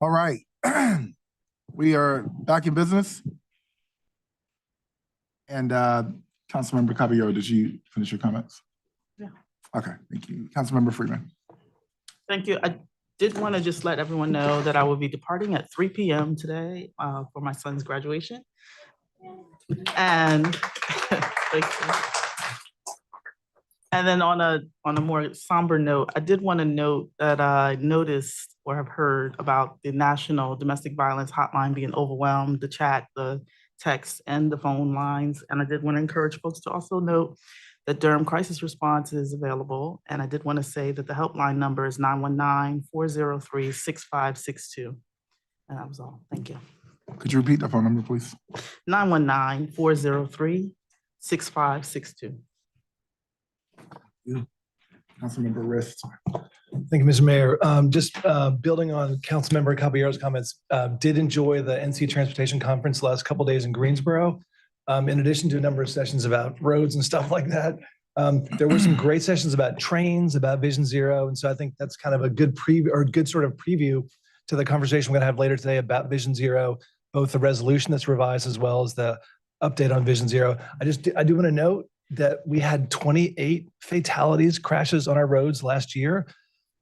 All right. We are back in business. And Councilmember Caballero, did you finish your comments? Yeah. Okay, thank you. Councilmember Freeman. Thank you. I did want to just let everyone know that I will be departing at 3 p.m. today for my son's graduation. And thank you. And then on a more somber note, I did want to note that I noticed or have heard about the National Domestic Violence Hotline being overwhelmed, the chat, the text, and the phone lines. And I did want to encourage folks to also note that Durham Crisis Response is available. And I did want to say that the helpline number is 919-403-6562. And that was all. Thank you. Could you repeat the phone number, please? 919-403-6562. Councilmember Rist. Thank you, Mr. Mayor. Just building on Councilmember Caballero's comments, did enjoy the NC Transportation Conference the last couple of days in Greensboro. In addition to a number of sessions about roads and stuff like that, there were some great sessions about trains, about Vision Zero. And so I think that's kind of a good good sort of preview to the conversation we're going to have later today about Vision Zero, both the resolution that's revised as well as the update on Vision Zero. I do want to note that we had 28 fatalities, crashes on our roads last year.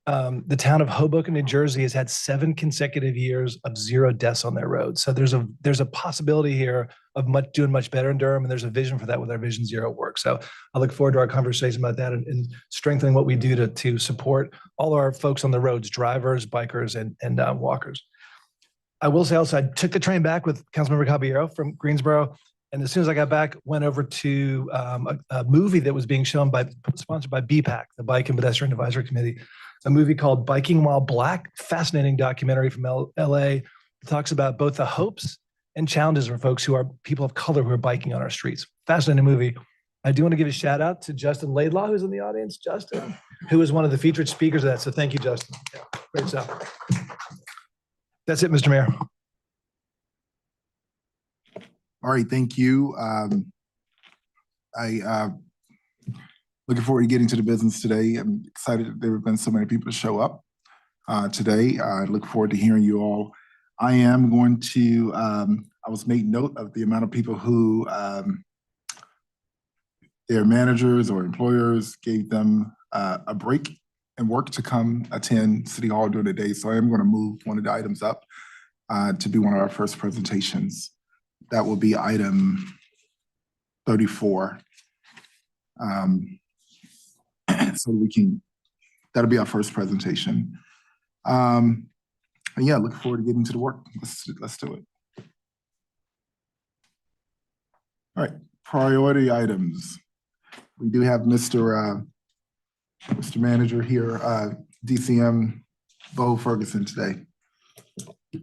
The town of Hoboken, New Jersey has had 7 consecutive years of 0 deaths on their roads. So there's a possibility here of doing much better in Durham, and there's a vision for that with our Vision Zero work. So I look forward to our conversation about that and strengthening what we do to support all our folks on the roads, drivers, bikers, and walkers. I will say also, I took the train back with Councilmember Caballero from Greensboro. And as soon as I got back, went over to a movie that was being shown sponsored by BPAC, the Bike and Pedestrian Advisory Committee, a movie called Biking While Black, fascinating documentary from LA. It talks about both the hopes and challenges for folks who are people of color who are biking on our streets. Fascinating movie. I do want to give a shout out to Justin Laidlaw, who's in the audience, Justin, who was one of the featured speakers of that. So thank you, Justin. Yeah, great stuff. That's it, Mr. Mayor. All right, thank you. Looking forward to getting to the business today. I'm excited that there have been so many people to show up today. I look forward to hearing you all. I am going to, I was made note of the amount of people who their managers or employers gave them a break and work to come attend City Hall during the day. So I am going to move one of the items up to be one of our first presentations. That will be item 34. So that'll be our first presentation. And yeah, looking forward to getting to the work. Let's do it. All right, priority items. We do have Mr. Manager here, DCM Bo Ferguson today.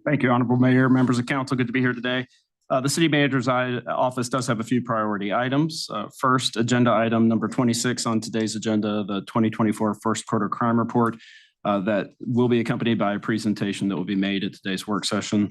Thank you, Honorable Mayor, members of council. Good to be here today. The city manager's office does have a few priority items. First, agenda item number 26 on today's agenda, the 2024 first quarter crime report that will be accompanied by a presentation that will be made at today's work session.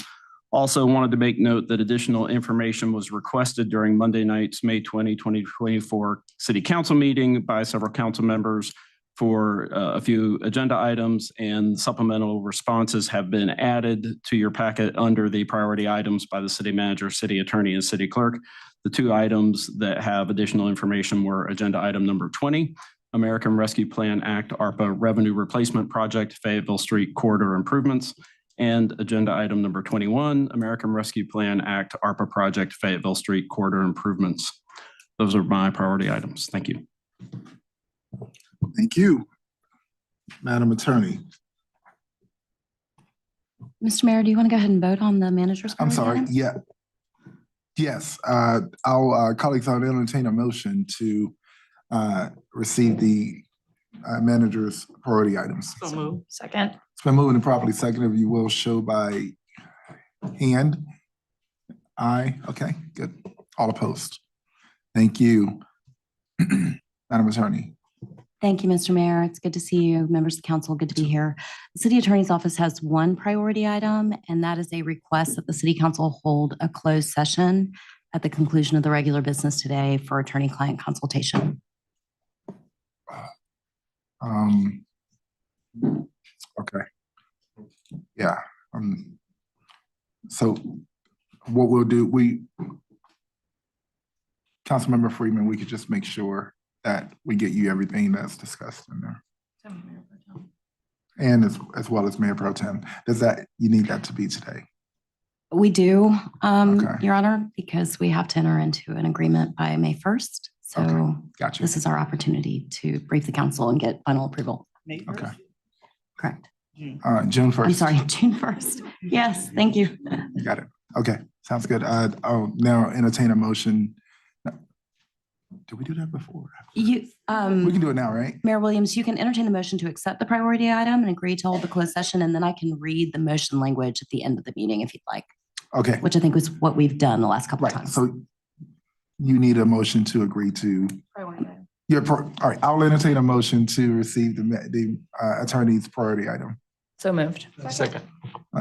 Also wanted to make note that additional information was requested during Monday night's May 20, 2024 city council meeting by several council members for a few agenda items, and supplemental responses have been added to your packet under the priority items by the city manager, city attorney, and city clerk. The 2 items that have additional information were agenda item number 20, American Rescue Plan Act ARPA Revenue Replacement Project, Fayetteville Street Corridor Improvements, and agenda item number 21, American Rescue Plan Act ARPA Project, Fayetteville Street Corridor Improvements. Those are my priority items. Thank you. Thank you, Madam Attorney. Mr. Mayor, do you want to go ahead and vote on the manager's? I'm sorry. Items? Yeah. Yes. Our colleagues, I'll entertain a motion to receive the manager's priority items. So move. Second. It's been moved and properly seconded. If you will show by hand. Aye. Okay. Good. All opposed. Thank you, Madam Attorney. Thank you, Mr. Mayor. It's good to see you, members of the council. Good to be here. The city attorney's office has one priority item, and that is a request that the city council hold a closed session at the conclusion of the regular business today for attorney-client consultation. Okay. Yeah. So what we'll do, Councilmember Freeman, we could just make sure that we get you everything that's discussed in there. And as well as Mayor Pro Tem. You need that to be today? We do, Okay. Your Honor, because we have to enter into an agreement by May 1st. So Okay. Gotcha. this is our opportunity to brief the council and get final approval. Okay. Correct. June 1st. I'm sorry, June 1st. Yes, thank you. You got it. Okay, sounds good. I'll now entertain a motion. No. Did we do that before? You, We can do it now, right? Mayor Williams, you can entertain the motion to accept the priority item and agree to hold the closed session, and then I can read the motion language at the end of the meeting if you'd like. Okay. Which I think was what we've done the last couple of times. So you need a motion to agree to. All right, I'll entertain a motion to receive the attorney's priority item. So moved. Second.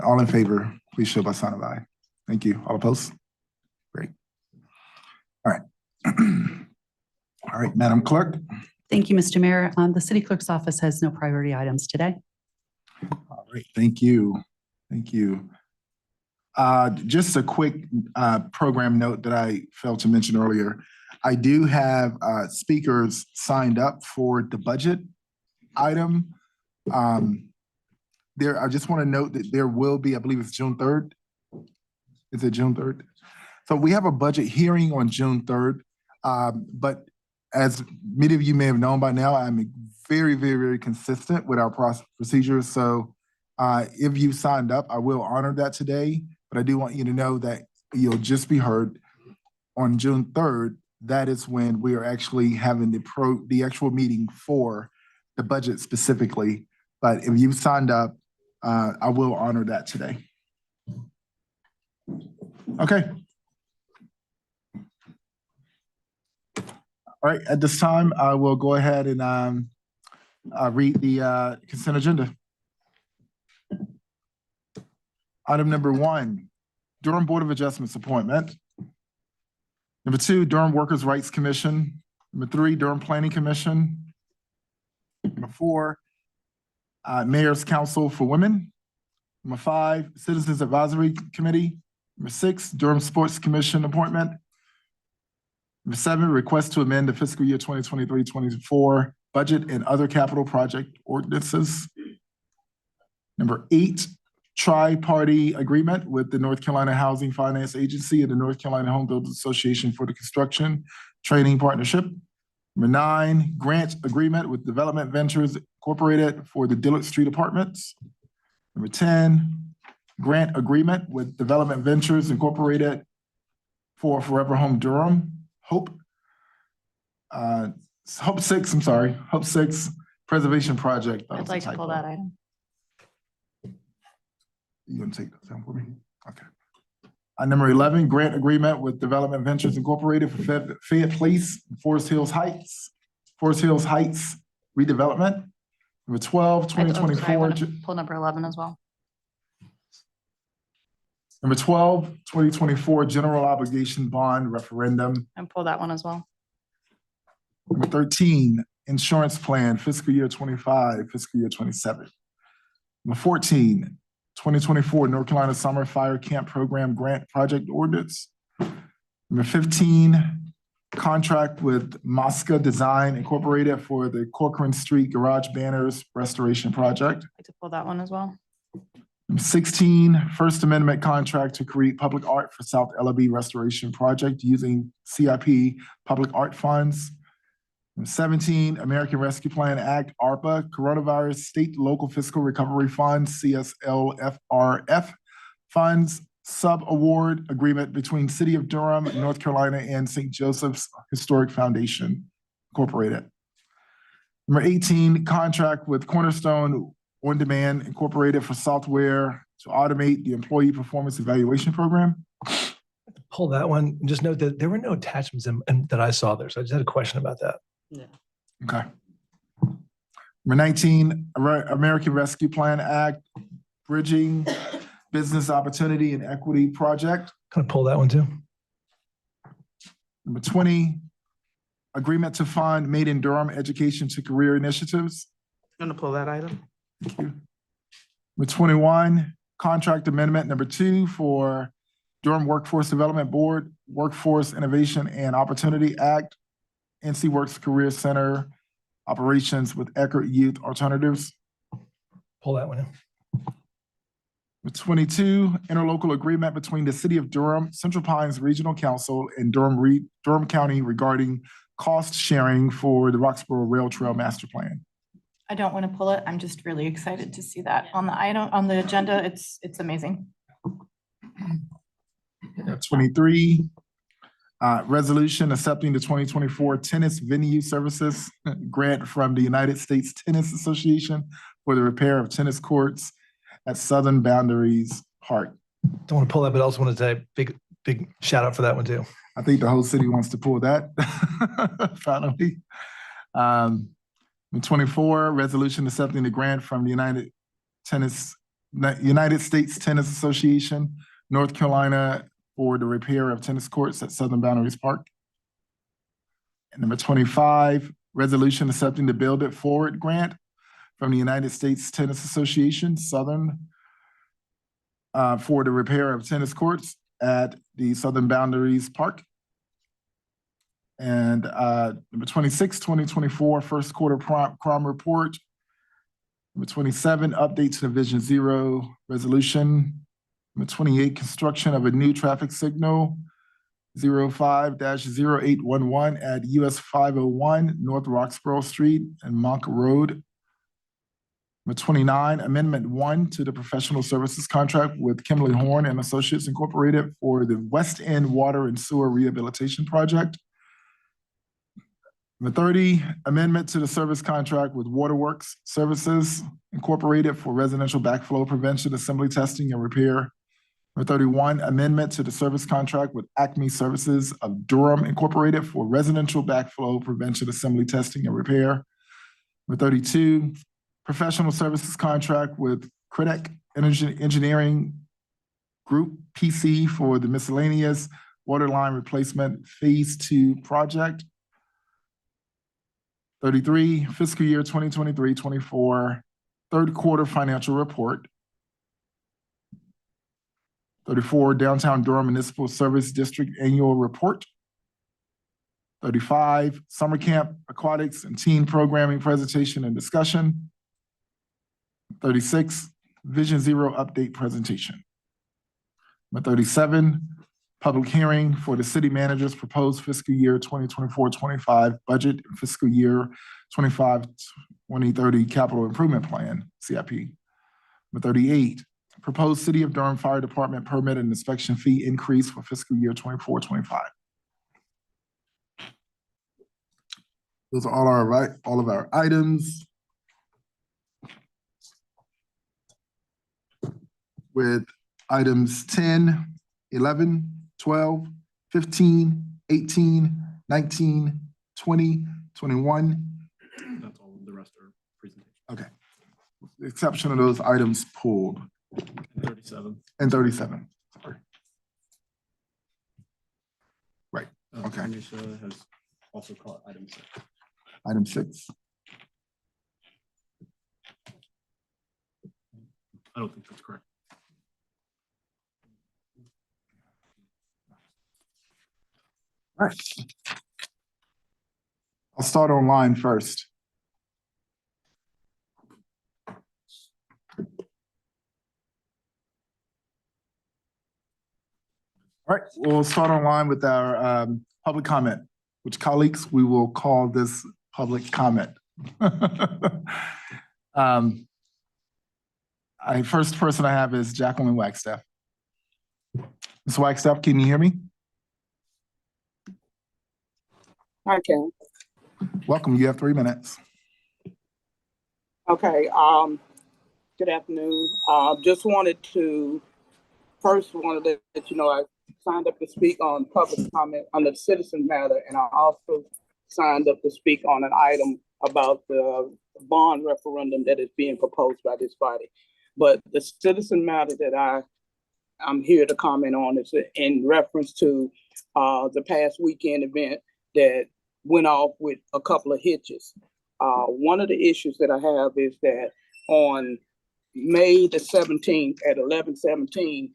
All in favor, please show by sign of aye. Thank you. All opposed? Great. All right. All right, Madam Clerk. Thank you, Mr. Mayor. The city clerk's office has no priority items today. All right, thank you. Thank you. Just a quick program note that I failed to mention earlier. I do have speakers signed up for the budget item. I just want to note that there will be, I believe it's June 3rd. Is it June 3rd? So we have a budget hearing on June 3rd. But as many of you may have known by now, I'm very, very, very consistent with our procedures. So if you signed up, I will honor that today. But I do want you to know that you'll just be heard on June 3rd. That is when we are actually having the actual meeting for the budget specifically. But if you signed up, I will honor that today. Okay. All right, at this time, I will go ahead and read the consent agenda. Item number 1, Durham Board of Adjustments appointment. Number 2, Durham Workers' Rights Commission. Number 3, Durham Planning Commission. Number 4, Mayor's Council for Women. Number 5, Citizens Advisory Committee. Number 6, Durham Sports Commission appointment. Number 7, request to amend the fiscal year 2023-24 budget and other capital project ordinances. Number 8, tri-party agreement with the North Carolina Housing Finance Agency and the North Carolina Home Builders Association for the construction training partnership. Number 9, grant agreement with Development Ventures Incorporated for the Dillard Street Apartments. Number 10, grant agreement with Development Ventures Incorporated for Forever Home Durham. Hope 6 Preservation Project. I'd like to pull that item. You gonna take that down for me? Okay. Number 11, grant agreement with Development Ventures Incorporated for Fayette Place, Forest Hills Heights redevelopment. Number 12, 2024. Pull number 11 as well. Number 12, 2024 general obligation bond referendum. And pull that one as well. Number 13, insurance plan fiscal year 25, fiscal year 27. Number 14, 2024 North Carolina Summer Fire Camp Program Grant Project Ordinance. Number 15, contract with Mosca Design Incorporated for the Corcoran Street Garage Banners Restoration Project. I'd like to pull that one as well. Number 16, First Amendment contract to create public art for South LB Restoration Project using CIP public art funds. Number 17, American Rescue Plan Act, ARPA, Coronavirus State Local Fiscal Recovery Fund, CSLFRF funds, sub-award agreement between City of Durham, North Carolina, and St. Joseph's Historic Foundation Incorporated. Number 18, contract with Cornerstone On Demand Incorporated for software to automate the employee performance evaluation program. Pull that one. Just note that there were no attachments that I saw there. So I just had a question about that. Yeah. Okay. Number 19, American Rescue Plan Act, Bridging Business Opportunity and Equity Project. Kind of pull that one too. Number 20, agreement to fund Made in Durham Education to Career Initiatives. I'm gonna pull that item. Thank you. Number 21, contract amendment number 2 for Durham Workforce Development Board, Workforce Innovation and Opportunity Act, NC Works Career Center operations with Eckerd Youth Alternatives. Pull that one in. Number 22, interlocal agreement between the City of Durham, Central Pines Regional Council, and Durham County regarding cost sharing for the Roxborough Rail Trail Master Plan. I don't want to pull it. I'm just really excited to see that on the item, on the agenda. It's amazing. 23, resolution accepting the 2024 tennis venue services grant from the United States Tennis Association for the repair of tennis courts at Southern Boundaries Park. Don't want to pull that, but I also want to say big shout out for that one too. I think the whole city wants to pull that finally. 24, resolution accepting the grant from the United States Tennis Association, North Carolina, for the repair of tennis courts at Southern Boundaries Park. And number 25, resolution accepting the Build It Forward grant from the United States Tennis Association, Southern, for the repair of tennis courts at the Southern Boundaries Park. And number 26, 2024 first quarter crime report. Number 27, update to the Vision Zero resolution. Number 28, construction of a new traffic signal 05-0811 at US 501 North Roxborough Street and Monk Road. Number 29, Amendment 1 to the professional services contract with Kimberly Horn and Associates Incorporated for the West End Water and Sewer Rehabilitation Project. Number 30, amendment to the service contract with Waterworks Services Incorporated for residential backflow prevention, assembly, testing, and repair. Number 31, amendment to the service contract with Acme Services of Durham Incorporated for residential backflow prevention, assembly, testing, and repair. Number 32, professional services contract with Credec Engineering Group PC for the miscellaneous water line replacement Phase 2 project. 33, fiscal year 2023-24 third quarter financial report. 34, Downtown Durham Municipal Service District Annual Report. 35, Summer Camp Aquatics and Teen Programming Presentation and Discussion. 36, Vision Zero Update Presentation. Number 37, public hearing for the city manager's proposed fiscal year 2024-25 budget and fiscal year 25-2030 capital improvement plan, CIP. Number 38, proposed City of Durham Fire Department permit and inspection fee increase for fiscal year 24-25. Those are all of our items. With items 10, 11, 12, 15, 18, 19, 20, 21. That's all of the rest are presentations. Okay. The exception of those items pulled. 37. And 37, sorry. Right, okay. Tanisha has also caught item 6. Item 6. I don't think that's correct. All right. I'll start online first. All right, we'll start online with our public comment, which colleagues, we will call this public comment. First person I have is Jacqueline Wagstaff. Ms. Wagstaff, can you hear me? I can. Welcome, you have 3 minutes. Okay, good afternoon. Just wanted to let you know I signed up to speak on public comment on the citizen matter, and I also signed up to speak on an item about the bond referendum that is being proposed by this body. But the citizen matter that I'm here to comment on is in reference to the past weekend event that went off with a couple of hitches. One of the issues that I have is that on May the 17th at 11:17,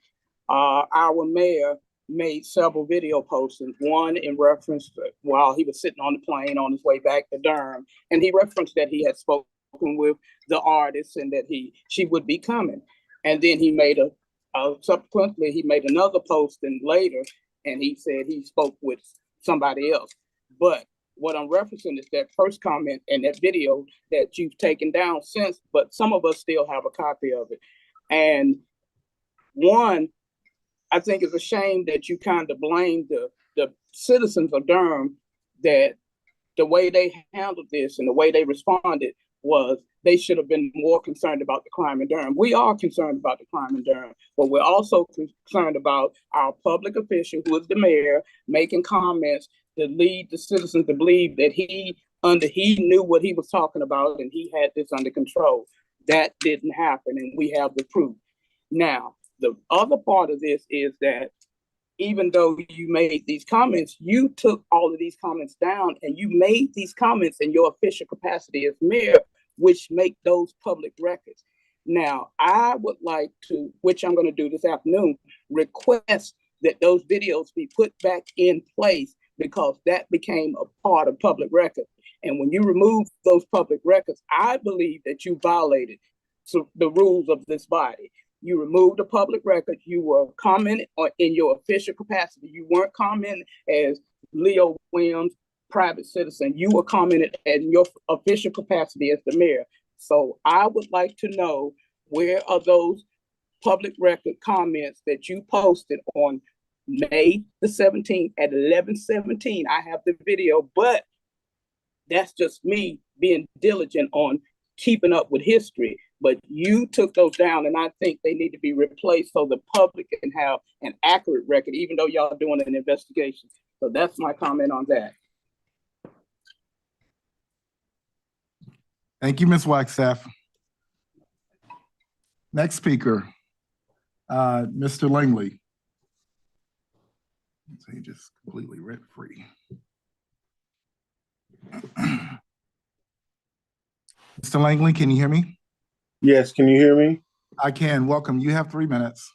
our mayor made several video posts, and one in reference to, while he was sitting on the plane on his way back to Durham, and he referenced that he had spoken with the artist and that she would be coming. And then he made subsequently he made another post and later, and he said he spoke with somebody else. But what I'm referencing is that first comment and that video that you've taken down since, but some of us still have a copy of it. And one, I think it's a shame that you kind of blame the citizens of Durham, that the way they handled this and the way they responded was they should have been more concerned about the crime in Durham. We are concerned about the crime in Durham, but we're also concerned about our public official, who is the mayor, making comments that lead the citizens to believe that he knew what he was talking about and he had this under control. That didn't happen, and we have the proof. Now, the other part of this is that even though you made these comments, you took all of these comments down and you made these comments in your official capacity as mayor, which make those public records. Now, I would like to, which I'm going to do this afternoon, request that those videos be put back in place, because that became a part of public record. And when you remove those public records, I believe that you violated the rules of this body. You removed the public record. You were commenting in your official capacity. You weren't commenting as Leo Williams, private citizen. You were commenting in your official capacity as the mayor. So I would like to know, where are those public record comments that you posted on May the 17th at 11:17? I have the video, but that's just me being diligent on keeping up with history. But you took those down, and I think they need to be replaced so the public can have an accurate record, even though y'all are doing an investigation. So that's my comment on that. Thank you, Ms. Wagstaff. Next speaker, Mr. Langley. So he just completely rent free. Mr. Langley, can you hear me? Yes, can you hear me? I can. Welcome. You have 3 minutes.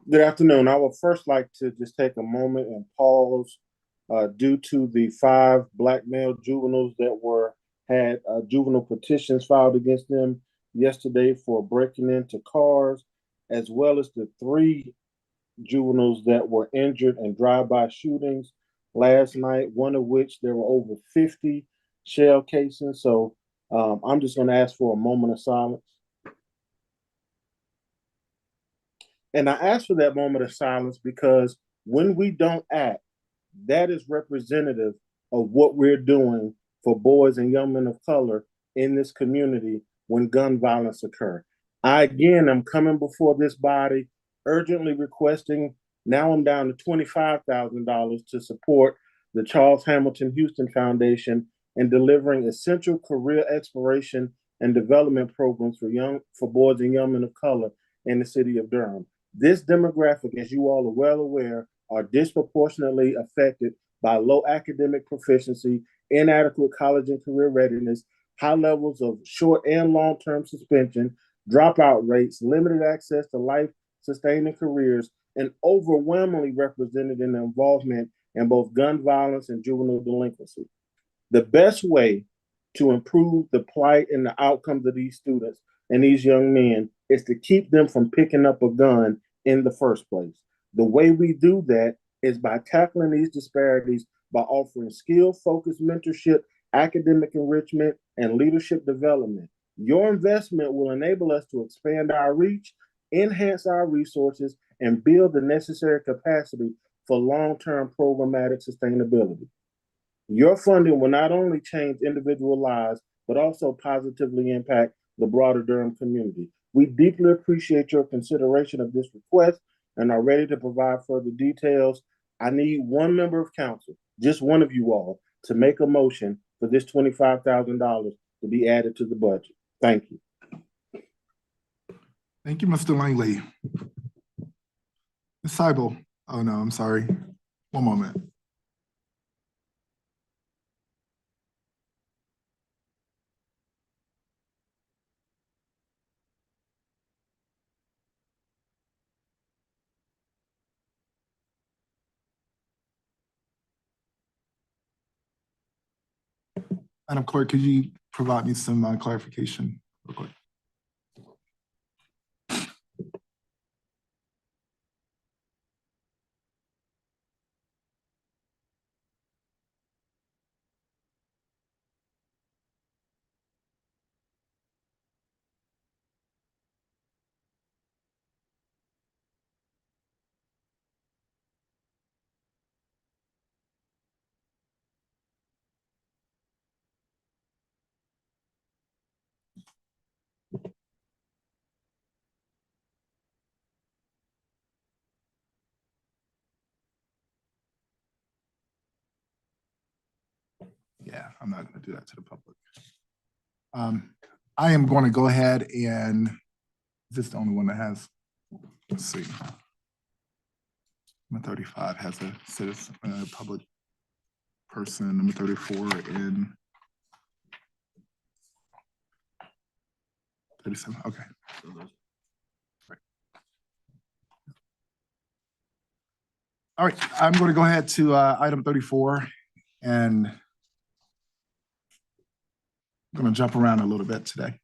Good afternoon. I would first like to just take a moment and pause due to the 5 black male juveniles that had juvenile petitions filed against them yesterday for breaking into cars, as well as the 3 juveniles that were injured in drive-by shootings last night, one of which there were over 50 shell casings. So I'm just going to ask for a moment of silence. And I ask for that moment of silence because when we don't act, that is representative of what we're doing for boys and young men of color in this community when gun violence occurs. I, again, am coming before this body urgently requesting, now I'm down to $25,000 to support the Charles Hamilton Houston Foundation in delivering essential career exploration and development programs for boys and young men of color in the city of Durham. This demographic, as you all are well aware, are disproportionately affected by low academic proficiency, inadequate college and career readiness, high levels of short and long-term suspension, dropout rates, limited access to life-sustaining careers, and overwhelmingly represented in the involvement in both gun violence and juvenile delinquency. The best way to improve the plight and the outcomes of these students and these young men is to keep them from picking up a gun in the first place. The way we do that is by tackling these disparities by offering skill-focused mentorship, academic enrichment, and leadership development. Your investment will enable us to expand our reach, enhance our resources, and build the necessary capacity for long-term programmatic sustainability. Your funding will not only change individual lives, but also positively impact the broader Durham community. We deeply appreciate your consideration of this request and are ready to provide further details. I need one member of council, just one of you all, to make a motion for this $25,000 to be added to the budget. Thank you. Thank you, Mr. Langley. Ms. Seibel. Oh, no, I'm sorry. One moment. Madam Clerk, could you provide me some clarification real quick? Yeah, I'm not going to do that to the public. I am going to go ahead and, is this the only one that has, let's see. Number 35 has a citizen, public person, number 34 in 37, okay. Right. All right, I'm going to go ahead to item 34 and I'm going to jump around a little bit today.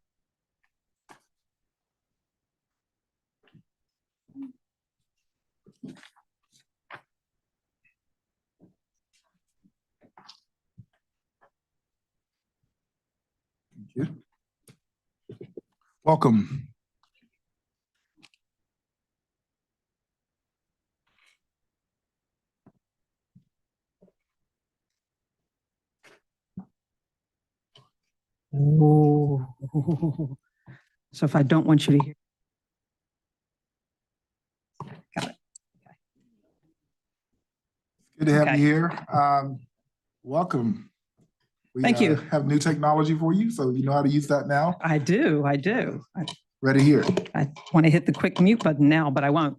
Thank you. Welcome. Oh. So if I don't want you to hear. Got it. Good to have Okay. you here. Welcome. Thank you. Have new technology for you, so you know how to use that now. I do. I Ready here. want to hit the quick mute button now, but I won't.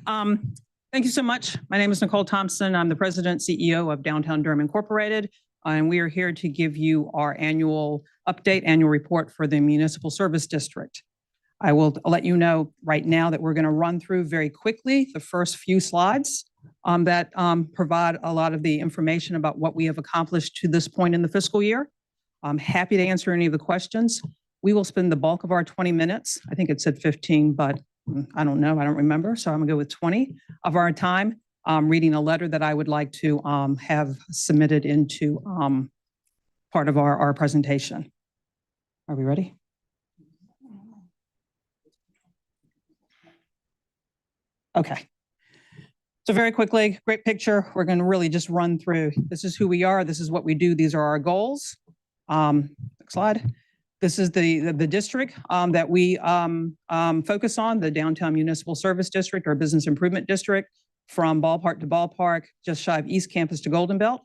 Thank you so much. My name is Nicole Thompson. I'm the president, CEO of Downtown Durham Incorporated, and we are here to give you our annual report for the Municipal Service District. I will let you know right now that we're going to run through very quickly the first few slides that provide a lot of the information about what we have accomplished to this point in the fiscal year. I'm happy to answer any of the questions. We will spend the bulk of our 20 minutes. I think it said 15, but I don't know. I don't remember. So I'm going to go with 20 of our time reading a letter that I would like to have submitted into part of our presentation. Are we ready? Okay. So very quickly, great picture. We're going to really just run through. This is who we are. This is what we do. These are our goals. Next slide. This is the district that we focus on, the Downtown Municipal Service District or Business Improvement District, from ballpark to ballpark, just shy of East Campus to Golden Belt.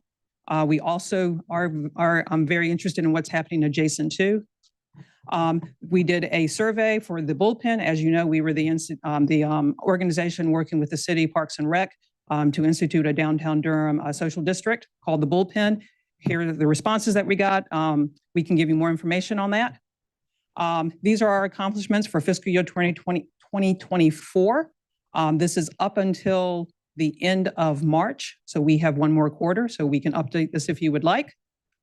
We also are very interested in what's happening adjacent to. We did a survey for the Bullpen. As you know, we were the organization working with the city Parks and Rec to institute a downtown Durham social district called the Bullpen. Here are the responses that we got. We can give you more information on that. These are our accomplishments for fiscal year 2024. This is up until the end of March. So we have one more quarter, so we can update this if you would like.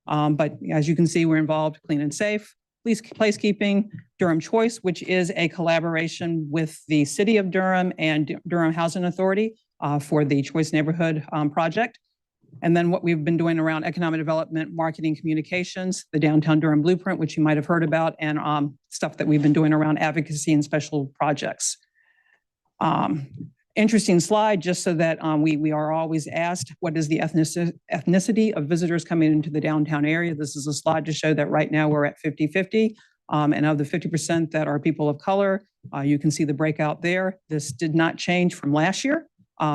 But as you can see, we're involved clean and safe, placekeeping, Durham Choice, which is a collaboration with the City of Durham and Durham Housing Authority for the Choice Neighborhood project. And then what we've been doing around economic development, marketing, communications, the Downtown Durham Blueprint, which you might have heard about, and stuff that we've been doing around advocacy and special projects. Interesting slide, just so that we are always asked, what is the ethnicity of visitors coming into the downtown area? This is a slide to show that right now we're at 50-50. And of the 50% that are people of color, you can see the breakout there. This did not change from last year.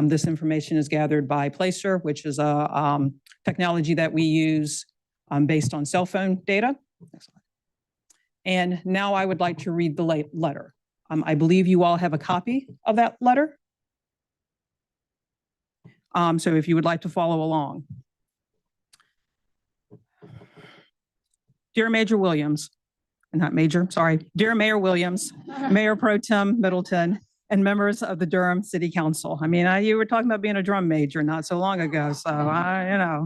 This information is gathered by Placer, which is a technology that we use based on cell phone data. Next slide. And now I would like to read the letter. I believe you all have a copy of that letter. So if you would like to follow along. Dear Major Williams, not Major, sorry. Dear Mayor Williams, Mayor Pro Tem Middleton, and members of the Durham City Council. I mean, you were talking about being a drum major not so long ago, so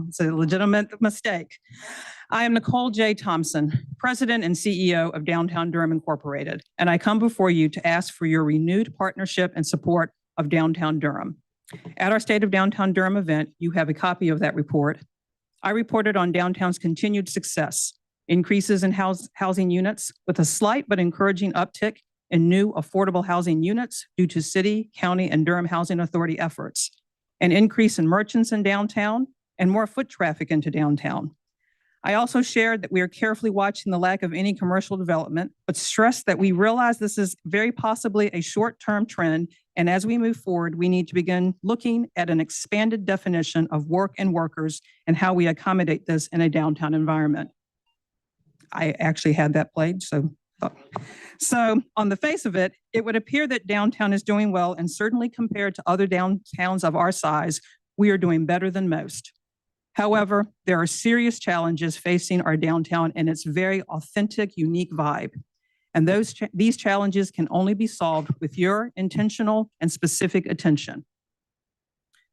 it's a legitimate mistake. I am Nicole J. Thompson, President and CEO of Downtown Durham Incorporated, and I come before you to ask for your renewed partnership and support of Downtown Durham. At our State of Downtown Durham event, you have a copy of that report. I reported on downtown's continued success, increases in housing units with a slight but encouraging uptick in new affordable housing units due to city, county, and Durham Housing Authority efforts, an increase in merchants in downtown, and more foot traffic into downtown. I also shared that we are carefully watching the lack of any commercial development, but stressed that we realize this is very possibly a short-term trend, and as we move forward, we need to begin looking at an expanded definition of work and workers and how we accommodate this in a downtown environment. I actually had that played, so on the face of it, it would appear that downtown is doing well, and certainly compared to other downtowns of our size, we are doing better than most. However, there are serious challenges facing our downtown and its very authentic, unique vibe. And these challenges can only be solved with your intentional and specific attention.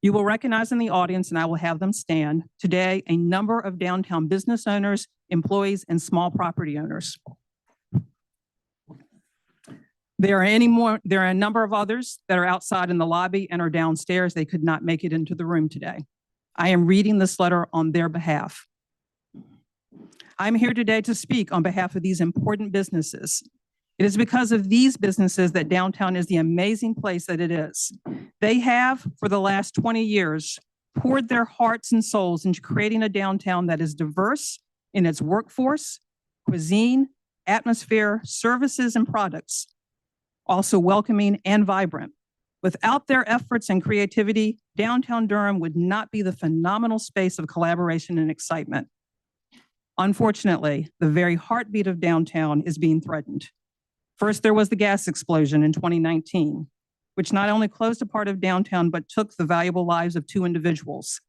You will recognize in the audience, and I will have them stand, today a number of downtown business owners, employees, and small property owners. There are a number of others that are outside in the lobby and are downstairs. They could not make it into the room today. I am reading this letter on their behalf. I'm here today to speak on behalf of these important businesses. It is because of these businesses that downtown is the amazing place that it is. They have, for the last 20 years, poured their hearts and souls into creating a downtown that is diverse in its workforce, cuisine, atmosphere, services, and products, also welcoming and vibrant. Without their efforts and creativity, downtown Durham would not be the phenomenal space of collaboration and excitement. Unfortunately, the very heartbeat of downtown is being threatened. First, there was the gas explosion in 2019, which not only closed a part of downtown, but took the valuable lives of 2 individuals.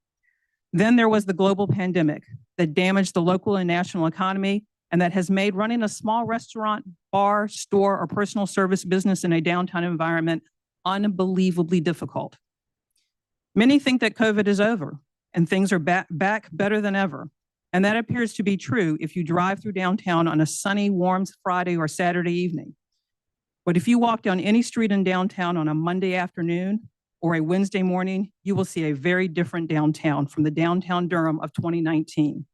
Then there was the global pandemic that damaged the local and national economy, and that has made running a small restaurant, bar, store, or personal service business in a downtown environment unbelievably difficult. Many think that COVID is over and things are back better than ever. And that appears to be true if you drive through downtown on a sunny, warm Friday or Saturday evening. But if you walk down any street in downtown on a Monday afternoon or a Wednesday morning, you will see a very different downtown from the downtown Durham of 2019.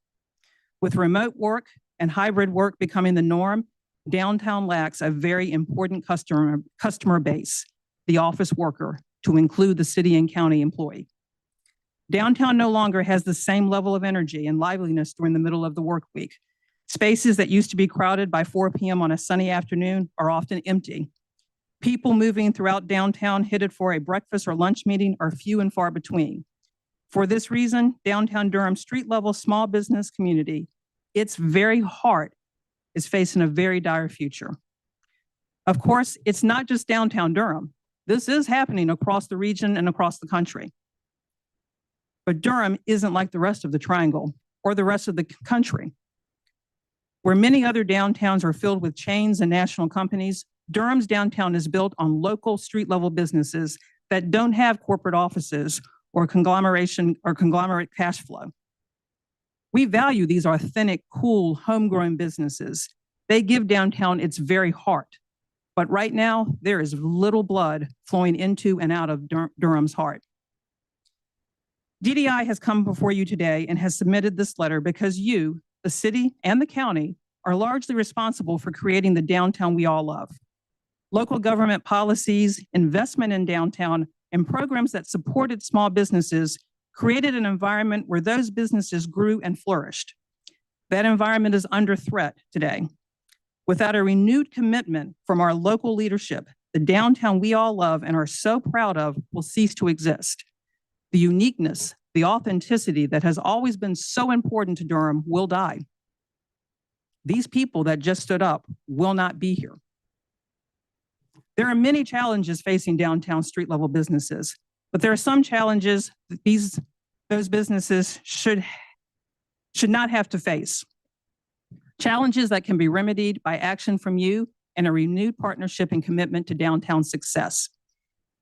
With remote work and hybrid work becoming the norm, downtown lacks a very important customer base, the office worker, to include the city and county employee. Downtown no longer has the same level of energy and liveliness during the middle of the work week. Spaces that used to be crowded by 4 p.m. on a sunny afternoon are often empty. People moving throughout downtown headed for a breakfast or lunch meeting are few and far between. For this reason, downtown Durham street-level small business community, its very heart, is facing a very dire future. Of course, it's not just downtown Durham. This is happening across the region and across the country. But Durham isn't like the rest of the Triangle or the rest of the country. Where many other downtowns are filled with chains and national companies, Durham's downtown is built on local street-level businesses that don't have corporate offices or conglomerate cash flow. We value these authentic, cool, homegrown businesses. They give downtown its very heart. But right now, there is little blood flowing into and out of Durham's heart. DDI has come before you today and has submitted this letter because you, the city and the county, are largely responsible for creating the downtown we all love. Local government policies, investment in downtown, and programs that supported small businesses created an environment where those businesses grew and flourished. That environment is under threat today. Without a renewed commitment from our local leadership, the downtown we all love and are so proud of will cease to exist. The uniqueness, the authenticity that has always been so important to Durham will die. These people that just stood up will not be here. There are many challenges facing downtown street-level businesses, but there are some challenges that those businesses should not have to face. Challenges that can be remedied by action from you and a renewed partnership and commitment to downtown success.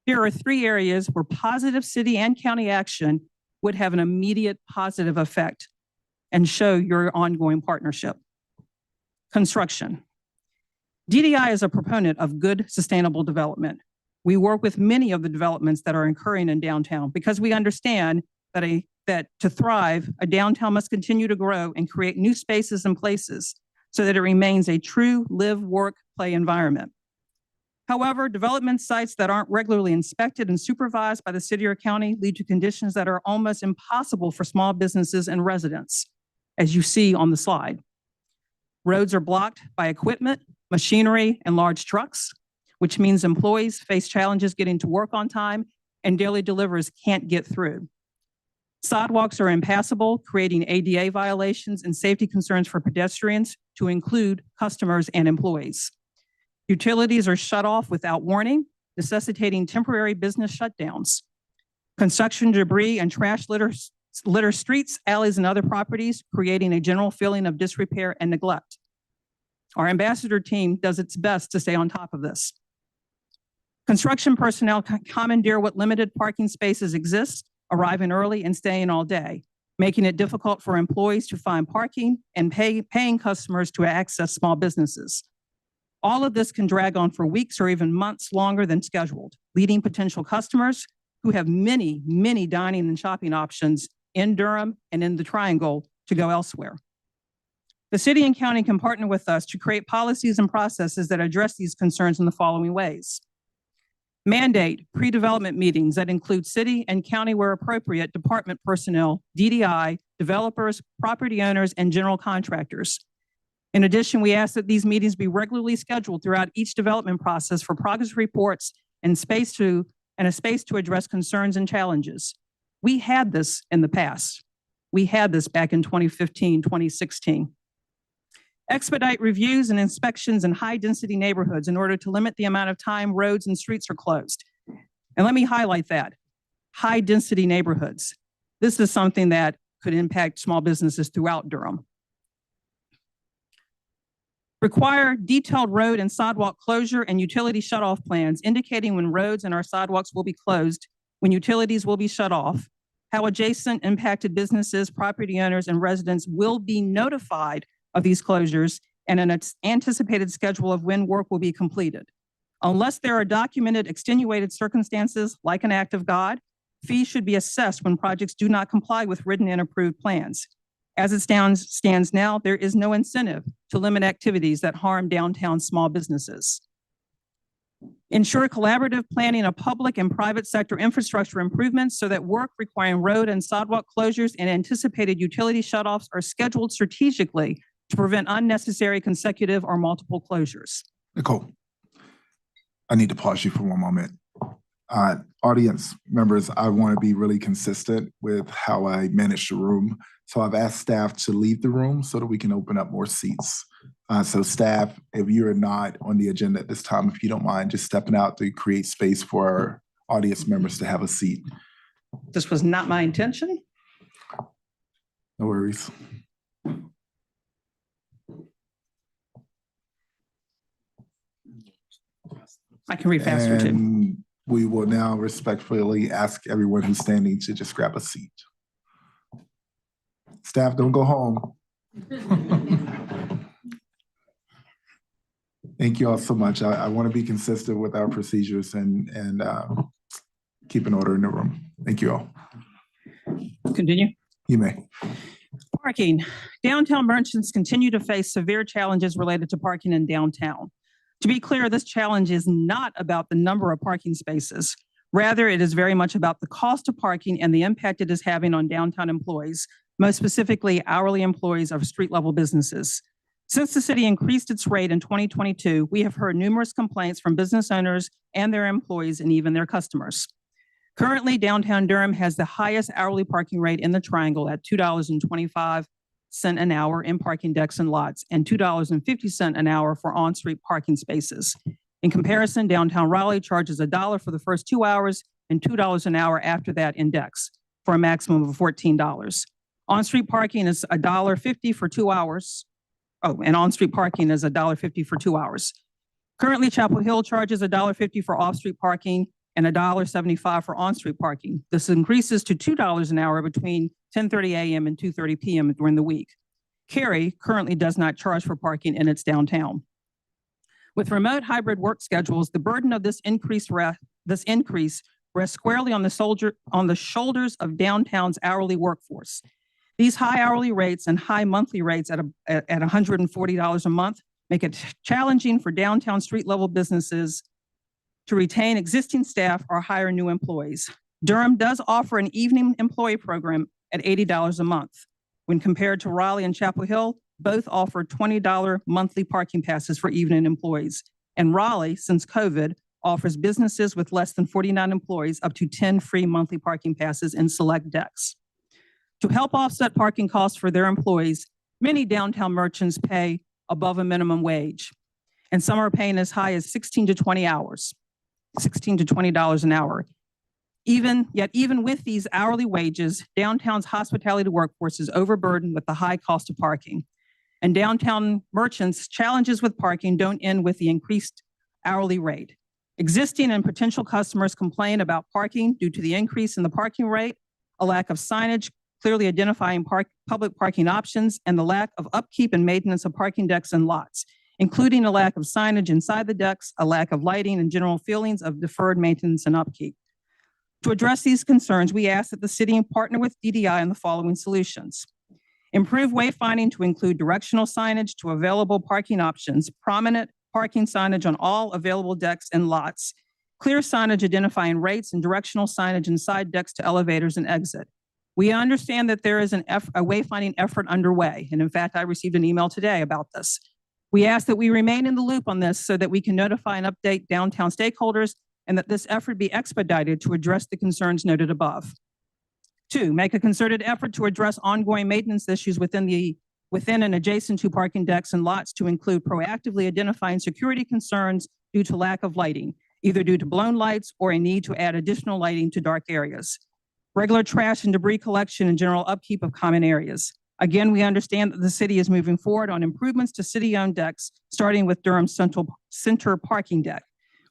Here are 3 areas where positive city and county action would have an immediate positive effect. and show your ongoing partnership. Construction. DDI is a proponent of good sustainable development. We work with many of the developments that are occurring in downtown because we understand that to thrive, a downtown must continue to grow and create new spaces and places so that it remains a true live, work, play environment. However, development sites that aren't regularly inspected and supervised by the city or county lead to conditions that are almost impossible for small businesses and residents, as you see on the slide. Roads are blocked by equipment, machinery, and large trucks, which means employees face challenges getting to work on time and daily deliverers can't get through. Sidewalks are impassable, creating ADA violations and safety concerns for pedestrians, to include customers and employees. Utilities are shut off without warning, necessitating temporary business shutdowns. Construction debris and trash litter streets, alleys, and other properties, creating a general feeling of disrepair and neglect. Our ambassador team does its best to stay on top of this. Construction personnel commandeer what limited parking spaces exist, arriving early and staying all day, making it difficult for employees to find parking and paying customers to access small businesses. All of this can drag on for weeks or even months longer than scheduled, leading potential customers who have many, many dining and shopping options in Durham and in the Triangle to go elsewhere. The city and county can partner with us to create policies and processes that address these concerns in the following ways. Mandate pre-development meetings that include city and county where appropriate department personnel, DDI, developers, property owners, and general contractors. In addition, we ask that these meetings be regularly scheduled throughout each development process for progress reports and a space to address concerns and challenges. We had this in the past. We had this back in 2015, 2016. Expedite reviews and inspections in high-density neighborhoods in order to limit the amount of time roads and streets are closed. And let me highlight that. High-density neighborhoods. This is something that could impact small businesses throughout Durham. Require detailed road and sidewalk closure and utility shutoff plans indicating when roads and our sidewalks will be closed, when utilities will be shut off, how adjacent impacted businesses, property owners, and residents will be notified of these closures, and an anticipated schedule of when work will be completed. Unless there are documented extenuated circumstances like an act of God, fees should be assessed when projects do not comply with written and approved plans. As it stands now, there is no incentive to limit activities that harm downtown small businesses. Ensure collaborative planning of public and private sector infrastructure improvements so that work requiring road and sidewalk closures and anticipated utility shutoffs are scheduled strategically to prevent unnecessary consecutive or multiple closures. Nicole, I need to pause you for one moment. Audience members, I want to be really consistent with how I manage the room. So I've asked staff to leave the room so that we can open up more seats. So staff, if you're not on the agenda at this time, if you don't mind just stepping out to create space for our audience members to have a seat. This was not my intention. No worries. I can read faster too. We will now respectfully ask everyone who's standing to just grab a seat. Staff, don't go home. Thank you all so much. I want to be consistent with our procedures and keep an order in the room. Thank you all. Continue. You may. Parking. Downtown merchants continue to face severe challenges related to parking in downtown. To be clear, this challenge is not about the number of parking spaces. Rather, it is very much about the cost of parking and the impact it is having on downtown employees, most specifically hourly employees of street-level businesses. Since the city increased its rate in 2022, we have heard numerous complaints from business owners and their employees and even their customers. Currently, downtown Durham has the highest hourly parking rate in the Triangle at $2.25 an hour in parking decks and lots, and $2.50 an hour for on-street parking spaces. In comparison, downtown Raleigh charges $1 for the first 2 hours and $2 an hour after that in decks, for a maximum of $14. On-street parking is $1.50 for 2 hours. Oh, and on-street parking is $1.50 for 2 hours. Currently, Chapel Hill charges $1.50 for off-street parking and $1.75 for on-street parking. This increases to $2 an hour between 10:30 a.m. and 2:30 p.m. during the week. Cary currently does not charge for parking in its downtown. With remote hybrid work schedules, the burden of this increase rests squarely on the shoulders of downtown's hourly workforce. These high hourly rates and high monthly rates at $140 a month make it challenging for downtown street level businesses to retain existing staff or hire new employees. Durham does offer an evening employee program at $80 a month. When compared to Raleigh and Chapel Hill, both offer $20 monthly parking passes for evening employees. And Raleigh, since COVID, offers businesses with less than 49 employees up to 10 free monthly parking passes in select decks. To help offset parking costs for their employees, many downtown merchants pay above a minimum wage, and some are paying as high as 16 to 20 hours, $16 to $20 an hour. Even with these hourly wages, downtown's hospitality workforce is overburdened with the high cost of parking. And downtown merchants' challenges with parking don't end with the increased hourly rate. Existing and potential customers complain about parking due to the increase in the parking rate, a lack of signage clearly identifying public parking options, and the lack of upkeep and maintenance of parking decks and lots, including a lack of signage inside the decks, a lack of lighting, and general feelings of deferred maintenance and upkeep. To address these concerns, we ask that the city partner with DDI on the following solutions. Improve wayfinding to include directional signage to available parking options, prominent parking signage on all available decks and lots, clear signage identifying rates, and directional signage inside decks to elevators and exit. We understand that there is a wayfinding effort underway, and in fact, I received an email today about this. We ask that we remain in the loop on this so that we can notify and update downtown stakeholders and that this effort be expedited to address the concerns noted above. 2, make a concerted effort to address ongoing maintenance issues within and adjacent to parking decks and lots to include proactively identifying security concerns due to lack of lighting, either due to blown lights or a need to add additional lighting to dark areas. Regular trash and debris collection and general upkeep of common areas. Again, we understand that the city is moving forward on improvements to city-owned decks, starting with Durham's Center parking deck.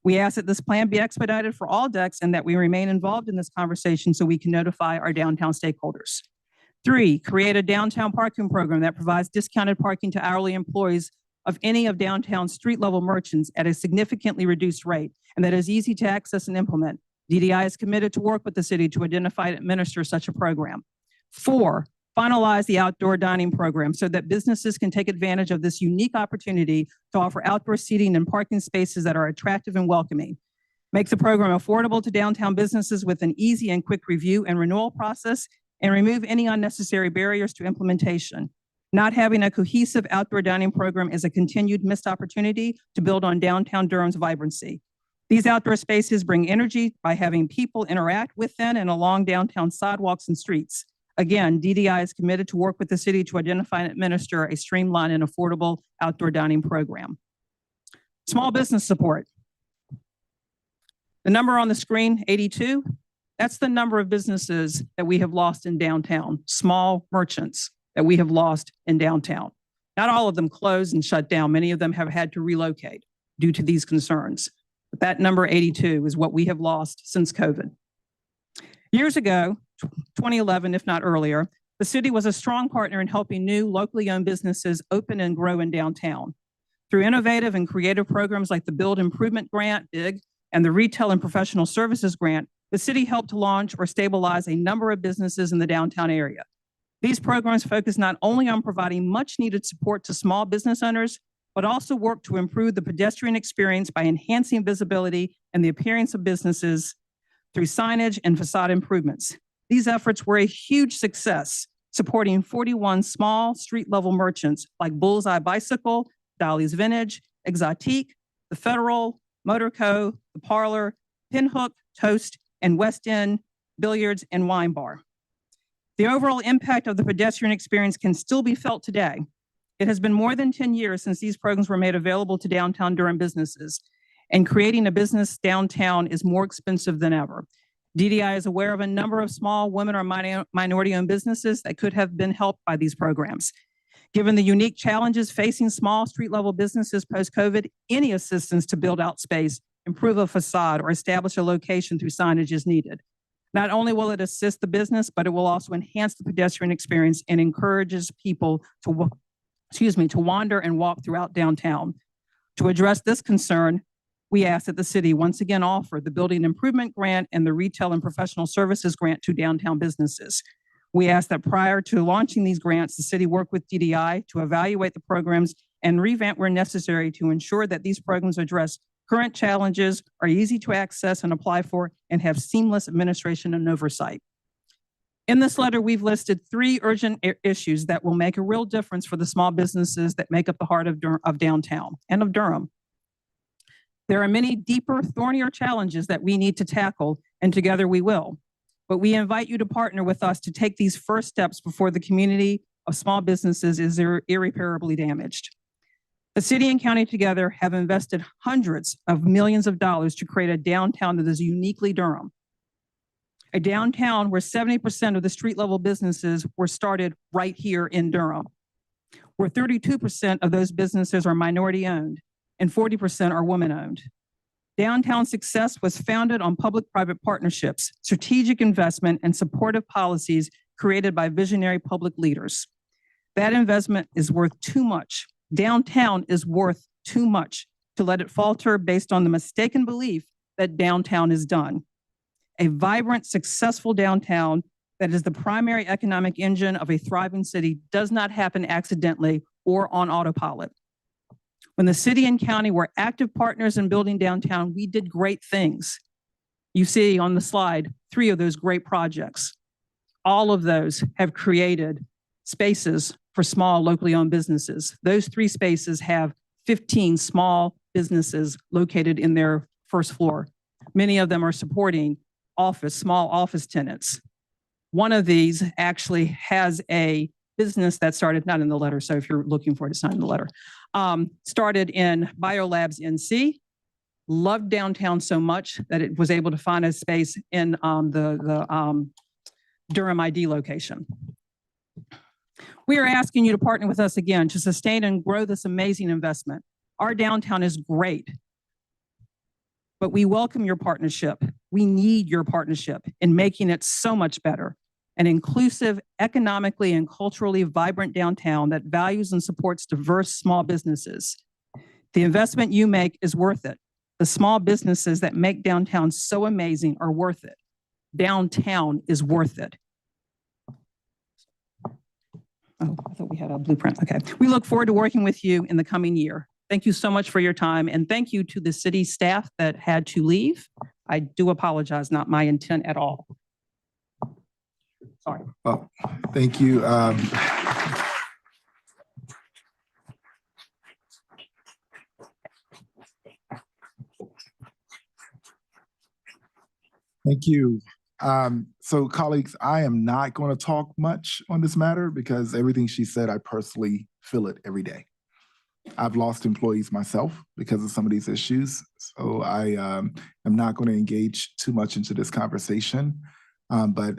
We ask that this plan be expedited for all decks and that we remain involved in this conversation so we can notify our downtown stakeholders. 3, create a downtown parking program that provides discounted parking to hourly employees of any of downtown street-level merchants at a significantly reduced rate and that is easy to access and implement. DDI is committed to work with the city to identify and administer such a program. 4, finalize the outdoor dining program so that businesses can take advantage of this unique opportunity to offer outdoor seating and parking spaces that are attractive and welcoming. Make the program affordable to downtown businesses with an easy and quick review and renewal process, and remove any unnecessary barriers to implementation. Not having a cohesive outdoor dining program is a continued missed opportunity to build on downtown Durham's vibrancy. These outdoor spaces bring energy by having people interact within and along downtown sidewalks and streets. Again, DDI is committed to work with the city to identify and administer a streamlined and affordable outdoor dining program. Small business support. The number on the screen, 82, that's the number of businesses that we have lost in downtown, small merchants that we have lost in downtown. Not all of them closed and shut down. Many of them have had to relocate due to these concerns. But that number 82 is what we have lost since COVID. Years ago, 2011, if not earlier, the city was a strong partner in helping new locally owned businesses open and grow in downtown. Through innovative and creative programs like the Build Improvement Grant, BIG, and the Retail and Professional Services Grant, the city helped to launch or stabilize a number of businesses in the downtown area. These programs focus not only on providing much needed support to small business owners, but also work to improve the pedestrian experience by enhancing visibility and the appearance of businesses through signage and facade improvements. These efforts were a huge success, supporting 41 small street-level merchants like Bullseye Bicycle, Dolly's Vintage, Exotique, The Federal, Motor Co., The Parlor, Pinhook, Toast, and West End Billiards and Wine Bar. The overall impact of the pedestrian experience can still be felt today. It has been more than 10 years since these programs were made available to downtown Durham businesses, and creating a business downtown is more expensive than ever. DDI is aware of a number of small women or minority-owned businesses that could have been helped by these programs. Given the unique challenges facing small street-level businesses post-COVID, any assistance to build out space improve a facade, or establish a location through signage is needed. Not only will it assist the business, but it will also enhance the pedestrian experience and encourages people to, to wander and walk throughout downtown. To address this concern, we ask that the city once again offer the building improvement grant and the retail and professional services grant to downtown businesses. We ask that prior to launching these grants, the city work with DDI to evaluate the programs and revamp where necessary to ensure that these programs address current challenges, are easy to access and apply for, and have seamless administration and oversight. In this letter, we've listed 3 urgent issues that will make a real difference for the small businesses that make up the heart of downtown and of Durham. There are many deeper, thornier challenges that we need to tackle, and together we will. But we invite you to partner with us to take these first steps before the community of small businesses is irreparably damaged. The city and county together have invested hundreds of millions of dollars to create a downtown that is uniquely Durham. A downtown where 70% of the street level businesses were started right here in Durham, where 32% of those businesses are minority owned and 40% are women owned. Downtown success was founded on public-private partnerships, strategic investment, and supportive policies created by visionary public leaders. That investment is worth too much. Downtown is worth too much to let it falter based on the mistaken belief that downtown is done. A vibrant, successful downtown that is the primary economic engine of a thriving city does not happen accidentally or on autopilot. When the city and county were active partners in building downtown, we did great things. You see on the slide 3 of those great projects. All of those have created spaces for small locally owned businesses. Those 3 spaces have 15 small businesses located in their first floor. Many of them are supporting small office tenants. One of these actually has a business that started, not in the letter, so if you're looking for it, it's not in the letter, started in Biolabs NC, loved downtown so much that it was able to find a space in the Durham ID location. We are asking you to partner with us again to sustain and grow this amazing investment. Our downtown is great, but we welcome your partnership. We need your partnership in making it so much better. An inclusive, economically and culturally vibrant downtown that values and supports diverse small businesses. The investment you make is worth it. The small businesses that make downtown so amazing are worth it. Downtown is worth it. Oh, I thought we had a blueprint. Okay. We look forward to working with you in the coming year. Thank you so much for your time, and thank you to the city staff that had to leave. I do apologize, not my intent at all. Sorry. Well, thank you. Thank you. So colleagues, I am not going to talk much on this matter because everything she said, I personally feel it every day. I've lost employees myself because of some of these issues. So I am not going to engage too much into this conversation. But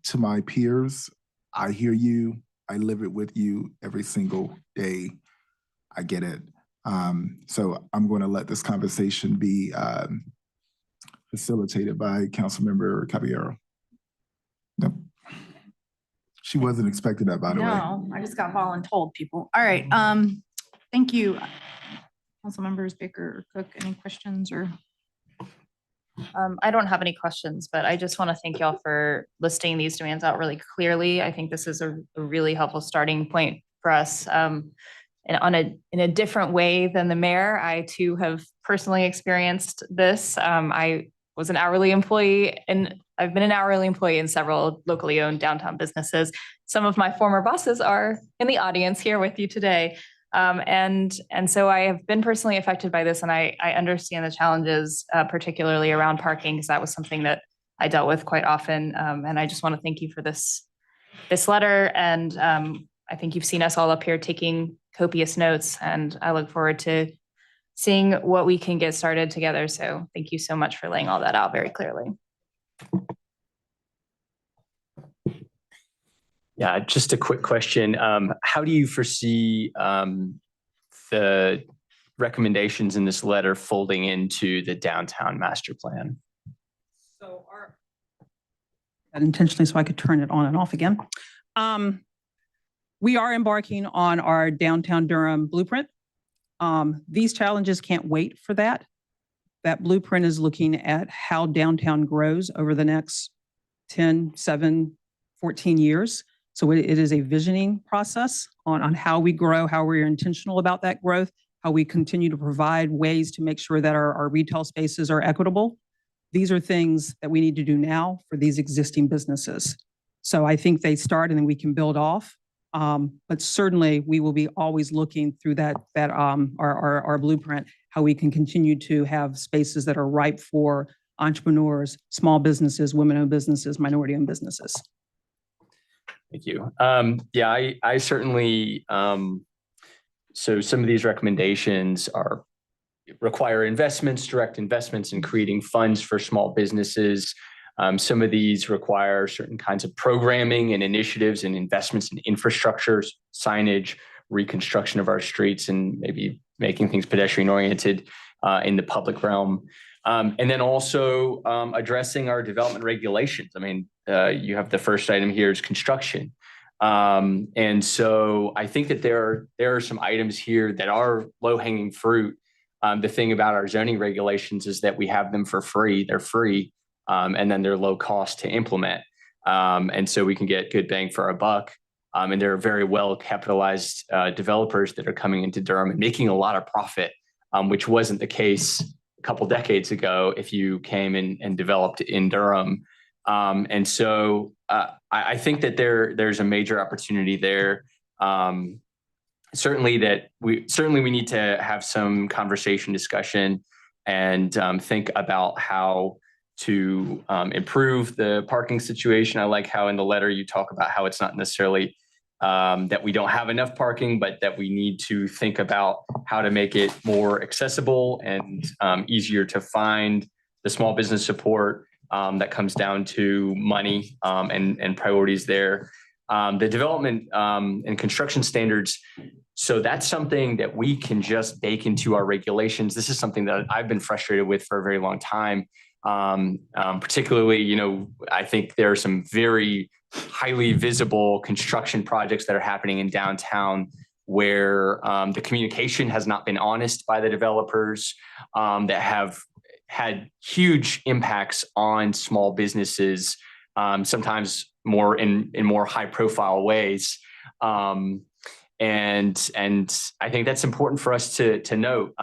to my peers, I hear you. I live it with you every single day. I get it. So I'm going to let this conversation be facilitated by Councilmember Caballero. Yep. She wasn't expecting that, by the way. No, I just got voluntold, people. All right. Thank you. Council members Baker or Cook, any questions or? I don't have any questions, but I just want to thank y'all for listing these demands out really clearly. I think this is a really helpful starting point for us. And in a different way than the mayor, I too have personally experienced this. I was an hourly employee, and I've been an hourly employee in several locally owned downtown businesses. Some of my former bosses are in the audience here with you today. And so I have been personally affected by this, and I understand the challenges, particularly around parking, because that was something that I dealt with quite often. And I just want to thank you for this letter. And I think you've seen us all up here taking copious notes, and I look forward to seeing what we can get started together. So thank you so much for laying all that out very clearly. Yeah, just a quick question. How do you foresee the recommendations in this letter folding into the downtown master plan. So intentionally, so I could turn it on and off again. We are embarking on our downtown Durham blueprint. These challenges can't wait for that. That blueprint is looking at how downtown grows over the next 10, 7, 14 years. So it is a visioning process on how we grow, how we're intentional about that growth, how we continue to provide ways to make sure that our retail spaces are equitable. These are things that we need to do now for these existing businesses. So I think they start and then we can build off. But certainly we will be always looking through our blueprint, how we can continue to have spaces that are ripe for entrepreneurs, small businesses, women-owned businesses, minority-owned businesses. Thank you. Yeah, I certainly, so some of these recommendations require investments, direct investments in creating funds for small businesses. Some of these require certain kinds of programming and initiatives and investments in infrastructure, signage, reconstruction of our streets, and maybe making things pedestrian oriented in the public realm. And then also addressing our development regulations. I mean, you have the first item here is construction. And so I think that there are some items here that are low-hanging fruit. The thing about our zoning regulations is that we have them for free. They're free. And then they're low cost to implement. And so we can get good bang for our buck. And there are very well capitalized developers that are coming into Durham and making a lot of profit, which wasn't the case a couple decades ago if you came and developed in Durham. And so I think that there's a major opportunity there. Certainly we need to have some conversation, discussion, and think about how to improve the parking situation. I like how in the letter you talk about how it's not necessarily that we don't have enough parking, but that we need to think about how to make it more accessible and easier to find. The small business support that comes down to money and priorities there. The development and construction standards. So that's something that we can just bake into our regulations. This is something that I've been frustrated with for a very long time. Particularly, I think there are some very highly visible construction projects that are happening in downtown where the communication has not been honest by the developers, that have had huge impacts on small businesses, sometimes more in more high profile ways. And I think that's important for us to note.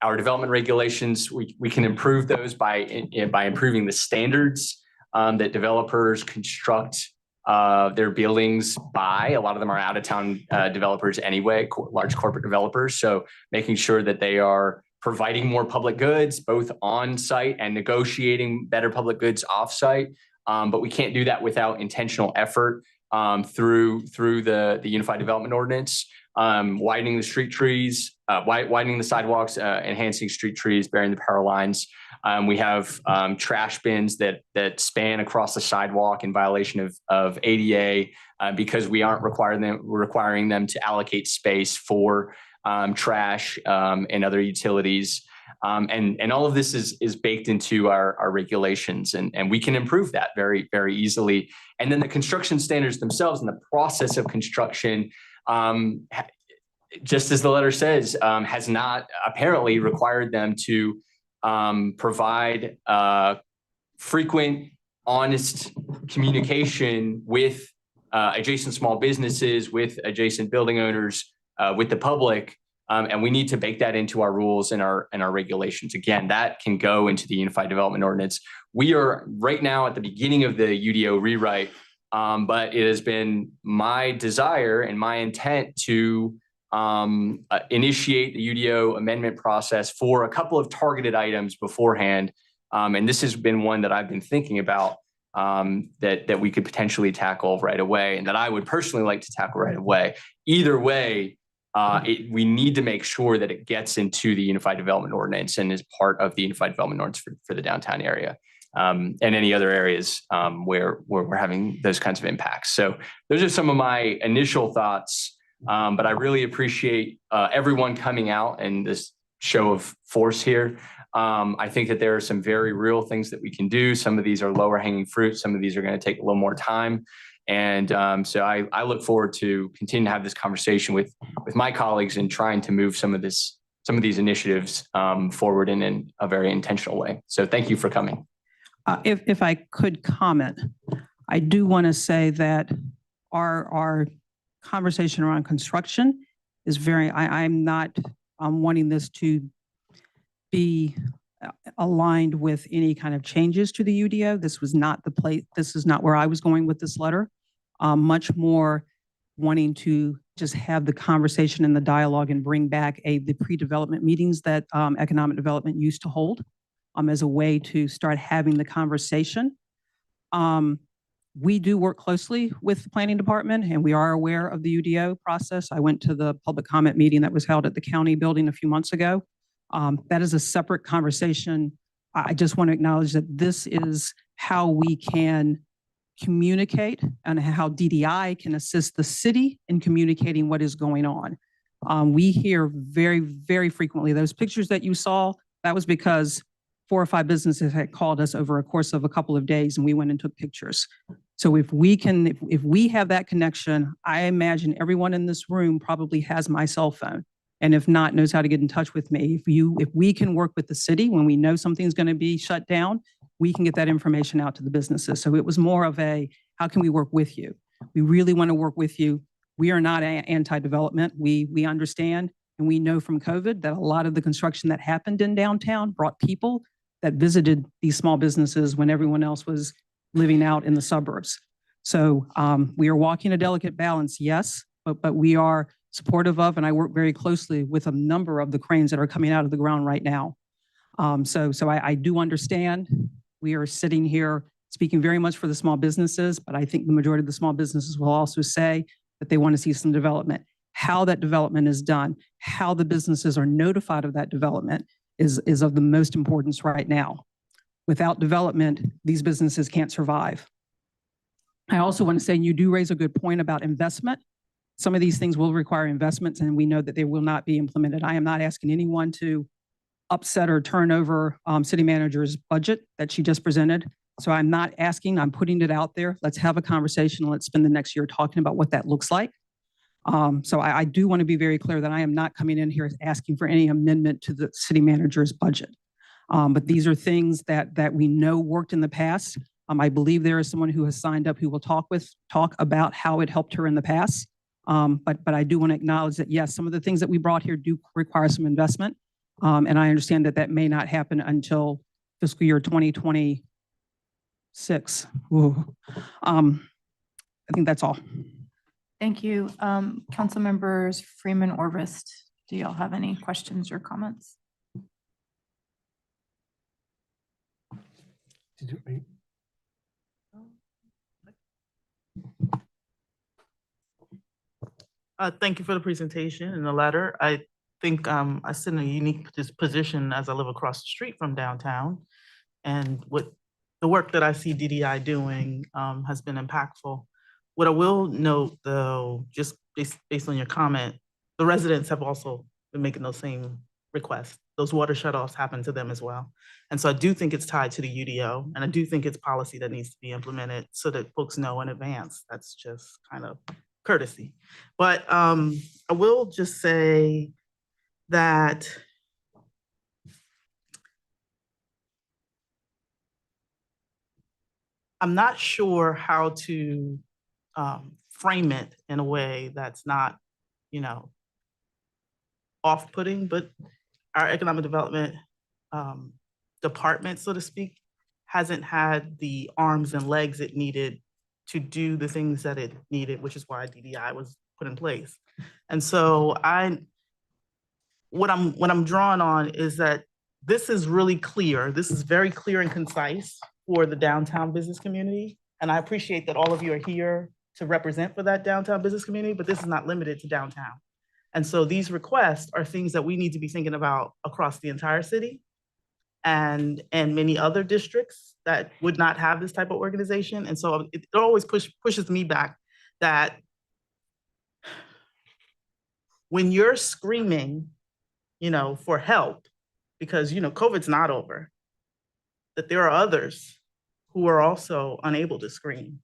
Our development regulations, we can improve those by improving the standards that developers construct their buildings by. A lot of them are out of town developers anyway, large corporate developers. So making sure that they are providing more public goods, both on site and negotiating better public goods off site. But we can't do that without intentional effort through the Unified Development Ordinance, widening the street trees, widening the sidewalks, enhancing street trees, burying the power lines. We have trash bins that span across the sidewalk in violation of ADA because we aren't requiring them to allocate space for trash and other utilities. And all of this is baked into our regulations, and we can improve that very, very easily. And then the construction standards themselves and the process of construction, just as the letter says, has not apparently required them to provide frequent, honest communication with adjacent small businesses, with adjacent building owners, with the public. And we need to bake that into our rules and our regulations. Again, that can go into the Unified Development Ordinance. We are right now at the beginning of the UDO rewrite, but it has been my desire and my intent to initiate the UDO amendment process for a couple of targeted items beforehand. And this has been one that I've been thinking about that we could potentially tackle right away, and that I would personally like to tackle right away. Either way, we need to make sure that it gets into the Unified Development Ordinance and is part of the Unified Development Ordinance for the downtown area and any other areas where we're having those kinds of impacts. So those are some of my initial thoughts, but I really appreciate everyone coming out and show of force here. I think that there are some very real things that we can do. Some of these are lower hanging fruit. Some of these are going to take a little more time. And so I look forward to continuing to have this conversation with my colleagues and trying to move some of these initiatives forward in a very intentional way. So thank you for coming. If I could comment, I do want to say that our conversation around construction is I'm not wanting this to be aligned with any kind of changes to the UDO. This was not the place, this is not where I was going with this letter. Much more wanting to just have the conversation and the dialogue and bring back the pre-development meetings that economic development used to hold as a way to start having the conversation. We do work closely with the planning department and we are aware of the UDO process. I went to the public comment meeting that was held at the county building a few months ago. That is a separate conversation. I just want to acknowledge that this is how we can communicate and how DDI can assist the city in communicating what is going on. We hear very, very frequently, those pictures that you saw, that was because 4 or 5 businesses had called us over a course of a couple of days and we went and took pictures. So if we have that connection, I imagine everyone in this room probably has my cell phone. And if not, knows how to get in touch with me. If we can work with the city when we know something's going to be shut down, we can get that information out to the businesses. So it was more of how can we work with you? We really want to work with you. We are not anti-development. We understand and we know from COVID that a lot of the construction that happened in downtown brought people that visited these small businesses when everyone else was living out in the suburbs. So we are walking a delicate balance, yes, but we are supportive of, and I work very closely with a number of the cranes that are coming out of the ground right now. So I do understand. We are sitting here speaking very much for the small businesses, but I think the majority of the small businesses will also say that they want to see some development. How that development is done, how the businesses are notified of that development is of the most importance right now. Without development, these businesses can't survive. I also want to say, you do raise a good point about investment. Some of these things will require investments and we know that they will not be implemented. I am not asking anyone to upset or turn over city manager's budget that she just presented. So I'm not asking, I'm putting it out there. Let's have a conversation. Let's spend the next year talking about what that looks like. So I do want to be very clear that I am not coming in here asking for any amendment to the city manager's budget. But these are things that we know worked in the past. I believe there is someone who has signed up who will talk about how it helped her in the past. But I do want to acknowledge that, yes, some of the things that we brought here do require some investment. And I understand that may not happen until fiscal year 2026. I think that's all. Thank you. Council members Freeman or Rist, do y'all have any questions or comments? Thank you for the presentation and the letter. I think I sit in a unique position as I live across the street from downtown. And what the work that I see DDI doing has been impactful. What I will note, though, just based on your comment, the residents have also been making those same requests. Those water shutoffs happen to them as well. And so I do think it's tied to the UDO, and I do think it's policy that needs to be implemented so that folks know in advance. That's just kind of courtesy. But I will just say that I'm not sure how to frame it in a way that's not, off-putting, but our economic development department, so to speak, hasn't had the arms and legs it needed to do the things that it needed, which is why DDI was put in place. And so what I'm drawing on is that this is really clear. This is very clear and concise for the downtown business community. And I appreciate that all of you are here to represent for that downtown business community, but this is not limited to downtown. And so these requests are things that we need to be thinking about across the entire city and many other districts that would not have this type of organization. And so it always pushes me back that when you're screaming for help, because, COVID's not over, that there are others who are also unable to screen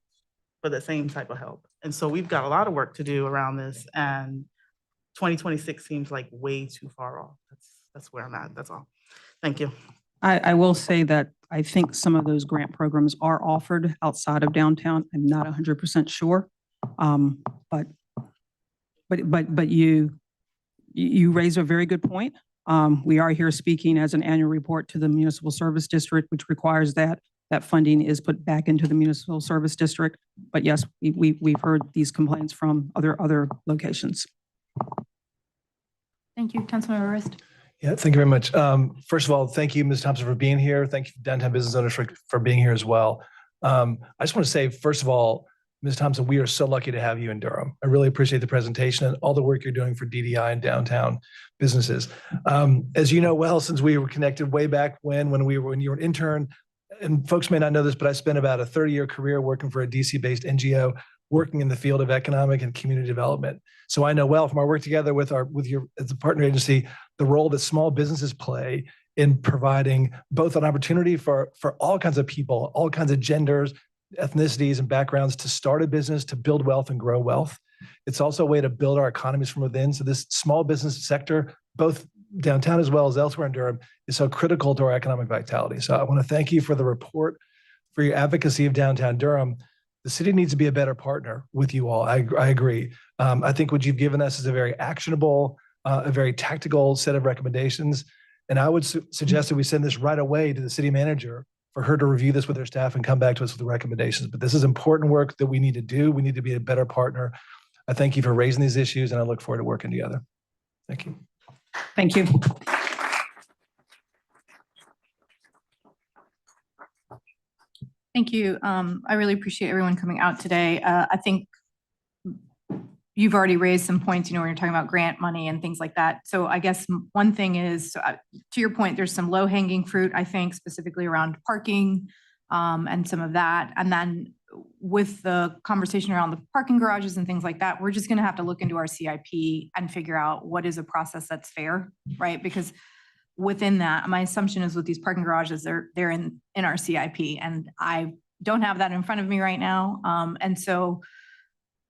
for the same type of help. And so we've got a lot of work to do around this, and 2026 seems like way too far off. That's where I'm at. That's all. Thank you. I will say that I think some of those grant programs are offered outside of downtown. I'm not 100% sure. But you raise a very good point. We are here speaking as an annual report to the Municipal Service District, which requires that funding is put back into the Municipal Service District. But yes, we've heard these complaints from other locations. Thank you, Councilmember Rist. Yeah, thank you very much. First of all, thank you, Ms. Thompson, for being here. Thank you, Downtown Business Owners, for being here as well. I just want to say, first of all, Ms. Thompson, we are so lucky to have you in Durham. I really appreciate the presentation and all the work you're doing for DDI and downtown businesses. As you know well, since we were connected way back when you were an intern, and folks may not know this, but I spent about a 30-year career working for a DC-based NGO, working in the field of economic and community development. So I know well from our work together with your as a partner agency, the role that small businesses play in providing both an opportunity for all kinds of people, all kinds of genders, ethnicities, and backgrounds to start a business, to build wealth and grow wealth. It's also a way to build our economies from within. So this small business sector, both downtown as well as elsewhere in Durham, is so critical to our economic vitality. So I want to thank you for the report, for your advocacy of downtown Durham. The city needs to be a better partner with you all. I agree. I think what you've given us is a very actionable, a very tactical set of recommendations. And I would suggest that we send this right away to the city manager for her to review this with her staff and come back to us with the recommendations. But this is important work that we need to do. We need to be a better partner. I thank you for raising these issues, and I look forward to working together. Thank you. Thank you. Thank you. I really appreciate everyone coming out today. I think you've already raised some points, when you're talking about grant money and things like that. So I guess one thing is, to your point, there's some low hanging fruit, I think, specifically around parking and some of that. And then with the conversation around the parking garages and things like that, we're just going to have to look into our CIP and figure out what is a process that's fair, right? Because within that, my assumption is with these parking garages, they're in our CIP, and I don't have that in front of me right now. And so,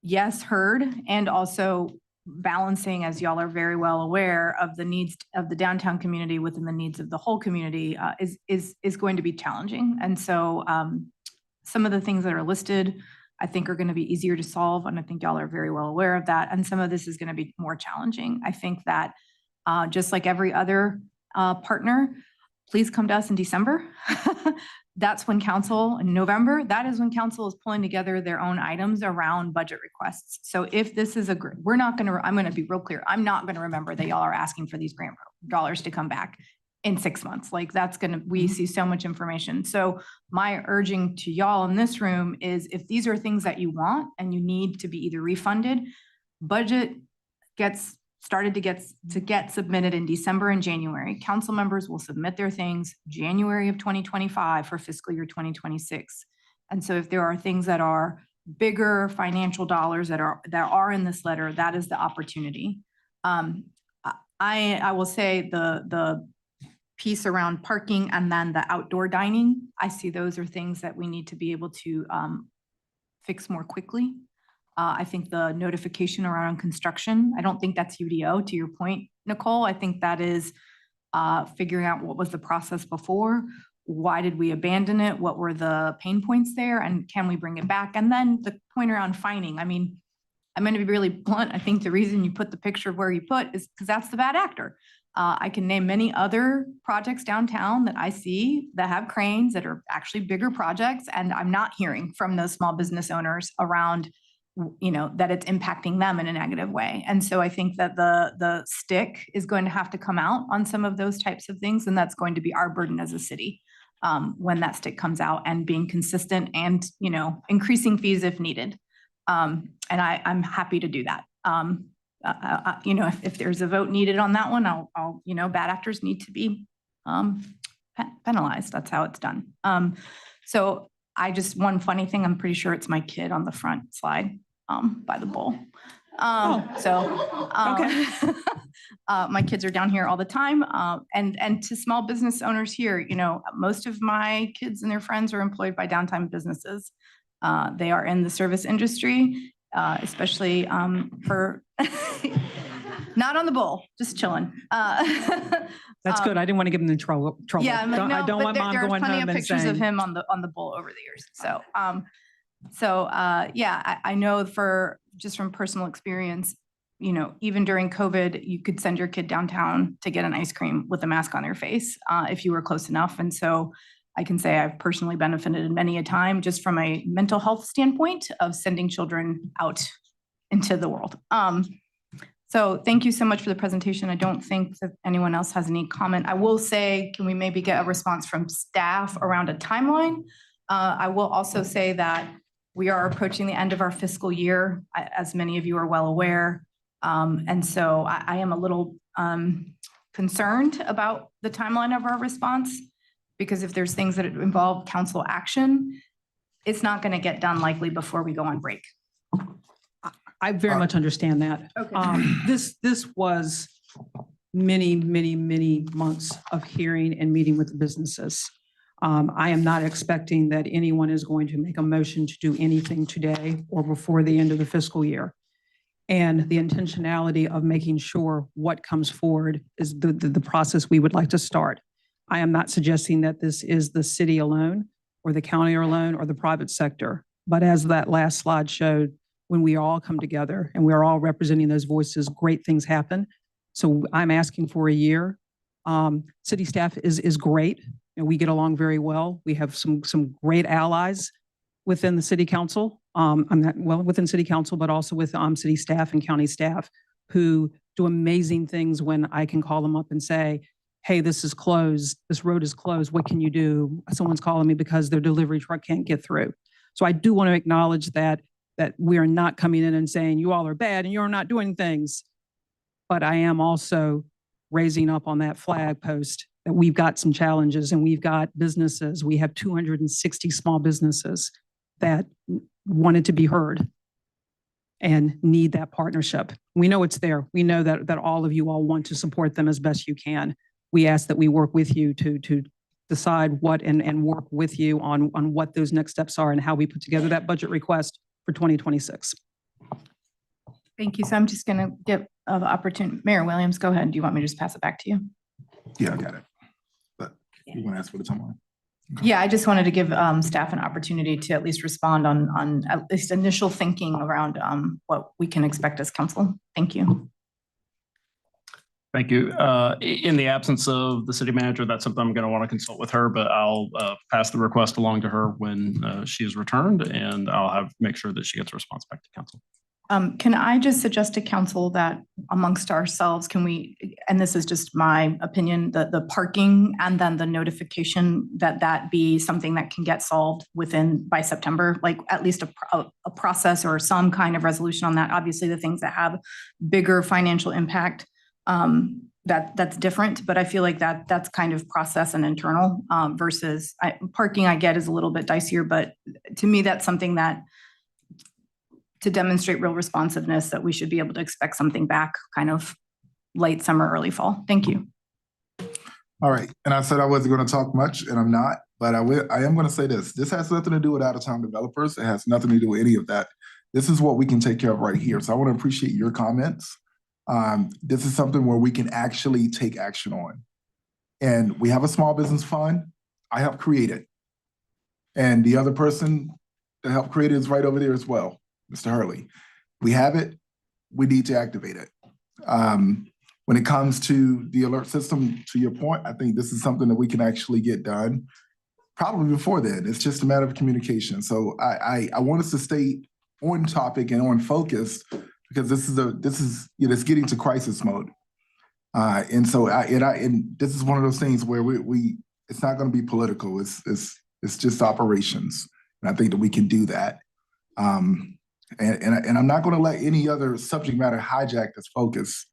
yes, heard, and also balancing, as y'all are very well aware, of the needs of the downtown community within the needs of the whole community is going to be challenging. And so some of the things that are listed, I think, are going to be easier to solve, and I think y'all are very well aware of that. And some of this is going to be more challenging. I think that just like every other partner, please come to us in December. That's when council, in November, that is when council is pulling together their own items around budget requests. So if this is I'm going to be real clear. I'm not going to remember that y'all are asking for these grant dollars to come back in 6 months. Like we see so much information. So my urging to y'all in this room is, if these are things that you want and you need to be either refunded, budget gets started to get submitted in December and January. Council members will submit their things January of 2025 for fiscal year 2026. And so if there are things that are bigger financial dollars that are in this letter, that is the opportunity. I will say the piece around parking and then the outdoor dining, I see those are things that we need to be able to fix more quickly. I think the notification around construction, I don't think that's UDO, to your point, Nicole. I think that is figuring out what was the process before, why did we abandon it, what were the pain points there, and can we bring it back? And then the point around fining. I mean, I'm going to be really blunt. I think the reason you put the picture of where you put is because that's the bad actor. I can name many other projects downtown that I see that have cranes that are actually bigger projects, and I'm not hearing from those small business owners around that it's impacting them in a negative way. And so I think that the stick is going to have to come out on some of those types of things. And that's going to be our burden as a city when that stick comes out, and being consistent and, increasing fees if needed. And I'm happy to do that. If there's a vote needed on that one, I'll bad actors need to be penalized. That's how it's done. So one funny thing, I'm pretty sure it's my kid on the front slide by the bowl. My kids are down here all the time. And to small business owners here, you know, most of my kids and their friends are employed by downtown businesses. They are in the service industry, especially for, not on the bull, just chilling. That's good. I didn't want to get him in trouble. Yeah, I'm like, I no, don't but want mom there's going plenty home of and pictures of saying, him on the bull over the years. So, yeah, I know just from personal experience, you know, even during COVID, you could send your kid downtown to get an ice cream with a mask on their face, if you were close enough. And so I can say I've personally benefited many a time just from a mental health standpoint of sending children out into the world. So thank you so much for the presentation. I don't think that anyone else has any comment. I will say, can we maybe get a response from staff around a timeline? I will also say that we are approaching the end of our fiscal year, as many of you are well aware. And so I am a little concerned about the timeline of our response, because if there's things that involve council action, it's not going to get done likely before we go on break. I very much understand that. Okay. This was many months of hearing and meeting with the businesses. I am not expecting that anyone is going to make a motion to do anything today or before the end of the fiscal year. And the intentionality of making sure what comes forward is the process we would like to start. I am not suggesting that this is the city alone or the county alone or the private sector. But as that last slide showed, when we all come together and we're all representing those voices, great things happen. So I'm asking for a year. City staff is great. And we get along very well. We have some great allies within the city council. Within city council, but also with city staff and county staff who do amazing things when I can call them up and say, hey, this is closed. This road is closed. What can you do? Someone's calling me because their delivery truck can't get through. So I do want to acknowledge that we are not coming in and saying you all are bad and you're not doing things. But I am also raising up on that flag post that we've got some challenges and we've got businesses. We have 260 small businesses that wanted to be heard and need that partnership. We know it's there. We know that all of you all want to support them as best you can. We ask that we work with you to decide what and work with you on what those next steps are and how we put together that budget request for 2026. Thank you. So I'm just going to give the opportunity. Mayor Williams, go ahead. Do you want me to just pass it back to you? Yeah, I got it. But you want to ask for the timeline? Okay. Yeah, I just wanted to give staff an opportunity to at least respond on at least initial thinking around what we can expect as council. Thank you. Thank you. In the absence of the city manager, that's something I'm going to want to consult with her, but I'll pass the request along to her when she is returned, and I'll make sure that she gets a response back to council. Can I just suggest to council that amongst ourselves, can we, and this is just my opinion, the parking and then the notification that be something that can get solved by September, like at least a process or some kind of resolution on that. Obviously the things that have bigger financial impact, that's different, but I feel like that's kind of process and internal versus parking I get is a little bit dicier, but to me, that's something that to demonstrate real responsiveness that we should be able to expect something back kind of late summer, early fall. Thank you. All right. And I said I wasn't going to talk much and I'm not, but I am going to say this. This has nothing to do with out-of-town developers. It has nothing to do with any of that. This is what we can take care of right here. So I want to appreciate your comments. This is something where we can actually take action on. And we have a small business fund. I helped create it. And the other person that helped create it is right over there as well, Mr. Hurley. We have it. We need to activate it. When it comes to the alert system, to your point, I think this is something that we can actually get done probably before then. It's just a matter of communication. So I want us to stay on topic and on focus because this is it's getting to crisis mode. And so this is one of those things where we it's not going to be political. It's just operations. And I think that we can do that. And I'm not going to let any other subject matter hijack this focus.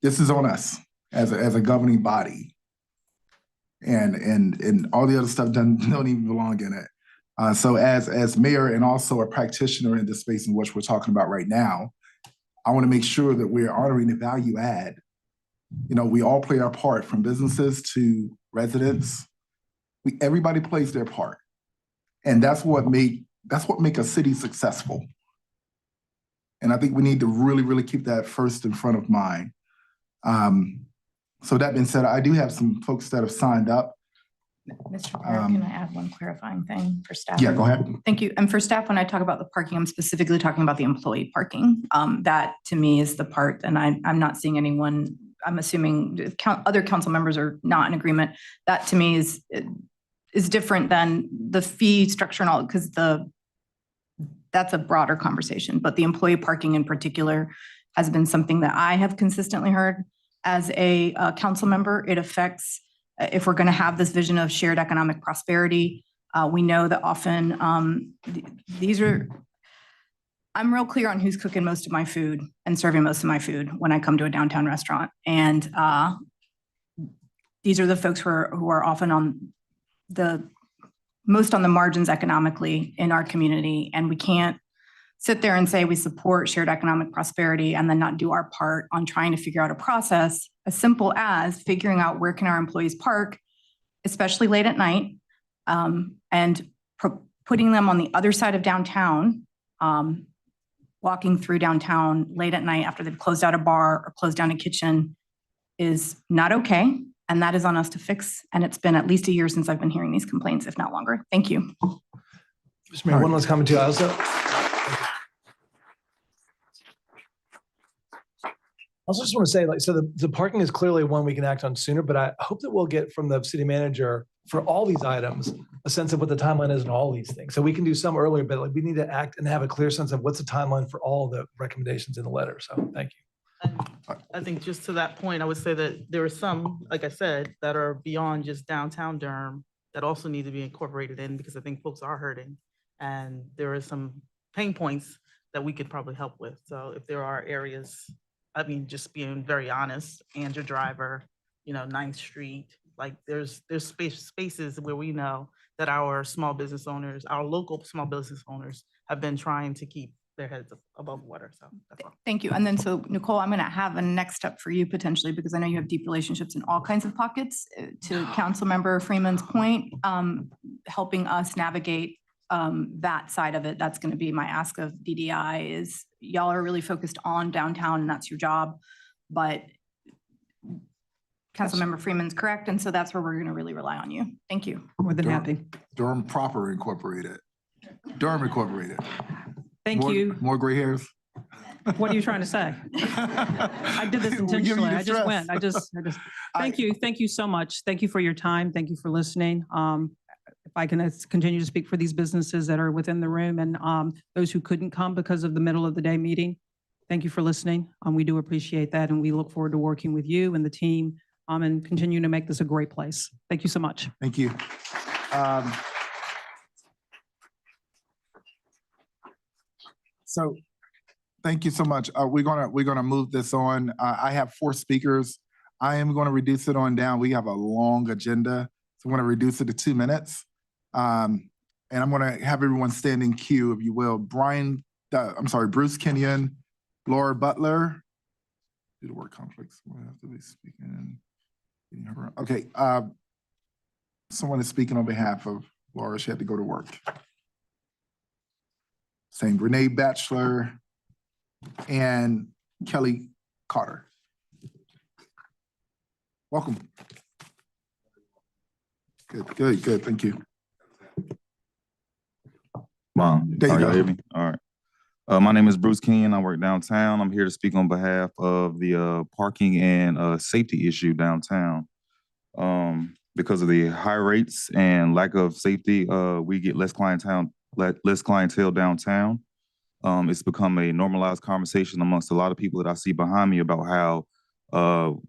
This is on us as a governing body, and all the other stuff don't even belong in it. So as mayor and also a practitioner in the space in which we're talking about right now, I want to make sure that we're honoring the value add. You know, we all play our part, from businesses to residents. Everybody plays their part. And that's what make a city successful. And I think we need to really, really keep that first in front of mind. So that being said, I do have some folks that have signed up. Mr. Mayor, can I add one clarifying thing for staff? Yeah, go ahead. Thank you. And for staff, when I talk about the parking, I'm specifically talking about the employee parking. That to me is the part, and I'm not seeing anyone, I'm assuming other council members are not in agreement. That to me is different than the fee structure and all, because that's a broader conversation. But the employee parking in particular has been something that I have consistently heard as a council member. It affects, if we're going to have this vision of shared economic prosperity, we know that often I'm real clear on who's cooking most of my food and serving most of my food when I come to a downtown restaurant. And these are the folks who are often on the most on the margins economically in our community. And we can't sit there and say we support shared economic prosperity and then not do our part on trying to figure out a process as simple as figuring out where can our employees park, especially late at night, and putting them on the other side of downtown, walking through downtown late at night after they've closed out a bar or closed down a kitchen is not okay. And that is on us to fix. And it's been at least a year since I've been hearing these complaints, if not longer. Thank you. Mr. Mayor, one last comment too. I also just want to say, so the parking is clearly one we can act on sooner, but I hope that we'll get from the city manager for all these items, a sense of what the timeline is and all these things. So we can do some earlier, but we need to act and have a clear sense of what's the timeline for all the recommendations in the letter. So thank you. I think just to that point, I would say that there are some, like I said, that are beyond just downtown Durham that also need to be incorporated in, because I think folks are hurting. And there are some pain points that we could probably help with. So if there are areas, I mean, just being very honest, Andrew Driver, 9th Street, like there's spaces where we know that our small business owners, our local small business owners have been trying to keep their heads above water. So that's all. Thank you. And then so Nicole, I'm going to have a next step for you potentially, because I know you have deep relationships in all kinds of pockets. To Councilmember Freeman's point, helping us navigate that side of it. That's going to be my ask of DDI is y'all are really focused on downtown and that's your job, but Councilmember Freeman's correct. And so that's where we're going to really rely on you. Thank you. More than happy. Durham proper incorporated. Durham Incorporated. Thank you. More gray hairs. What are you trying to say? I did this intentionally. I just went. Thank you. Thank you so much. Thank you for your time. Thank you for listening. If I can continue to speak for these businesses that are within the room and those who couldn't come because of the middle of the day meeting, thank you for listening. We do appreciate that. And we look forward to working with you and the team and continuing to make this a great place. Thank you so much. Thank you. So thank you so much. We're gonna move this on. I have 4 speakers. I am going to reduce it on down. We have a long agenda, so I'm going to reduce it to 2 minutes. And I'm going to have everyone stand in queue, if you will. Bruce Kenyon, Laura Butler. Do the word conflicts. We'll have to be speaking. Okay. Someone is speaking on behalf of Laura. She had to go to work. Same, Renee Batchelor and Kelly Carter. Welcome. Good. Thank you. Wow. There you go. Hear me? All right. My name is Bruce Kenyon. I work downtown. I'm here to speak on behalf of the parking and safety issue downtown. Because of the high rates and lack of safety, we get less clientele downtown. It's become a normalized conversation amongst a lot of people that I see behind me about how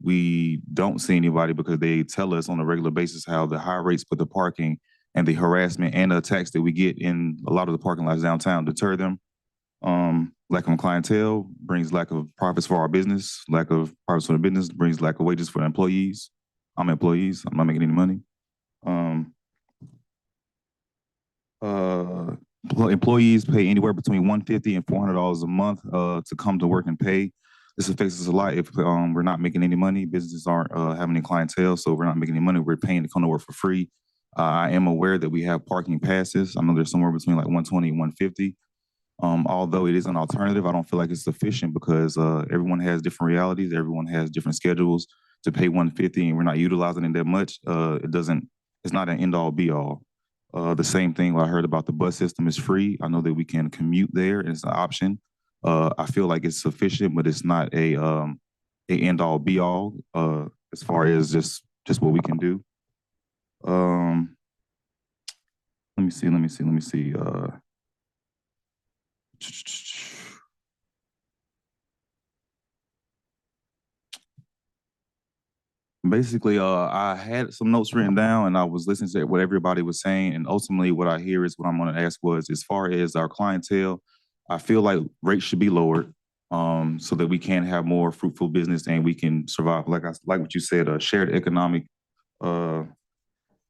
we don't see anybody because they tell us on a regular basis how the high rates for the parking and the harassment and the attacks that we get in a lot of the parking lots downtown deter them. Lack of clientele brings lack of profits for our business. Lack of profits for the business brings lack of wages for the employees. I'm employees. I'm not making any money. Employees pay anywhere between $150 and $400 a month to come to work and pay. This affects us a lot if we're not making any money. Businesses aren't having any clientele, so we're not making any money. We're paying to come to work for free. I am aware that we have parking passes. I know there's somewhere between like 120 and 150. Although it is an alternative, I don't feel like it's sufficient because everyone has different realities. Everyone has different schedules. To pay 150 and we're not utilizing it that much, it's not an end all be all. The same thing I heard about the bus system is free. I know that we can commute there and it's an option. I feel like it's sufficient, but it's not a end all be all as far as just what we can do. Let me see. Basically, I had some notes written down and I was listening to what everybody was saying. And ultimately what I hear is what I'm going to ask was, as far as our clientele, I feel like rates should be lowered so that we can have more fruitful business and we can survive. Like what you said, shared economic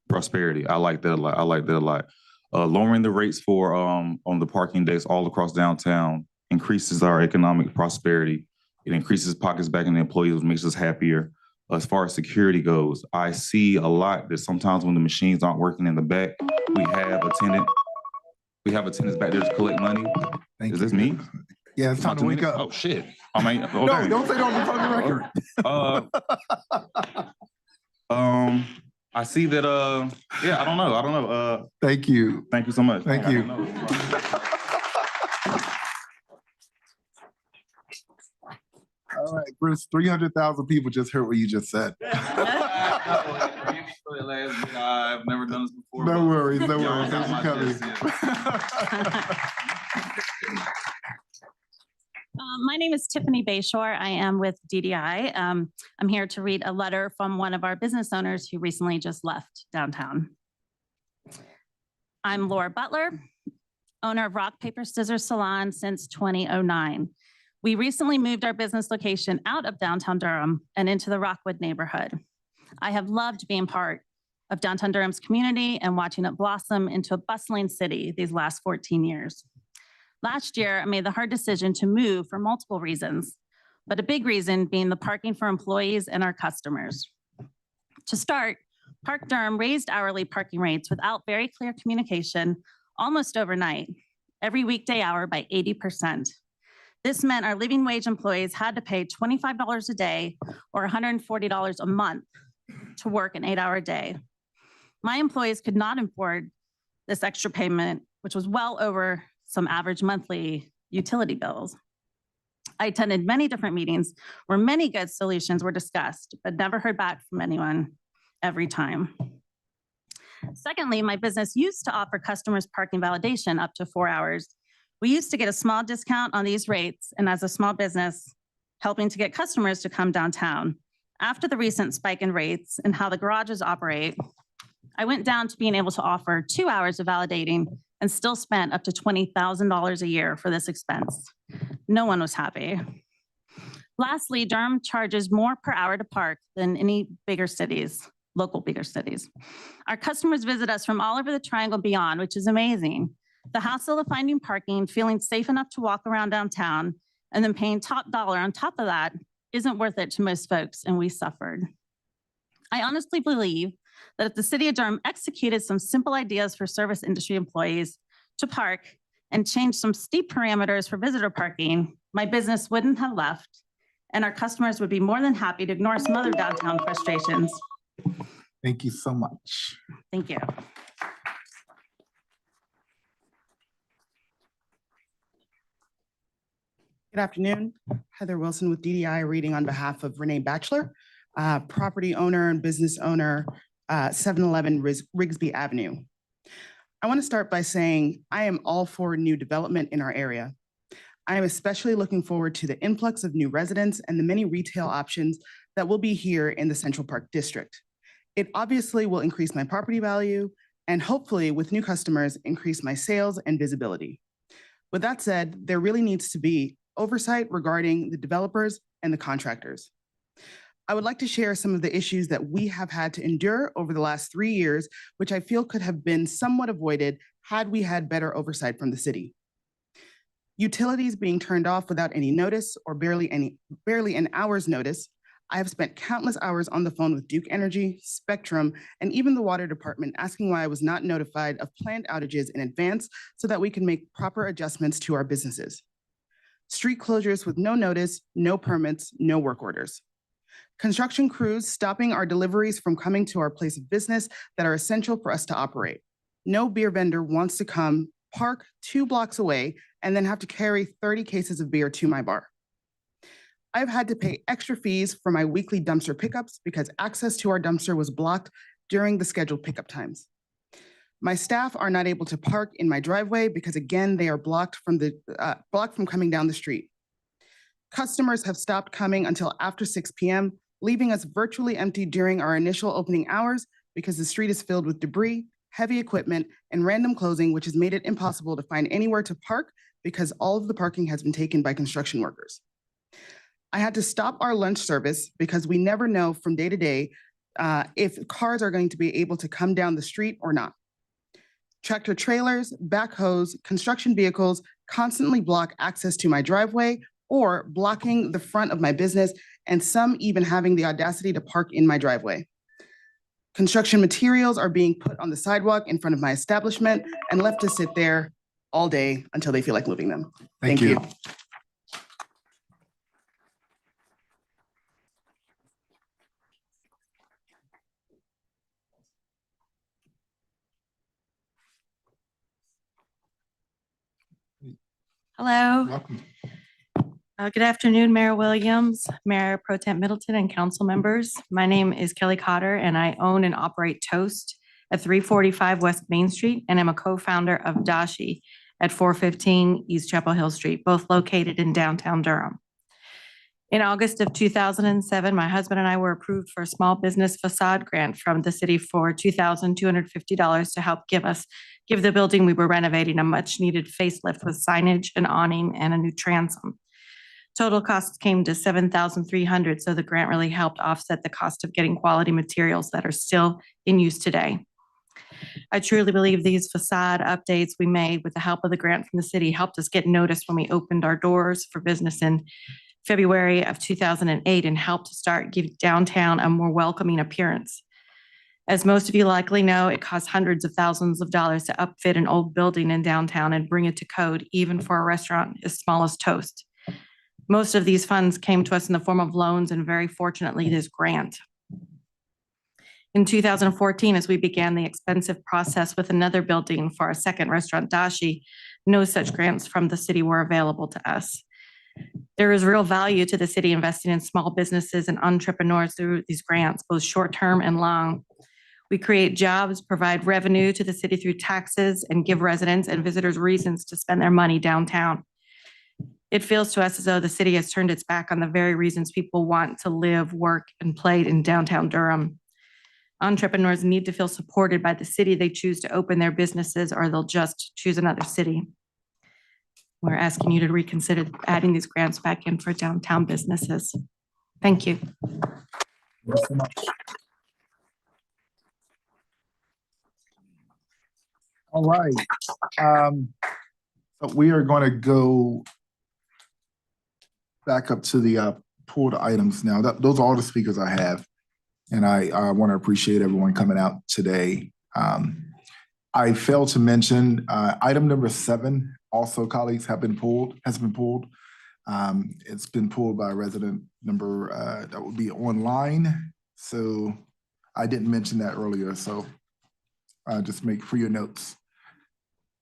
prosperity. I like that a lot. Lowering the rates for on the parking decks all across downtown increases our economic prosperity. It increases pockets back in the employees, which makes us happier. As far as security goes, I see a lot that sometimes when the machines aren't working in the back, we have attendants back there to collect money. Is this me? Yeah, it's time to wake up. Oh shit! I mean, no, don't say that on the record. I see that. Yeah, I don't know. Thank you. Thank you so much. Thank you. All right, Bruce, 300,000 people just heard what you just said. I've never done this before. No worries. Thanks for coming. My name is Tiffany Bayshore. I am with DDI. I'm here to read a letter from one of our business owners who recently just left downtown. I'm Laura Butler, owner of Rock, Paper, Scissors Salon since 2009. We recently moved our business location out of downtown Durham and into the Rockwood neighborhood. I have loved being part of downtown Durham's community and watching it blossom into a bustling city these last 14 years. Last year, I made the hard decision to move for multiple reasons, but a big reason being the parking for employees and our customers. To start, Park Durham raised hourly parking rates without very clear communication almost overnight, every weekday hour by 80%. This meant our living wage employees had to pay $25 a day or $140 a month to work an 8-hour day. My employees could not afford this extra payment, which was well over some average monthly utility bills. I attended many different meetings where many good solutions were discussed, but never heard back from anyone every time. Secondly, my business used to offer customers parking validation up to 4 hours. We used to get a small discount on these rates, and as a small business, helping to get customers to come downtown. After the recent spike in rates and how the garages operate, I went down to being able to offer 2 hours of validating and still spent up to $20,000 a year for this expense. No one was happy. Lastly, Durham charges more per hour to park than any bigger cities, local bigger cities. Our customers visit us from all over the Triangle beyond, which is amazing. The hassle of finding parking, feeling safe enough to walk around downtown, and then paying top dollar on top of that isn't worth it to most folks, and we suffered. I honestly believe that if the city of Durham executed some simple ideas for service industry employees to park and change some steep parameters for visitor parking, my business wouldn't have left, and our customers would be more than happy to ignore some other downtown frustrations. Thank you so much. Thank you. Good afternoon. Heather Wilson with DDI, reading on behalf of Renee Batchelor, property owner and business owner, 711 Rigsby Avenue. I want to start by saying I am all for new development in our area. I am especially looking forward to the influx of new residents and the many retail options that will be here in the Central Park District. It obviously will increase my property value and hopefully with new customers, increase my sales and visibility. With that said, there really needs to be oversight regarding the developers and the contractors. I would like to share some of the issues that we have had to endure over the last 3 years, which I feel could have been somewhat avoided had we had better oversight from the city. Utilities being turned off without any notice or barely an hour's notice. I have spent countless hours on the phone with Duke Energy, Spectrum, and even the water department asking why I was not notified of planned outages in advance so that we can make proper adjustments to our businesses. Street closures with no notice, no permits, no work orders. Construction crews stopping our deliveries from coming to our place of business that are essential for us to operate. No beer vendor wants to come, park 2 blocks away, and then have to carry 30 cases of beer to my bar. I've had to pay extra fees for my weekly dumpster pickups because access to our dumpster was blocked during the scheduled pickup times. My staff are not able to park in my driveway because again, they are blocked from coming down the street. Customers have stopped coming until after 6 p.m., leaving us virtually empty during our initial opening hours because the street is filled with debris, heavy equipment, and random closing, which has made it impossible to find anywhere to park because all of the parking has been taken by construction workers. I had to stop our lunch service because we never know from day to day if cars are going to be able to come down the street or not. Tractor trailers, backhoes, construction vehicles constantly block access to my driveway or blocking the front of my business, and some even having the audacity to park in my driveway. Construction materials are being put on the sidewalk in front of my establishment and left to sit there all day until they feel like moving them. Thank you. Hello. Welcome. Good afternoon, Mayor Williams, Mayor Pro Tem Middleton, and council members. My name is Kelly Cotter, and I own and operate Toast at 345 West Main Street, and I'm a co-founder of Dashi at 415 East Chapel Hill Street, both located in downtown Durham. In August of 2007, my husband and I were approved for a small business facade grant from the city for $2,250 to help give the building we were renovating a much needed facelift with signage, an awning, and a new transom. Total costs came to $7,300, so the grant really helped offset the cost of getting quality materials that are still in use today. I truly believe these facade updates we made with the help of the grant from the city helped us get noticed when we opened our doors for business in February of 2008 and helped to start giving downtown a more welcoming appearance. As most of you likely know, it costs hundreds of thousands of dollars to upfit an old building in downtown and bring it to code, even for a restaurant as small as Toast. Most of these funds came to us in the form of loans and very fortunately this grant. In 2014, as we began the expensive process with another building for our second restaurant, Dashi, no such grants from the city were available to us. There is real value to the city investing in small businesses and entrepreneurs through these grants, both short-term and long. We create jobs, provide revenue to the city through taxes, and give residents and visitors reasons to spend their money downtown. It feels to us as though the city has turned its back on the very reasons people want to live, work, and play in downtown Durham. Entrepreneurs need to feel supported by the city they choose to open their businesses, or they'll just choose another city. We're asking you to reconsider adding these grants back in for downtown businesses. Thank you. Thanks so much. All right. So we are going to go back up to the pulled items now. Those are all the speakers I have. And I want to appreciate everyone coming out today. I failed to mention item number 7, also colleagues has been pulled. It's been pulled by a resident number that would be online. So I didn't mention that earlier. So just make for your notes.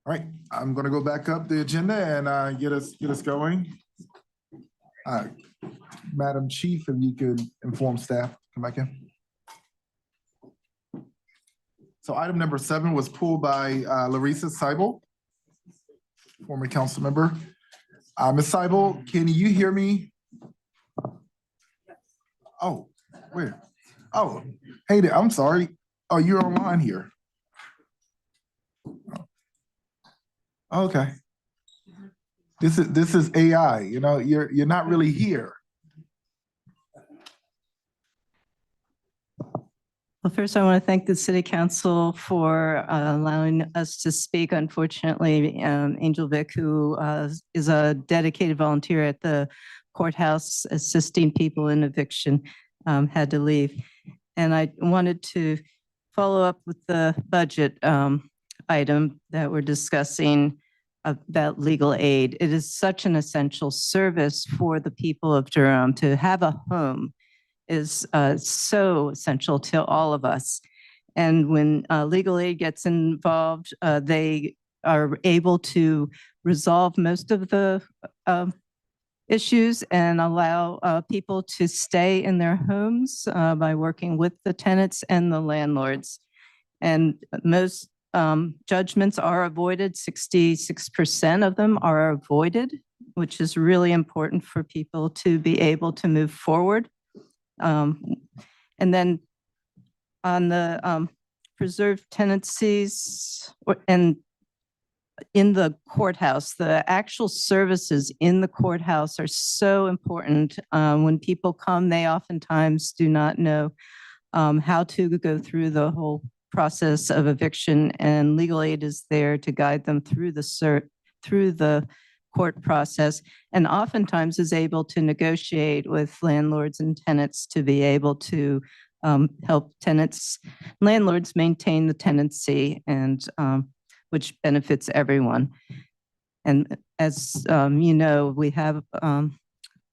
All right, I'm going to go back up the agenda and get us going. Madam Chief, if you could inform staff, come back in. So item number 7 was pulled by Larissa Seibel, former council member. Ms. Seibel, can you hear me? Oh, where? Oh, hey there, I'm sorry. Oh, you're online here. Okay. This is AI, you know, you're not really here. Well, first, I want to thank the City Council for allowing us to speak. Unfortunately, Angel Vick, who is a dedicated volunteer at the courthouse assisting people in eviction, had to leave. And I wanted to follow up with the budget item that we're discussing about legal aid. It is such an essential service for the people of Durham. To have a home is so essential to all of us. And when legal aid gets involved, they are able to resolve most of the issues and allow people to stay in their homes by working with the tenants and the landlords. And most judgments are avoided. 66% of them are avoided, which is really important for people to be able to move forward. And then on the preserved tenancies and in the courthouse, the actual services in the courthouse are so important. When people come, they oftentimes do not know how to go through the whole process of eviction, and legal aid is there to guide them through the court process, and oftentimes is able to negotiate with landlords and tenants to be able to help landlords maintain the tenancy, and which benefits everyone. And as you know, we have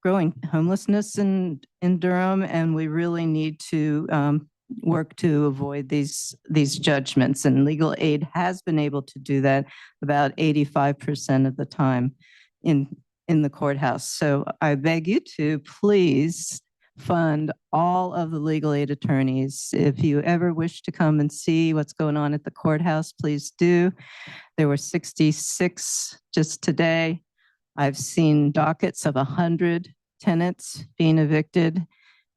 growing homelessness in Durham, and we really need to work to avoid these judgments. And legal aid has been able to do that about 85% of the time in the courthouse. So I beg you to please fund all of the legal aid attorneys. If you ever wish to come and see what's going on at the courthouse, please do. There were 66 just today. I've seen dockets of 100 tenants being evicted.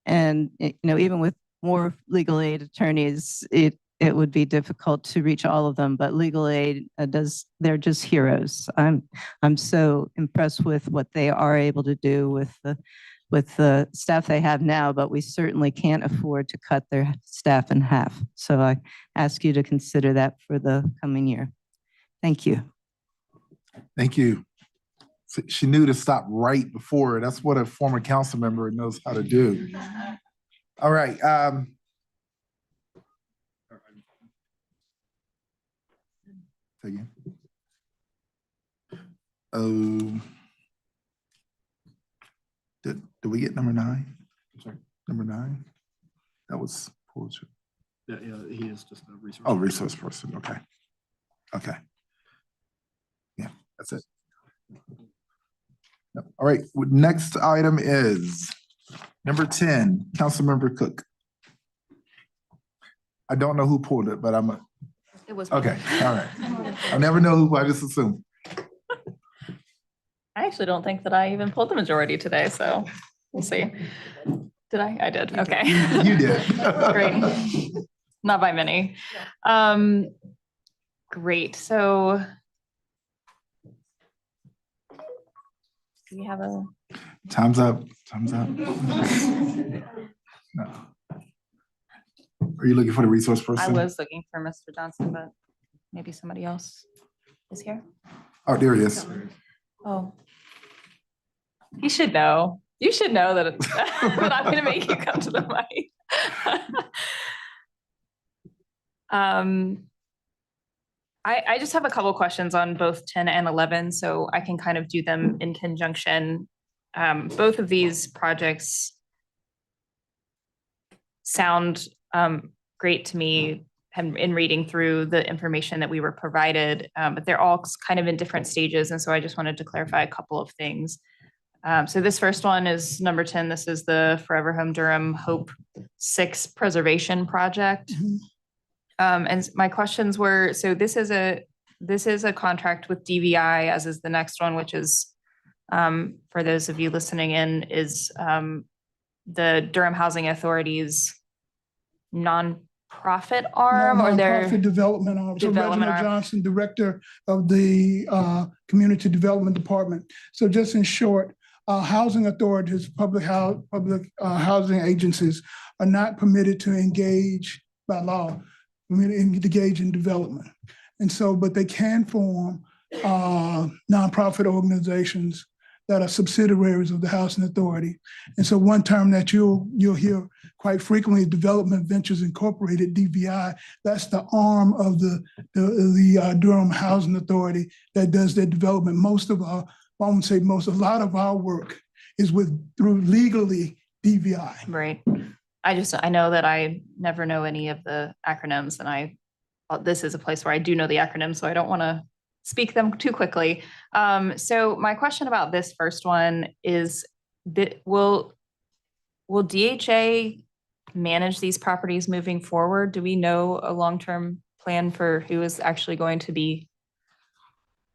And even with more legal aid attorneys, it would be difficult to reach all of them, but legal aid they're just heroes. I'm so impressed with what they are able to do with the staff they have now, but we certainly can't afford to cut their staff in half. So I ask you to consider that for the coming year. Thank you. Thank you. So she knew to stop right before. That's what a former council member knows how to do. All right. Again. Did we get number 9? Sorry, number 9? That was poetry. Yeah, he is just a resource. Oh, resource person. Okay. Okay. Yeah, that's it. All right. Next item is number 10, Councilmember Cook. I don't know who pulled it, but It was. okay. All right. I never know who, I just assume. I actually don't think that I even pulled the majority today, so we'll see. Did I? I did. Okay. You did. Great. Not by many. Great. So do we have a? Time's up. Time's up. No. Are you looking for the resource person? I was looking for Mr. Johnson, but maybe somebody else is here. Oh, there he is. Oh. You should know. You should know that, that I'm going to make you come to the mic. I just have a couple questions on both 10 and 11, so I can kind of do them in conjunction. Both of these projects sound great to me in reading through the information that we were provided, but they're all kind of in different stages. And so I just wanted to clarify a couple of things. So this first one is number 10. This is the Forever Home Durham Hope 6 Preservation Project. And my questions were, so this is a contract with DVI, as is the next one, which is, for those of you listening in, is the Durham Housing Authority's non-profit arm, or their development arm. So development Reginald arm. Johnson, director of the Community Development Department. So just in short, housing authorities, public housing agencies are not permitted to engage by law, engage in development. And so, but they can form nonprofit organizations that are subsidiaries of the housing authority. And so one term that you'll hear quite frequently, Development Ventures Incorporated, DVI, that's the arm of the Durham Housing Authority that does their development. Most of our, I won't say most, a lot of our work is through legally DVI. Right. I know that I never know any of the acronyms, and this is a place where I do know the acronyms, so I don't want to speak them too quickly. So my question about this first one is that will DHA manage these properties moving forward? Do we know a long-term plan for who is actually going to be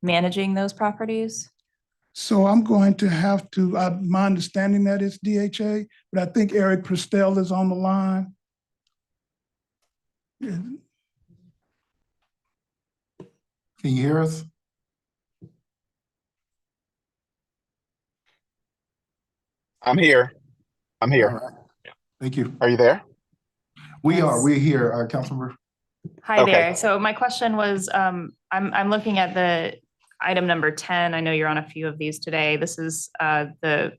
managing those properties? So I'm going to have to, my understanding that it's DHA, but I think Eric Prestel is on the line. Can you hear us? I'm here. I'm here. All right. Thank you. Are you there? We're here, Councilmember. Hi Okay. there. So my question was, I'm looking at the item number 10. I know you're on a few of these today. This is the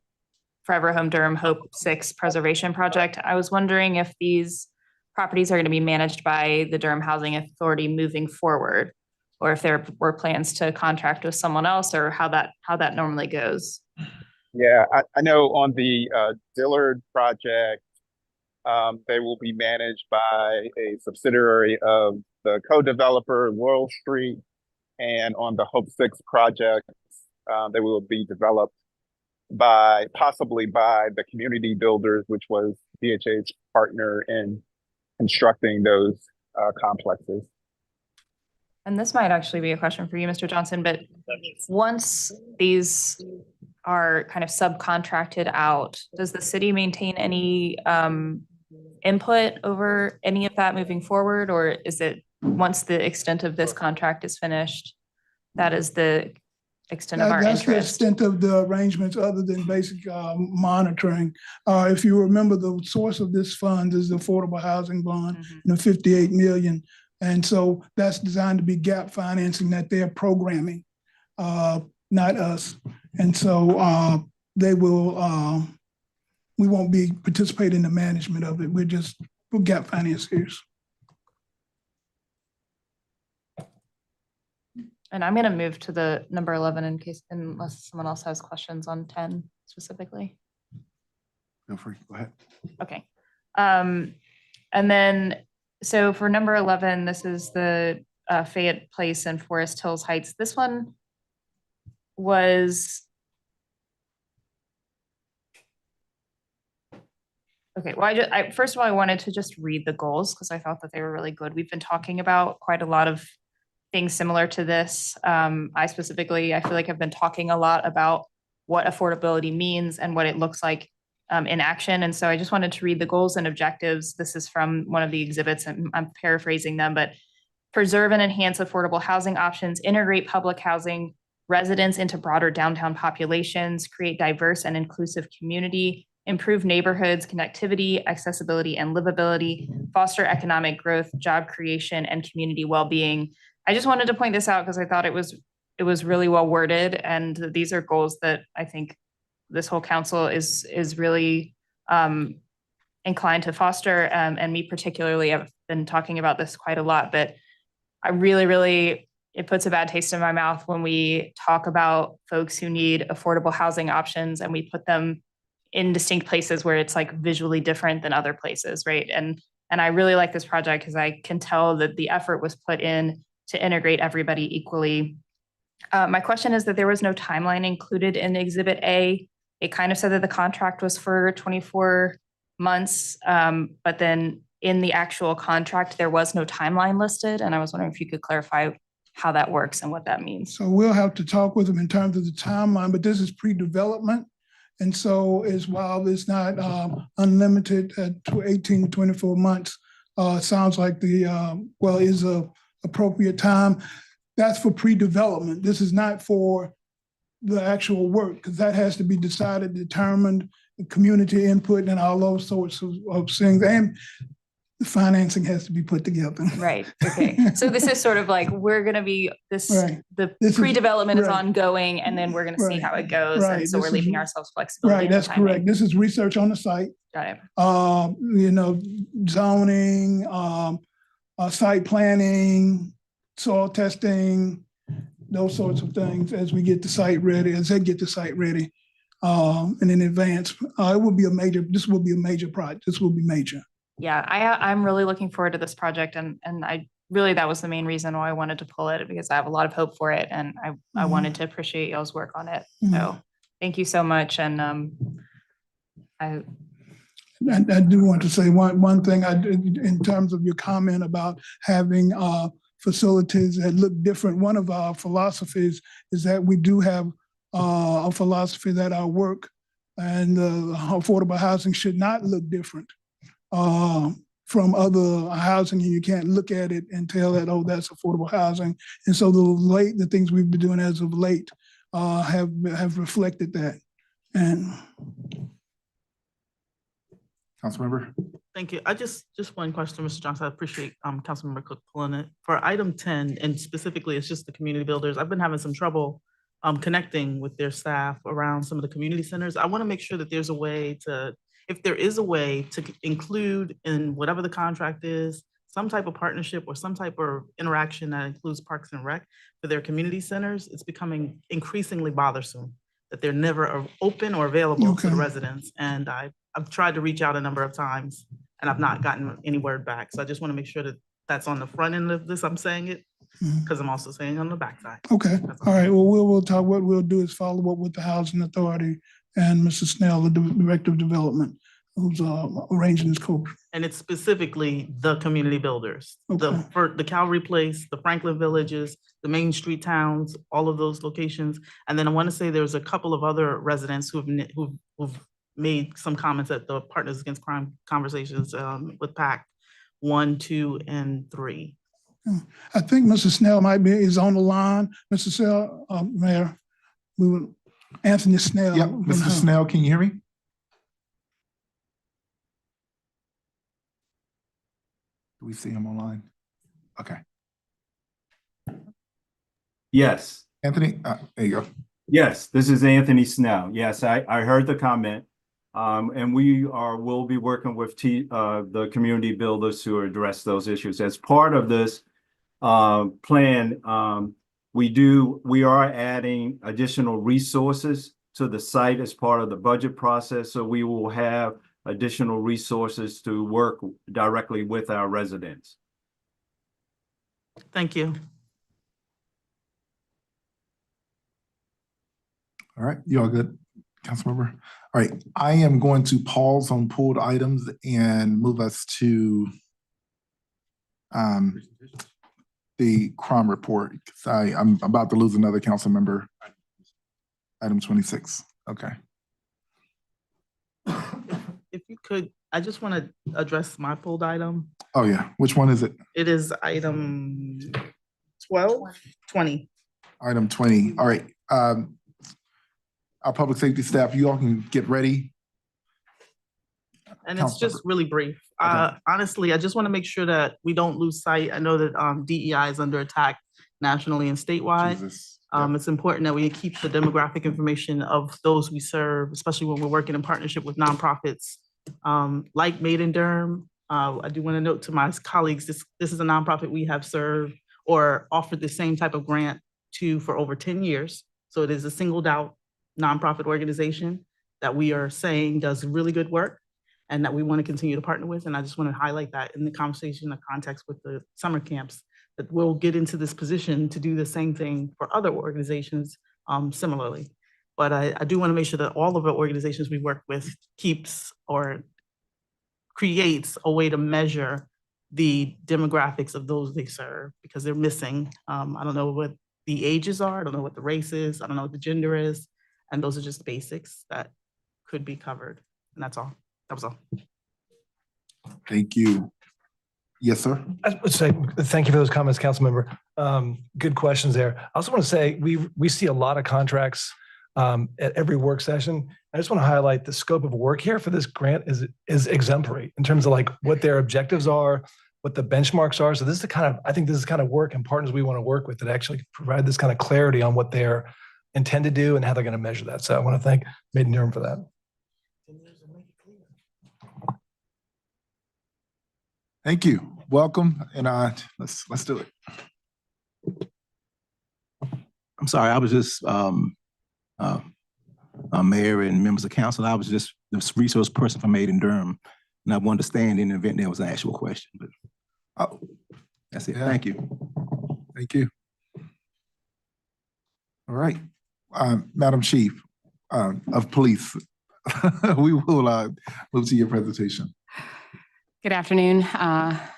Forever Home Durham Hope 6 Preservation Project. I was wondering if these properties are going to be managed by the Durham Housing Authority moving forward, or if there were plans to contract with someone else, or how that normally goes. Yeah, I know on the Dillard project, they will be managed by a subsidiary of the co-developer Laurel Street, and on the Hope 6 project, they will be developed possibly by the community builders, which was DHA's partner in constructing those complexes. And this might actually be a question for you, Mr. Johnson, but once these are kind of subcontracted out, does the city maintain any input over any of that moving forward? Or is it once the extent of this contract is finished, that is the extent of our That's the interest? extent of the arrangements other than basic monitoring. If you remember, the source of this fund is the Affordable Housing Bond, the 58 million. And so that's designed to be gap financing that they're programming, not us. And so they will, we won't be participating in the management of it. We're gap financiers. And I'm going to move to the number 11 unless someone else has questions on 10 specifically. Feel free, go ahead. Okay. And then, so for number 11, this is the Fayette Place and Forest Hills Heights. This one was, okay, well, first of all, I wanted to just read the goals because I thought that they were really good. We've been talking about quite a lot of things similar to this. I specifically, I feel like I've been talking a lot about what affordability means and what it looks like in action. And so I just wanted to read the goals and objectives. This is from one of the exhibits, and I'm paraphrasing them, but preserve and enhance affordable housing options, integrate public housing residents into broader downtown populations, create diverse and inclusive community, improve neighborhoods, connectivity, accessibility, and livability, foster economic growth, job creation, and community well-being. I just wanted to point this out because I thought it was really well worded, and these are goals that I think this whole council is really inclined to foster, and me particularly. I've been talking about this quite a lot, but I really, it puts a bad taste in my mouth when we talk about folks who need affordable housing options and we put them in distinct places where it's like visually different than other places, right? And I really like this project because I can tell that the effort was put in to integrate everybody equally. My question is that there was no timeline included in Exhibit A. It kind of said that the contract was for 24 months, but then in the actual contract, there was no timeline listed. And I was wondering if you could clarify how that works and what that means. So we'll have to talk with them in terms of the timeline, but this is pre-development. And so while it's not unlimited at 18 to 24 months, sounds like is a appropriate time. That's for pre-development. This is not for the actual work, because that has to be decided, determined, community input, and all those sorts of things. And the financing has to be put together. Right, okay. So this is sort of like, we're gonna be, Right. the This is- pre-development is right. ongoing, and then we're gonna see Right. how it goes. Right. And so we're This is- leaving ourselves flexibility. Right, in the that's timing. correct. This is research on the site. Got it. You know, zoning, site planning, soil testing, those sorts of things as we get the site ready, as they get the site ready. And in advance, it will be a major, this will be a major project. This will be major. Yeah, I'm really looking forward to this project, and I really, that was the main reason why I wanted to pull it, because I have a lot of hope for it, and I wanted to appreciate y'all's work on it. So thank you so much. And I do want to say one thing in terms of your comment about having facilities that look different. One of our philosophies is that we do have a philosophy that our work and affordable housing should not look different from other housing, and you can't look at it and tell that, oh, that's affordable housing. And so the things we've been doing as of late have reflected that. And Councilmember? Thank you. I just one question, Mr. Johnson. I appreciate Councilmember Cook pulling it. For item 10, and specifically, it's just the community builders. I've been having some trouble connecting with their staff around some of the community centers. I want to make sure that there's a way to, if there is a way to include in whatever the contract is, some type of partnership or some type of interaction that includes Parks and Rec for their community centers. It's becoming increasingly bothersome that they're never open or available to the residents. And I've tried to reach out a number of times and I've not gotten any word back. So I just want to make sure that that's on the front end of this. I'm saying it because I'm also saying on the backside. okay, all right. Well, we'll talk. What we'll do is follow up with the Housing Authority and Mr. Snell, the Director of Development, who's arranging this co. And it's specifically the community builders, the Calvary Place, the Franklin Villages, the Main Street towns, all of those locations. And then I want to say there's a couple of other residents who've made some comments at the Partners Against Crime conversations with PAC 1, 2, and 3. I think Mr. Snell is on the line. Mr. Snell, Mayor, Anthony Snell. Yep, Mr. Snell, can you hear me? Do we see him online? Okay. Yes. Anthony, there you go. Yes, this is Anthony Snell. Yes, I heard the comment. And will be working with the community builders to address those issues. As part of this plan, we are adding additional resources to the site as part of the budget process. So we will have additional resources to work directly with our residents. Thank you. All right, you all good, Councilmember? All right, I am going to pause on pulled items and move us to the crime report. I'm about to lose another council member. Item 26, okay. If you could, I just want to address my pulled item. Oh yeah, which one is it? It is item 20. Item 20, all right. Our public safety staff, you all can get ready. And it's just really brief. Honestly, I just want to make sure that we don't lose sight. I know that DEI is under attack nationally and statewide. It's important that we keep the demographic information of those we serve, especially when we're working in partnership with nonprofits like Made in Durham. I do want to note to my colleagues, this is a nonprofit we have served or offered the same type of grant to for over 10 years. So it is a singled out nonprofit organization that we are saying does really good work and that we want to continue to partner with. And I just want to highlight that in the conversation, the context with the summer camps, that we'll get into this position to do the same thing for other organizations similarly. But I do want to make sure that all of the organizations we work with keeps or creates a way to measure the demographics of those they serve because they're missing. I don't know what the ages are. I don't know what the race is. I don't know what the gender is. And those are just basics that could be covered. And that's all. That was all. Thank you. Yes, sir. I would say thank you for those comments, Councilmember. Good questions there. I also want to say we see a lot of contracts at every work session. I just want to highlight the scope of work here for this grant is exemplary in terms of like what their objectives are, what the benchmarks are. So this is the kind of, I think this is kind of work and partners we want to work with that actually provide this kind of clarity on what they're intend to do and how they're going to measure that. So I want to thank Made in Durham for that. Thank you. Welcome. And let's do it. I'm sorry, I was just mayor and members of council. I was just the resource person for Made in Durham. And I wanted to stand in the event there was an actual question, but that's it. Yeah. Thank you. Thank you. All right. Madam Chief of Police, we will move to your presentation. Good afternoon,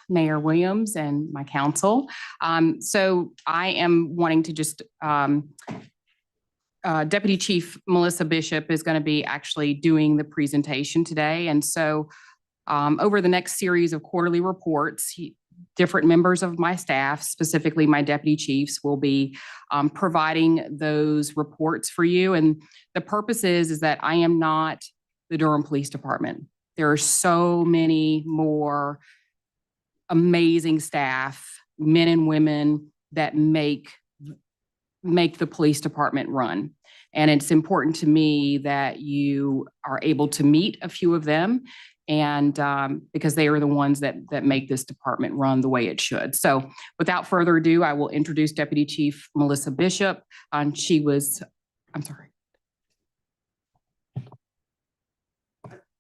Mayor Williams and my council. So I am wanting to just, Deputy Chief Melissa Bishop is going to be actually doing the presentation today. And so over the next series of quarterly reports, different members of my staff, specifically my deputy chiefs, will be providing those reports for you. And the purpose is that I am not the Durham Police Department. There are so many more amazing staff, men and women, that make the police department run. And it's important to me that you are able to meet a few of them, and because they are the ones that make this department run the way it should. So without further ado, I will introduce Deputy Chief Melissa Bishop. I'm sorry.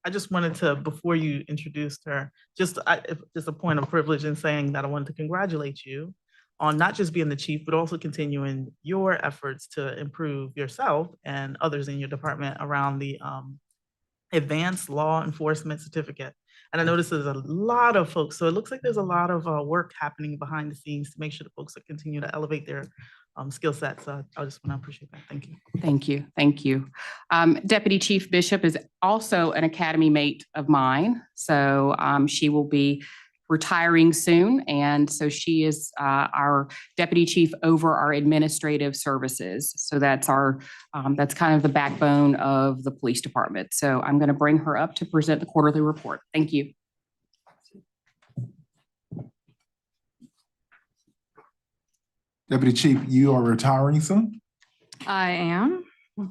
I just wanted to, before you introduced her, just a point of privilege in saying that I wanted to congratulate you on not just being the chief, but also continuing your efforts to improve yourself and others in your department around the advanced law enforcement certificate. And I noticed there's a lot of folks, so it looks like there's a lot of work happening behind the scenes to make sure that folks continue to elevate their skill sets. So I just want to appreciate that. Thank you. Thank you. Thank you. Deputy Chief Bishop is also an academy mate of mine. So she will be retiring soon. And so she is our deputy chief over our administrative services. So that's that's kind of the backbone of the police department. So I'm going to bring her up to present the quarterly report. Thank you. Deputy Chief, you are retiring soon? I am. I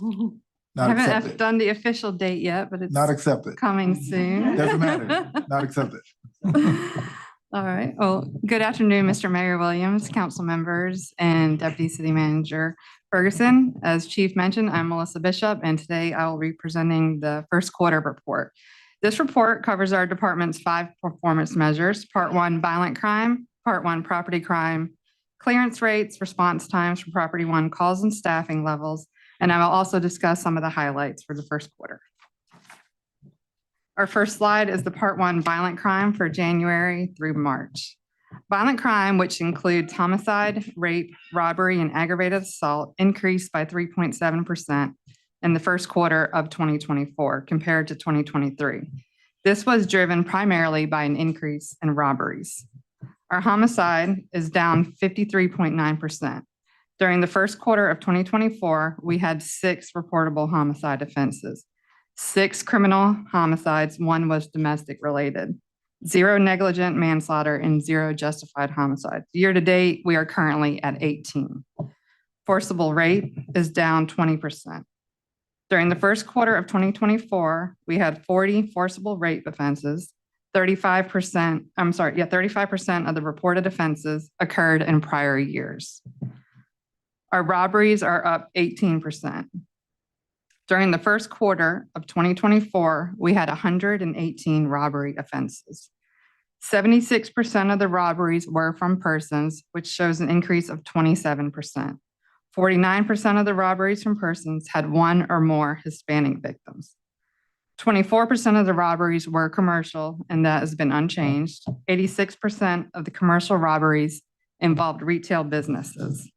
Not haven't accepted. done the official date yet, but it's Not accepted. coming soon. Doesn't matter. Not accepted. All right. Well, good afternoon, Mr. Mayor Williams, council members, and Deputy City Manager Ferguson. As Chief mentioned, I'm Melissa Bishop, and today I will be presenting the first quarter report. This report covers our department's 5 performance measures: Part 1, violent crime; Part 1, property crime; clearance rates; response times for Property 1 calls and staffing levels. And I will also discuss some of the highlights for the first quarter. Our first slide is the Part 1 violent crime for January through March. Violent crime, which includes homicide, rape, robbery, and aggravated assault, increased by 3.7% in the first quarter of 2024 compared to 2023. This was driven primarily by an increase in robberies. Our homicide is down 53.9%. During the first quarter of 2024, we had 6 reportable homicide offenses, 6 criminal homicides, 1 was domestic related, 0 negligent manslaughter, and 0 justified homicides. Year to date, we are currently at 18. Forcible rape is down 20%. During the first quarter of 2024, we had 40 forcible rape offenses. 35% of the reported offenses occurred in prior years. Our robberies are up 18%. During the first quarter of 2024, we had 118 robbery offenses. 76% of the robberies were from persons, which shows an increase of 27%. 49% of the robberies from persons had 1 or more Hispanic victims. 24% of the robberies were commercial, and that has been unchanged. 86% of the commercial robberies involved retail businesses.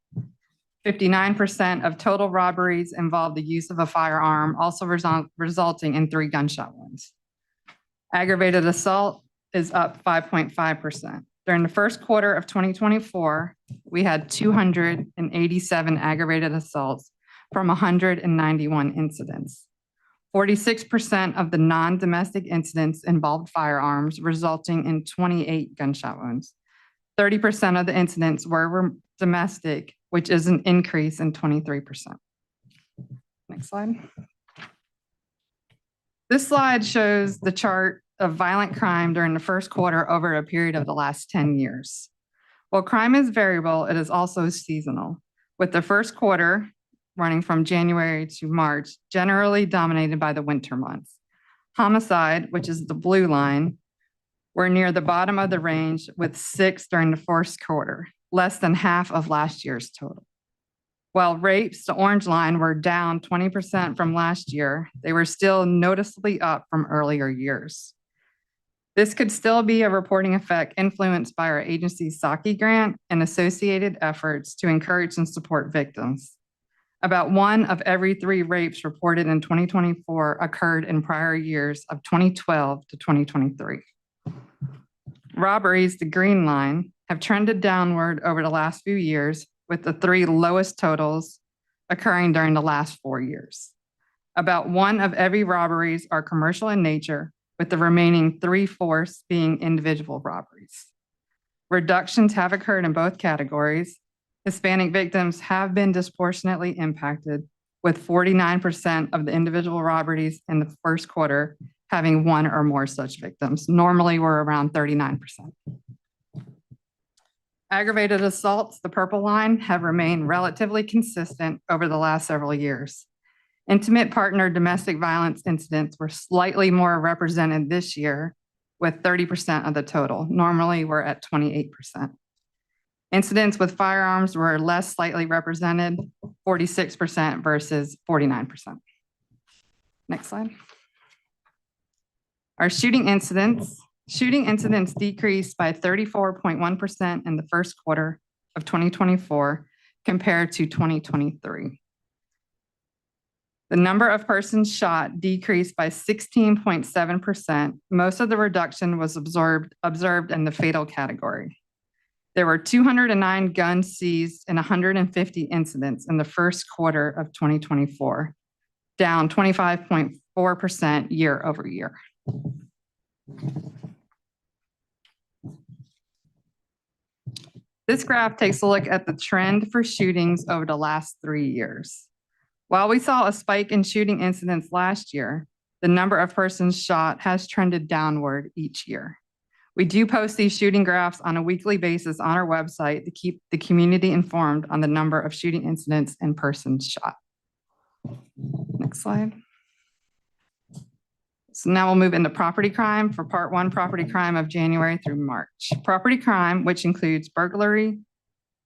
59% of total robberies involved the use of a firearm, also resulting in 3 gunshot wounds. Aggravated assault is up 5.5%. During the first quarter of 2024, we had 287 aggravated assaults, from 191 incidents. 46% of the non-domestic incidents involved firearms, resulting in 28 gunshot wounds. 30% of the incidents were domestic, which is an increase in 23%. Next slide. This slide shows the chart of violent crime during the first quarter over a period of the last 10 years. While crime is variable, it is also seasonal, with the first quarter running from January to March, generally dominated by the winter months. Homicide, which is the blue line, were near the bottom of the range with 6 during the first quarter, less than half of last year's total. While rapes, the orange line, were down 20% from last year, they were still noticeably up from earlier years. This could still be a reporting effect influenced by our agency's SAKI grant and associated efforts to encourage and support victims. About 1 of every 3 rapes reported in 2024 occurred in prior years of 2012 to 2023. Robberies, the green line, have trended downward over the last few years, with the 3 lowest totals occurring during the last 4 years. About 1 of every robberies are commercial in nature, with the remaining 3/4 being individual robberies. Reductions have occurred in both categories. Hispanic victims have been disproportionately impacted, with 49% of the individual robberies in the first quarter having 1 or more such victims. Normally, we're around 39%. Aggravated assaults, the purple line, have remained relatively consistent over the last several years. Intimate partner domestic violence incidents were slightly more represented this year, with 30% of the total. Normally, we're at 28%. Incidents with firearms were less slightly represented, 46% versus 49%. Next slide. Our shooting incidents decreased by 34.1% in the first quarter of 2024 compared to 2023. The number of persons shot decreased by 16.7%. Most of the reduction was observed in the fatal category. There were 209 guns seized in 150 incidents in the first quarter of 2024, down 25.4% year over year. This graph takes a look at the trend for shootings over the last 3 years. While we saw a spike in shooting incidents last year, the number of persons shot has trended downward each year. We do post these shooting graphs on a weekly basis on our website to keep the community informed on the number of shooting incidents and persons shot. Next slide. So now we'll move into property crime for part 1, property crime of January through March. Property crime, which includes burglary,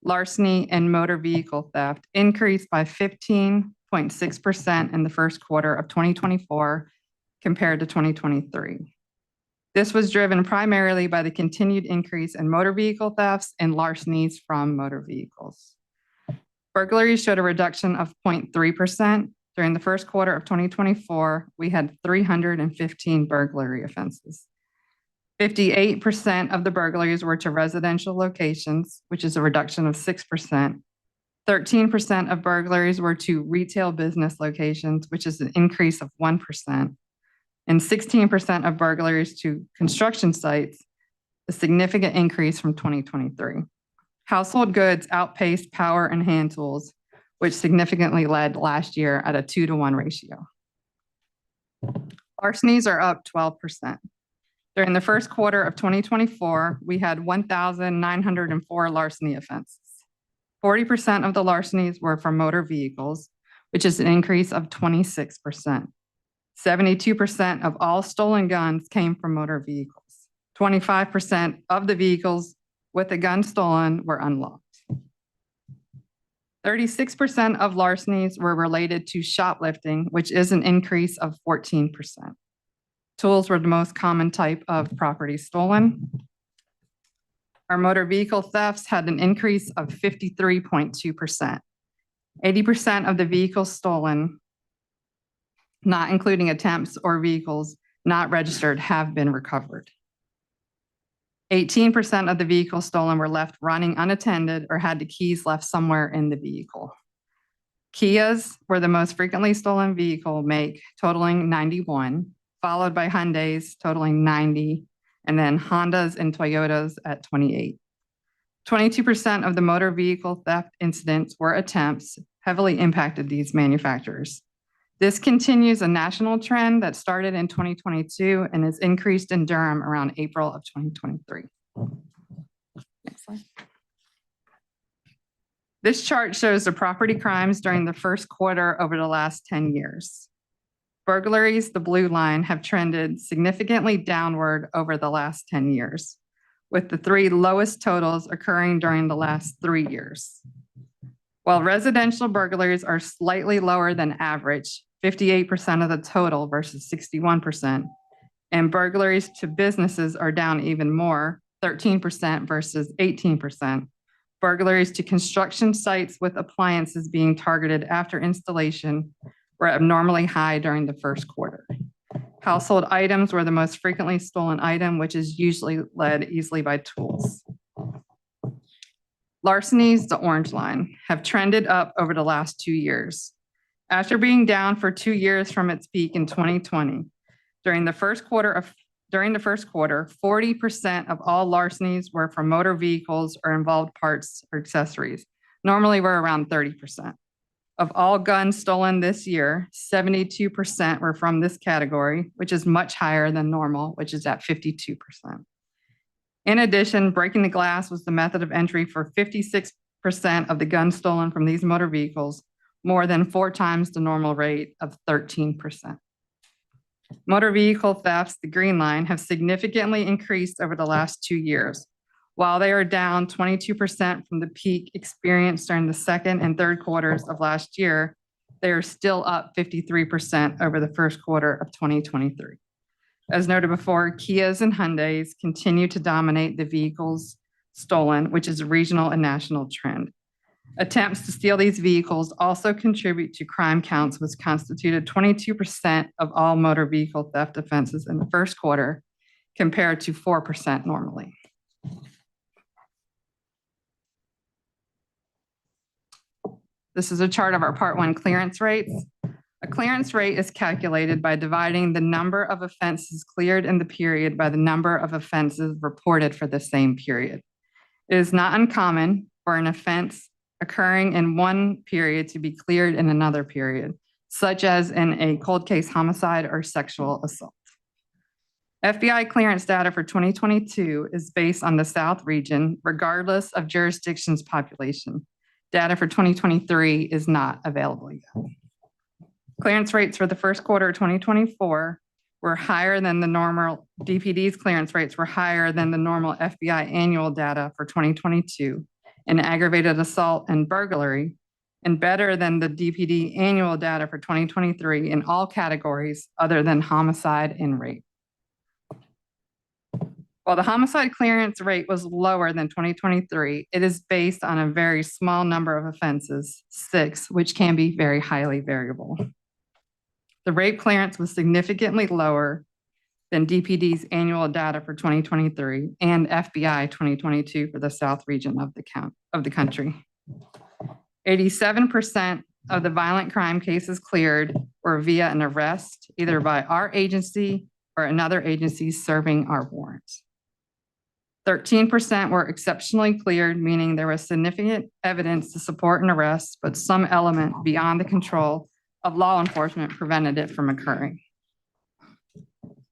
larceny, and motor vehicle theft, increased by 15.6% in the first quarter of 2024 compared to 2023. This was driven primarily by the continued increase in motor vehicle thefts and larcenies from motor vehicles. Burglaries showed a reduction of 0.3%. During the first quarter of 2024, we had 315 burglary offenses. 58% of the burglaries were to residential locations, which is a reduction of 6%. 13% of burglaries were to retail business locations, which is an increase of 1%. And 16% of burglaries to construction sites, a significant increase from 2023. Household goods outpaced power and hand tools, which significantly led last year at a 2-to-1 ratio. Larcenies are up 12%. During the first quarter of 2024, we had 1,904 larceny offenses. 40% of the larcenies were from motor vehicles, which is an increase of 26%. 72% of all stolen guns came from motor vehicles. 25% of the vehicles with a gun stolen were unlocked. 36% of larcenies were related to shoplifting, which is an increase of 14%. Tools were the most common type of property stolen. Our motor vehicle thefts had an increase of 53.2%. 80% of the vehicles stolen, not including attempts or vehicles not registered, have been recovered. 18% of the vehicles stolen were left running unattended or had the keys left somewhere in the vehicle. Kias were the most frequently stolen vehicle make, totaling 91, followed by Hyundais totaling 90, and then Hondas and Toyotas at 28. 22% of the motor vehicle theft incidents were attempts, heavily impacted these manufacturers. This continues a national trend that started in 2022 and has increased in Durham around April of 2023. Next slide. This chart shows the property crimes during the first quarter over the last 10 years. Burglaries, the blue line, have trended significantly downward over the last 10 years, with the three lowest totals occurring during the last 3 years. While residential burglaries are slightly lower than average, 58% of the total versus 61%, and burglaries to businesses are down even more, 13% versus 18%. Burglaries to construction sites with appliances being targeted after installation were abnormally high during the first quarter. Household items were the most frequently stolen item, which is usually led easily by tools. Larcenies, the orange line, have trended up over the last 2 years. After being down for 2 years from its peak in 2020, during the first quarter, 40% of all larcenies were from motor vehicles or involved parts or accessories. Normally, we're around 30%. Of all guns stolen this year, 72% were from this category, which is much higher than normal, which is at 52%. In addition, breaking the glass was the method of entry for 56% of the guns stolen from these motor vehicles, more than 4 times the normal rate of 13%. Motor vehicle thefts, the green line, have significantly increased over the last 2 years. While they are down 22% from the peak experienced during the second and third quarters of last year, they are still up 53% over the first quarter of 2023. As noted before, Kias and Hyundais continue to dominate the vehicles stolen, which is a regional and national trend. Attempts to steal these vehicles also contribute to crime counts, which constituted 22% of all motor vehicle theft offenses in the first quarter, compared to 4% normally. This is a chart of our Part 1 clearance rates. A clearance rate is calculated by dividing the number of offenses cleared in the period by the number of offenses reported for the same period. It is not uncommon for an offense occurring in one period to be cleared in another period, such as in a cold case homicide or sexual assault. FBI clearance data for 2022 is based on the South region, regardless of jurisdiction's population. Data for 2023 is not available yet. Clearance rates for the first quarter of 2024 were higher than the normal. DPD's clearance rates were higher than the normal FBI annual data for 2022 in aggravated assault and burglary, and better than the DPD annual data for 2023 in all categories other than homicide and rape. While the homicide clearance rate was lower than 2023, it is based on a very small number of offenses, 6, which can be very highly variable. The rape clearance was significantly lower than DPD's annual data for 2023 and FBI 2022 for the South region of the country. 87% of the violent crime cases cleared were via an arrest, either by our agency or another agency serving our warrants. 13% were exceptionally cleared, meaning there was significant evidence to support an arrest, but some element beyond the control of law enforcement prevented it from occurring.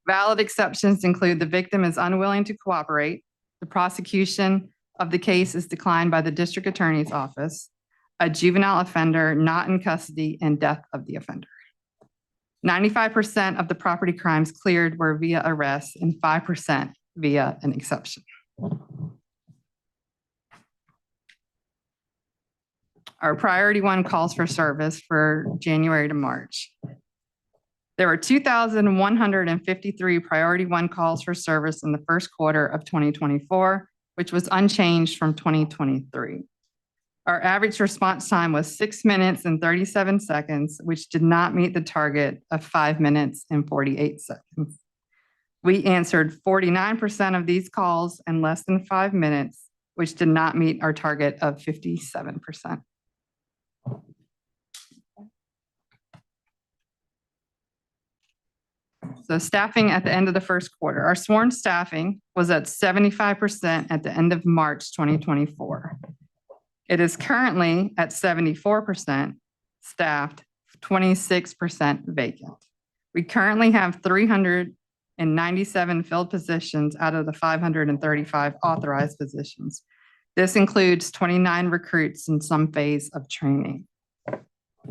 Valid exceptions include the victim is unwilling to cooperate, the prosecution of the case is declined by the district attorney's office, a juvenile offender not in custody, and death of the offender. 95% of the property crimes cleared were via arrest and 5% via an exception. Our priority 1 calls for service for January to March. There were 2,153 priority 1 calls for service in the first quarter of 2024, which was unchanged from 2023. Our average response time was 6 minutes and 37 seconds, which did not meet the target of 5 minutes and 48 seconds. We answered 49% of these calls in less than 5 minutes, which did not meet our target of 57%. So staffing at the end of the first quarter, our sworn staffing was at 75% at the end of March 2024. It is currently at 74% staffed, 26% vacant. We currently have 397 filled positions out of the 535 authorized positions. This includes 29 recruits in some phase of training.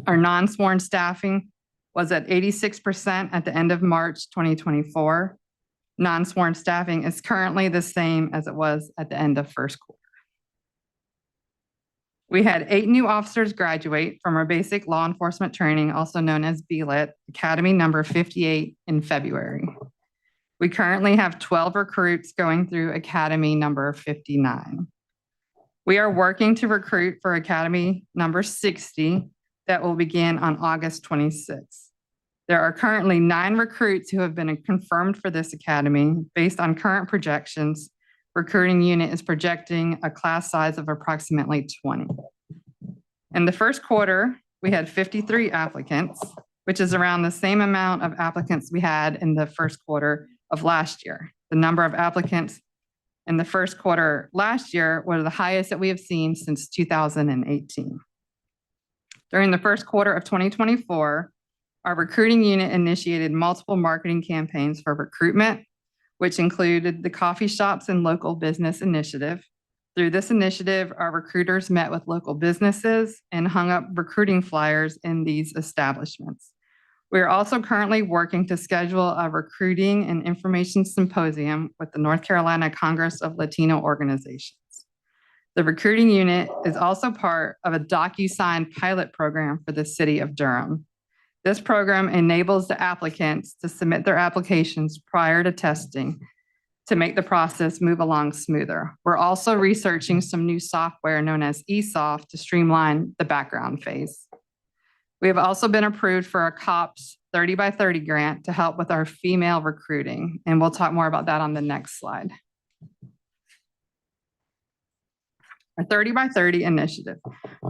Our non-sworn staffing was at 86% at the end of March 2024. Non-sworn staffing is currently the same as it was at the end of first quarter. We had 8 new officers graduate from our basic law enforcement training, also known as BLET, Academy number 58 in February. We currently have 12 recruits going through Academy number 59. We are working to recruit for Academy number 60 that will begin on August 26th. There are currently 9 recruits who have been confirmed for this academy. Based on current projections, recruiting unit is projecting a class size of approximately 20. In the first quarter, we had 53 applicants, which is around the same amount of applicants we had in the first quarter of last year. The number of applicants in the first quarter last year were the highest that we have seen since 2018. During the first quarter of 2024, our recruiting unit initiated multiple marketing campaigns for recruitment, which included the Coffee Shops and Local Business Initiative. Through this initiative, our recruiters met with local businesses and hung up recruiting flyers in these establishments. We are also currently working to schedule a recruiting and information symposium with the North Carolina Congress of Latino Organizations. The recruiting unit is also part of a DocuSign pilot program for the city of Durham. This program enables the applicants to submit their applications prior to testing to make the process move along smoother. We're also researching some new software known as eSoft to streamline the background phase. We have also been approved for a COPS 30 by 30 grant to help with our female recruiting, and we'll talk more about that on the next slide. Our 30 by 30 initiative.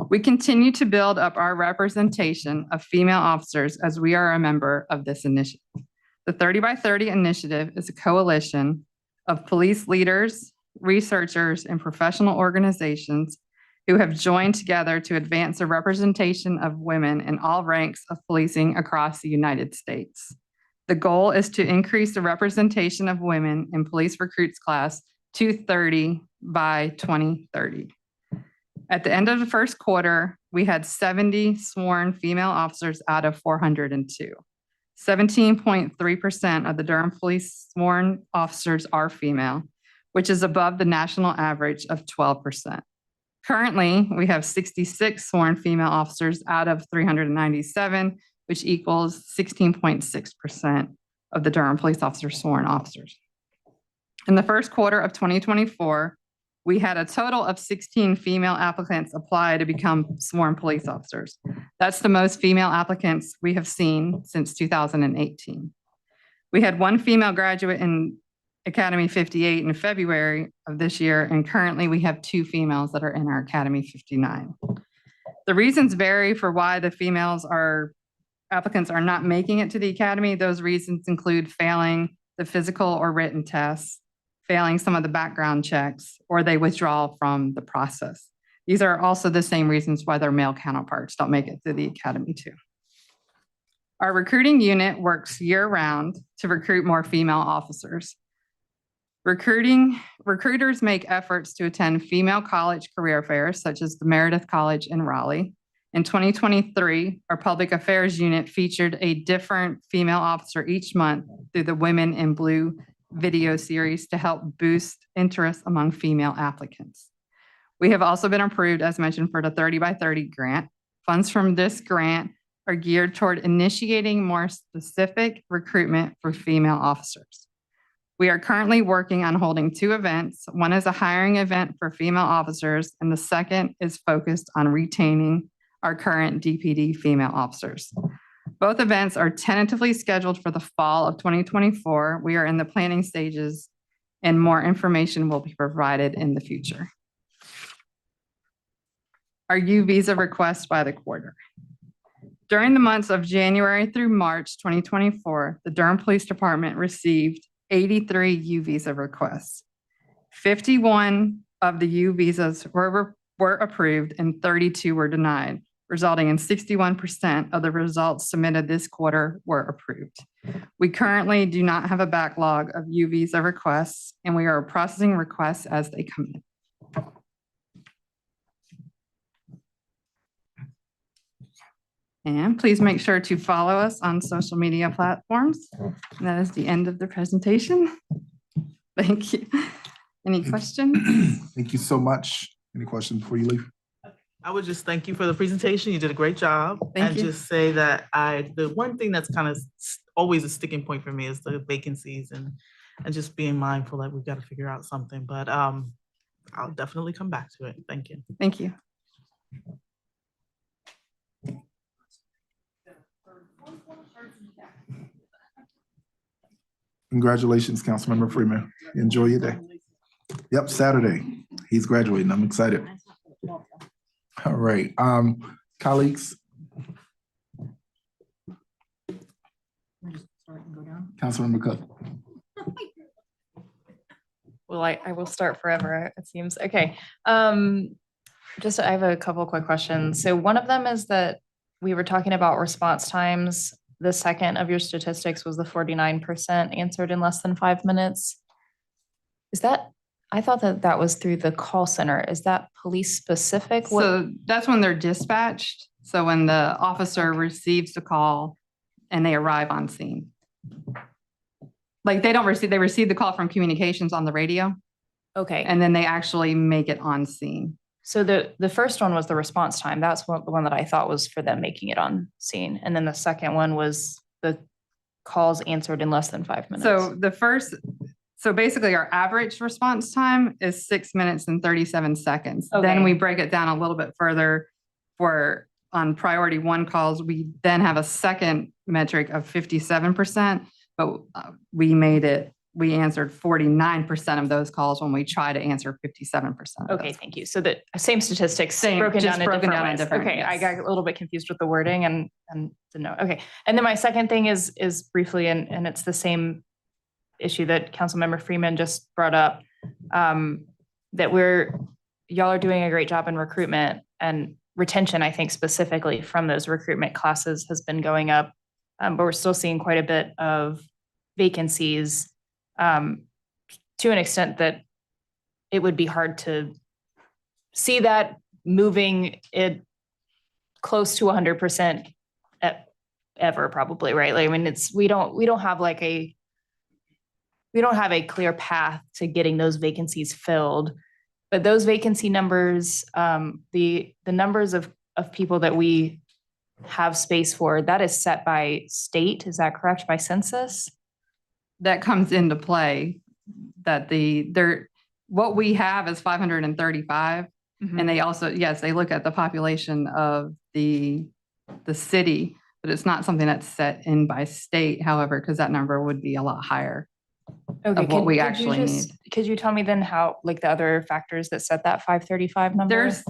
We continue to build up our representation of female officers as we are a member of this initiative. The 30 by 30 initiative is a coalition of police leaders, researchers, and professional organizations who have joined together to advance the representation of women in all ranks of policing across the United States. The goal is to increase the representation of women in police recruits class to 30 by 2030. At the end of the first quarter, we had 70 sworn female officers out of 402. 17.3% of the Durham Police sworn officers are female, which is above the national average of 12%. Currently, we have 66 sworn female officers out of 397, which equals 16.6% of the Durham police officers sworn officers. In the first quarter of 2024, we had a total of 16 female applicants apply to become sworn police officers. That's the most female applicants we have seen since 2018. We had 1 female graduate in Academy 58 in February of this year, and currently we have 2 females that are in our Academy 59. The reasons vary for why the applicants are not making it to the Academy. Those reasons include failing the physical or written tests, failing some of the background checks, or they withdraw from the process. These are also the same reasons why their male counterparts don't make it to the Academy too. Our recruiting unit works year-round to recruit more female officers. Recruiters make efforts to attend female college career fairs, such as the Meredith College in Raleigh. In 2023, our public affairs unit featured a different female officer each month through the Women in Blue video series to help boost interest among female applicants. We have also been approved, as mentioned, for the 30 by 30 grant. Funds from this grant are geared toward initiating more specific recruitment for female officers. We are currently working on holding 2 events. One is a hiring event for female officers, and the second is focused on retaining our current DPD female officers. Both events are tentatively scheduled for the fall of 2024. We are in the planning stages, and more information will be provided in the future. Our U visa request by the quarter. During the months of January through March 2024, the Durham Police Department received 83 U visa requests. 51 of the U visas were approved and 32 were denied, resulting in 61% of the results submitted this quarter were approved. We currently do not have a backlog of U visa requests, and we are processing requests as they come in. And please make sure to follow us on social media platforms. And that is the end of the presentation. Thank you. Any questions? Thank you so much. Any questions before you leave? I would just thank you for the presentation. You did a great job. Thank and you. just say that the one thing that's kind of always a sticking point for me is the vacancies and just being mindful that we've got to figure out something. But I'll definitely come back to it. Thank you. Thank you. Congratulations, Councilmember Freeman. Enjoy your day. Yep, Saturday. He's graduating. I'm excited. All right, colleagues. Councilmember Cook. Well, I will start forever, it seems. Okay. I have a couple quick questions. So one of them is that we were talking about response times. The second of your statistics was the 49% answered in less than 5 minutes. I thought that was through the call center. Is that police specific? So that's when they're dispatched. So when the officer receives the call and they arrive on scene. Like they receive the call from communications on the radio. Okay. And then they actually make it on scene. So the first one was the response time. That's the one that I thought was for them making it on scene. And then the second one was the calls answered in less than 5 minutes. So basically our average response time is 6 minutes and 37 seconds. Okay. Then we break it down a little bit further for on priority one calls. We then have a second metric of 57%, but we answered 49% of those calls when we try to answer 57%. Okay, thank you. So the same statistics Broken broken down in different ways. Okay, yes. I got a little bit confused with the wording and didn't know. Okay, and then my second thing is briefly, and it's the same issue that Councilmember Freeman just brought up, that y'all are doing a great job in recruitment and retention. I think specifically from those recruitment classes has been going up, but we're still seeing quite a bit of vacancies. To an extent that it would be hard to see that moving it close to 100% ever, probably, right? Like, I mean, we don't have a clear path to getting those vacancies filled, but those vacancy numbers, the numbers of people that we have space for, that is set by state. Is that correct? By census? That comes into play that what we have is 535. Mm-hmm. And they also, yes, they look at the population of the city, but it's not something that's set in by state, however, because that number would be a lot higher. Okay, of what we actually need. Could you tell me then how, like the other factors that set that 535 number? There's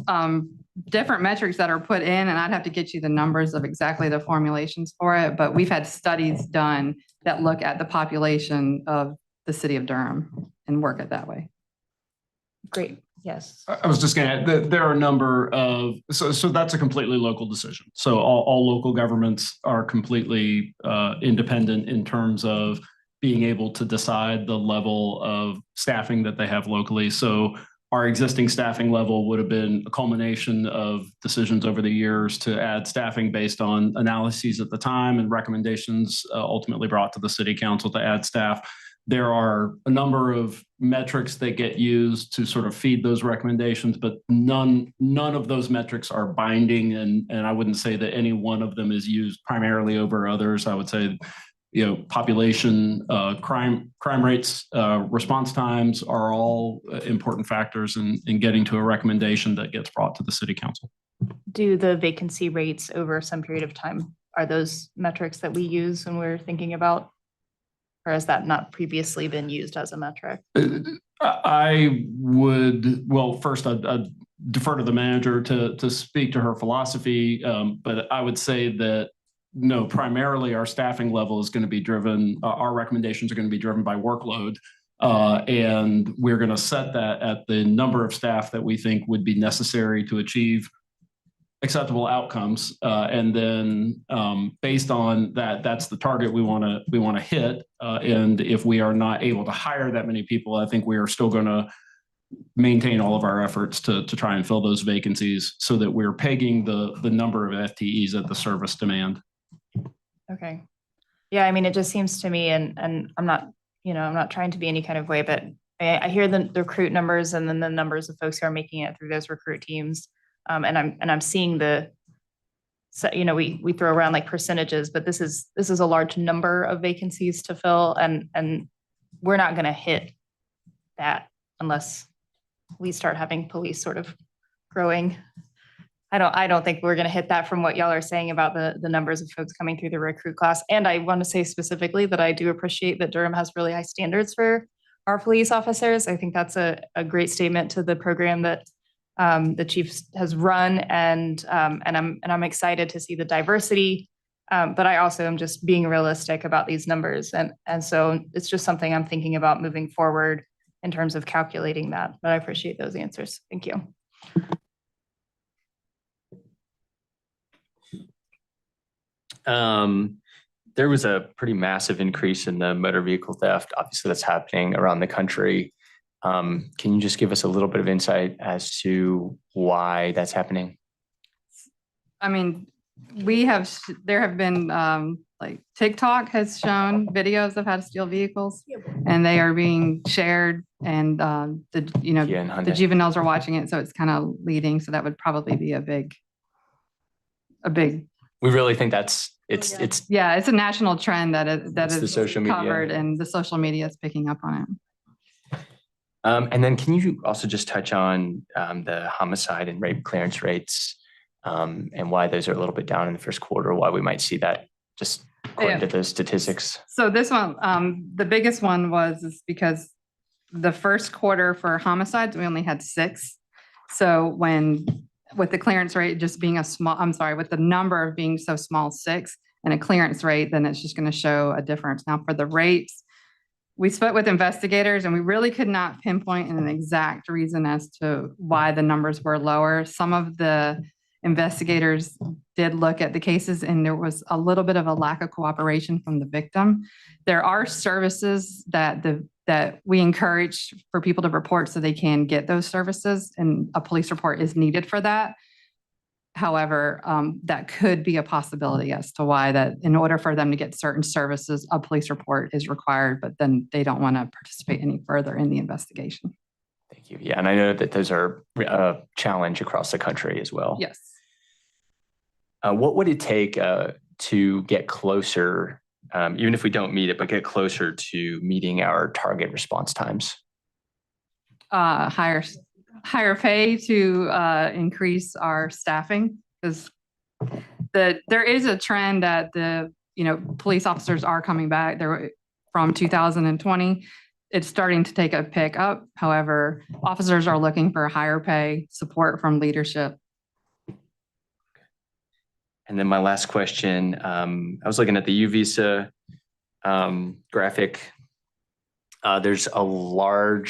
different metrics that are put in, and I'd have to get you the numbers of exactly the formulations for it, but we've had studies done that look at the population of the city of Durham and work it that way. Great, yes. I was just gonna add, there are a number of, so that's a completely local decision. So all local governments are completely independent in terms of being able to decide the level of staffing that they have locally. So our existing staffing level would have been a culmination of decisions over the years to add staffing based on analyses at the time and recommendations ultimately brought to the city council to add staff. There are a number of metrics that get used to sort of feed those recommendations, but none of those metrics are binding, and I wouldn't say that any one of them is used primarily over others. I would say, population, crime rates, response times are all important factors in getting to a recommendation that gets brought to the city council. Do the vacancy rates over some period of time, are those metrics that we use when we're thinking about, or has that not previously been used as a metric? First, I'd defer to the manager to speak to her philosophy. But I would say that no, primarily our staffing level is going to be driven, our recommendations are going to be driven by workload. And we're going to set that at the number of staff that we think would be necessary to achieve acceptable outcomes. And then based on that, that's the target we want to hit. And if we are not able to hire that many people, I think we are still going to maintain all of our efforts to try and fill those vacancies so that we're pegging the number of FTEs at the service demand. Okay. Yeah, I mean, it just seems to me, and I'm not, I'm not trying to be any kind of way, but I hear the recruit numbers and then the numbers of folks who are making it through those recruit teams. And I'm seeing we throw around like percentages, but this is a large number of vacancies to fill, and we're not going to hit that unless we start having police sort of growing. I don't think we're going to hit that from what y'all are saying about the numbers of folks coming through the recruit class. And I want to say specifically that I do appreciate that Durham has really high standards for our police officers. I think that's a great statement to the program that the chief has run, and I'm excited to see the diversity. But I also am just being realistic about these numbers, and so it's just something I'm thinking about moving forward in terms of calculating that. But I appreciate those answers. Thank you. There was a pretty massive increase in the motor vehicle theft. Obviously, that's happening around the country. Can you just give us a little bit of insight as to why that's happening? I mean, there have been, like TikTok has shown videos of how to steal vehicles, and they are being shared, and the juveniles are watching it. So it's kind of leading. So that would probably be a big. We really think it's a national trend that is the social media covered, and the social media is picking up on it. And then can you also just touch on the homicide and rape clearance rates and why those are a little bit down in the first quarter, why we might see that just according to the statistics? So this one, the biggest one is because the first quarter for homicides, we only had 6. So with the clearance rate just being with the number of being so small, 6, and a clearance rate, then it's just going to show a difference. Now for the rates, we spoke with investigators, and we really could not pinpoint an exact reason as to why the numbers were lower. Some of the investigators did look at the cases, and there was a little bit of a lack of cooperation from the victim. There are services that we encourage for people to report so they can get those services, and a police report is needed for that. However, that could be a possibility as to why that in order for them to get certain services, a police report is required, but then they don't want to participate any further in the investigation. Thank you. Yeah, and I know that those are a challenge across the country as well. Yes. What would it take to get closer, even if we don't meet it, but get closer to meeting our target response times? Higher pay to increase our staffing, because there is a trend that police officers are coming back. They're from 2020. It's starting to take a pick up. However, officers are looking for higher pay, support from leadership. And then my last question, I was looking at the U visa graphic. There's a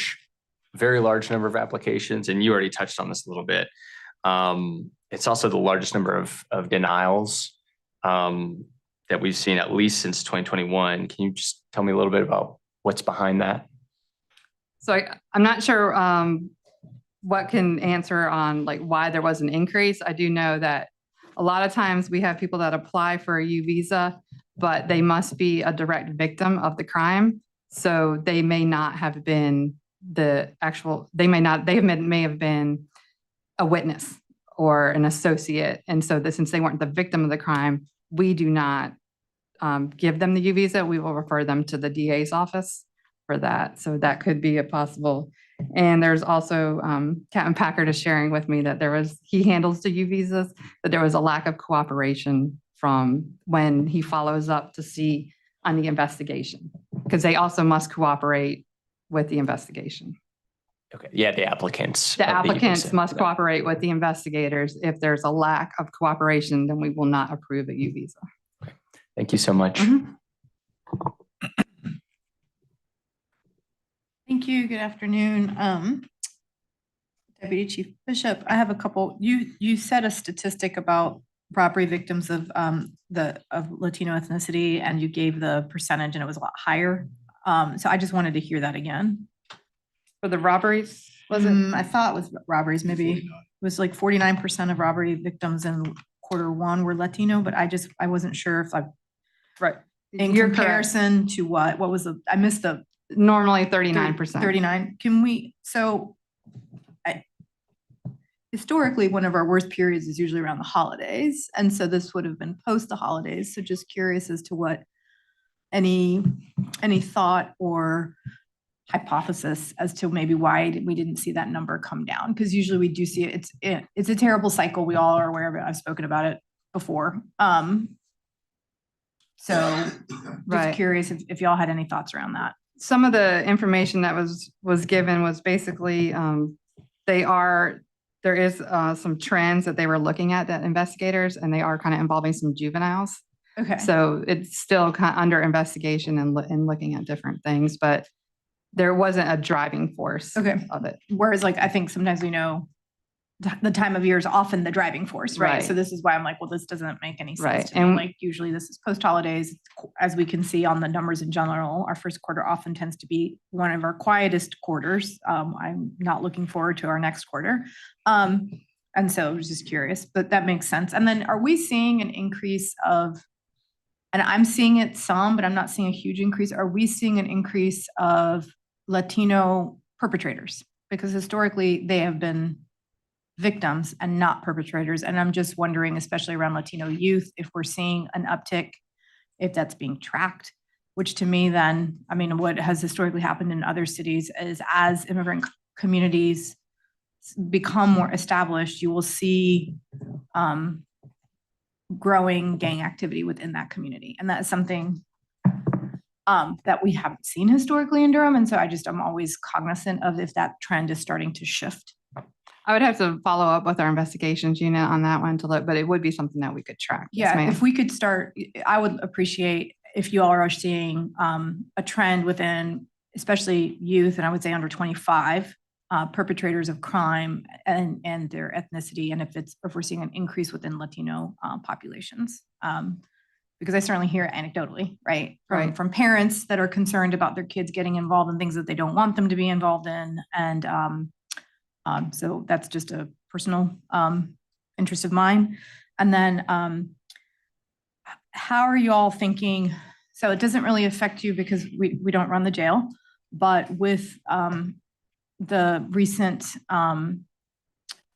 very large number of applications, and you already touched on this a little bit. It's also the largest number of denials that we've seen at least since 2021. Can you just tell me a little bit about what's behind that? So I'm not sure what can answer on why there was an increase. I do know that a lot of times we have people that apply for a U visa, but they must be a direct victim of the crime. So they may not have been may have been a witness or an associate. And so since they weren't the victim of the crime, we do not give them the U visa. We will refer them to the DA's office for that. So that could be a possible. And there's also Captain Packard is sharing with me that he handles the U visas, that there was a lack of cooperation from when he follows up to see on the investigation, because they also must cooperate with the investigation. Okay, yeah, the applicants. The of the applicants UVisa. must cooperate with the investigators. If there's a lack of cooperation, then we will not approve a U visa. Thank you so much. Thank you. Good afternoon. Deputy Chief Bishop, I have a couple, you said a statistic about property victims of Latino ethnicity, and you gave the percentage and it was a lot higher. So I just wanted to hear that again. For the robberies, was it? I thought it was robberies, maybe it was like 49% of robbery victims in Q1 were Latino, but I wasn't sure if right. In You're comparison to what was I missed the normally 39%. 39. Historically, one of our worst periods is usually around the holidays. And so this would have been post the holidays. So just curious as to what any thought or hypothesis as to maybe why we didn't see that number come down. Because usually we do see it. It's a terrible cycle. We all are aware of it. I've spoken about it before. So just curious if y'all had any thoughts around that. Some of the information that was given was basically there is some trends that they were looking at, that investigators, and they are kind of involving some juveniles. Okay. So it's still kind of under investigation and looking at different things, but there wasn't a driving force of it. Whereas I think sometimes we know the time of year is often the driving force, right? Right. So this is why I'm like, well, this doesn't make any sense Right. to me. Like usually this is post holidays, as we can see on the numbers in general. Our first quarter often tends to be one of our quietest quarters. I'm not looking forward to our next quarter. And so I was just curious, but that makes sense. And then are we seeing an increase of, and I'm seeing it some, but I'm not seeing a huge increase. Are we seeing an increase of Latino perpetrators? Because historically they have been victims and not perpetrators. And I'm just wondering, especially around Latino youth, if we're seeing an uptick, if that's being tracked, which to me then, I mean, what has historically happened in other cities is as immigrant communities become more established, you will see growing gang activity within that community. And that is something that we haven't seen historically in Durham. And so I'm always cognizant of if that trend is starting to shift. I would have to follow up with our investigations unit on that one to look, but it would be something that we could track. Yeah, if we could start, I would appreciate if you all are seeing a trend within, especially youth, and I would say under 25, perpetrators of crime and their ethnicity, and if we're seeing an increase within Latino populations. Because I certainly hear anecdotally, right? From parents that are concerned about their kids getting involved in things that they don't want them to be involved in. And so that's just a personal interest of mine. And then how are you all thinking? So it doesn't really affect you because we don't run the jail, but with the recent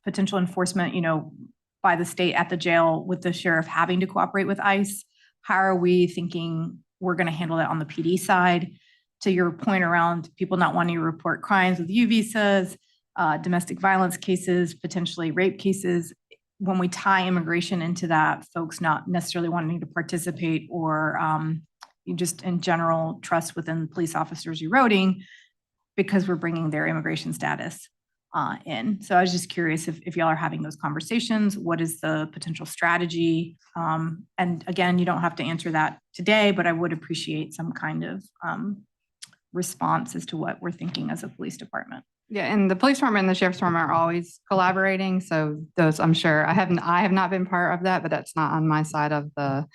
potential enforcement, by the state at the jail with the sheriff having to cooperate with ICE, how are we thinking we're going to handle that on the PD side? To your point around people not wanting to report crimes with U visas, domestic violence cases, potentially rape cases, when we tie immigration into that, folks not necessarily wanting to participate or just in general trust within police officers eroding because we're bringing their immigration status in. So I was just curious if y'all are having those conversations. What is the potential strategy? And again, you don't have to answer that today, but I would appreciate some kind of response as to what we're thinking as a police department. Yeah, and the police department and the sheriff's department are always collaborating. So those, I'm sure, I have not been part of that, but that's not on my side of the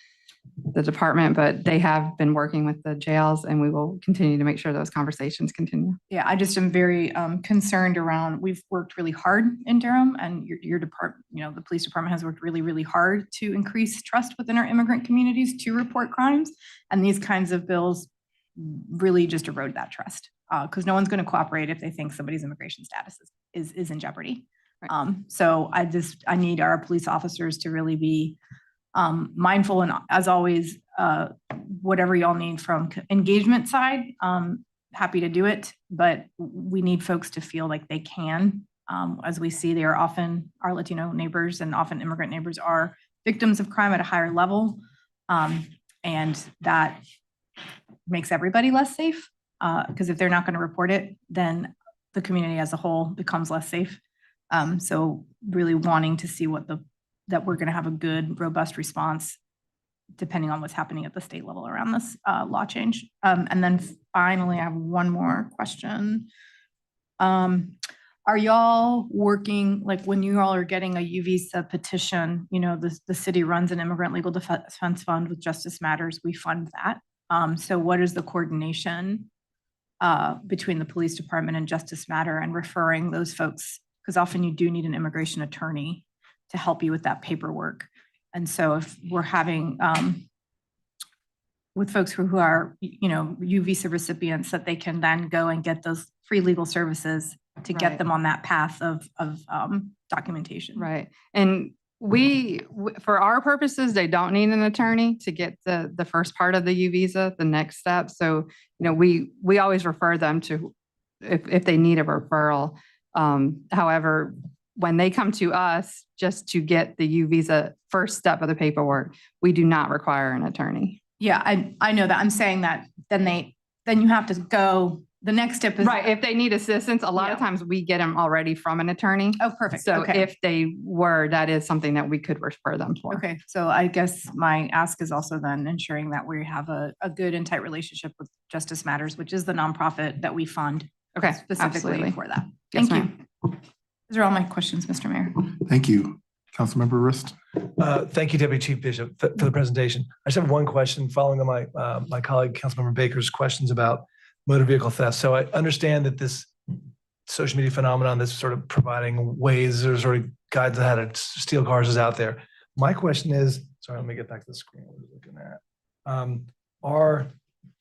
department, but they have been working with the jails and we will continue to make sure those conversations continue. Yeah, I just am very concerned around, we've worked really hard in Durham and your department, the police department has worked really, really hard to increase trust within our immigrant communities to report crimes. And these kinds of bills really just erode that trust because no one's going to cooperate if they think somebody's immigration status is in jeopardy. Right. So I need our police officers to really be mindful and as always, whatever y'all need from engagement side, happy to do it, but we need folks to feel like they can. As we see, they are often our Latino neighbors and often immigrant neighbors are victims of crime at a higher level. And that makes everybody less safe because if they're not going to report it, then the community as a whole becomes less safe. So really wanting to see that we're going to have a good, robust response depending on what's happening at the state level around this law change. And then finally, I have one more question. Are y'all working, like when you all are getting a U visa petition, you know, the city runs an immigrant legal defense fund with Justice Matters, we fund that. So what is the coordination between the police department and Justice Matter and referring those folks? Because often you do need an immigration attorney to help you with that paperwork. And so if we're having, with folks who are, you know, U visa recipients, that they can then go and get those free legal services to get Right. them on that path of documentation. Right. And for our purposes, they don't need an attorney to get the first part of the U visa, the next step. So, you know, we always refer them to, if they need a referral. However, when they come to us just to get the U visa first step of the paperwork, we do not require an attorney. Yeah, I know that. I'm saying that then you have to go, the next step is. Right. If they need assistance, a lot of Yeah. times we get them already from an attorney. Oh, perfect. So Okay. if they were, that is something that we could refer them for. Okay, so I guess my ask is also then ensuring that we have a good and tight relationship with Justice Matters, which is the nonprofit that we fund. Okay, Specifically absolutely. for that. Yes, Thank you. Those are all my questions, Mr. Mayor. Thank you. Councilmember Rist. Thank you, Deputy Chief Bishop, for the presentation. I just have one question following on my colleague, Councilmember Baker's questions about motor vehicle theft. So I understand that this social media phenomenon that's sort of providing ways or sort of guides on how to steal cars is out there. My question is, sorry, let me get back to the screen. What are we looking at?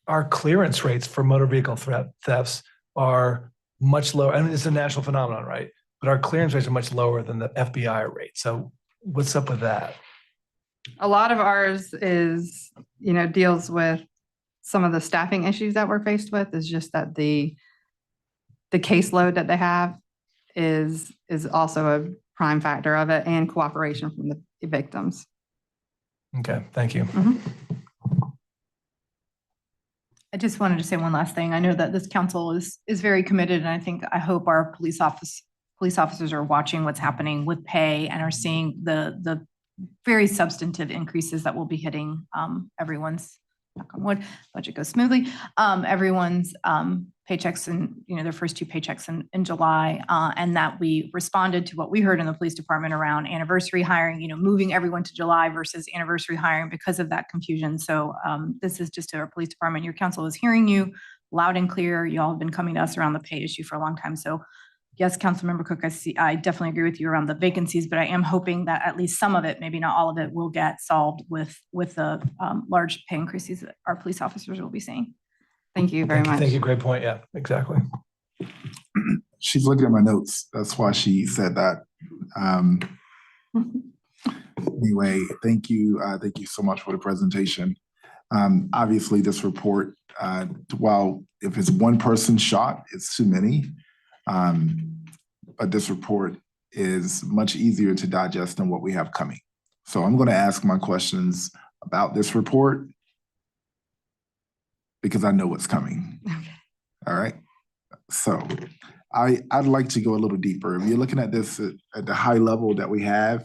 Our clearance rates for motor vehicle thefts are much lower. I mean, it's a national phenomenon, right? But our clearance rates are much lower than the FBI rate. So what's up with that? A lot of ours is, you know, deals with some of the staffing issues that we're faced with, is just that the caseload that they have is also a prime factor of it, and cooperation from the victims. Okay, thank you. I just wanted to say one last thing. I know that this council is very committed, and I hope our police officers are watching what's happening with pay and are seeing the very substantive increases that will be hitting everyone's, knock on wood, budget goes smoothly, everyone's paychecks and, you know, their first two paychecks in July, and that we responded to what we heard in the police department around anniversary hiring, you know, moving everyone to July versus anniversary hiring because of that confusion. So this is just to our police department. Your council is hearing you loud and clear. You all have been coming to us around the pay issue for a long time. So yes, Councilmember Cook, I definitely agree with you around the vacancies, but I am hoping that at least some of it, maybe not all of it, will get solved with the large pay increases that our police officers will be seeing. Thank you very much. Thank you. Great point. Yeah, exactly. She's looking at my notes. That's why she said that. Anyway, thank you. Thank you so much for the presentation. Obviously, this report, while if it's one person shot, it's too many. But this report is much easier to digest than what we have coming. So I'm going to ask my questions about this report because I know what's coming. Okay. All right. So I'd like to go a little deeper. If you're looking at this at the high level that we have,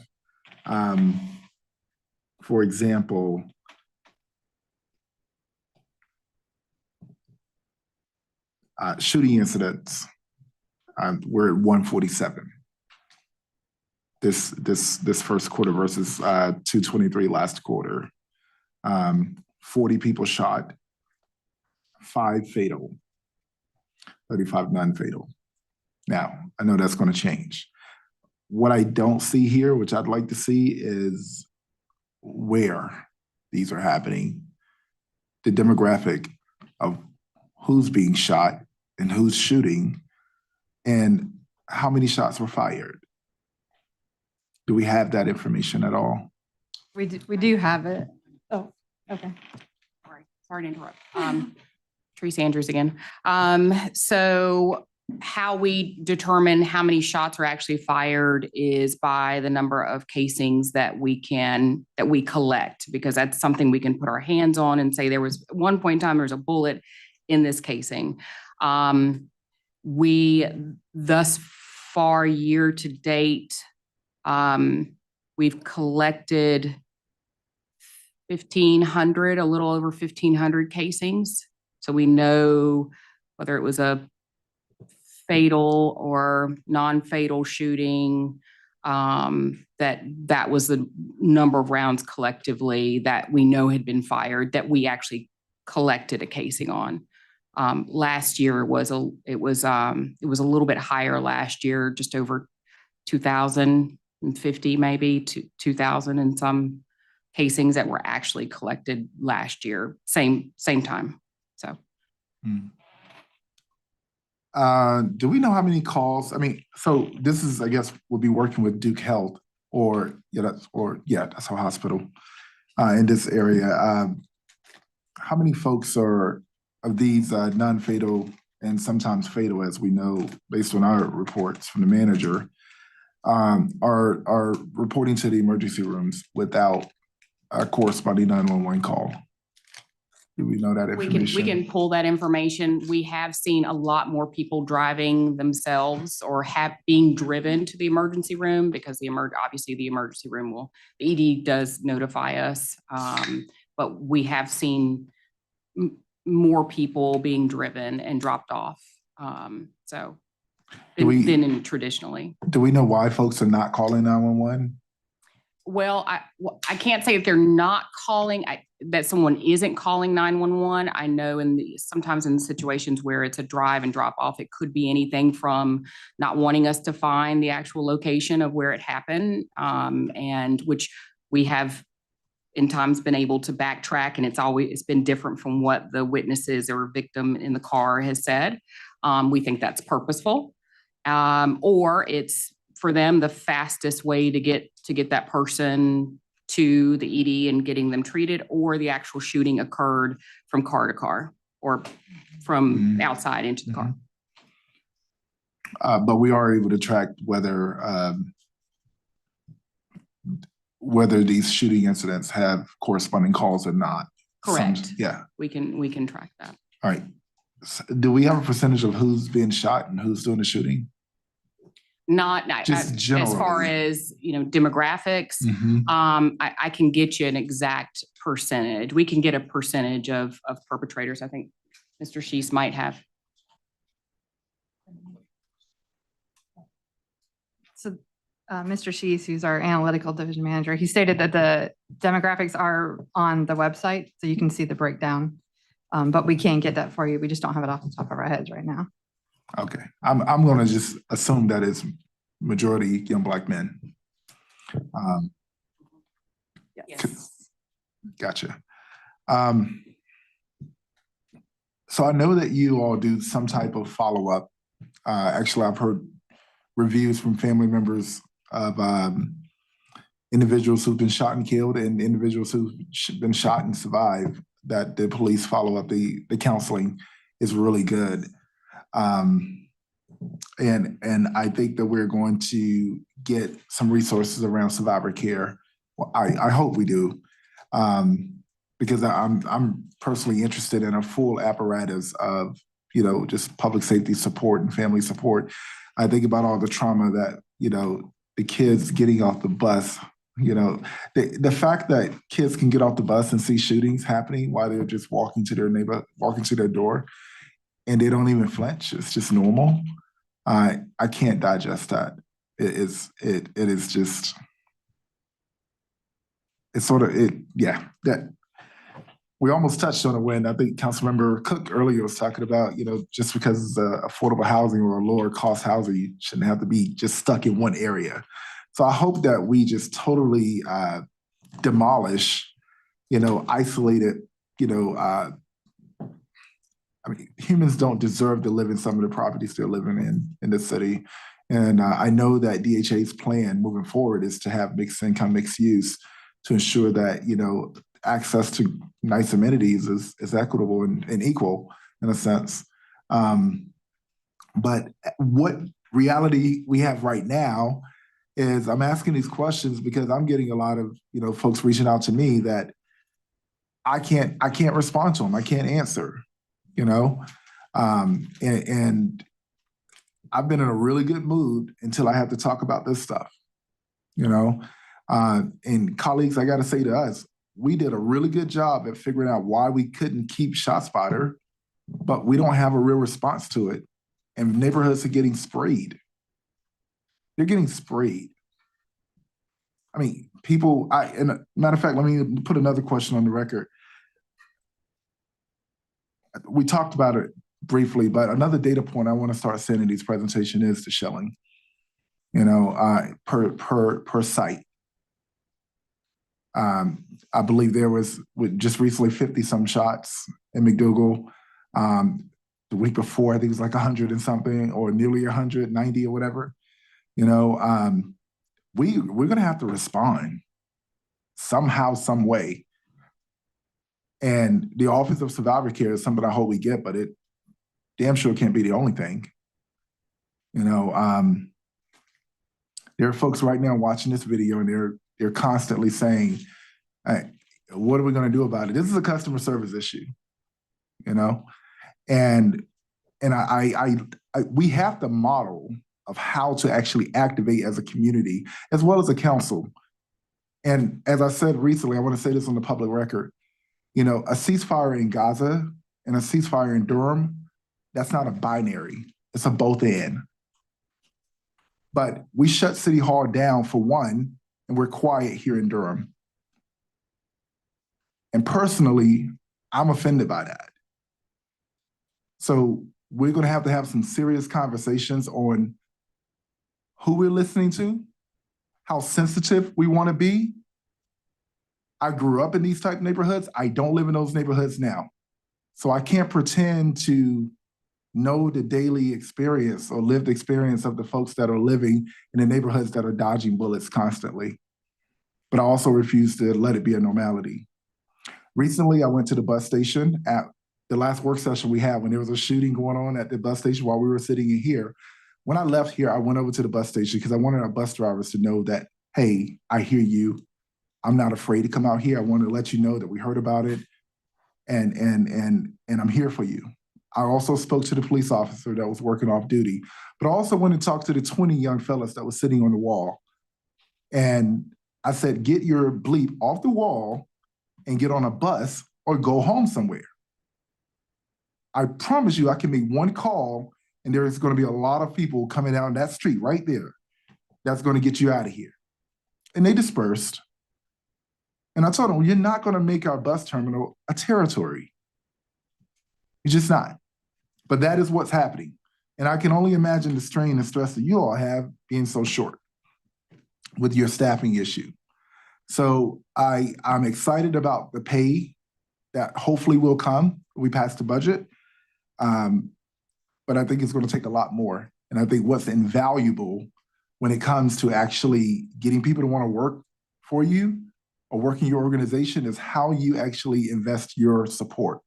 for example, shooting incidents, we're at 147. This first quarter versus 223 last quarter. 40 people shot, 5 fatal, 35 non-fatal. Now, I know that's going to change. What I don't see here, which I'd like to see, is where these are happening, the demographic of who's being shot and who's shooting, and how many shots were fired. Do we have that information at all? We do have it. Oh, okay. Sorry to interrupt. Tracy Andrews again. So how we determine how many shots are actually fired is by the number of casings that we collect, because that's something we can put our hands on and say there was one point in time there was a bullet in this casing. We thus far, year to date, we've collected 1,500, a little over 1,500 casings. So we know whether it was a fatal or non-fatal shooting, that was the number of rounds collectively that we know had been fired that we actually collected a casing on. Last year it was a little bit higher last year, just over 2,050, maybe 2,000 and some casings that were actually collected last year, same time. So. Do we know how many calls? I mean, so this is, I guess, we'll be working with Duke Health that's our hospital in this area. How many folks are of these non-fatal and sometimes fatal, as we know, based on our reports from the manager, are reporting to the emergency rooms without a corresponding 911 call? Do we know that information? We can pull that information. We have seen a lot more people driving themselves or being driven to the emergency room because obviously the emergency room the ED does notify us, but we have seen more people being driven and dropped off. Than traditionally. Do we know why folks are not calling 911? Well, I can't say if they're not calling, that someone isn't calling 911. I know sometimes in situations where it's a drive and drop off, it could be anything from not wanting us to find the actual location of where it happened, and which we have in times been able to backtrack, and it's been different from what the witnesses or victim in the car has said. We think that's purposeful, or it's for them the fastest way to get that person to the ED and getting them treated, or the actual shooting occurred from car to car or from outside into the car. But we are able to track whether these shooting incidents have corresponding calls or not. Correct. Yeah. We can track that. All right. Do we have a percentage of who's being shot and who's doing the shooting? Not Just as far as, demographics. I can get you an exact percentage. We can get a percentage of perpetrators. I think Mr. Sheese might have. So Mr. Sheese, who's our analytical division manager, he stated that the demographics are on the website, so you can see the breakdown. But we can't get that for you. We just don't have it off the top of our heads right now. Okay, I'm going to just assume that it's majority young Black men. Yes. Gotcha. So I know that you all do some type of follow-up. Actually, I've heard reviews from family members of individuals who've been shot and killed and individuals who've been shot and survived, that the police follow up. The counseling is really good. And I think that we're going to get some resources around survivor care. Well, I hope we do, because I'm personally interested in a full apparatus of, just public safety support and family support. I think about all the trauma that, the kids getting off the bus, the fact that kids can get off the bus and see shootings happening while they're just walking to their door, and they don't even flinch. It's just normal. I can't digest that. It is just, it's sort of, that we almost touched on it when I think Councilmember Cook earlier was talking about, just because it's affordable housing or a lower cost housing, you shouldn't have to be just stuck in one area. So I hope that we just totally demolish, isolated, humans don't deserve to live in some of the properties they're living in the city. And I know that DHA's plan moving forward is to have mixed income, mixed use to ensure that, access to nice amenities is equitable and equal in a sense. But what reality we have right now is I'm asking these questions because I'm getting a lot of, folks reaching out to me that I can't respond to them. I can't answer, and I've been in a really good mood until I have to talk about this stuff, you know? And colleagues, I gotta say to us, we did a really good job at figuring out why we couldn't keep ShotSpotter, but we don't have a real response to it. And neighborhoods are getting sprayed. They're getting sprayed. I mean, people, and matter of fact, let me put another question on the record. We talked about it briefly, but another data point I want to start sending these presentations is the shelling, you know, per site. I believe there was just recently 50 some shots in McDougal. The week before, I think it was like 100 and something, or nearly 190 or whatever. You know, we're gonna have to respond somehow, some way. And the Office of Survivor Care is something I hope we get, but it damn sure can't be the only thing. You know, there are folks right now watching this video and they're constantly saying, hey, what are we gonna do about it? This is a customer service issue, you know? And we have the model of how to actually activate as a community, as well as a council. And as I said recently, I want to say this on the public record, you know, a ceasefire in Gaza and a ceasefire in Durham, that's not a binary, it's a both and. But we shut City Hall down for one, and we're quiet here in Durham. And personally, I'm offended by that. So we're gonna have to have some serious conversations on who we're listening to, how sensitive we wanna be. I grew up in these type neighborhoods. I don't live in those neighborhoods now. So I can't pretend to know the daily experience or lived experience of the folks that are living in the neighborhoods that are dodging bullets constantly. But I also refuse to let it be a normality. Recently, I went to the bus station at the last work session we had when there was a shooting going on at the bus station while we were sitting in here. When I left here, I went over to the bus station because I wanted our bus drivers to know that, hey, I hear you. I'm not afraid to come out here. I want to let you know that we heard about it and I'm here for you. I also spoke to the police officer that was working off duty, but I also went and talked to the 20 young fellas that was sitting on the wall. And I said, get your bleep off the wall and get on a bus or go home somewhere. I promise you, I can make one call and there's going to be a lot of people coming down that street right there that's going to get you out of here. And they dispersed. And I told them, you're not going to make our bus terminal a territory. You're just not. But that is what's happening. And I can only imagine the strain and stress that you all have being so short with your staffing issue. So I'm excited about the pay that hopefully will come. We pass the budget. But I think it's going to take a lot more. And I think what's invaluable when it comes to actually getting people to want to work for you or work in your organization is how you actually invest your support.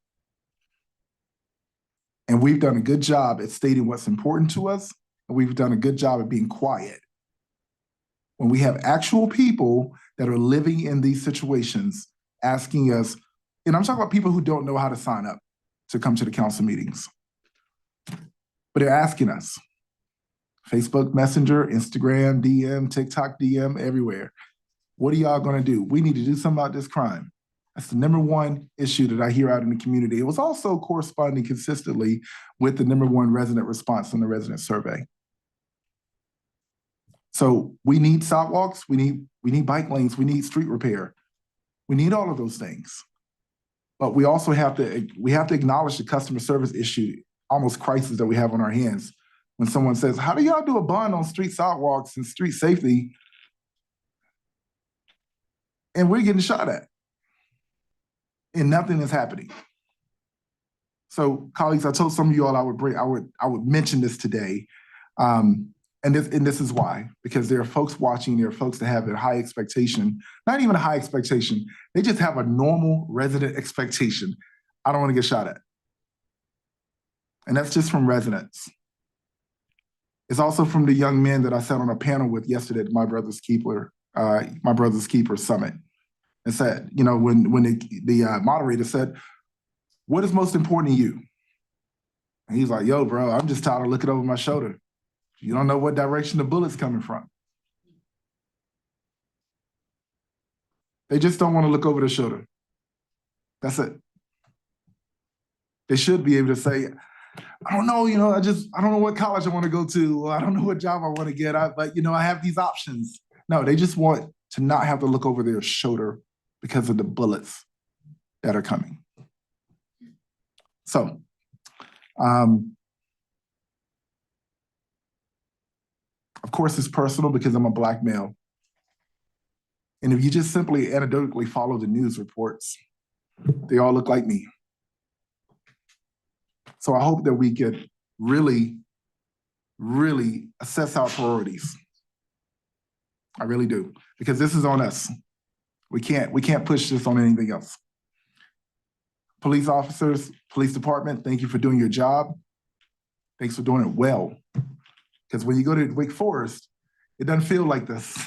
And we've done a good job at stating what's important to us, and we've done a good job at being quiet. When we have actual people that are living in these situations asking us, and I'm talking about people who don't know how to sign up to come to the council meetings, but they're asking us. Facebook Messenger, Instagram, DM, TikTok DM, everywhere. What are y'all gonna do? We need to do something about this crime. That's the #1 issue that I hear out in the community. It was also corresponding consistently with the #1 resident response on the resident survey. So we need sidewalks, we need bike lanes, we need street repair. We need all of those things. But we also have to acknowledge the customer service issue, almost crisis that we have on our hands. When someone says, how do y'all do a bond on street sidewalks and street safety? And we're getting shot at. And nothing is happening. So, colleagues, I told some of you all I would mention this today, and this is why, because there are folks watching, there are folks that have a high expectation, not even a high expectation, they just have a normal resident expectation. I don't want to get shot at, and that's just from residents. It's also from the young men that I sat on a panel with yesterday at My Brother's Keeper Summit. And said, you know, when the moderator said, what is most important to you? And he's like, yo, bro, I'm just tired of looking over my shoulder. You don't know what direction the bullet's coming from. They just don't want to look over their shoulder. That's it. They should be able to say, I don't know, I don't know what college I want to go to, or I don't know what job I want to get, but I have these options. No, they just want to not have to look over their shoulder because of the bullets that are coming. So, of course, it's personal because I'm a Black male. And if you just simply anecdotally follow the news reports, they all look like me. So I hope that we could really, really assess our priorities. I really do, because this is on us. We can't push this on anything else. Police officers, police department, thank you for doing your job. Thanks for doing it well. Because when you go to Wake Forest, it doesn't feel like this.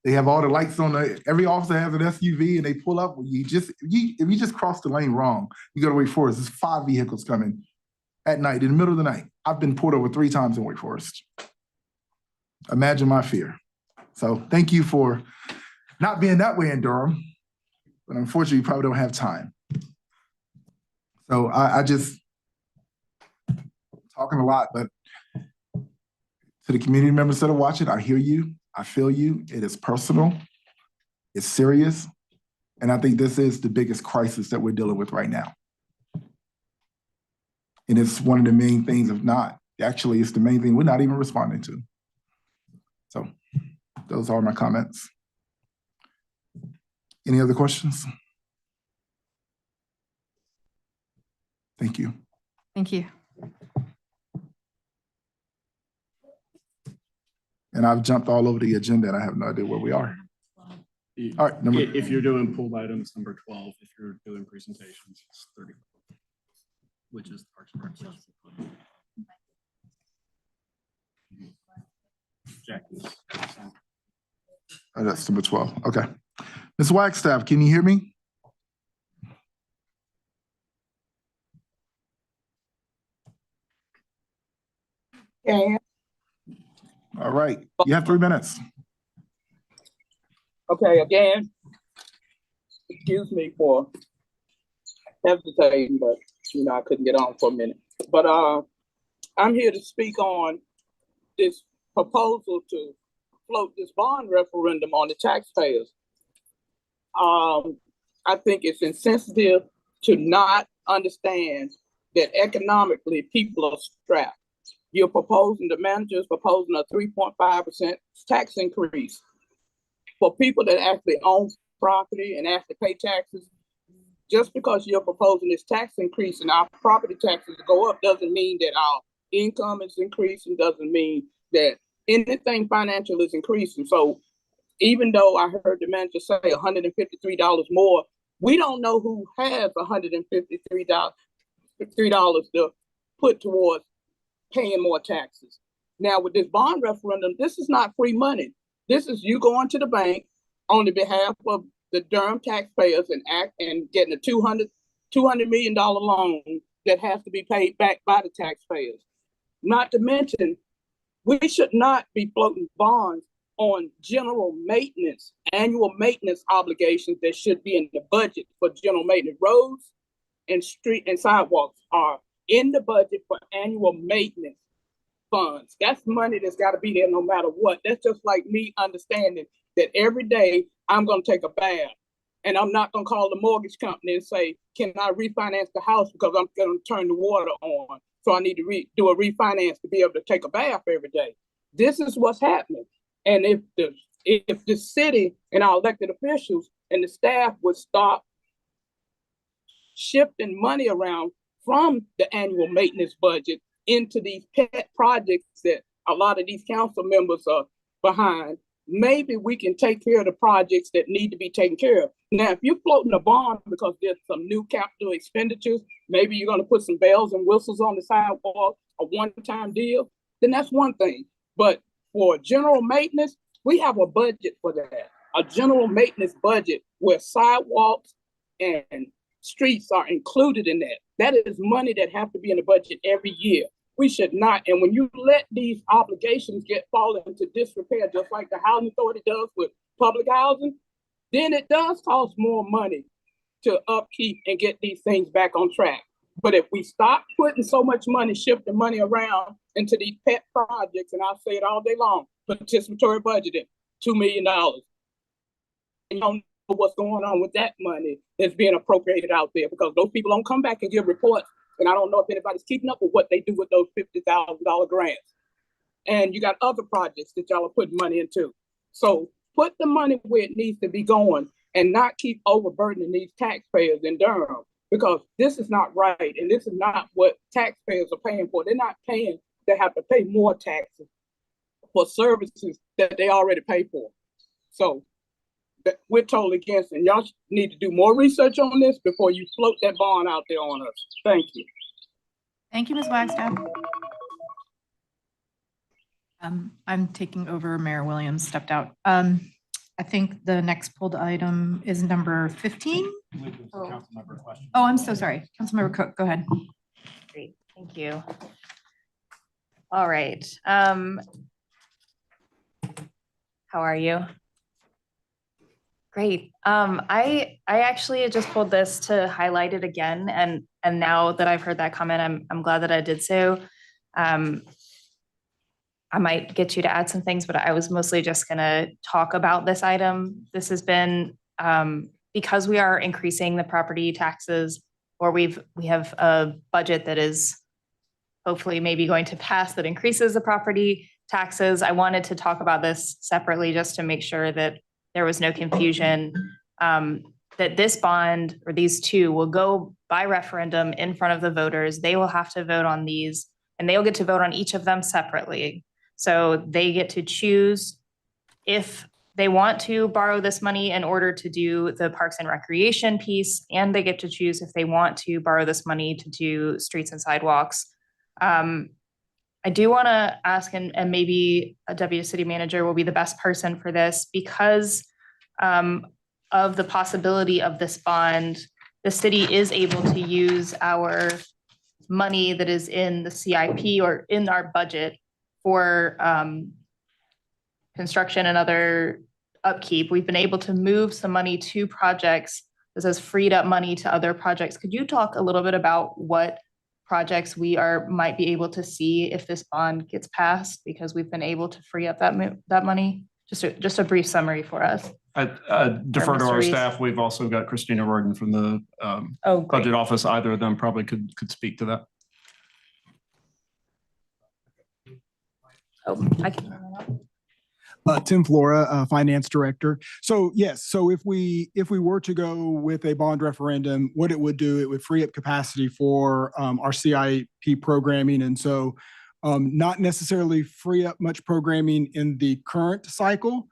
They have all the lights on. Every officer has an SUV and they pull up. If you just cross the lane wrong, you go to Wake Forest, there's 5 vehicles coming at night, in the middle of the night. I've been pulled over 3 times in Wake Forest. Imagine my fear. So thank you for not being that way in Durham, but unfortunately, you probably don't have time. So I just, talking a lot, but to the community members that are watching, I hear you. I feel you. It is personal. It's serious. And I think this is the biggest crisis that we're dealing with right now. And it's one of the main things, if not, actually, it's the main thing we're not even responding to. So those are my comments. Any other questions? Thank you. Thank you. And I've jumped all over the agenda and I have no idea where we are. All right. If you're doing pulled items, number 12, if you're doing presentations, it's 30, which is Parks and Rec. Jackie's. Oh, that's number 12. Okay. Ms. Wagstaff, can you hear me? Yeah. All right. You have 3 minutes. Okay, again, excuse me for hesitating, but I couldn't get on for a minute. But I'm here to speak on this proposal to float this bond referendum on the taxpayers. I think it's insensitive to not understand that economically people are strapped. You're proposing, the manager's proposing a 3.5% tax increase for people that actually own property and actually pay taxes. Just because you're proposing this tax increase and our property taxes go up doesn't mean that our income is increasing, doesn't mean that anything financial is increasing. So even though I heard the manager say $153 more, we don't know who has $153 to put towards paying more taxes. Now with this bond referendum, this is not free money. This is you going to the bank on the behalf of the Durham taxpayers and getting a $200 million loan that has to be paid back by the taxpayers. Not to mention, we should not be floating bonds on general maintenance, annual maintenance obligations that should be in the budget for general maintenance. Roads and street and sidewalks are in the budget for annual maintenance funds. That's money that's got to be there no matter what. That's just like me understanding that every day I'm going to take a bath and I'm not going to call the mortgage company and say, can I refinance the house because I'm going to turn the water on. So I need to do a refinance to be able to take a bath every day. This is what's happening. And if the city and our elected officials and the staff would stop shifting money around from the annual maintenance budget into these pet projects that a lot of these council members are behind, maybe we can take care of the projects that need to be taken care of. Now, if you're floating a bond because there's some new capital expenditures, maybe you're going to put some bells and whistles on the sidewalk, a one-time deal, then that's one thing. But for general maintenance, we have a budget for that, a general maintenance budget where sidewalks and streets are included in that. That is money that have to be in the budget every year. We should not. And when you let these obligations fall into disrepair, just like the housing authority does with public housing, then it does cost more money to upkeep and get these things back on track. But if we stop putting so much money, shifting money around into these pet projects, and I'll say it all day long, participatory budgeting, $2 million. And you don't know what's going on with that money that's being appropriated out there, because those people don't come back and give reports. And I don't know if anybody's keeping up with what they do with those $50,000 grants. And you got other projects that y'all are putting money into. So put the money where it needs to be going and not keep overburdening these taxpayers in Durham, because this is not right. And this is not what taxpayers are paying for. They're not paying to have to pay more taxes for services that they already pay for. So we're totally against it. And y'all need to do more research on this before you float that bond out there on us. Thank you. Thank you, Ms. Wagstaff. I'm taking over. Mayor Williams stepped out. I think the next pulled item is number 15. Oh, I'm so sorry. Councilmember Cook, go ahead. Great, thank you. All right. How are you? Great. I actually just pulled this to highlight it again, and now that I've heard that comment, I'm glad that I did so. I might get you to add some things, but I was mostly just gonna talk about this item. This has been, because we are increasing the property taxes, or we have a budget that is hopefully maybe going to pass that increases the property taxes. I wanted to talk about this separately just to make sure that there was no confusion, that this bond or these two will go by referendum in front of the voters. They will have to vote on these, and they'll get to vote on each of them separately. So they get to choose if they want to borrow this money in order to do the parks and recreation piece, and they get to choose if they want to borrow this money to do streets and sidewalks. I do want to ask, and maybe a deputy city manager will be the best person for this, because of the possibility of this bond, the city is able to use our money that is in the CIP or in our budget for construction and other upkeep. We've been able to move some money to projects. This has freed up money to other projects. Could you talk a little bit about what projects we might be able to see if this bond gets passed, because we've been able to free up that money? Just a brief summary for us. I defer to our staff. We've also got Christina Roden from the budget office. Either of them probably could speak to that. Oh, I can. Tim Flora, Finance Director. So yes, so if we were to go with a bond referendum, what it would do, it would free up capacity for our CIP programming. And so not necessarily free up much programming in the current cycle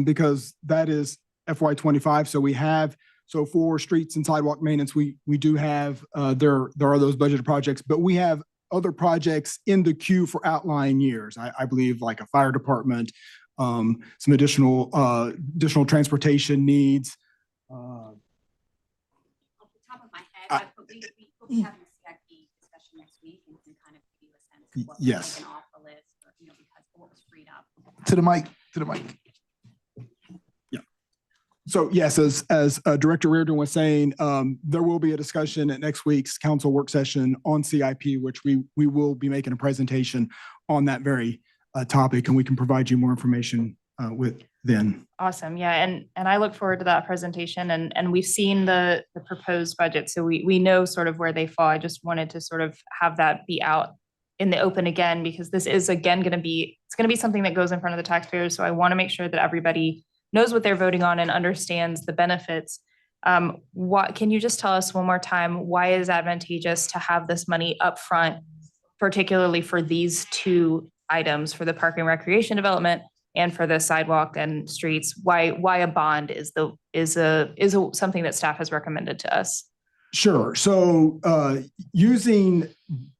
because that is FY25. So for streets and sidewalk maintenance, we do have, there are those budgeted projects, but we have other projects in the queue for outlying years. I believe like a fire department, some additional transportation needs. Off the top of my head, we'll be having a CIP discussion next week and can kind of give you a sense of what Yes. we're taking off the list, or, because of what was freed up. To the mic. Yeah. So yes, as Director Reardon was saying, there will be a discussion at next week's council work session on CIP, which we will be making a presentation on that very topic, and we can provide you more information with then. Awesome. Yeah. And I look forward to that presentation, and we've seen the proposed budget. So we know sort of where they fall. I just wanted to sort of have that be out in the open again, because this is again going to be something that goes in front of the taxpayers. So I want to make sure that everybody knows what they're voting on and understands the benefits. Can you just tell us one more time, why is it advantageous to have this money up front, particularly for these two items, for the park and recreation development and for the sidewalk and streets? Why a bond is something that staff has recommended to us? Sure. So using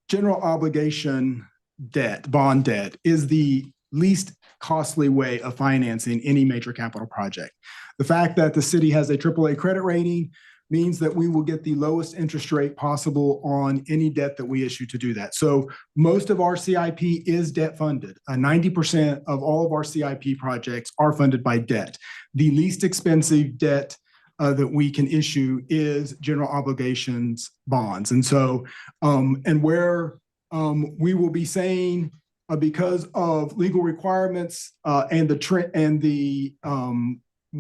general obligation debt, bond debt, is the least costly way of financing any major capital project. The fact that the city has a AAA credit rating means that we will get the lowest interest rate possible on any debt that we issue to do that. So most of our CIP is debt funded. 90% of all of our CIP projects are funded by debt. The least expensive debt that we can issue is general obligations bonds. And so, and where we will be saying, because of legal requirements and the trend and the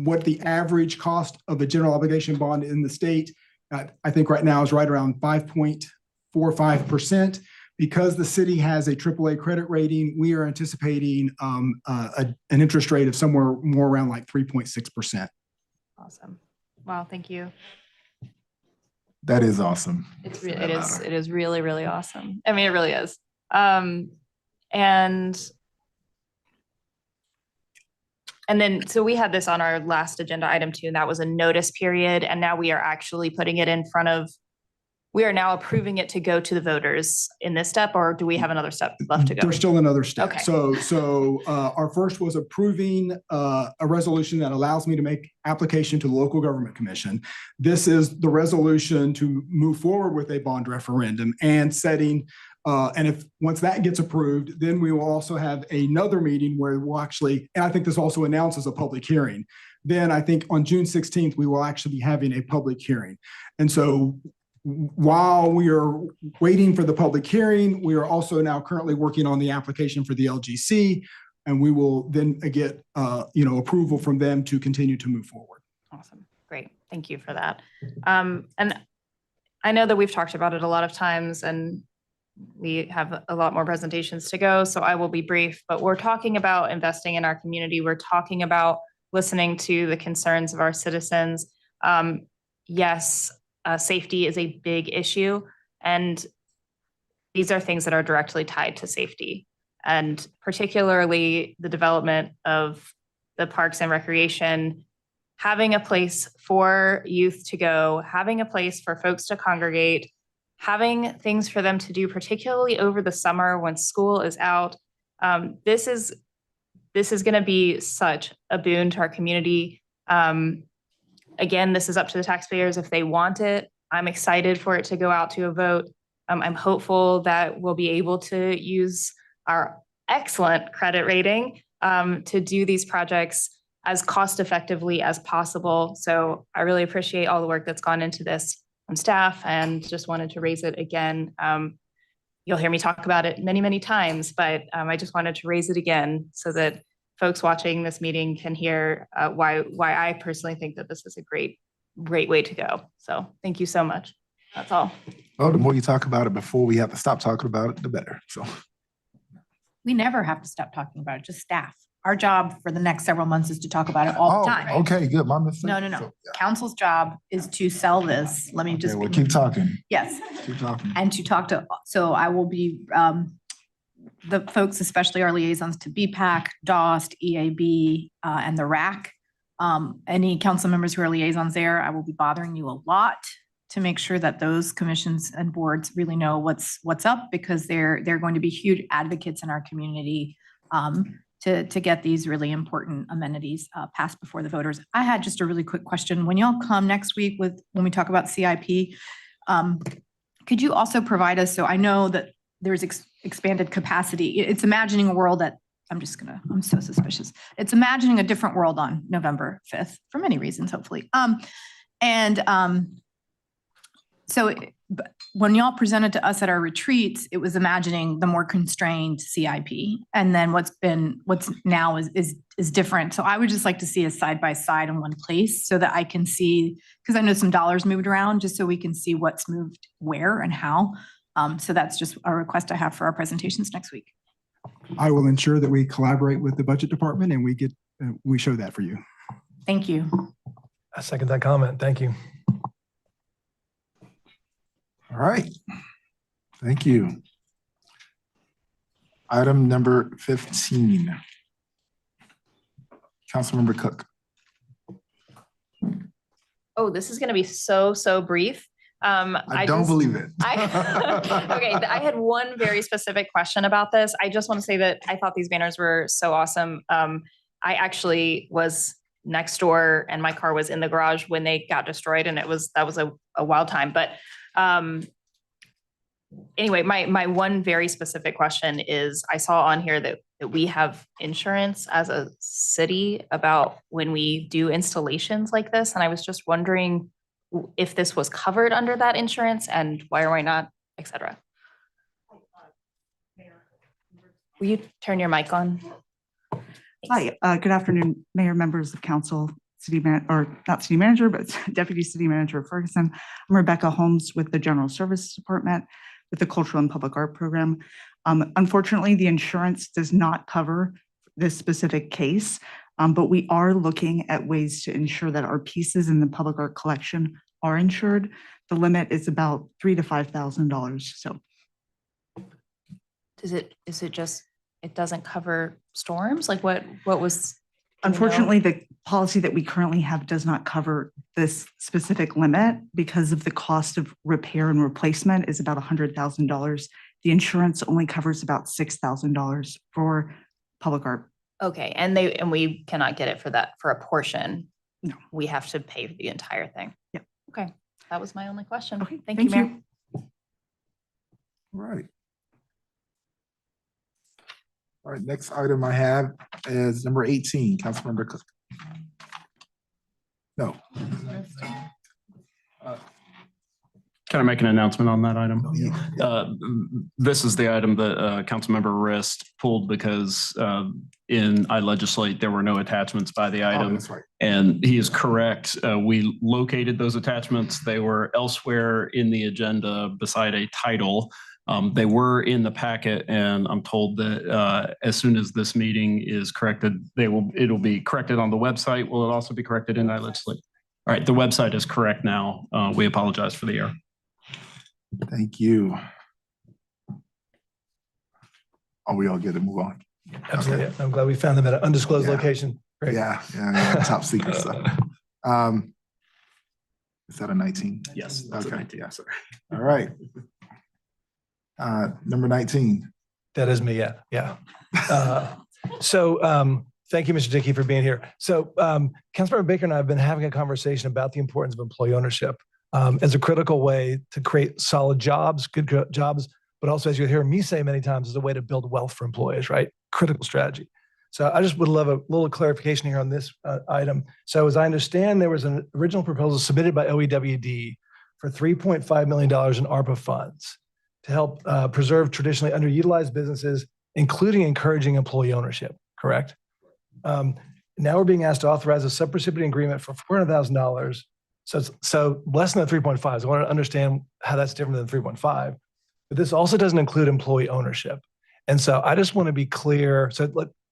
what the average cost of a general obligation bond in the state, I think right now is right around 5.45%. Because the city has a AAA credit rating, we are anticipating an interest rate of somewhere more around like 3.6%. Awesome. Wow, thank you. That is awesome. It is really, really awesome. I mean, it really is. And then, so we had this on our last agenda item too, and that was a notice period. And now we are actually putting it in front of, we are now approving it to go to the voters in this step, or do we have another step left to go? There's still another step. Okay. So our first was approving a resolution that allows me to make application to the local government commission. This is the resolution to move forward with a bond referendum and setting, and if once that gets approved, then we will also have another meeting where we'll actually, and I think this also announces a public hearing. Then I think on June 16th, we will actually be having a public hearing. And so while we are waiting for the public hearing, we are also now currently working on the application for the LGC, and we will then get approval from them to continue to move forward. Awesome. Great. Thank you for that. And I know that we've talked about it a lot of times, and we have a lot more presentations to go, so I will be brief, but we're talking about investing in our community. We're talking about listening to the concerns of our citizens. Yes, safety is a big issue, and these are things that are directly tied to safety, and particularly the development of the parks and recreation, having a place for youth to go, having a place for folks to congregate, having things for them to do, particularly over the summer when school is out. This is going to be such a boon to our community. Again, this is up to the taxpayers if they want it. I'm excited for it to go out to a vote. I'm hopeful that we'll be able to use our excellent credit rating to do these projects as cost effectively as possible. So I really appreciate all the work that's gone into this on staff, and just wanted to raise it again. You'll hear me talk about it many, many times, but I just wanted to raise it again so that folks watching this meeting can hear why I personally think that this is a great way to go. So thank you so much. That's all. Well, the more you talk about it before we have to stop talking about it, the better. So We never have to stop talking about it, just staff. Our job for the next several months is to talk about it all the time. Okay, good. My mistake. No. So, yeah. Council's job is to sell this. Let me just. Okay, well, keep talking. Yes. Keep talking. And to talk to, so I will be, the folks, especially our liaisons to BPAC, DOST, EAB, and the RAC. Any council members who are liaisons there, I will be bothering you a lot to make sure that those commissions and boards really know what's up, because they're going to be huge advocates in our community to get these really important amenities passed before the voters. I had just a really quick question. When y'all come next week when we talk about CIP, could you also provide us, so I know that there's expanded capacity. It's imagining a world that, I'm so suspicious. It's imagining a different world on November 5th for many reasons, hopefully. So when y'all presented to us at our retreats, it was imagining the more constrained CIP. And then what's now is different. So I would just like to see a side by side in one place so that I can see, because I know some dollars moved around, just so we can see what's moved where and how. So that's just a request I have for our presentations next week. I will ensure that we collaborate with the budget department and we show that for you. Thank you. I second that comment. Thank you. All right. Thank you. Item number 15. Councilmember Cook. Oh, this is going to be so brief. I don't believe it. Okay, I had one very specific question about this. I just want to say that I thought these banners were so awesome. I actually was next door and my car was in the garage when they got destroyed, and that was a wild time. But anyway, my one very specific question is, I saw on here that we have insurance as a city about when we do installations like this, and I was just wondering if this was covered under that insurance and why or why not, et cetera. Will you turn your mic on? Hi, good afternoon, Mayor, members of council, not city manager, but Deputy City Manager Ferguson. I'm Rebecca Holmes with the General Services Department with the Cultural and Public Art Program. Unfortunately, the insurance does not cover this specific case, but we are looking at ways to ensure that our pieces in the public art collection are insured. The limit is about $3,000 to $5,000. So, is it just, it doesn't cover storms? Like what was? Unfortunately, the policy that we currently have does not cover this specific limit because of the cost of repair and replacement is about $100,000. The insurance only covers about $6,000 for public art. Okay, and we cannot get it for a portion. No. We have to pay for the entire thing. Yep. Okay, that was my only question. Okay, Thank you, Mayor. All right, next item I have is number 18, Councilmember Cook. No. Can I make an announcement on that item? This is the item that Councilmember Rist pulled because in iLegislate, there were no attachments by the item. That's right. And he is correct. We located those attachments. They were elsewhere in the agenda beside a title. They were in the packet, and I'm told that as soon as this meeting is corrected, it'll be corrected on the website. Will it also be corrected in iLegislate? All right, the website is correct now. We apologize for the error. Thank you. Are we all good to move on? Absolutely. I'm glad we found them at an undisclosed location. Great. Yeah, top secret stuff. Is that a 19? Yes. Okay. 19, yeah, sorry. All right. Number 19. That is me, yeah. Thank you, Mr. Dickey, for being here. So Councilmember Baker and I have been having a conversation about the importance of employee ownership as a critical way to create solid jobs, good jobs, but also, as you hear me say many times, as a way to build wealth for employees, right? Critical strategy. So I just would love a little clarification here on this item. So as I understand, there was an original proposal submitted by OEWD for $3.5 million in ARPA funds to help preserve traditionally underutilized businesses, including encouraging employee ownership, correct? Now we're being asked to authorize a subrecipient agreement for $400,000. So less than the 3.5. So I want to understand how that's different than 3.5. But this also doesn't include employee ownership. And so I just want to be clear.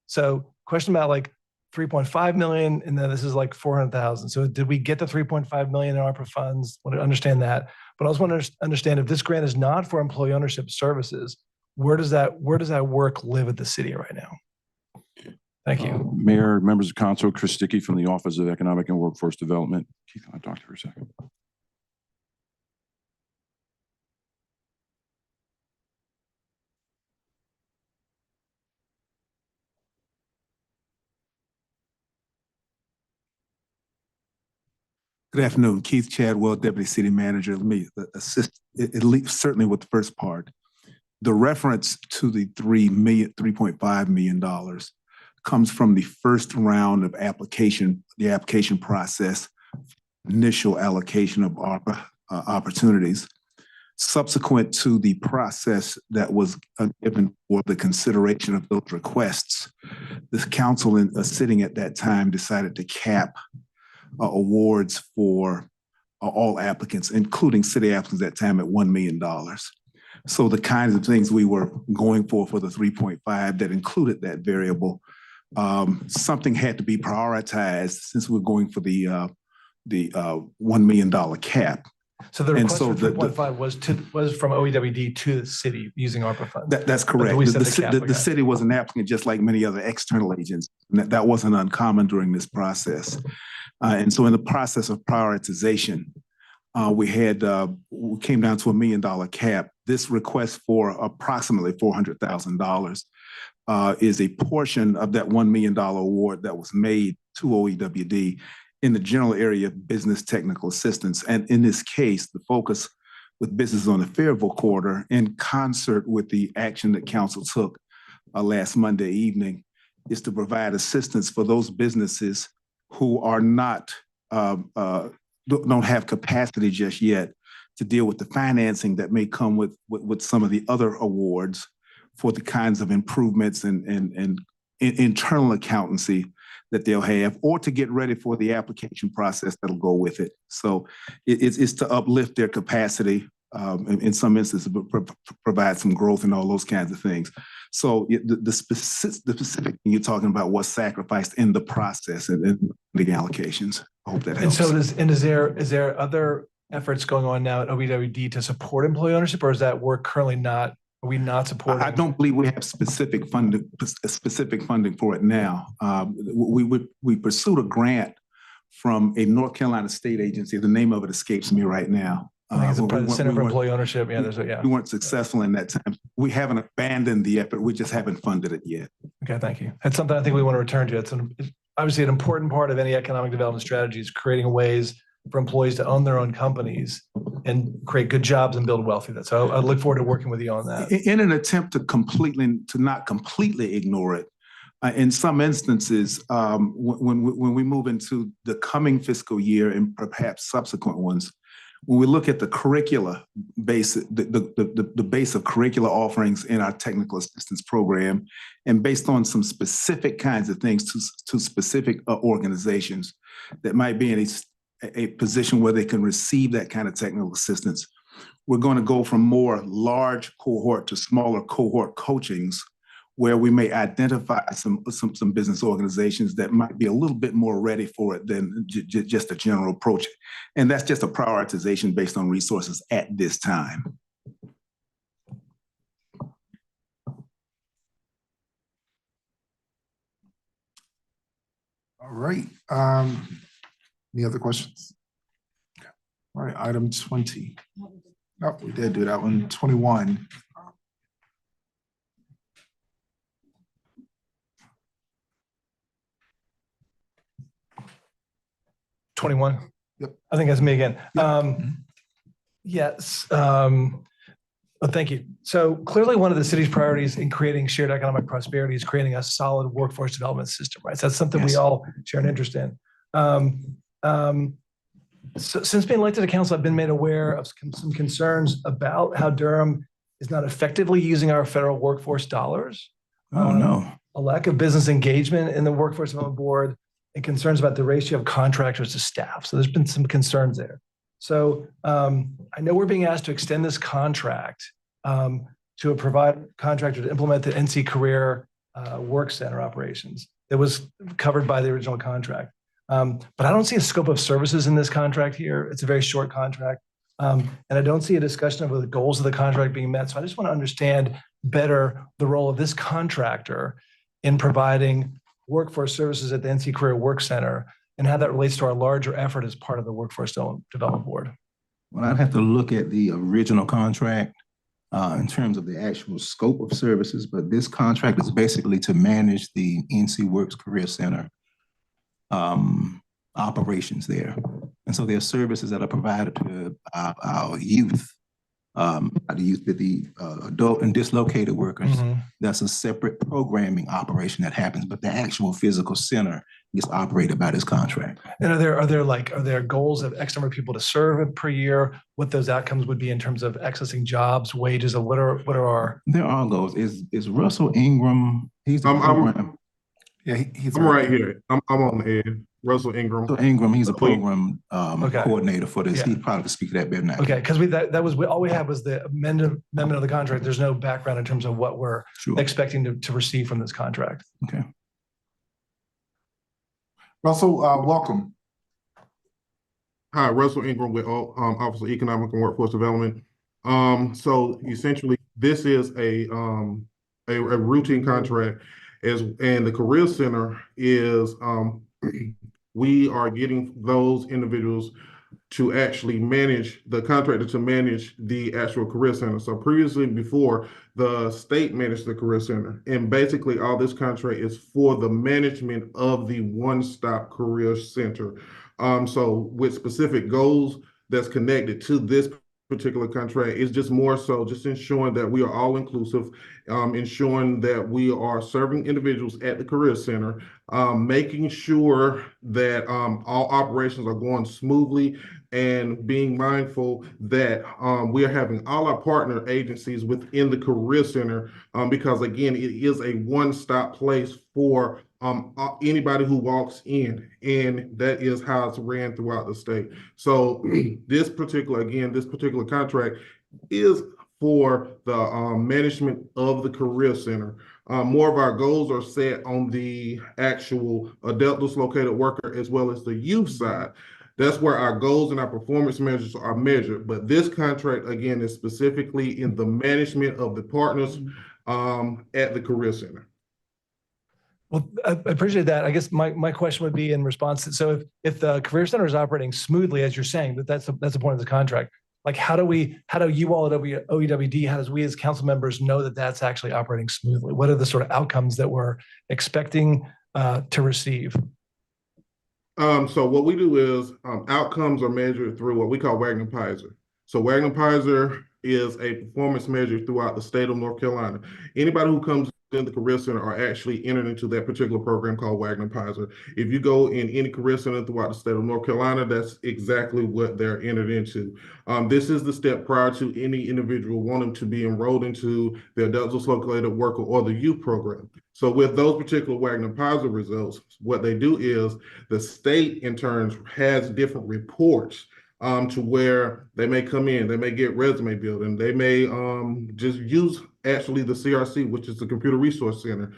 So question about like 3.5 million, and then this is like 400,000. So did we get the 3.5 million in ARPA funds? Want to understand that. But I also want to understand if this grant is not for employee ownership services, where does that work live at the city right now? Thank you. Mayor, members of council, Chris Dickey from the Office of Economic and Workforce Development. Keith, can I talk to you for a second? Good afternoon, Keith Chadwell, Deputy City Manager. Let me assist, at least certainly with the first part. The reference to the $3.5 million comes from the first round of the application process, initial allocation of ARPA opportunities. Subsequent to the process that was given for the consideration of those requests, this council sitting at that time decided to cap awards for all applicants, including city applicants at that time at $1 million. So the kinds of things we were going for the 3.5 that included that variable, something had to be prioritized since we're going for the $1 million cap. So the request for 3.5 was from OEWD to the city using ARPA funds. That's correct. The city was an applicant just like many other external agents. And that wasn't uncommon during this process. And so in the process of prioritization, we came down to $1 million cap. This request for approximately $400,000 is a portion of that $1 million award that was made to OEWD in the general area of business technical assistance. And in this case, the focus with business on the Fayetteville corridor, in concert with the action that council took last Monday evening, is to provide assistance for those businesses who are not, don't have capacity just yet to deal with the financing that may come with some of the other awards for the kinds of improvements and internal accountancy that they'll have, or to get ready for the application process that'll go with it. So it's to uplift their capacity, in some instances, provide some growth and all those kinds of things. So the specific thing you're talking about was sacrificed in the process and the allocations. I hope that helps. And so is there other efforts going on now at OEWD to support employee ownership, or is that work currently not? Are we not supporting? I don't believe we have specific funding for it now. We pursued a grant from a North Carolina state agency. The name of it escapes me right now. I think it's the Center for Employee Ownership. Yeah, we weren't successful in that time. We haven't abandoned the effort. We just haven't funded it yet. Okay, thank you. That's something I think we want to return to. It's obviously an important part of any economic development strategy is creating ways for employees to own their own companies and create good jobs and build wealth through that. So I look forward to working with you on that. In an attempt to not completely ignore it, in some instances, when we move into the coming fiscal year and perhaps subsequent ones, when we look at the curricula base, the base of curricula offerings in our technical assistance program, and based on some specific kinds of things to specific organizations that might be in a position where they can receive that kind of technical assistance, we're going to go from more large cohort to smaller cohort coachings, where we may identify some business organizations that might be a little bit more ready for it than just a general approach. And that's just a prioritization based on resources at this time. All right. Any other questions? Okay. All right, item 20. Oh, we did do that one. 21. Yep. I think that's me again. Yep. Yes. Well, thank you. So clearly one of the city's priorities in creating shared economic prosperity is creating a solid workforce development system, right? So that's something we all share an interest in. So since being elected to council, I've been made aware of some concerns about how Durham is not effectively using our federal workforce dollars. Oh, no. A lack of business engagement in the Workforce Development Board, and concerns about the ratio of contractors to staff. So there's been some concerns there. So I know we're being asked to extend this contract to a provider contractor to implement the NC Career Work Center operations that was covered by the original contract. But I don't see a scope of services in this contract here. It's a very short contract. And I don't see a discussion of the goals of the contract being met. So I just want to understand better the role of this contractor in providing workforce services at the NC Career Work Center and how that relates to our larger effort as part of the Workforce Development Board. Well, I'd have to look at the original contract in terms of the actual scope of services, but this contract is basically to manage the NC Works Career Center operations there. And so there are services that are provided to our youth, the adult and dislocated workers. Mm-hmm. That's a separate programming operation that happens, but the actual physical center is operated by this contract. And are there goals of X number of people to serve per year? What those outcomes would be in terms of accessing jobs, wages, or what are our? There are goals. Is Russell Ingram? He's I'm right here. I'm on the end. Russell Ingram. So Ingram, he's a program coordinator for this. Yeah. He'd probably speak to that better than I can. Okay, because all we had was the amendment of the contract. There's no background in terms of what we're expecting to receive from this contract. Okay. Russell, welcome. Hi, Russell Ingram with Office of Economic and Workforce Development. So essentially, this is a routine contract, and the Career Center is we are getting those individuals to actually manage, the contractor to manage the actual career center. So previously, before, the state managed the career center. And basically all this contract is for the management of the one-stop career center. So with specific goals that's connected to this particular contract, is just more so just ensuring that we are all inclusive, ensuring that we are serving individuals at the career center, making sure that all operations are going smoothly, and being mindful that we are having all our partner agencies within the career center, because again, it is a one-stop place for anybody who walks in, and that is how it's ran throughout the state. So this particular contract is for the management of the career center. More of our goals are set on the actual adult dislocated worker as well as the youth side. That's where our goals and our performance measures are measured. But this contract, again, is specifically in the management of the partners at the career center. Well, I appreciate that. I guess my question would be in response to, so if the career center is operating smoothly, as you're saying, but that's the point of the contract. Like, how do you all at OEWD, how does we as council members know that that's actually operating smoothly? What are the sort of outcomes that we're expecting to receive? So what we do is outcomes are measured through what we call Wagner-Pizer. So Wagner-Pizer is a performance measure throughout the state of North Carolina. Anybody who comes in the career center are actually entered into that particular program called Wagner-Pizer. If you go in any career center throughout the state of North Carolina, that's exactly what they're entered into. This is the step prior to any individual wanting to be enrolled into the adult dislocated worker or the youth program. So with those particular Wagner-Pizer results, what they do is the state in turn has different reports to where they may come in, they may get resume building, they may just use actually the CRC, which is the Computer Resource Center,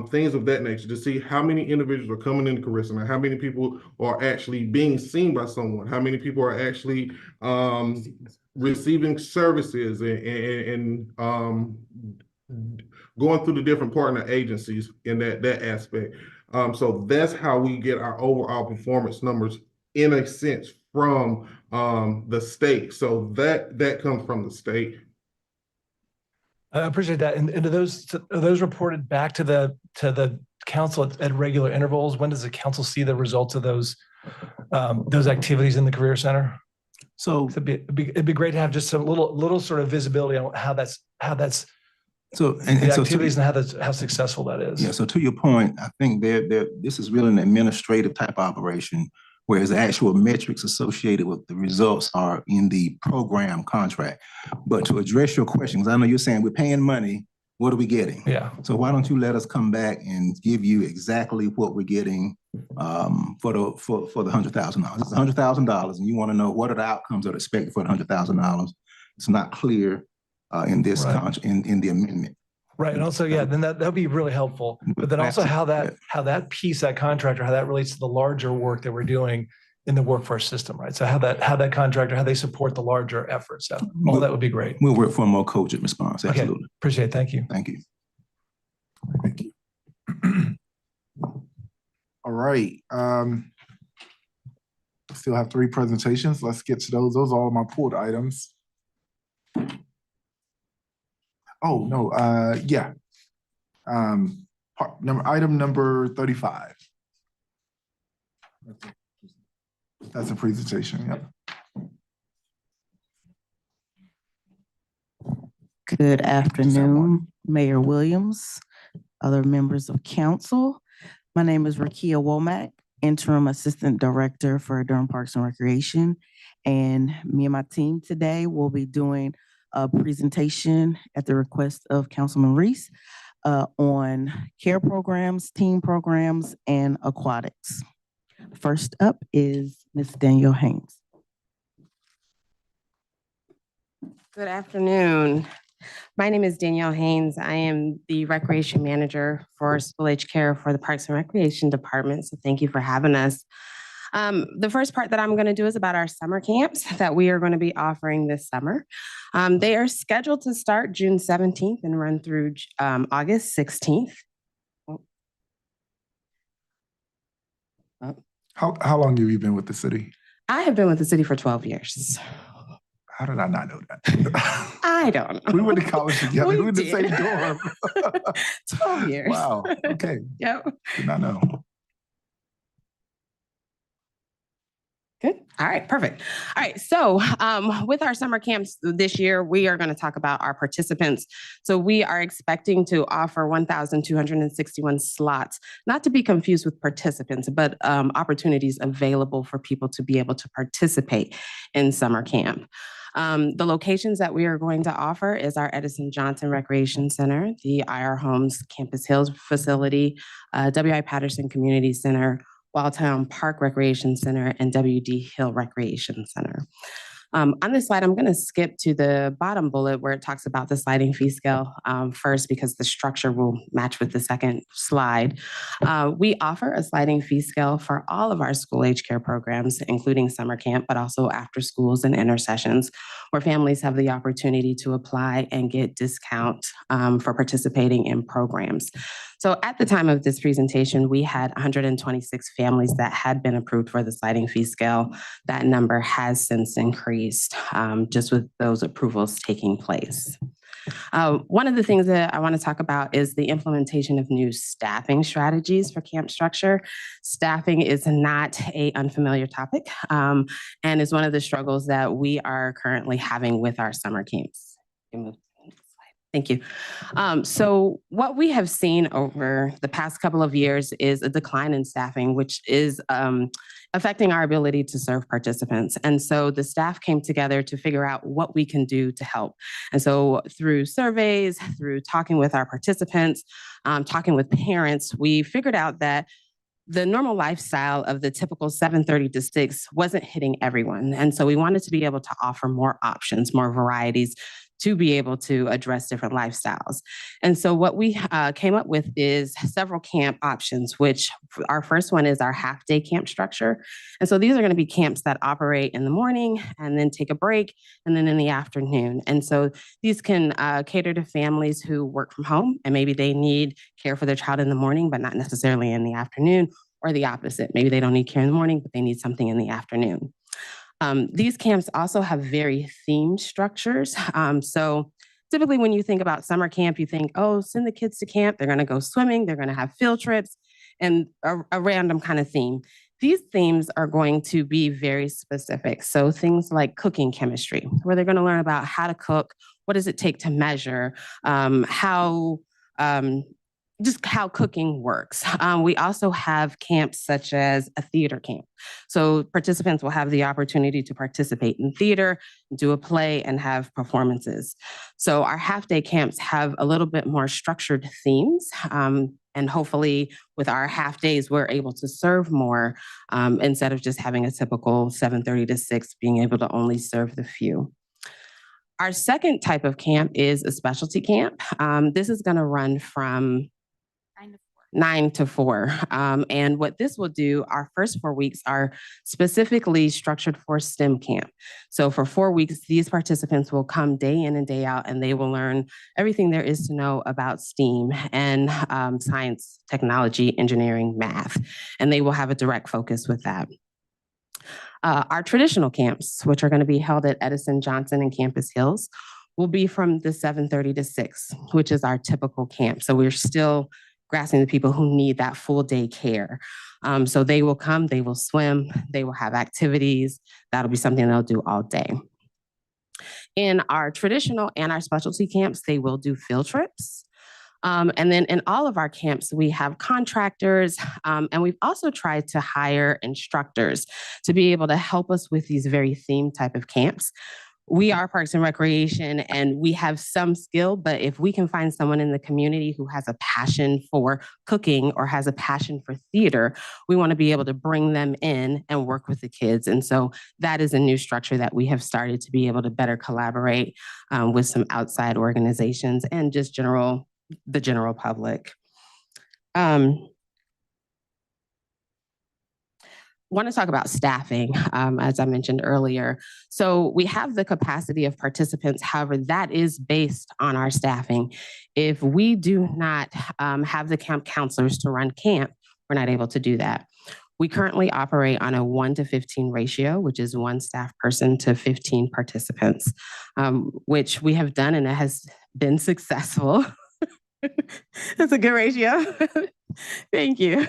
things of that nature, to see how many individuals are coming into career center, how many people are actually being seen by someone, how many people are actually receiving services and going through the different partner agencies in that aspect. So that's how we get our overall performance numbers in a sense from the state. So that comes from the state. I appreciate that. And are those reported back to the council at regular intervals? When does the council see the results of those activities in the career center? So it'd be great to have just a little sort of visibility on how that's so activities and how successful that is. Yeah. So to your point, I think this is really an administrative type operation, whereas the actual metrics associated with the results are in the program contract. But to address your question, because I know you're saying we're paying money, what are we getting? Yeah. So why don't you let us come back and give you exactly what we're getting for the $100,000? It's $100,000, and you want to know what are the outcomes that are expected for the $100,000. It's not clear in this in the amendment. Right. And also, yeah, then that'd be really helpful. But then also how that piece, that contractor, how that relates to the larger work that we're doing in the workforce system, right? So how that contractor, how they support the larger efforts. So all that would be great. We'll work for a more cogent response. Absolutely. Okay. Appreciate it. Thank you. Thank you. Thank you. All right. Still have 3 presentations. Let's get to those. Those are all my pulled items. Oh, no, yeah. Item number 35. That's a presentation, yep. Good afternoon, Mayor Williams, other members of council. My name is Rakia Womack, Interim Assistant Director for Durham Parks and Recreation. And me and my team today will be doing a presentation at the request of Councilman Reese on care programs, team programs, and aquatics. First up is Ms. Danielle Haynes. Good afternoon. My name is Danielle Haynes. I am the Recreation Manager for School Age Care for the Parks and Recreation Department. So thank you for having us. The first part that I'm going to do is about our summer camps that we are going to be offering this summer. They are scheduled to start June 17th and run through August 16th. How long have you been with the city? I have been with the city for 12 years. How did I not know that? I don't know. We went to college together. We were in the same did. dorm. 12 years. Wow. Okay. Yep. Did not know. Good. All right, perfect. All right, so with our summer camps this year, we are going to talk about our participants. So we are expecting to offer 1,261 slots, not to be confused with participants, but opportunities available for people to be able to participate in summer camp. The locations that we are going to offer is our Edison Johnson Recreation Center, the IR Homes Campus Hills facility, W.I. Patterson Community Center, Wildtown Park Recreation Center, and W.D. Hill Recreation Center. On this slide, I'm going to skip to the bottom bullet where it talks about the sliding fee scale first, because the structure will match with the second slide. We offer a sliding fee scale for all of our school age care programs, including summer camp, but also after schools and intersessions, where families have the opportunity to apply and get discount for participating in programs. So at the time of this presentation, we had 126 families that had been approved for the sliding fee scale. That number has since increased just with those approvals taking place. One of the things that I want to talk about is the implementation of new staffing strategies for camp structure. Staffing is not an unfamiliar topic and is one of the struggles that we are currently having with our summer camps. Thank you. So what we have seen over the past couple of years is a decline in staffing, which is affecting our ability to serve participants. And so the staff came together to figure out what we can do to help. And so through surveys, through talking with our participants, talking with parents, we figured out that the normal lifestyle of the typical 7:30 to 6 wasn't hitting everyone. And so we wanted to be able to offer more options, more varieties, to be able to address different lifestyles. And so what we came up with is several camp options, which our first one is our half-day camp structure. And so these are going to be camps that operate in the morning and then take a break and then in the afternoon. And so these can cater to families who work from home and maybe they need care for their child in the morning, but not necessarily in the afternoon, or the opposite. Maybe they don't need care in the morning, but they need something in the afternoon. These camps also have very themed structures. So typically when you think about summer camp, you think, oh, send the kids to camp. They're going to go swimming. They're going to have field trips and a random kind of theme. These themes are going to be very specific. So things like cooking chemistry, where they're going to learn about how to cook, what does it take to measure, just how cooking works. We also have camps such as a theater camp. So participants will have the opportunity to participate in theater, do a play, and have performances. So our half-day camps have a little bit more structured themes. And hopefully with our half days, we're able to serve more instead of just having a typical 7:30 to 6, being able to only serve the few. Our second type of camp is a specialty camp. This is going to run from 9 to 4. And what this will do, our first 4 weeks are specifically structured for STEM camp. So for 4 weeks, these participants will come day in and day out, and they will learn everything there is to know about STEAM and science, technology, engineering, math, and they will have a direct focus with that. Our traditional camps, which are going to be held at Edison Johnson and Campus Hills, will be from the 7:30 to 6, which is our typical camp. So we're still grasping the people who need that full day care. So they will come, they will swim, they will have activities. That'll be something they'll do all day. In our traditional and our specialty camps, they will do field trips. And then in all of our camps, we have contractors, and we've also tried to hire instructors to be able to help us with these very themed type of camps. We are Parks and Recreation, and we have some skill, but if we can find someone in the community who has a passion for cooking or has a passion for theater, we want to be able to bring them in and work with the kids. And so that is a new structure that we have started to be able to better collaborate with some outside organizations and just the general public. Want to talk about staffing, as I mentioned earlier. So we have the capacity of participants. However, that is based on our staffing. If we do not have the camp counselors to run camp, we're not able to do that. We currently operate on a 1-to-15 ratio, which is 1 staff person to 15 participants, which we have done and it has been successful. That's a good ratio. Thank you.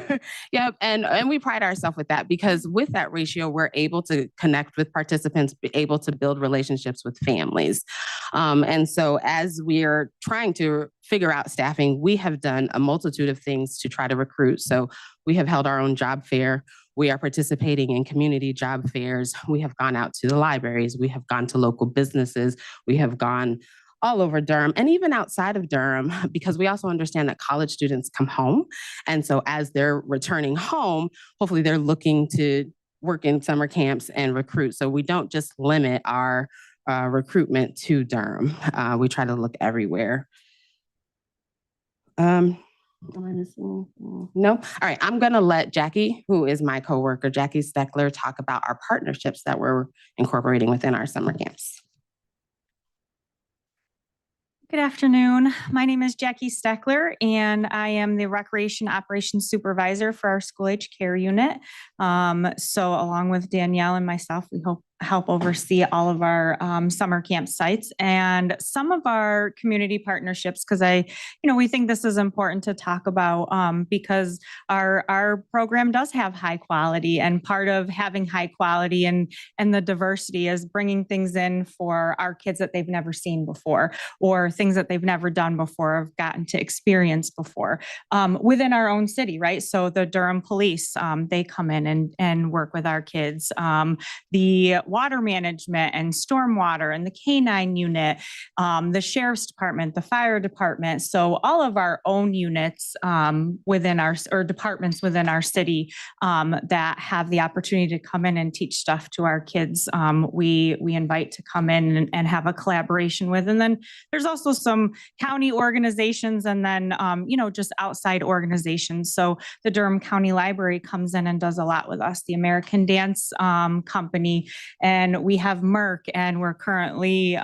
Yep. And we pride ourselves with that because with that ratio, we're able to connect with participants, be able to build relationships with families. And so as we are trying to figure out staffing, we have done a multitude of things to try to recruit. So we have held our own job fair. We are participating in community job fairs. We have gone out to the libraries. We have gone to local businesses. We have gone all over Durham and even outside of Durham, because we also understand that college students come home. And so as they're returning home, hopefully they're looking to work in summer camps and recruit. So we don't just limit our recruitment to Durham. We try to look everywhere. Am I missing? No? All right, I'm gonna let Jackie, who is my coworker, Jackie Steckler, talk about our partnerships that we're incorporating within our summer camps. Good afternoon. My name is Jackie Steckler, and I am the Recreation Operations Supervisor for our School Age Care Unit. So along with Danielle and myself, we help oversee all of our summer camp sites and some of our community partnerships, because we think this is important to talk about because our program does have high quality, and part of having high quality and the diversity is bringing things in for our kids that they've never seen before, or things that they've never done before, have gotten to experience before within our own city, right? So the Durham Police, they come in and work with our kids. The water management and stormwater and the K-9 unit, the Sheriff's Department, the Fire Department. So all of our own units within our, or departments within our city that have the opportunity to come in and teach stuff to our kids, we invite to come in and have a collaboration with. And then there's also some county organizations and then, just outside organizations. So the Durham County Library comes in and does a lot with us, the American Dance Company, and we have Merck, and we're currently,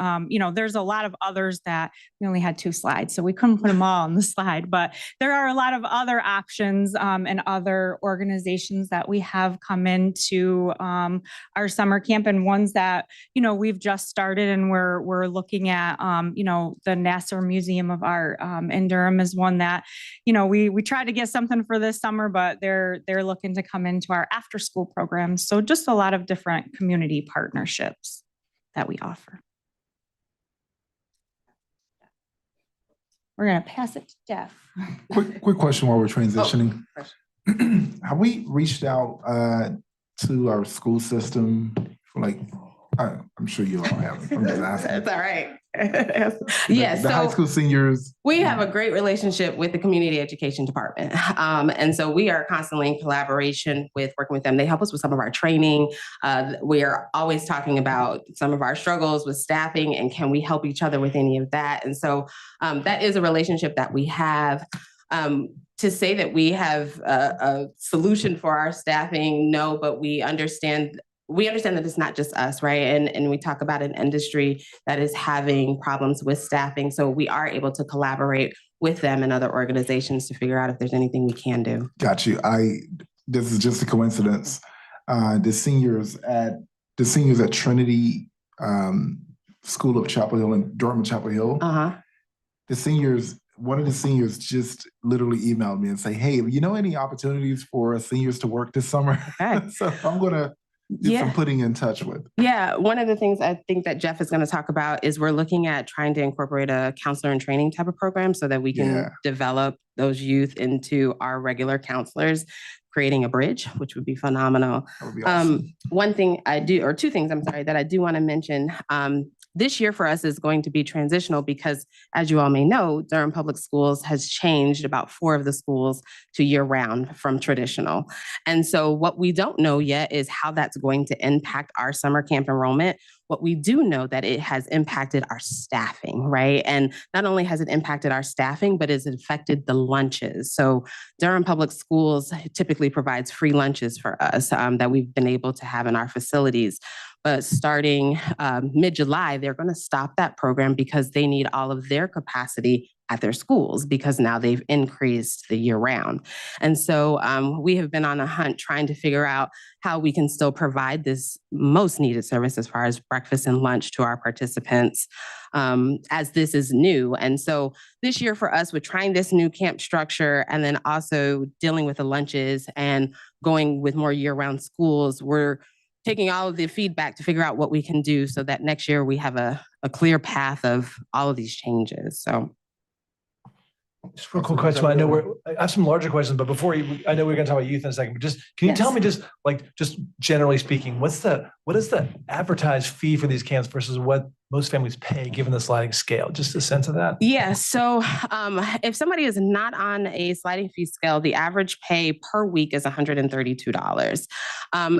there's a lot of others that we only had 2 slides, so we couldn't put them all on the slide, but there are a lot of other options and other organizations that we have come into our summer camp, and ones that, we've just started and we're looking at, the Nassau Museum of Art in Durham is one that, we tried to get something for this summer, but they're looking to come into our after school programs. So just a lot of different community partnerships that we offer. We're going to pass it to Jeff. Quick question while we're transitioning. Have we reached out to our school system for I'm sure you all have. I'm just asking. That's all right. Yes. The high school seniors. We have a great relationship with the community education department. And so we are constantly in collaboration with working with them. They help us with some of our training. We are always talking about some of our struggles with staffing and can we help each other with any of that. And so that is a relationship that we have. To say that we have a solution for our staffing, no, but we understand that it's not just us, right? And we talk about an industry that is having problems with staffing. So we are able to collaborate with them and other organizations to figure out if there's anything we can do. Got you. This is just a coincidence. The seniors at Trinity School of Chapel Hill in Durham and Chapel Hill, one of the seniors just literally emailed me and say, hey, any opportunities for seniors to work this summer? Okay. So I'm going to do some putting in touch with. Yeah, one of the things I think that Jeff is going to talk about is we're looking at trying to incorporate a counselor and training type of program so that we can develop those youth into our regular counselors, creating a bridge, which would be phenomenal. That would be awesome. One thing two things, that I do want to mention. This year for us is going to be transitional because, as you all may know, Durham Public Schools has changed about 4 of the schools to year-round from traditional. And so what we don't know yet is how that's going to impact our summer camp enrollment. What we do know that it has impacted our staffing, right? And not only has it impacted our staffing, but it's affected the lunches. So Durham Public Schools typically provides free lunches for us that we've been able to have in our facilities. But starting mid-July, they're going to stop that program because they need all of their capacity at their schools because now they've increased the year round. And so we have been on a hunt trying to figure out how we can still provide this most needed service as far as breakfast and lunch to our participants as this is new. And so this year for us, with trying this new camp structure and then also dealing with the lunches and going with more year-round schools, we're taking all of the feedback to figure out what we can do so that next year we have a clear path of all of these changes. So. Just for a quick question, I know I have some larger questions, but before I know we're going to talk about youth in a second, but just, can you tell me just generally speaking, what is the advertised fee for these camps versus what most families pay given the sliding scale? Just a sense of that. Yeah. So if somebody is not on a sliding fee scale, the average pay per week is $132.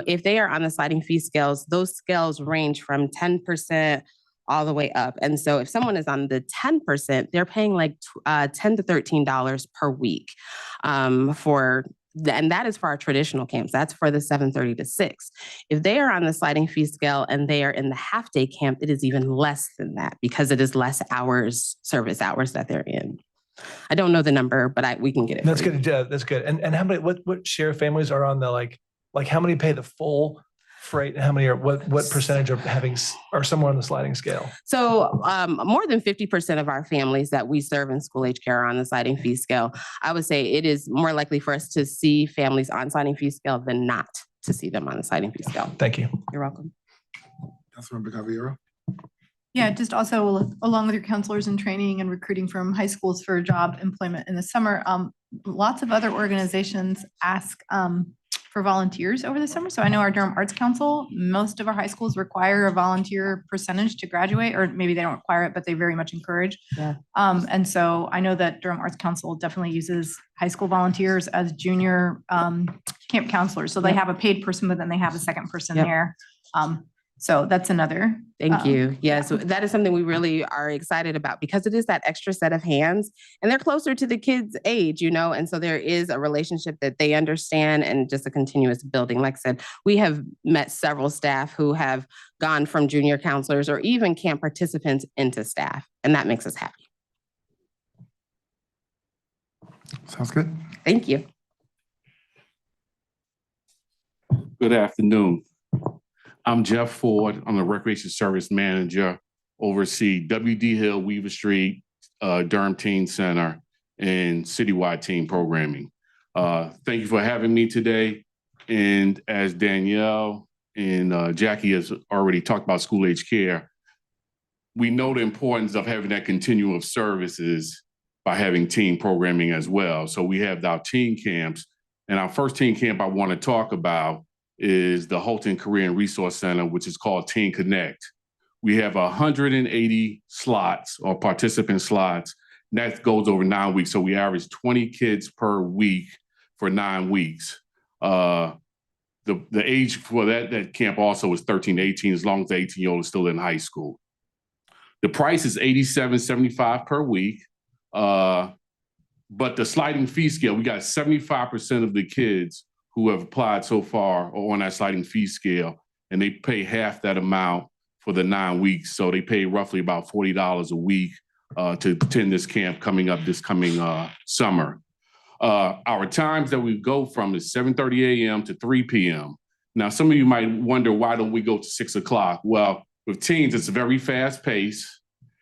If they are on the sliding fee scales, those scales range from 10% all the way up. And so if someone is on the 10%, they're paying like $10 to $13 per week and that is for our traditional camps. That's for the 7:30 to 6. If they are on the sliding fee scale and they are in the half day camp, it is even less than that because it is less hours, service hours that they're in. I don't know the number, but we can get it. That's good. That's good. And how many, what share of families are on the like how many pay the full freight and how many are what percentage are somewhere on the sliding scale? So more than 50% of our families that we serve in school age care are on the sliding fee scale. I would say it is more likely for us to see families on sliding fee scale than not to see them on the sliding fee scale. Thank you. You're welcome. Councilmember Caballero. Yeah, just also along with your counselors in training and recruiting from high schools for job employment in the summer, lots of other organizations ask for volunteers over the summer. So I know our Durham Arts Council, most of our high schools require a volunteer percentage to graduate, or maybe they don't require it, but they very much encourage. Yeah. And so I know that Durham Arts Council definitely uses high school volunteers as junior camp counselors. So they have a paid person, but then they have a second person there. So that's another. Thank you. Yes, that is something we really are excited about because it is that extra set of hands and they're closer to the kids' age, and so there is a relationship that they understand and just a continuous building. Like I said, we have met several staff who have gone from junior counselors or even camp participants into staff, and that makes us happy. Sounds good. Thank you. Good afternoon. I'm Jeff Ford. I'm the Recreation Service Manager, oversee WD Hill, Weaver Street, Durham Teen Center, and citywide teen programming. Thank you for having me today. And as Danielle and Jackie has already talked about school age care, we know the importance of having that continuum of services by having teen programming as well. So we have our teen camps, and our first teen camp I want to talk about is the Holton Career and Resource Center, which is called Teen Connect. We have 180 slots or participant slots, and that goes over 9 weeks. So we average 20 kids per week for 9 weeks. The age for that camp also is 13 to 18, as long as the 18-year-old is still in high school. The price is $87.75 per week. But the sliding fee scale, we got 75% of the kids who have applied so far are on that sliding fee scale, and they pay half that amount for the 9 weeks. So they pay roughly about $40 a week to attend this camp coming up this coming summer. Our times that we go from is 7:30 a.m. to 3 p.m. Now, some of you might wonder, why don't we go to 6 o'clock? Well, with teens, it's very fast paced,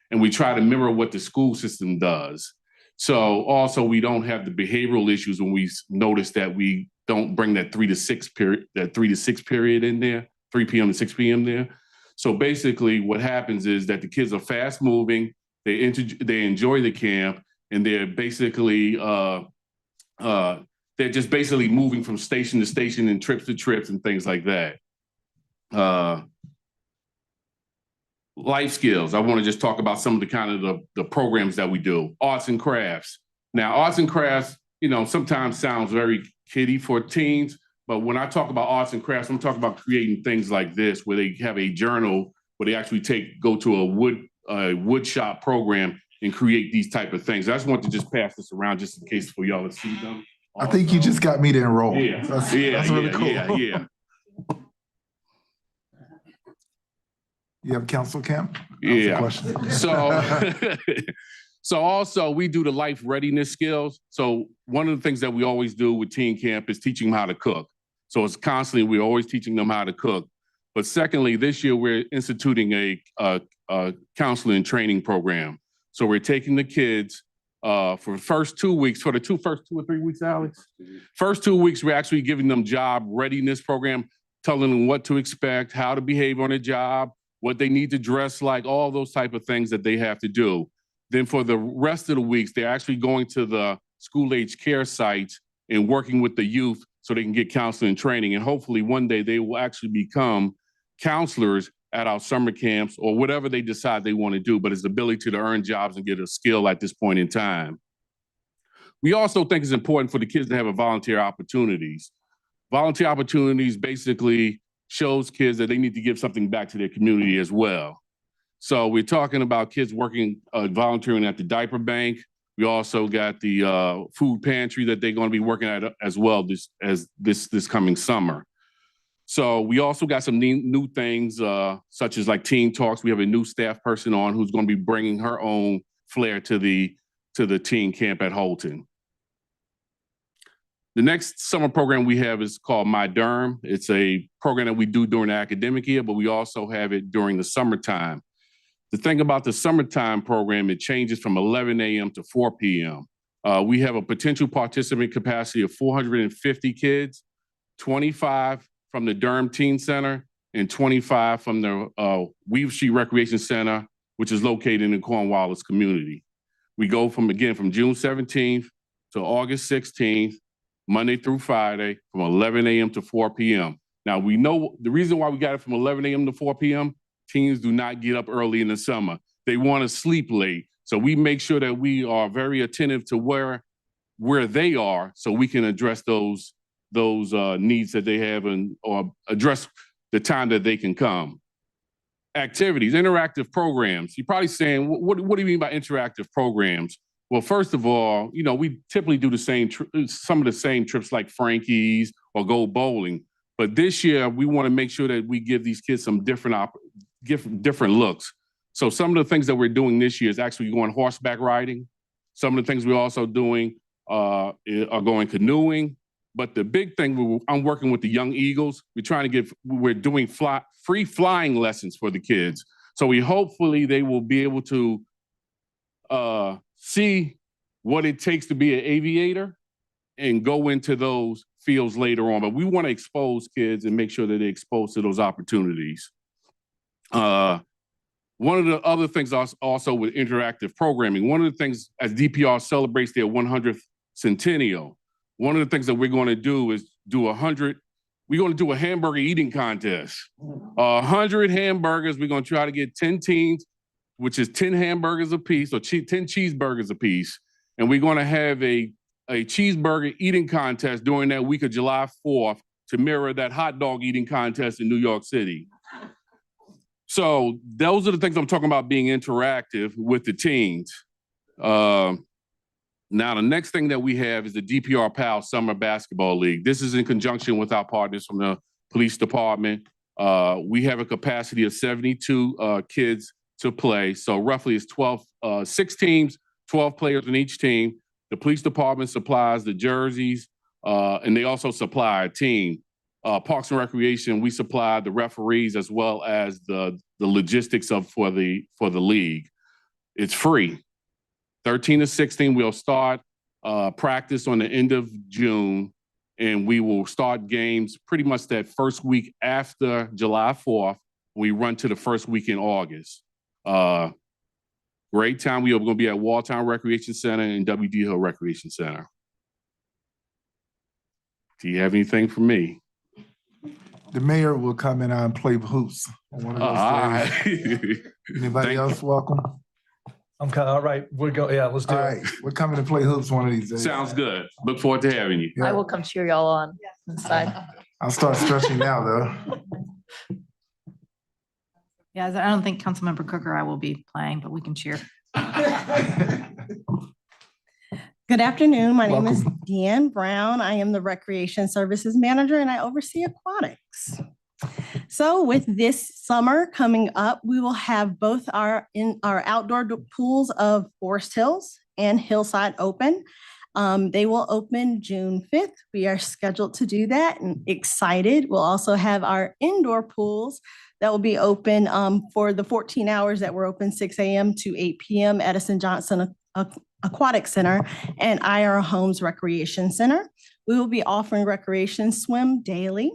and we try to mirror what the school system does. So also, we don't have the behavioral issues when we notice that we don't bring that 3 to 6 period in there, 3 p.m. to 6 p.m. there. So basically what happens is that the kids are fast moving, they enjoy the camp, and they're basically, they're just basically moving from station to station and trips to trips and things like that. Life skills, I want to just talk about some of the kind of the programs that we do. Arts and crafts. Now, arts and crafts, sometimes sounds very kiddie for teens, but when I talk about arts and crafts, I'm talking about creating things like this, where they have a journal, where they actually go to a wood shop program and create these type of things. I just want to just pass this around just in case for y'all to see them. I think you just got me to enroll. Yeah, That's really cool. Yeah. You have council camp? Yeah. Question. So, So also we do the life readiness skills. So one of the things that we always do with teen camp is teaching them how to cook. So it's constantly, we're always teaching them how to cook. But secondly, this year we're instituting a counseling and training program. So we're taking the kids for the first 2 weeks, for the first 2 or 3 weeks, Alex? First 2 weeks, we're actually giving them job readiness program, telling them what to expect, how to behave on a job, what they need to dress like, all those type of things that they have to do. Then for the rest of the weeks, they're actually going to the school-age care sites and working with the youth so they can get counseling and training. And hopefully one day they will actually become counselors at our summer camps or whatever they decide they want to do, but it's the ability to earn jobs and get a skill at this point in time. We also think it's important for the kids to have a volunteer opportunities. Volunteer opportunities basically shows kids that they need to give something back to their community as well. So we're talking about kids working, volunteering at the diaper bank. We also got the food pantry that they're going to be working at as well this coming summer. So we also got some new things, such as like Teen Talks. We have a new staff person on who's going to be bringing her own flair to the teen camp at Holton. The next summer program we have is called My Durham. It's a program that we do during the academic year, but we also have it during the summertime. The thing about the summertime program, it changes from 11 a.m. to 4 p.m. We have a potential participant capacity of 450 kids, 25 from the Durham Teen Center and 25 from the Weaver Street Recreation Center, which is located in the Cornwallis community. We go from June 17th to August 16th, Monday through Friday, from 11 a.m. to 4 p.m. Now, we know the reason why we got it from 11 a.m. to 4 p.m., teens do not get up early in the summer. They want to sleep late. So we make sure that we are very attentive to where they are so we can address those needs that they have or address the time that they can come. Activities, interactive programs. You're probably saying, what do you mean by interactive programs? Well, first of all, we typically do some of the same trips like Frankie's or go bowling. But this year, we want to make sure that we give these kids some different looks. So some of the things that we're doing this year is actually going horseback riding. Some of the things we're also doing are going canoeing. But the big thing, I'm working with the Young Eagles. We're doing free flying lessons for the kids. So hopefully they will be able to see what it takes to be an aviator and go into those fields later on. But we want to expose kids and make sure that they're exposed to those opportunities. One of the other things also with interactive programming, one of the things as DPR celebrates their 100th centennial, one of the things that we're going to do is we're going to do a hamburger eating contest. 100 hamburgers, we're going to try to get 10 teams, which is 10 hamburgers a piece or 10 cheeseburgers a piece. And we're going to have a cheeseburger eating contest during that week of July 4th to mirror that hot dog eating contest in New York City. So those are the things I'm talking about being interactive with the teens. Now, the next thing that we have is the DPR PAL Summer Basketball League. This is in conjunction with our partners from the police department. We have a capacity of 72 kids to play. So roughly it's 6 teams, 12 players in each team. The police department supplies the jerseys, and they also supply a team. Parks and Recreation, we supply the referees as well as the logistics for the league. It's free. 13 to 16, we'll start practice on the end of June, and we will start games pretty much that first week after July 4th. We run to the first week in August. Great time. We are going to be at Walltown Recreation Center and WD Hill Recreation Center. Do you have anything for me? The mayor will come in and play hoops on one of those days. Anybody else welcome? I'm kind of all right. Let's do it. All right, we're coming to play hoops one of these days. Sounds good. Look forward to having you. I will come cheer y'all on inside. I'll start stretching now, though. Yeah, I don't think Councilmember Cook or I will be playing, but we can cheer. Good afternoon. My name is Deanne Brown. I am the Recreation Services Manager and I oversee Aquatics. So with this summer coming up, we will have both our outdoor pools of Forest Hills and Hillside open. They will open June 5th. We are scheduled to do that and excited. We'll also have our indoor pools that will be open for the 14 hours that we're open, 6 a.m. to 8 p.m. Edison Johnson Aquatic Center and IR Homes Recreation Center. We will be offering recreation swim daily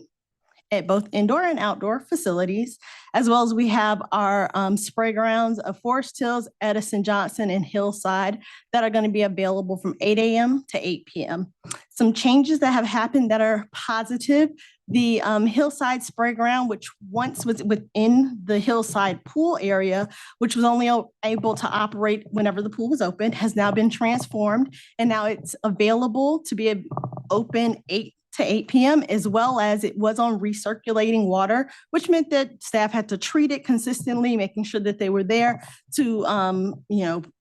at both indoor and outdoor facilities, as well as we have our spray grounds of Forest Hills, Edison Johnson, and Hillside that are going to be available from 8 a.m. to 8 p.m. Some changes that have happened that are positive. The Hillside spray ground, which once was within the Hillside pool area, which was only able to operate whenever the pool was open, has now been transformed, and now it's available to be open 8 to 8 p.m., as well as it was on recirculating water, which meant that staff had to treat it consistently, making sure that they were there to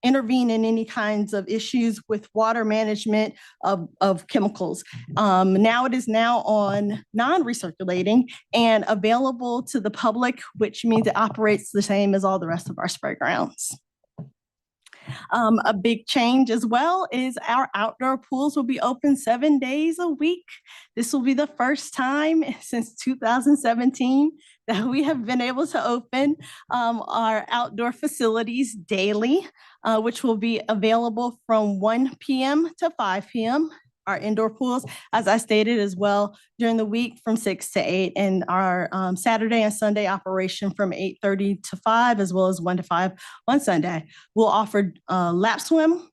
intervene in any kinds of issues with water management of chemicals. Now it is now on non-recirculating and available to the public, which means it operates the same as all the rest of our spray grounds. A big change as well is our outdoor pools will be open 7 days a week. This will be the first time since 2017 that we have been able to open our outdoor facilities daily, which will be available from 1 p.m. to 5 p.m. Our indoor pools, as I stated as well, during the week from 6 to 8, and our Saturday and Sunday operation from 8:30 to 5, as well as 1 to 5 on Sunday. We'll offer lap swim,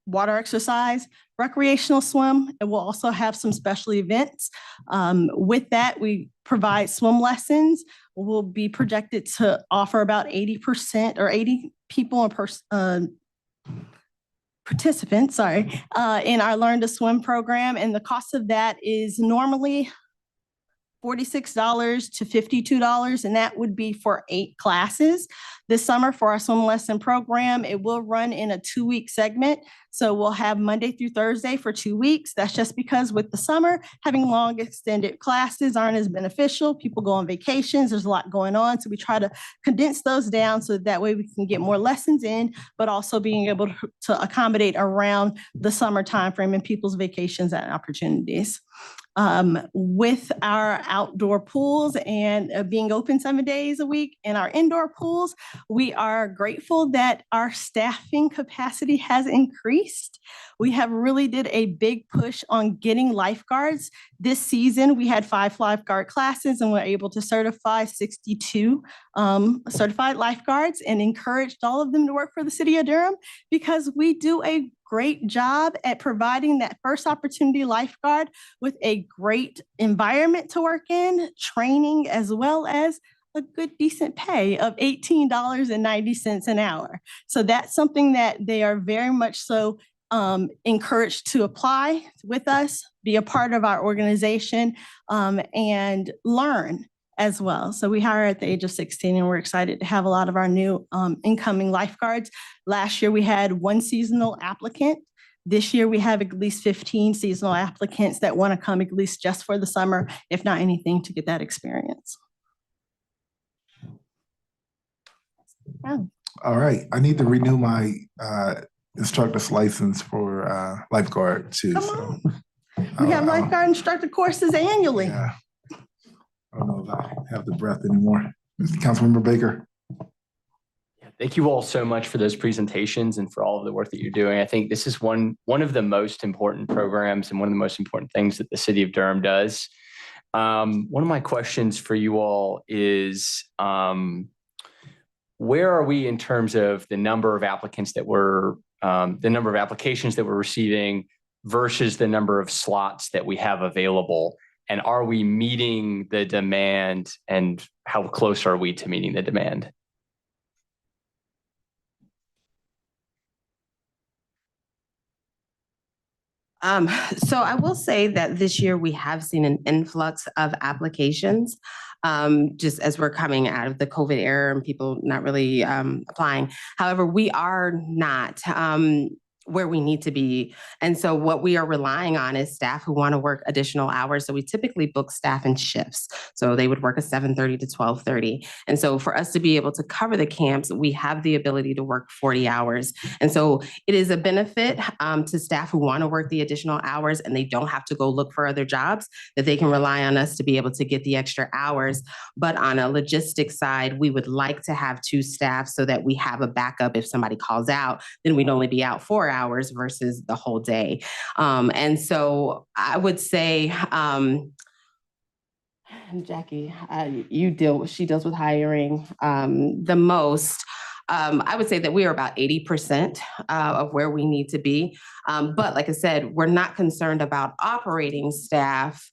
water exercise, recreational swim, and we'll also have some special events. With that, we provide swim lessons. We'll be projected to offer about 80% or 80 people participants, in our Learn to Swim program. And the cost of that is normally $46 to $52, and that would be for 8 classes. This summer for our swim lesson program, it will run in a 2-week segment. So we'll have Monday through Thursday for 2 weeks. That's just because with the summer, having long extended classes aren't as beneficial. People go on vacations, there's a lot going on. So we try to condense those down so that way we can get more lessons in, but also being able to accommodate around the summer timeframe and people's vacations and opportunities. With our outdoor pools and being open 7 days a week and our indoor pools, we are grateful that our staffing capacity has increased. We have really did a big push on getting lifeguards. This season, we had 5 lifeguard classes and we're able to certify 62 certified lifeguards and encouraged all of them to work for the city of Durham because we do a great job at providing that first opportunity lifeguard with a great environment to work in, training, as well as a good, decent pay of $18.90 an hour. So that's something that they are very much so encouraged to apply with us, be a part of our organization, and learn as well. So we hire at the age of 16 and we're excited to have a lot of our new incoming lifeguards. Last year we had 1 seasonal applicant. This year we have at least 15 seasonal applicants that want to come at least just for the summer, if not anything, to get that experience. All right, I need to renew my instructor's license for lifeguard too. Come on. We have lifeguard instructor courses annually. Yeah. I don't know if I have the breath anymore. Councilmember Baker. Thank you all so much for those presentations and for all of the work that you're doing. I think this is one of the most important programs and one of the most important things that the city of Durham does. One of my questions for you all is, where are we in terms of the number of applicants that the number of applications that we're receiving versus the number of slots that we have available? And are we meeting the demand, and how close are we to meeting the demand? So I will say that this year we have seen an influx of applications, just as we're coming out of the COVID era and people not really applying. However, we are not. where we need to be. And so what we are relying on is staff who want to work additional hours. So we typically book staff in shifts. So they would work a 7:30 to 12:30. And so for us to be able to cover the camps, we have the ability to work 40 hours. And so it is a benefit to staff who want to work the additional hours and they don't have to go look for other jobs, that they can rely on us to be able to get the extra hours. But on a logistics side, we would like to have 2 staff so that we have a backup. If somebody calls out, then we'd only be out 4 hours versus the whole day. And so I would say, Jackie, she deals with hiring the most. I would say that we are about 80% of where we need to be. But like I said, we're not concerned about operating staff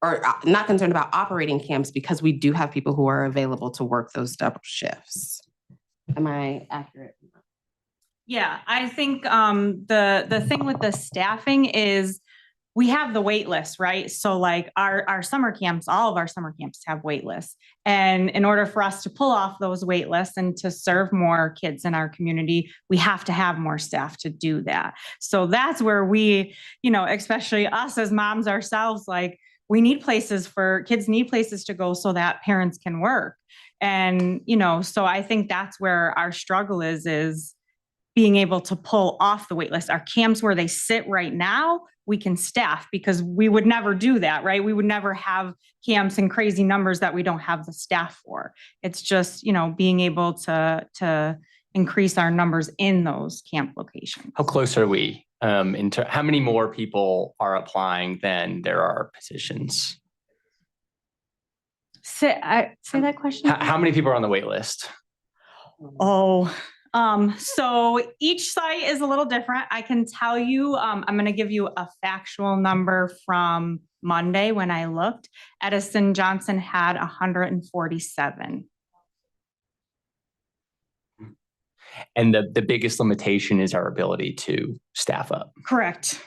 or not concerned about operating camps because we do have people who are available to work those double shifts. Am I accurate? Yeah, I think the thing with the staffing is we have the wait list, right? So like our summer camps, all of our summer camps have wait lists. And in order for us to pull off those wait lists and to serve more kids in our community, we have to have more staff to do that. So that's where we, especially us as moms ourselves, like we need kids need places to go so that parents can work. And, so I think that's where our struggle is being able to pull off the wait list. Our camps where they sit right now, we can staff because we would never do that, right? We would never have camps in crazy numbers that we don't have the staff for. It's just, being able to increase our numbers in those camp locations. How close are we? How many more people are applying than there are positions? Say that question. How many people are on the wait list? So each site is a little different. I can tell you, I'm going to give you a factual number from Monday when I looked. Edison Johnson had 147. And the biggest limitation is our ability to staff up. Correct.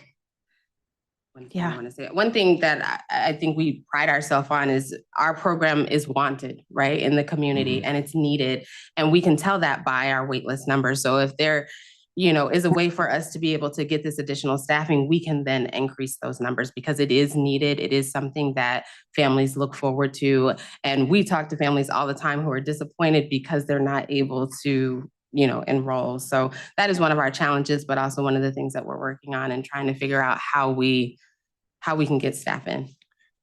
One thing that I think we pride ourselves on is our program is wanted, right, in the community, and it's needed. And we can tell that by our waitlist numbers. So if there, is a way for us to be able to get this additional staffing, we can then increase those numbers because it is needed. It is something that families look forward to. And we talk to families all the time who are disappointed because they're not able to enroll. So that is one of our challenges, but also one of the things that we're working on and trying to figure out how we can get staff in.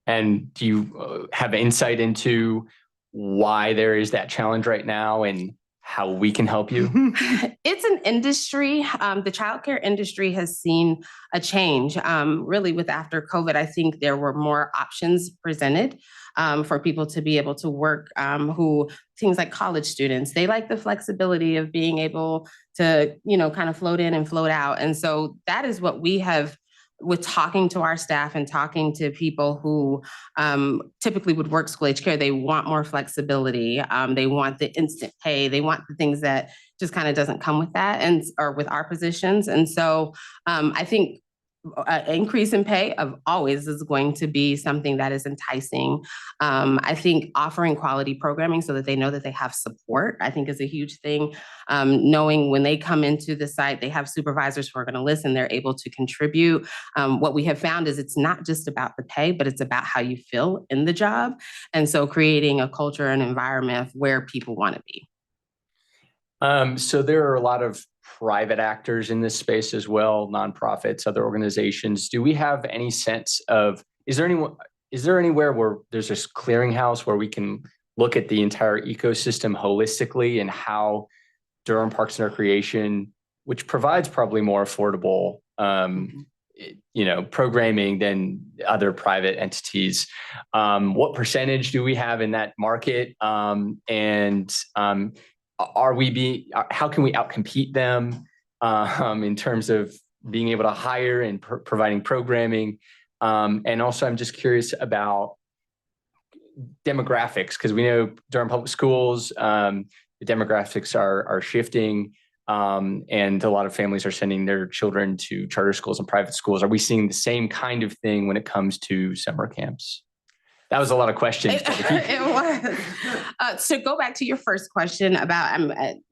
And do you have insight into why there is that challenge right now and how we can help you? It's an industry. The childcare industry has seen a change. Really with after COVID, I think there were more options presented for people to be able to work things like college students, they like the flexibility of being able to, kind of float in and float out. And so that is what we have with talking to our staff and talking to people who typically would work school age care. They want more flexibility. They want the instant pay. They want the things that just kind of doesn't come with that or with our positions. And so I think an increase in pay of always is going to be something that is enticing. I think offering quality programming so that they know that they have support, I think is a huge thing. Knowing when they come into the site, they have supervisors who are going to listen, they're able to contribute. What we have found is it's not just about the pay, but it's about how you feel in the job. And so creating a culture and environment where people want to be. So there are a lot of private actors in this space as well, nonprofits, other organizations. Do we have any sense of, is there anywhere where there's this clearinghouse where we can look at the entire ecosystem holistically and how Durham Parks and Recreation, which provides probably more affordable, programming than other private entities. What percentage do we have in that market? How can we outcompete them in terms of being able to hire and providing programming? And also, I'm just curious about demographics, because we know Durham Public Schools, the demographics are shifting, and a lot of families are sending their children to charter schools and private schools. Are we seeing the same kind of thing when it comes to summer camps? That was a lot of questions. It was. So go back to your first question about,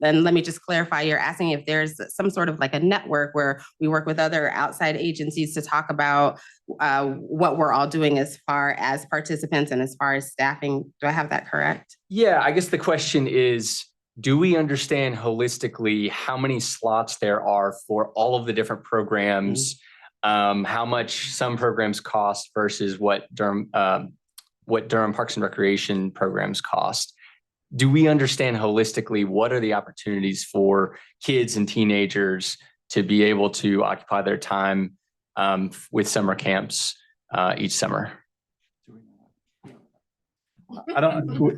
and let me just clarify, you're asking if there's some sort of like a network where we work with other outside agencies to talk about what we're all doing as far as participants and as far as staffing. Do I have that correct? Yeah, I guess the question is, do we understand holistically how many slots there are for all of the different programs? How much some programs cost versus what Durham Parks and Recreation programs cost? Do we understand holistically what are the opportunities for kids and teenagers to be able to occupy their time with summer camps each summer?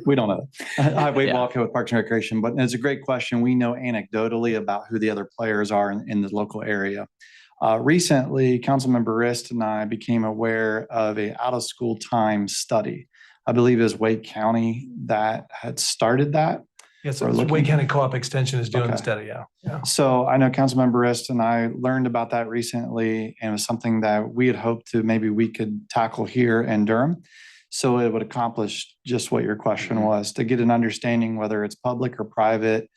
We don't know. Hi, Wade Walker with Parks and Recreation, but it's a great question. We know anecdotally about who the other players are in the local area. Recently, Councilmember Rist and I became aware of a out-of-school time study. I believe it was Wade County that had started that. Yes, Wade County Co-op Extension is doing the study, yeah. So I know Councilmember Rist and I learned about that recently, and it was something that we had hoped to maybe we could tackle here in Durham. So it would accomplish just what your question was, to get an understanding whether it's public or private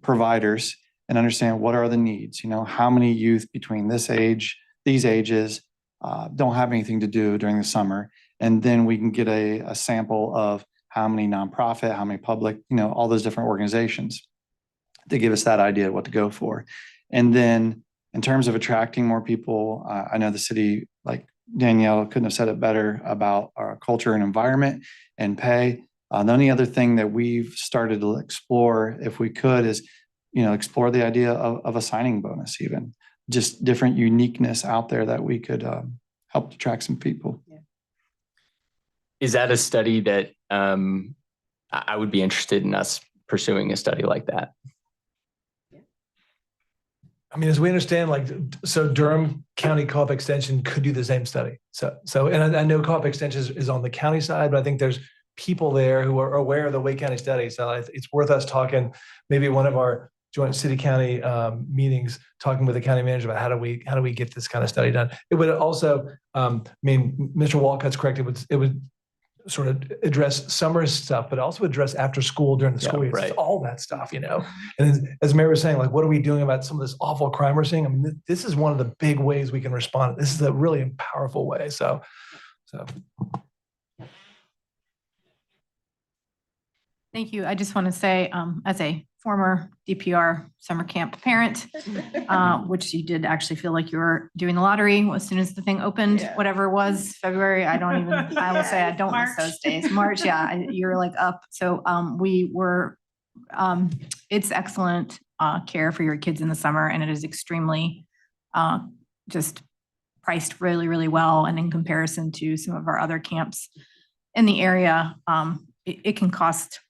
providers, and understand what are the needs. You know, how many youth between these ages don't have anything to do during the summer, and then we can get a sample of how many nonprofit, how many public, you know, all those different organizations to give us that idea of what to go for. And then in terms of attracting more people, I know the city, like Danielle couldn't have said it better about our culture and environment and pay. The only other thing that we've started to explore, if we could, is, you know, explore the idea of a signing bonus, even just different uniqueness out there that we could help attract some people. Is that a study that I would be interested in us pursuing a study like that? I mean, as we understand, like, so Durham County Co-op Extension could do the same study. So, and I know Co-op Extension is on the county side, but I think there's people there who are aware of the Wade County study. So it's worth us talking, maybe one of our joint city county meetings, talking with the county manager about how do we get this kind of study done. It would also, I mean, Mr. Walcott's correct. It would sort of address summer stuff, but also address after school during the school year. It's all that stuff, you know. And as Mayor was saying, like, what are we doing about some of this awful crime we're seeing? I mean, this is one of the big ways we can respond. This is a really powerful way. So. Thank you. I just want to say, as a former DPR summer camp parent, which you did actually feel like you were doing the lottery as soon as the thing opened, whatever it was, February, I will say I don't miss those days. March, you're like up. So we were, it's excellent care for your kids in the summer, and it is extremely just priced really, really well. And in comparison to some of our other camps in the area, it can cost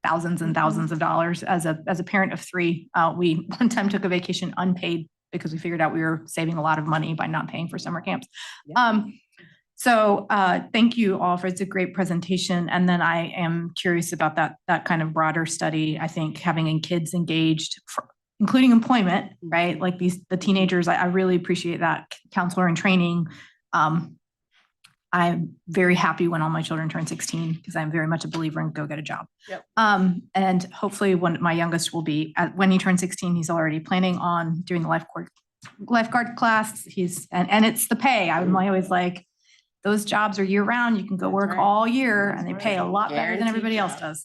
thousands and thousands of dollars. As a parent of three, we one time took a vacation unpaid because we figured out we were saving a lot of money by not paying for summer camps. So thank you all it's a great presentation. And then I am curious about that kind of broader study. I think having kids engaged, including employment, right? Like the teenagers, I really appreciate that. Counselor in training. I'm very happy when all my children turn 16 because I'm very much a believer in go get a job. And hopefully when my youngest will be, when he turns 16, he's already planning on doing the lifeguard class. And it's the pay. I'm always like, those jobs are year round. You can go work all year and they pay a lot better than everybody else does.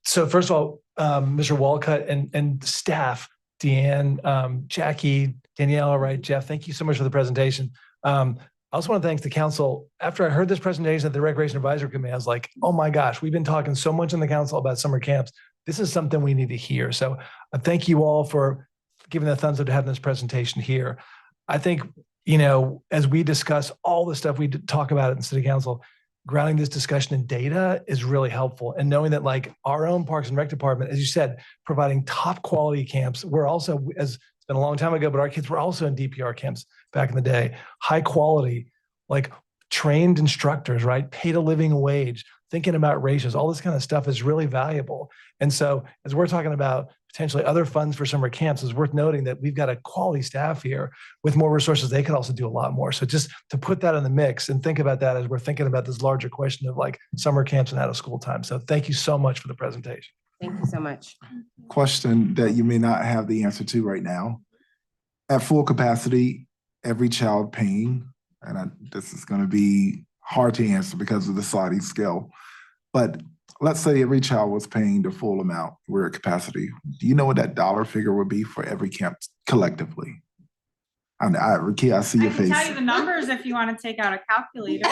So first of all, Mr. Walcott and staff, Deanne, Jackie, Danielle, right, Jeff, thank you so much for the presentation. I also want to thank the council. After I heard this presentation at the Recreation Advisory Committee, I was like, oh my gosh, we've been talking so much in the council about summer camps. This is something we need to hear. So I thank you all for giving the thumbs up to having this presentation here. I think, you know, as we discuss all the stuff we talk about in City Council, grounding this discussion in data is really helpful. And knowing that, like, our own Parks and Rec department, as you said, providing top quality camps. We're also, as it's been a long time ago, but our kids were also in DPR camps back in the day. High quality, like trained instructors, right? Paid a living wage, thinking about ratios, all this kind of stuff is really valuable. And so as we're talking about potentially other funds for summer camps, it's worth noting that we've got a quality staff here with more resources. They could also do a lot more. So just to put that in the mix and think about that as we're thinking about this larger question of like summer camps and out of school time. So thank you so much for the presentation. Thank you so much. Question that you may not have the answer to right now. At full capacity, every child paying, and this is going to be hard to answer because of the sliding scale, but let's say every child was paying the full amount, we're at capacity. Do you know what that dollar figure would be for every camp collectively? Ricky, I see your I can face. tell you the numbers if you want to take out a calculator.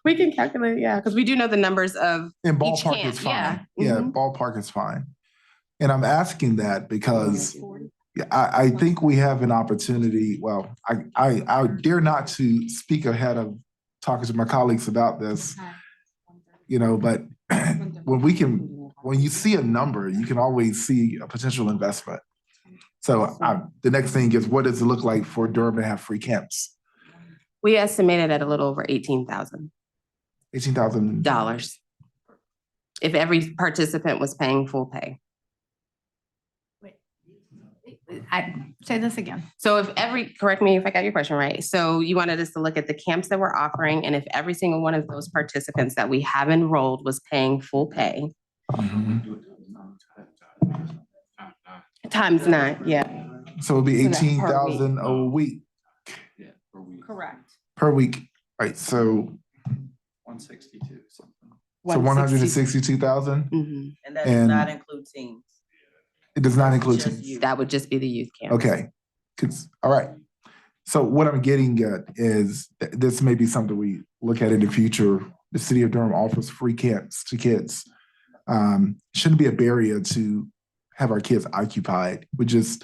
We can calculate, yeah, because we do know the numbers of In each ballpark, camp. it's fine. Yeah. Yeah, Mhm. ballpark is fine. And I'm asking that because I think we have an opportunity. Well, I dare not to speak ahead of talking to my colleagues about this, but when you see a number, you can always see a potential investment. So the next thing is, what does it look like for Durham to have free camps? We estimated at a little over $18,000. $18,000. If every participant was paying full pay. Say this again. So correct me if I got your question right. So you wanted us to look at the camps that we're offering, and if every single one of those participants that we have enrolled was paying full pay. Times 9, yeah. So it'd be So that's per 18,000 a week. Correct. Per week, right? So 162 something. So 162,000. And that does not include teams. It does not include Just teams. youth. That would just be the youth camp. Okay. All right. So what I'm getting at is this may be something we look at in the future. The city of Durham offers free camps to kids. Shouldn't be a barrier to have our kids occupied. If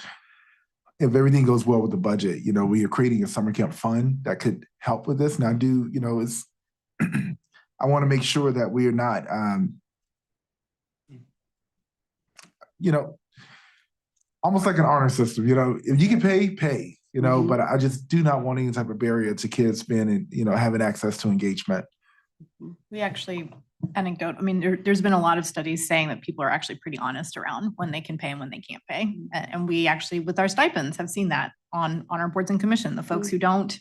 everything goes well with the budget, we are creating a summer camp fund that could help with this. And I do, I want to make sure that we are not, almost like an honor system, if you can pay, but I just do not want any type of barrier to kids being, having access to engagement. We actually, anecdote, there's been a lot of studies saying that people are actually pretty honest around when they can pay and when they can't pay. And we actually, with our stipends, have seen that on our boards and commission. The folks who don't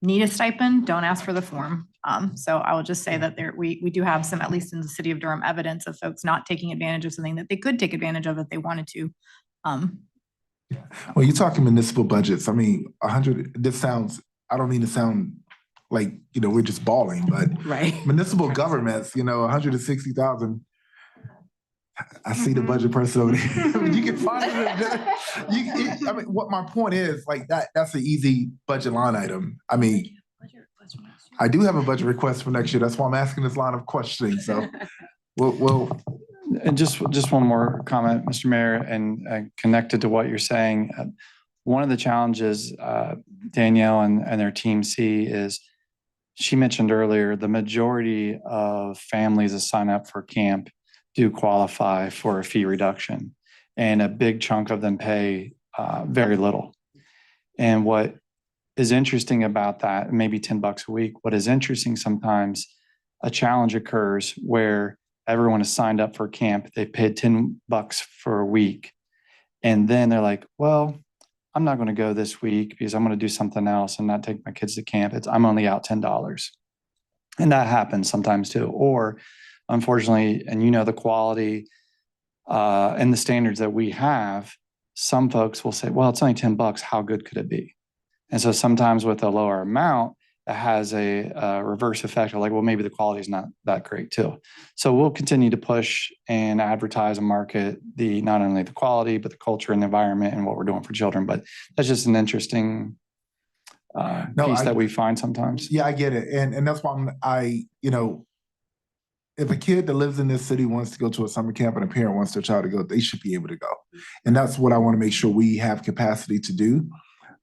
need a stipend don't ask for the form. So I will just say that we do have some, at least in the city of Durham, evidence of folks not taking advantage of something that they could take advantage of if they wanted to. Well, you're talking municipal budgets. 100, I don't mean to sound like, we're just balling, but municipal governments, 160,000. I see the budget person over there. You can find it. What my point is, that's an easy budget line item. I do have a budget request for next year. That's why I'm asking this line of questioning. So we'll And just one more comment, Mr. Mayor, and connected to what you're saying. One of the challenges Danielle and their team see is, she mentioned earlier, the majority of families that sign up for camp do qualify for a fee reduction, and a big chunk of them pay very little. And what is interesting about that, maybe $10 a week, what is interesting sometimes, a challenge occurs where everyone is signed up for camp, they paid $10 for a week, and then they're like, well, I'm not going to go this week because I'm going to do something else and not take my kids to camp. I'm only out $10. And that happens sometimes too. Or unfortunately, and the quality and the standards that we have, some folks will say, well, it's only $10. How good could it be? And so sometimes with a lower amount, it has a reverse effect of well, maybe the quality is not that great too. So we'll continue to push and advertise and market not only the quality, but the culture and the environment and what we're doing for children. But that's just an interesting piece that we find sometimes. Yeah, I get it. And that's why if a kid that lives in this city wants to go to a summer camp and a parent wants their child to go, they should be able to go. And that's what I want to make sure we have capacity to do.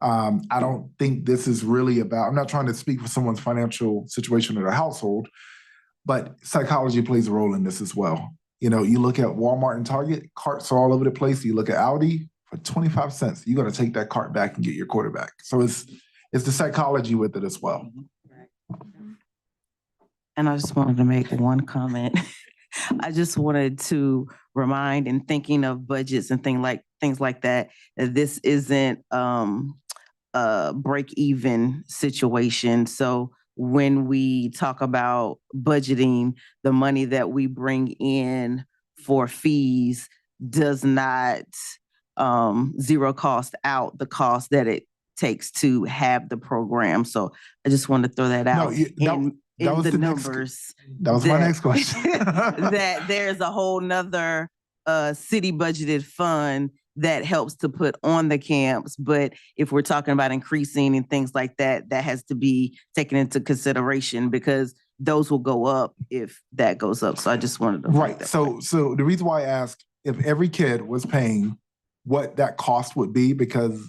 I don't think this is really about, I'm not trying to speak for someone's financial situation in their household, but psychology plays a role in this as well. You look at Walmart and Target, carts are all over the place. You look at Audi, for 25 cents, you got to take that cart back and get your quarterback. So it's the psychology with it as well. And I just wanted to make one comment. I just wanted to remind, and thinking of budgets and things like that, that this isn't a break-even situation. So when we talk about budgeting, the money that we bring in for fees does not zero cost out the cost that it takes to have the program. So I just wanted to throw that out. That was the the numbers. That was my next question. That there's a whole nother city budgeted fund that helps to put on the camps. But if we're talking about increasing and things like that, that has to be taken into consideration because those will go up if that goes up. So I just wanted to. Right. So the reason why I asked if every kid was paying what that cost would be, because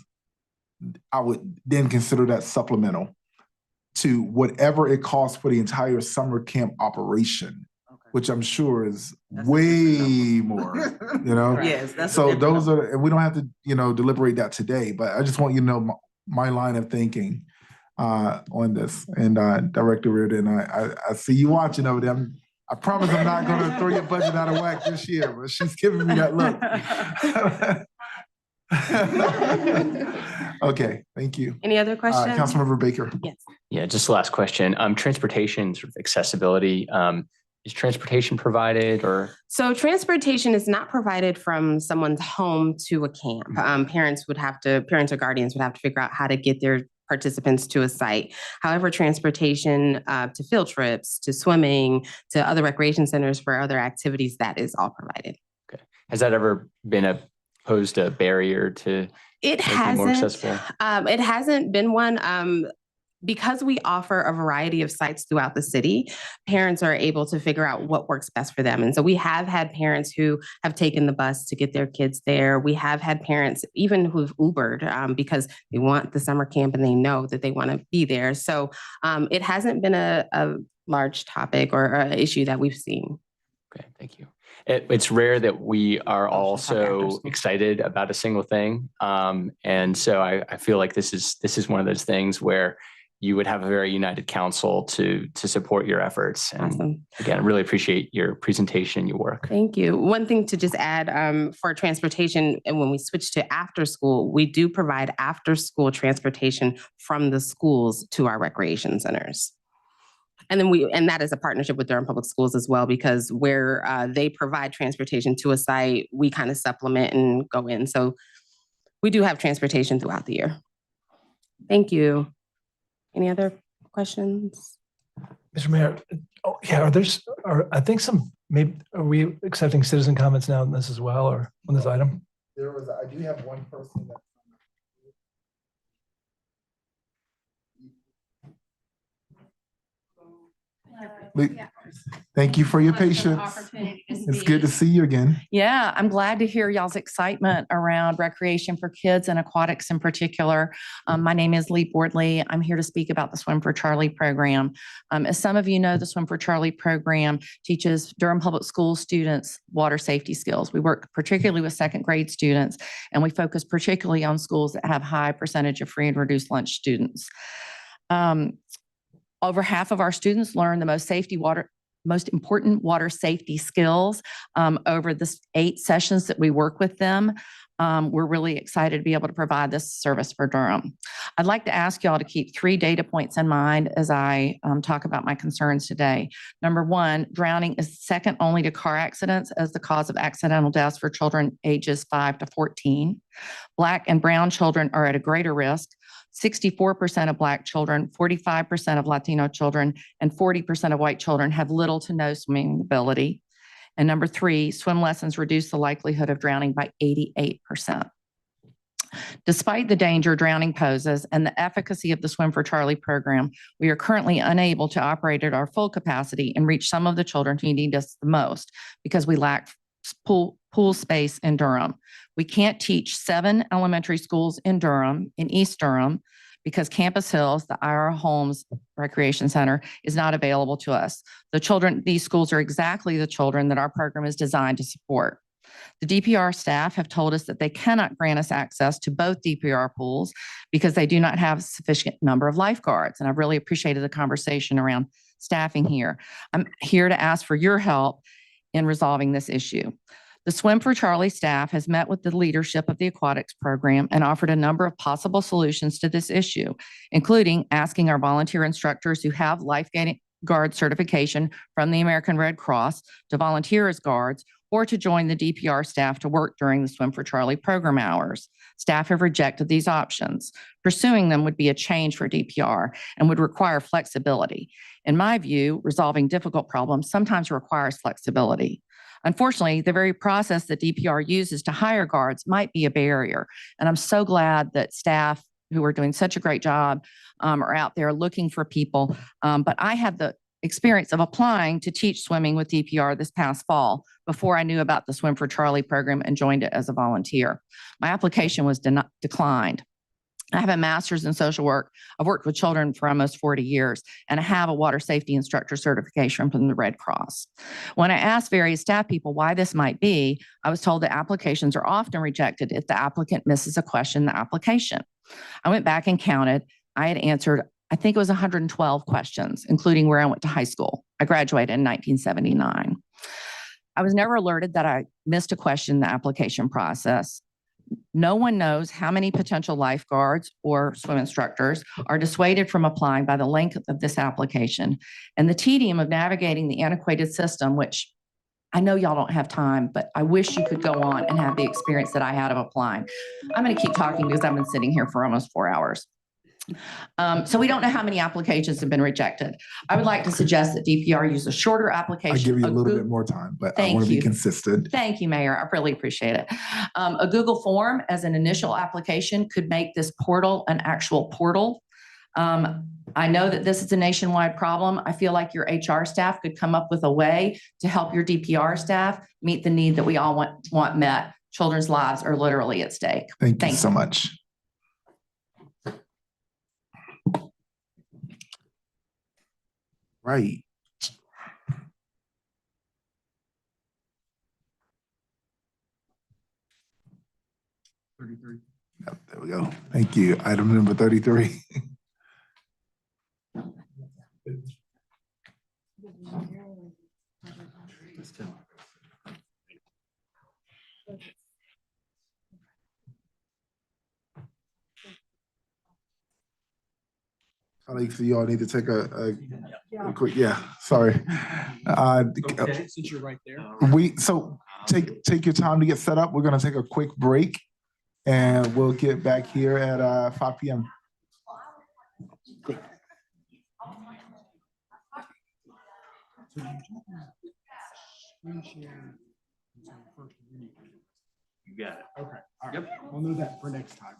I would then consider that supplemental to whatever it costs for the entire summer camp operation, which I'm sure is way more, you know? Yes, that's so those are, and we don't have to, deliberate that today, but I just want you to know my line of thinking on this. And Director Reardon, I see you watching over there. I promise I'm not gonna throw your budget out of whack this year, but she's giving me that look. Okay, thank you. Any other questions? Councilmember Baker. Yes. Yeah, just the last question. Transportation sort of accessibility. Is transportation provided or? So transportation is not provided from someone's home to a camp. Parents or guardians would have to figure out how to get their participants to a site. However, transportation to field trips, to swimming, to other recreation centers for other activities, that is all provided. Okay. Has that ever been posed a barrier to it more accessible? It hasn't been one. Because we offer a variety of sites throughout the city, parents are able to figure out what works best for them. And so we have had parents who have taken the bus to get their kids there. We have had parents even who've Ubered because they want the summer camp and they know that they want to be there. So it hasn't been a large topic or an issue that we've seen. Okay, thank you. It's rare that we are all so excited about a single thing. And so I feel like this is one of those things where you would have a very united council to support your efforts. And awesome. Again, I really appreciate your presentation and your work. Thank you. One thing to just add for transportation, and when we switch to after school, we do provide after school transportation from the schools to our recreation centers. And then that is a partnership with Durham Public Schools as well, because where they provide transportation to a site, we kind of supplement and go in. So we do have transportation throughout the year. Thank you. Any other questions? Mr. Mayor, I think are we accepting citizen comments now on this as well, or on this item? I do have one person that. Thank you for your patience. It's good to see you again. Yeah, I'm glad to hear y'all's excitement around recreation for kids and aquatics in particular. My name is Lee Bordley. I'm here to speak about the Swim for Charlie program. As some of you know, the Swim for Charlie program teaches Durham Public Schools students water safety skills. We work particularly with second grade students, and we focus particularly on schools that have high percentage of free and reduced lunch students. Over half of our students learn the most important water safety skills over the 8 sessions that we work with them. We're really excited to be able to provide this service for Durham. I'd like to ask y'all to keep 3 data points in mind as I talk about my concerns today. Number 1, drowning is second only to car accidents as the cause of accidental deaths for children ages 5 to 14. Black and brown children are at a greater risk. 64% of Black children, 45% of Latino children, and 40% of white children have little to no swimming ability. And number 3, swim lessons reduce the likelihood of drowning by 88%. Despite the danger drowning poses and the efficacy of the Swim for Charlie program, we are currently unable to operate at our full capacity and reach some of the children who need us the most because we lack pool space in Durham. We can't teach 7 elementary schools in Durham, in East Durham, because Campus Hills, the IR Holmes Recreation Center, is not available to us. These schools are exactly the children that our program is designed to support. The DPR staff have told us that they cannot grant us access to both DPR pools because they do not have a sufficient number of lifeguards. And I've really appreciated the conversation around staffing here. I'm here to ask for your help in resolving this issue. The Swim for Charlie staff has met with the leadership of the aquatics program and offered a number of possible solutions to this issue, including asking our volunteer instructors who have lifeguard certification from the American Red Cross to volunteer as guards or to join the DPR staff to work during the Swim for Charlie program hours. Staff have rejected these options. Pursuing them would be a change for DPR and would require flexibility. In my view, resolving difficult problems sometimes requires flexibility. Unfortunately, the very process that DPR uses to hire guards might be a barrier. And I'm so glad that staff who are doing such a great job are out there looking for people. But I had the experience of applying to teach swimming with DPR this past fall before I knew about the Swim for Charlie program and joined it as a volunteer. My application was declined. I have a master's in social work. I've worked with children for almost 40 years, and I have a water safety instructor certification from the Red Cross. When I asked various staff people why this might be, I was told that applications are often rejected if the applicant misses a question in the application. I went back and counted. I had answered, I think it was 112 questions, including where I went to high school. I graduated in 1979. I was never alerted that I missed a question in the application process. No one knows how many potential lifeguards or swim instructors are dissuaded from applying by the length of this application and the tedium of navigating the antiquated system, which I know y'all don't have time, but I wish you could go on and have the experience that I had of applying. I'm going to keep talking because I've been sitting here for almost 4 hours. So we don't know how many applications have been rejected. I would like to suggest that DPR use a shorter application. I give you a little bit more time, but I want to be consistent. Thank you, Mayor. I really appreciate it. A Google form as an initial application could make this portal an actual portal. I know that this is a nationwide problem. I feel like your HR staff could come up with a way to help your DPR staff meet the need that we all want met. Children's lives are literally at stake. Thank you so much. Right. Yep, there we go. Thank you. Item number 33. Colleagues, you all need to take a quick, sorry. Okay, since you're right there. Take your time to get set up. We're gonna take a quick break and we'll get back here at 5 p.m. You got it. Okay. All right. Yep. We'll do that for next time.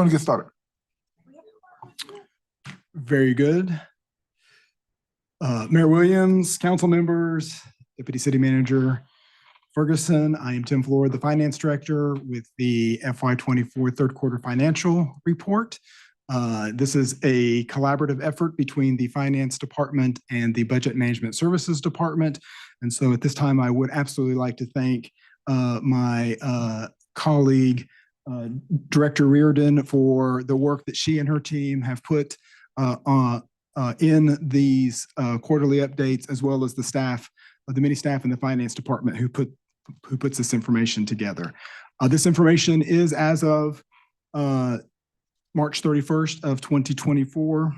Going to get started. Very good. Mayor Williams, council members, Deputy City Manager Ferguson, I am Tim Flora, the Finance Director with the FY24 third quarter financial report. This is a collaborative effort between the Finance Department and the Budget Management Services Department. And so at this time, I would absolutely like to thank my colleague, Director Reardon, for the work that she and her team have put in these quarterly updates, as well as the staff, the many staff in the Finance Department who puts this information together. This information is as of March 31st of 2024.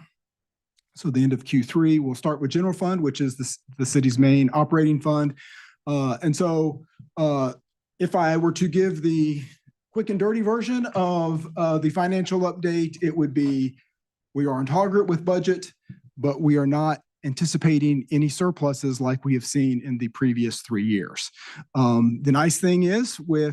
So the end of Q3. We'll start with general fund, which is the city's main operating fund. And so if I were to give the quick and dirty version of the financial update, it would be, we are on target with budget, but we are not anticipating any surpluses like we have seen in the previous 3 years. The nice thing is we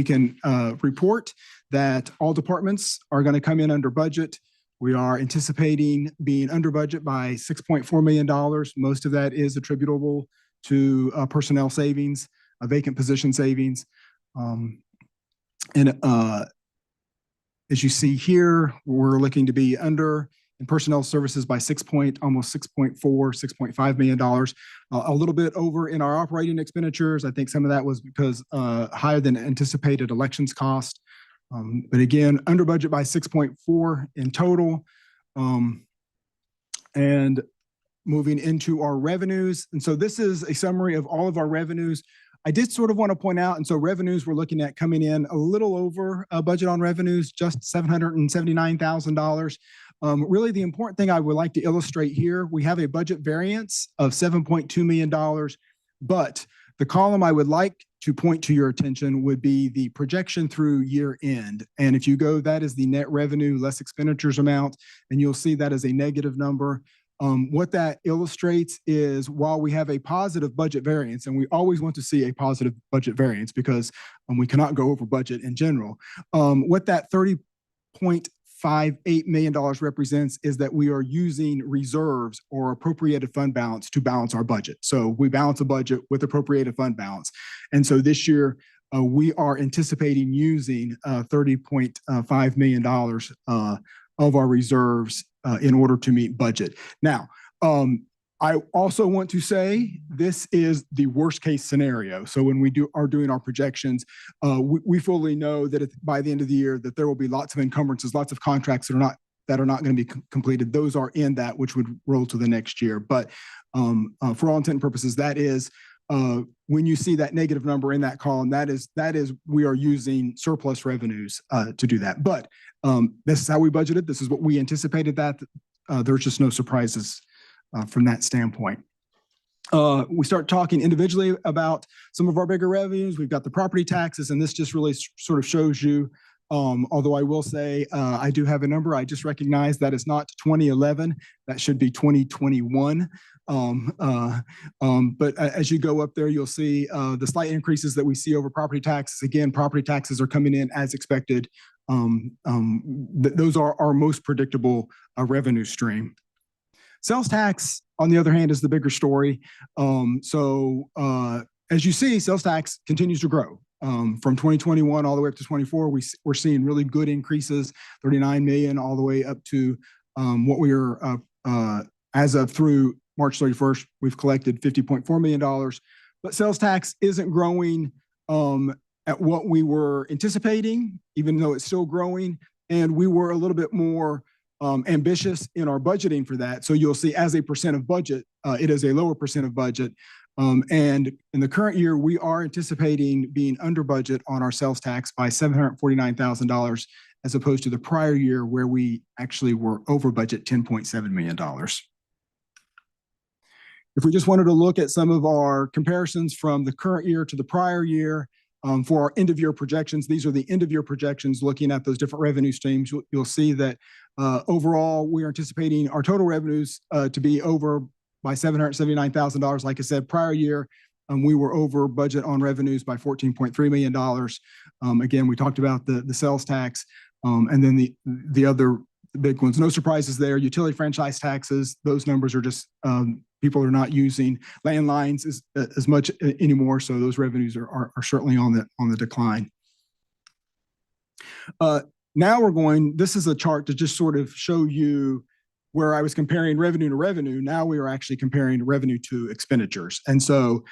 can report that all departments are going to come in under budget. We are anticipating being under budget by $6.4 million. Most of that is attributable to personnel savings, vacant position savings. As you see here, we're looking to be under in personnel services by almost $6.5 million. A little bit over in our operating expenditures. I think some of that was because higher than anticipated elections cost. But again, under budget by 6.4 in total. And moving into our revenues. And so this is a summary of all of our revenues. I did sort of want to point out, and so revenues we're looking at coming in a little over budget on revenues, just $779,000. Really, the important thing I would like to illustrate here, we have a budget variance of $7.2 million, but the column I would like to point to your attention would be the projection through year end. And if you go, that is the net revenue less expenditures amount, and you'll see that is a negative number. What that illustrates is while we have a positive budget variance, and we always want to see a positive budget variance because we cannot go over budget in general, what that $30.58 million represents is that we are using reserves or appropriated fund balance to balance our budget. So we balance a budget with appropriated fund balance. And so this year, we are anticipating using $30.5 million of our reserves in order to meet budget. Now, I also want to say this is the worst case scenario. So when we are doing our projections, we fully know that by the end of the year that there will be lots of encumbrances, lots of contracts that are not going to be completed. Those are in that, which would roll to the next year. But for all intent and purposes, that is when you see that negative number in that column, that is we are using surplus revenues to do that. But this is how we budgeted. This is what we anticipated. That there's just no surprises from that standpoint. We start talking individually about some of our bigger revenues. We've got the property taxes, and this just really sort of shows you, although I will say I do have a number. I just recognize that it's not 2011. That should be 2021. But as you go up there, you'll see the slight increases that we see over property taxes. Again, property taxes are coming in as expected. Those are our most predictable revenue stream. Sales tax, on the other hand, is the bigger story. As you see, sales tax continues to grow. From 2021 all the way up to 24, we're seeing really good increases, 39 million all the way up to what we are, as of through March 31st, we've collected $50.4 million. But sales tax isn't growing at what we were anticipating, even though it's still growing. And we were a little bit more ambitious in our budgeting for that. So you'll see as a percent of budget, it is a lower percent of budget. And in the current year, we are anticipating being under budget on our sales tax by $749,000, as opposed to the prior year where we actually were over budget $10.7 million. If we just wanted to look at some of our comparisons from the current year to the prior year, for our end of year projections, these are the end of year projections looking at those different revenue streams. You'll see that overall, we are anticipating our total revenues to be over by $779,000. Like I said, prior year, we were over budget on revenues by $14.3 million. Again, we talked about the sales tax. And then the other big ones, no surprises there. Utility franchise taxes, those numbers are just, people are not using landlines as much anymore. So those revenues are certainly on the decline. Now this is a chart to just sort of show you where I was comparing revenue to revenue. Now we are actually comparing revenue to expenditures. And so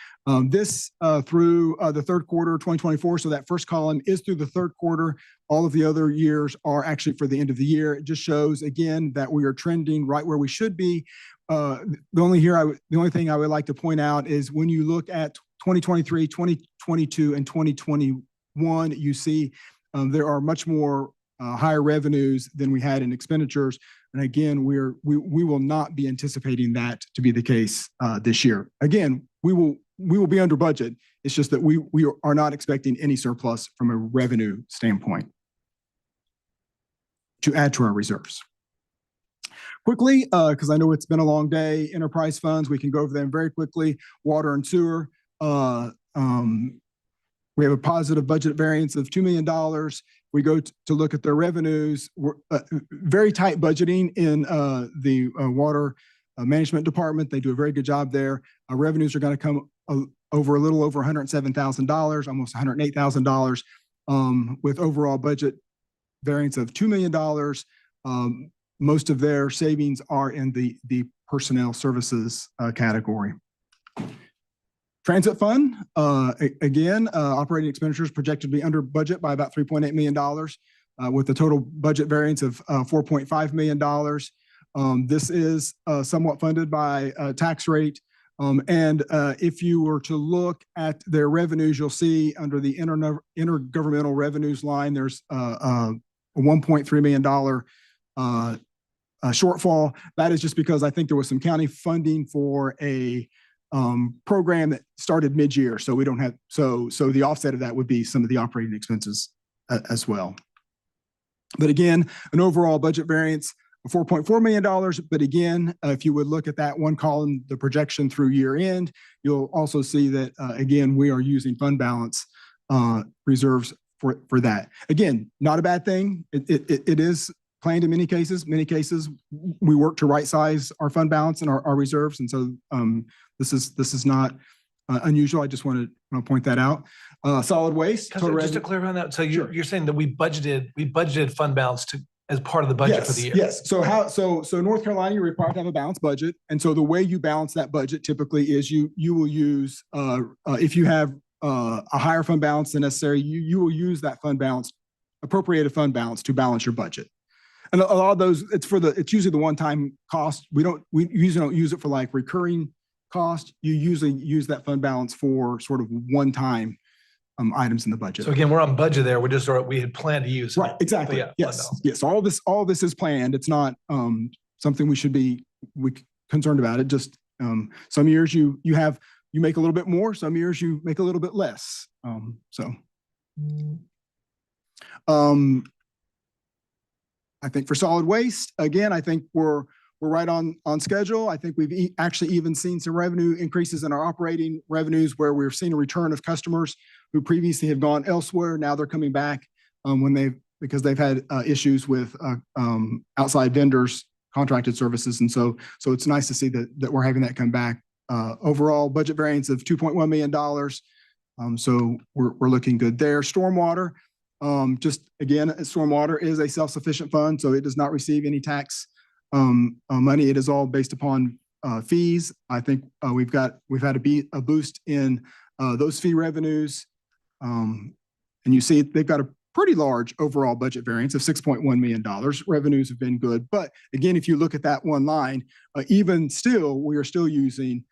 this through the third quarter of 2024. So that first column is through the third quarter. All of the other years are actually for the end of the year. It just shows again that we are trending right where we should be. The only thing I would like to point out is when you look at 2023, 2022, and 2021, you see there are much more higher revenues than we had in expenditures. And again, we will not be anticipating that to be the case this year. Again, we will be under budget. It's just that we are not expecting any surplus from a revenue standpoint to add to our reserves. Quickly, because I know it's been a long day, enterprise funds, we can go over them very quickly. Water and sewer. We have a positive budget variance of $2 million. We go to look at their revenues. We're very tight budgeting in the water management department. They do a very good job there. Our revenues are going to come over a little over $107,000, almost $108,000, with overall budget variance of $2 million. Most of their savings are in the personnel services category. Transit fund, again, operating expenditures projected to be under budget by about $3.8 million, with a total budget variance of $4.5 million. This is somewhat funded by tax rate. And if you were to look at their revenues, you'll see under the intergovernmental revenues line, there's a $1.3 million shortfall. That is just because I think there was some county funding for a program that started mid-year. So we don't have, so the offset of that would be some of the operating expenses as well. But again, an overall budget variance of $4.4 million. But again, if you would look at that one column, the projection through year end, you'll also see that, again, we are using fund balance reserves for that. Again, not a bad thing. It is planned in many cases. Many cases, we work to right size our fund balance and our reserves. And so this is not unusual. I just want to point that out. Solid waste. Just to clarify on that, so you're saying that we budgeted fund balance as part of the budget for the year. Yes. So North Carolina, you're required to have a balanced budget, and so the way you balance that budget typically is you will use if you have a higher fund balance than necessary, you will use that fund balance, appropriated fund balance, to balance your budget. And a lot of those, it's usually the one-time cost. We usually don't use it for like recurring cost. You usually use that fund balance for sort of one-time items in the budget. So again, we're on budget there. We had planned to use. Right, exactly. Yeah, yes. All this is planned. It's not something we should be concerned about. It just some years you make a little bit more. Some years you make a little bit less. I think for solid waste, again, I think we're right on schedule. I think we've actually even seen some revenue increases in our operating revenues where we're seeing a return of customers who previously have gone elsewhere. Now they're coming back because they've had issues with outside vendors, contracted services. And so it's nice to see that we're having that come back. Overall budget variance of $2.1 million. So we're looking good there. Stormwater. Just again, stormwater is a self-sufficient fund, so it does not receive any tax money. It is all based upon fees. I think we've had a boost in those fee revenues, and you see they've got a pretty large overall budget variance of $6.1 million. Revenues have been good, but again, if you look at that one line, even still, we are still using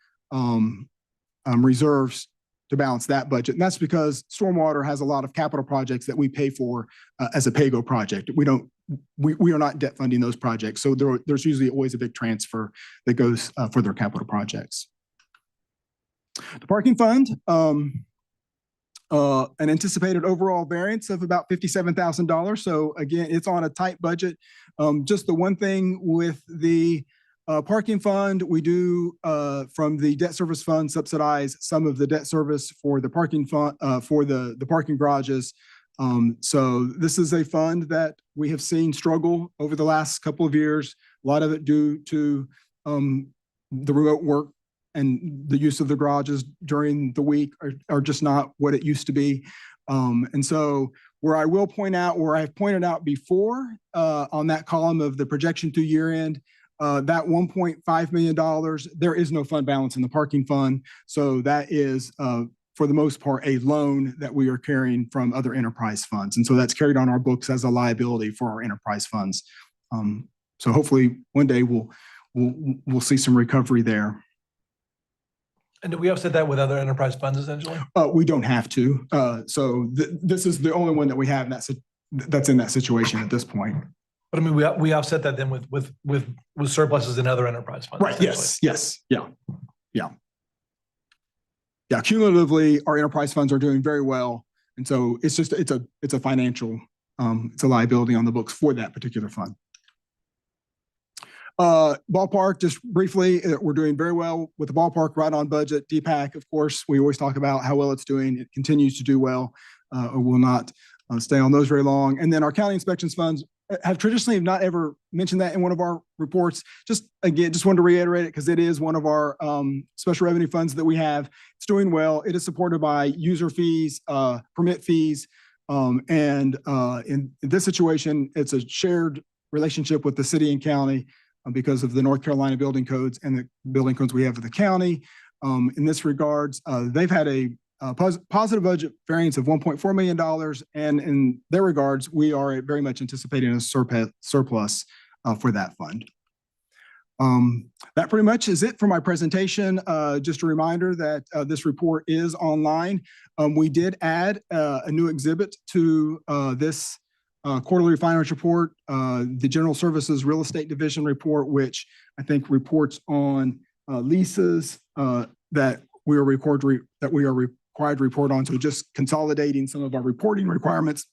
reserves to balance that budget. And that's because stormwater has a lot of capital projects that we pay for as a pay-go project. We are not debt funding those projects. So there's usually always a big transfer that goes for their capital projects. The parking fund, an anticipated overall variance of about $57,000. So again, it's on a tight budget. Just the one thing with the parking fund, we do from the debt service fund subsidize some of the debt service for the parking fund for the parking garages. So this is a fund that we have seen struggle over the last couple of years. A lot of it due to the remote work and the use of the garages during the week are just not what it used to be. And so where I will point out, where I've pointed out before on that column of the projection through year end, that $1.5 million, there is no fund balance in the parking fund. So that is, for the most part, a loan that we are carrying from other enterprise funds. And so that's carried on our books as a liability for our enterprise funds. So hopefully one day we'll see some recovery there. And do we offset that with other enterprise funds essentially? We don't have to. So this is the only one that we have that's in that situation at this point. But I mean, we offset that then with surpluses in other enterprise funds. Right. Yes. Yeah. Cumulatively, our enterprise funds are doing very well. And so it's just, it's a financial, it's a liability on the books for that particular fund. Ballpark, just briefly, we're doing very well with the ballpark, right on budget. DPAC, of course, we always talk about how well it's doing. It continues to do well, or will not stay on those very long. And then our county inspections funds have traditionally not ever mentioned that in one of our reports. Just again, just wanted to reiterate it because it is one of our special revenue funds that we have. It's doing well. It is supported by user fees, permit fees. And in this situation, it's a shared relationship with the city and county because of the North Carolina building codes and the building codes we have for the county. In this regards, they've had a positive budget variance of $1.4 million. And in their regards, we are very much anticipating a surplus for that fund. That pretty much is it for my presentation. Just a reminder that this report is online. We did add a new exhibit to this quarterly financial report, the General Services Real Estate Division report, which I think reports on leases that we are required to report on. So just consolidating some of our reporting requirements.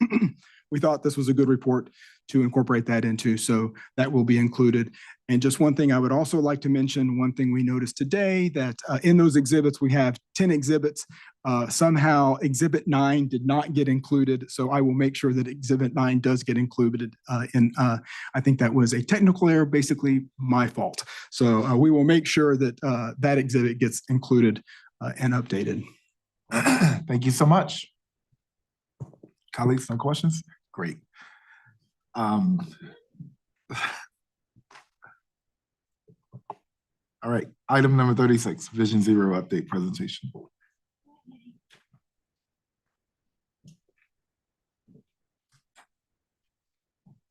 We thought this was a good report to incorporate that into, so that will be included. And just one thing I would also like to mention, one thing we noticed today, that in those exhibits, we have 10 exhibits. Somehow Exhibit 9 did not get included. So I will make sure that Exhibit 9 does get included. I think that was a technical error, basically my fault. So we will make sure that that exhibit gets included and updated. Thank you so much. Colleagues, no questions? Great. All right, item number 36, Vision Zero update presentation.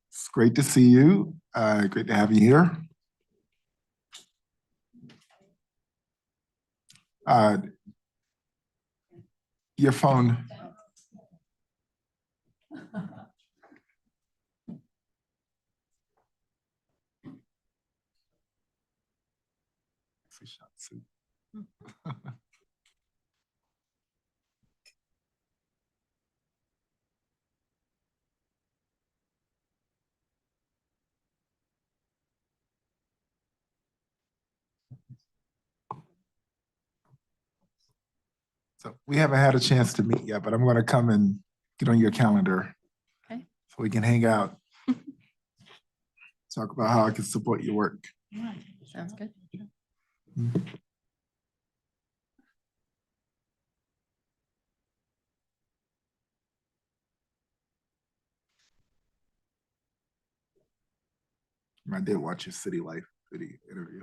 It's great to see you. Great to have you here. Your phone. So we haven't had a chance to meet yet, but I'm going to come and get on your calendar. Okay. So we can hang out. Talk about how I can support your work. Yeah, sounds good. I did watch your City Life video interview.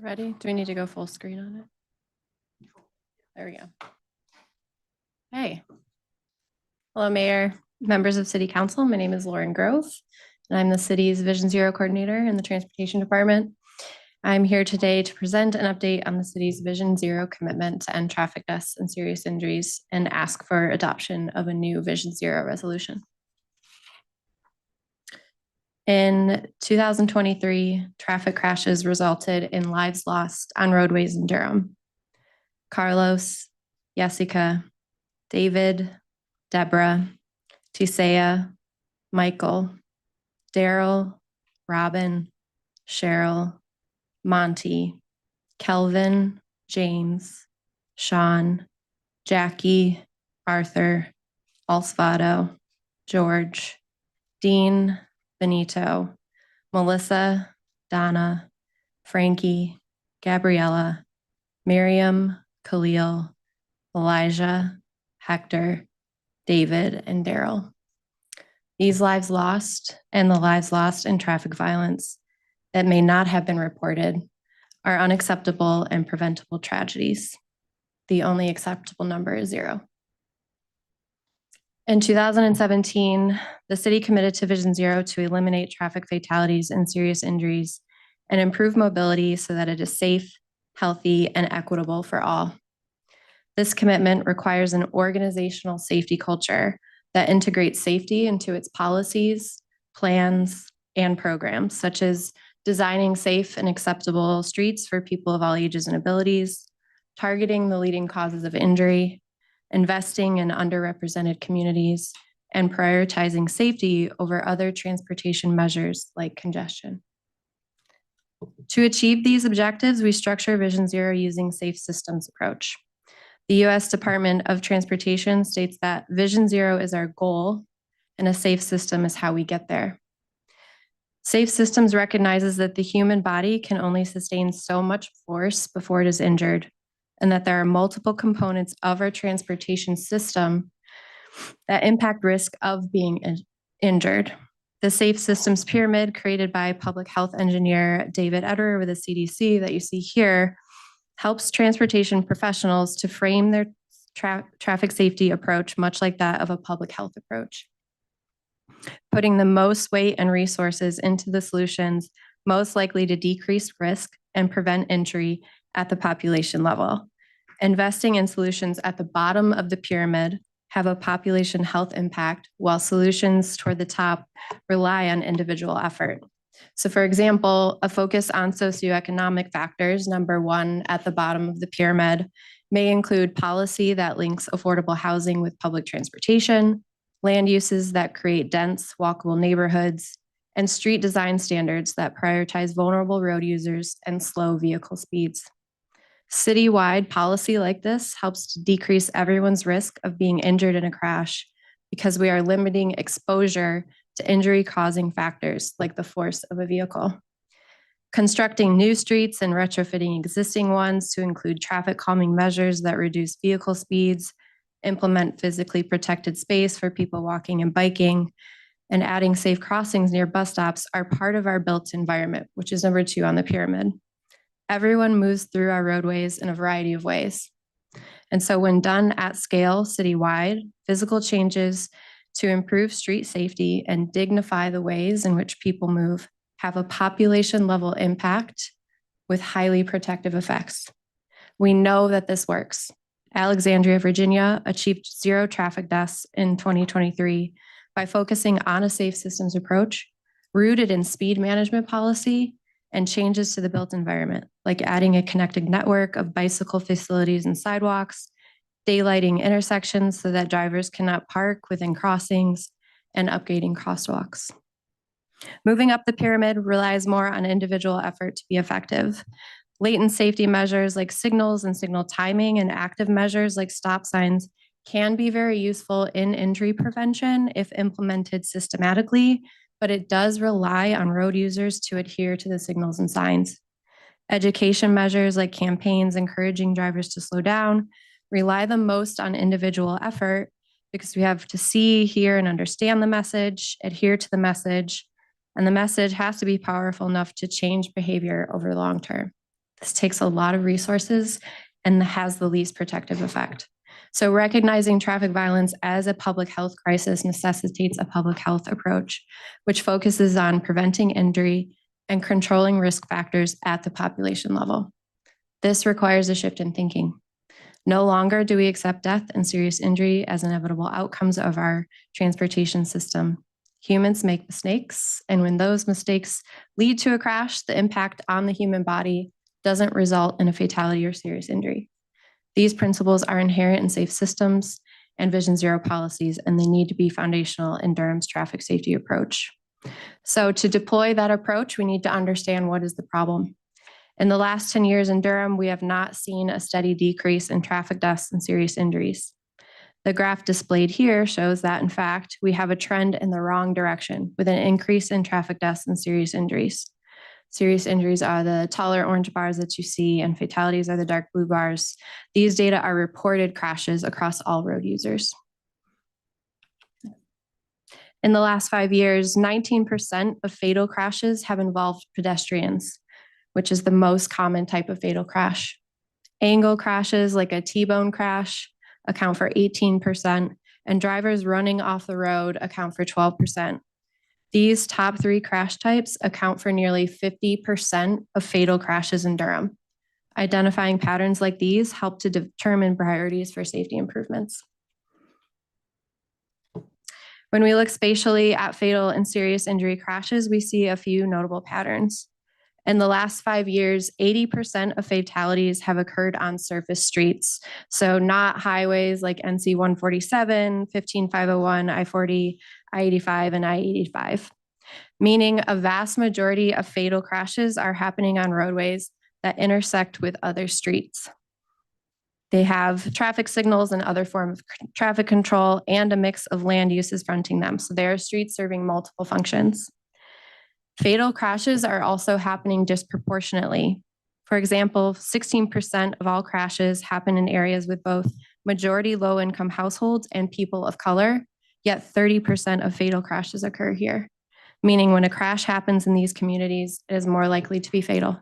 Ready? Do we need to go full screen on it? There we go. Hey. Hello, Mayor, members of City Council. My name is Lauren Grove, and I'm the city's Vision Zero coordinator in the Transportation Department. I'm here today to present an update on the city's Vision Zero commitment to end traffic deaths and serious injuries and ask for adoption of a new Vision Zero resolution. In 2023, traffic crashes resulted in lives lost on roadways in Durham. Carlos, Jessica, David, Deborah, Tisea, Michael, Daryl, Robin, Cheryl, Monty, Kelvin, James, Sean, Jackie, Arthur, Alsvado, George, Dean, Benito, Melissa, Donna, Frankie, Gabriella, Miriam, Khalil, Elijah, Hector, David, and Daryl. These lives lost and the lives lost in traffic violence that may not have been reported are unacceptable and preventable tragedies. The only acceptable number is 0. In 2017, the city committed to Vision Zero to eliminate traffic fatalities and serious injuries and improve mobility so that it is safe, healthy, and equitable for all. This commitment requires an organizational safety culture that integrates safety into its policies, plans, and programs, such as designing safe and acceptable streets for people of all ages and abilities, targeting the leading causes of injury, investing in underrepresented communities, and prioritizing safety over other transportation measures like congestion. To achieve these objectives, we structure Vision Zero using safe systems approach. The U.S. Department of Transportation states that Vision Zero is our goal and a safe system is how we get there. Safe systems recognizes that the human body can only sustain so much force before it is injured, and that there are multiple components of our transportation system that impact risk of being injured. The Safe Systems Pyramid, created by public health engineer David Eckerd with the CDC that you see here, helps transportation professionals to frame their traffic safety approach much like that of a public health approach, putting the most weight and resources into the solutions most likely to decrease risk and prevent injury at the population level. Investing in solutions at the bottom of the pyramid have a population health impact, while solutions toward the top rely on individual effort. So for example, a focus on socioeconomic factors, number 1 at the bottom of the pyramid, may include policy that links affordable housing with public transportation, land uses that create dense, walkable neighborhoods, and street design standards that prioritize vulnerable road users and slow vehicle speeds. Citywide policy like this helps to decrease everyone's risk of being injured in a crash because we are limiting exposure to injury-causing factors like the force of a vehicle. Constructing new streets and retrofitting existing ones to include traffic calming measures that reduce vehicle speeds, implement physically protected space for people walking and biking, and adding safe crossings near bus stops are part of our built environment, which is number 2 on the pyramid. Everyone moves through our roadways in a variety of ways. And so when done at scale citywide, physical changes to improve street safety and dignify the ways in which people move have a population level impact with highly protective effects. We know that this works. Alexandria, Virginia achieved 0 traffic deaths in 2023 by focusing on a safe systems approach rooted in speed management policy and changes to the built environment, like adding a connected network of bicycle facilities and sidewalks, daylighting intersections so that drivers cannot park within crossings, and upgrading crosswalks. Moving up the pyramid relies more on individual effort to be effective. Latent safety measures like signals and signal timing and active measures like stop signs can be very useful in injury prevention if implemented systematically, but it does rely on road users to adhere to the signals and signs. Education measures like campaigns encouraging drivers to slow down rely the most on individual effort because we have to see, hear, and understand the message, adhere to the message, and the message has to be powerful enough to change behavior over the long term. This takes a lot of resources and has the least protective effect. So recognizing traffic violence as a public health crisis necessitates a public health approach, which focuses on preventing injury and controlling risk factors at the population level. This requires a shift in thinking. No longer do we accept death and serious injury as inevitable outcomes of our transportation system. Humans make mistakes, and when those mistakes lead to a crash, the impact on the human body doesn't result in a fatality or serious injury. These principles are inherent in safe systems and Vision Zero policies, and they need to be foundational in Durham's traffic safety approach. So to deploy that approach, we need to understand what is the problem. In the last 10 years in Durham, we have not seen a steady decrease in traffic deaths and serious injuries. The graph displayed here shows that, in fact, we have a trend in the wrong direction with an increase in traffic deaths and serious injuries. Serious injuries are the taller orange bars that you see, and fatalities are the dark blue bars. These data are reported crashes across all road users. In the last 5 years, 19% of fatal crashes have involved pedestrians, which is the most common type of fatal crash. Angle crashes, like a T-bone crash, account for 18%, and drivers running off the road account for 12%. These top 3 crash types account for nearly 50% of fatal crashes in Durham. Identifying patterns like these help to determine priorities for safety improvements. When we look spatially at fatal and serious injury crashes, we see a few notable patterns. In the last 5 years, 80% of fatalities have occurred on surface streets. So not highways like NC 147, 15501, I-40, I-85, and I-85, meaning a vast majority of fatal crashes are happening on roadways that intersect with other streets. They have traffic signals and other forms of traffic control and a mix of land uses fronting them. So they are streets serving multiple functions. Fatal crashes are also happening disproportionately. For example, 16% of all crashes happen in areas with both majority low-income households and people of color, yet 30% of fatal crashes occur here, meaning when a crash happens in these communities, it is more likely to be fatal.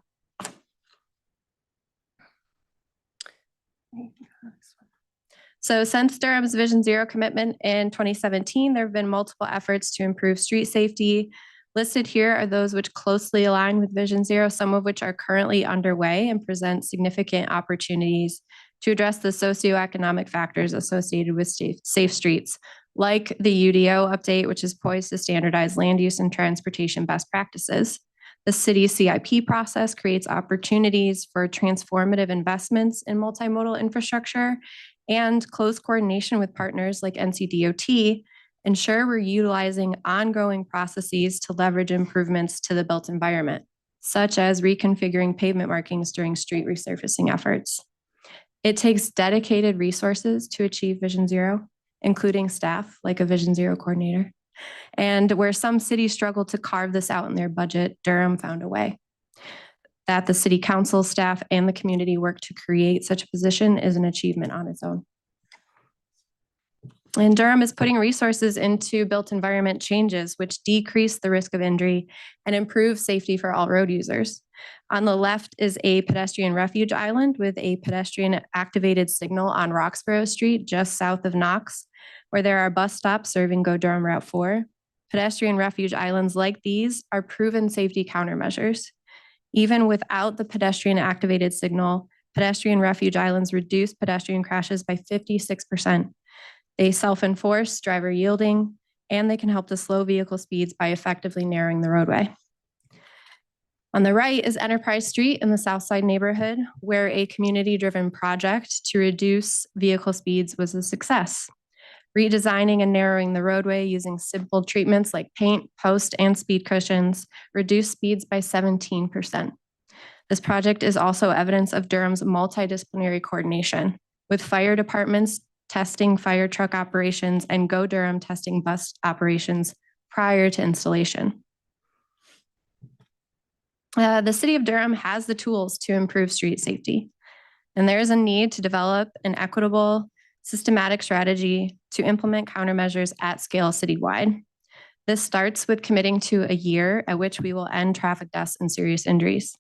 So since Durham's Vision Zero commitment in 2017, there have been multiple efforts to improve street safety. Listed here are those which closely align with Vision Zero, some of which are currently underway and present significant opportunities to address the socioeconomic factors associated with safe streets, like the UDO update, which is poised to standardize land use and transportation best practices. The city's CIP process creates opportunities for transformative investments in multimodal infrastructure, and close coordination with partners like NCDOT ensure we're utilizing ongoing processes to leverage improvements to the built environment, such as reconfiguring pavement markings during street resurfacing efforts. It takes dedicated resources to achieve Vision Zero, including staff like a Vision Zero coordinator. And where some cities struggle to carve this out in their budget, Durham found a way. That the city council staff and the community work to create such a position is an achievement on its own. And Durham is putting resources into built environment changes, which decrease the risk of injury and improve safety for all road users. On the left is a pedestrian refuge island with a pedestrian activated signal on Roxborough Street, just south of Knox, where there are bus stops serving Go Durham Route 4. Pedestrian refuge islands like these are proven safety countermeasures. Even without the pedestrian activated signal, pedestrian refuge islands reduce pedestrian crashes by 56%. They self-enforce driver yielding, and they can help to slow vehicle speeds by effectively narrowing the roadway. On the right is Enterprise Street in the Southside neighborhood, where a community-driven project to reduce vehicle speeds was a success. Redesigning and narrowing the roadway using simple treatments like paint, post, and speed cushions reduced speeds by 17%. This project is also evidence of Durham's multidisciplinary coordination, with fire departments testing fire truck operations and Go Durham testing bus operations prior to installation. The city of Durham has the tools to improve street safety, and there is a need to develop an equitable, systematic strategy to implement countermeasures at scale citywide. This starts with committing to a year at which we will end traffic deaths and serious injuries.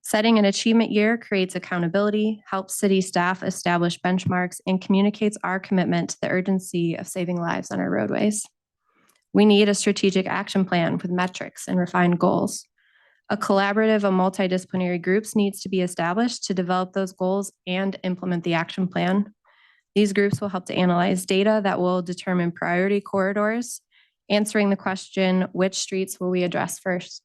Setting an achievement year creates accountability, helps city staff establish benchmarks, and communicates our commitment to the urgency of saving lives on our roadways. We need a strategic action plan with metrics and refined goals. A collaborative of multidisciplinary groups needs to be established to develop those goals and implement the action plan. These groups will help to analyze data that will determine priority corridors, answering the question, which streets will we address first?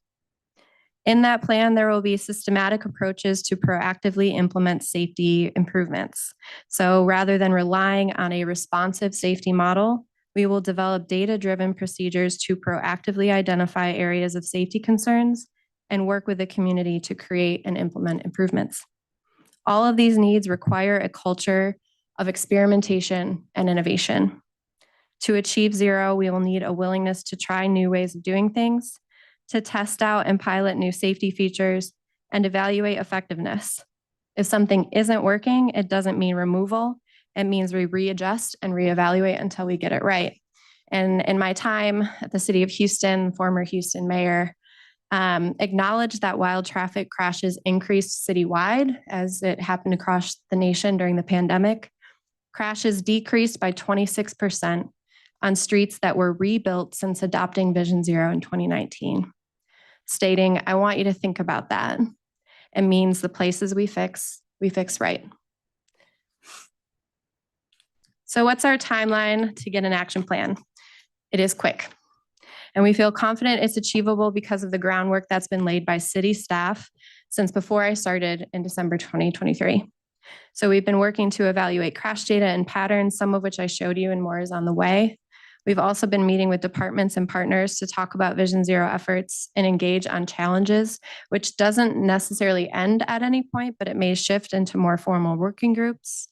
In that plan, there will be systematic approaches to proactively implement safety improvements. So rather than relying on a responsive safety model, We will develop data-driven procedures to proactively identify areas of safety concerns and work with the community to create and implement improvements. All of these needs require a culture of experimentation and innovation. To achieve zero, we will need a willingness to try new ways of doing things, to test out and pilot new safety features, and evaluate effectiveness. If something isn't working, it doesn't mean removal. It means we readjust and reevaluate until we get it right. And in my time at the city of Houston, former Houston mayor, acknowledged that while traffic crashes increased citywide, as it happened across the nation during the pandemic, crashes decreased by 26% on streets that were rebuilt since adopting Vision Zero in 2019, stating, I want you to think about that. It means the places we fix right. So what's our timeline to get an action plan? It is quick. And we feel confident it's achievable because of the groundwork that's been laid by city staff since before I started in December 2023. So we've been working to evaluate crash data and patterns, some of which I showed you and more is on the way. We've also been meeting with departments and partners to talk about Vision Zero efforts and engage on challenges, which doesn't necessarily end at any point, but it may shift into more formal working groups.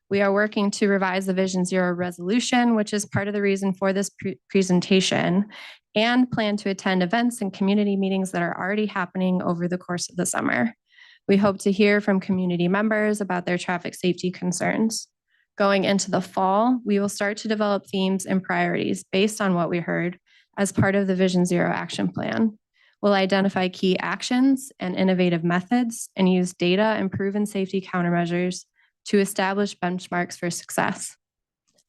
We are working to revise the Vision Zero resolution, which is part of the reason for this presentation, and plan to attend events and community meetings that are already happening over the course of the summer. We hope to hear from community members about their traffic safety concerns. Going into the fall, we will start to develop themes and priorities based on what we heard as part of the Vision Zero action plan. We'll identify key actions and innovative methods and use data and proven safety countermeasures to establish benchmarks for success.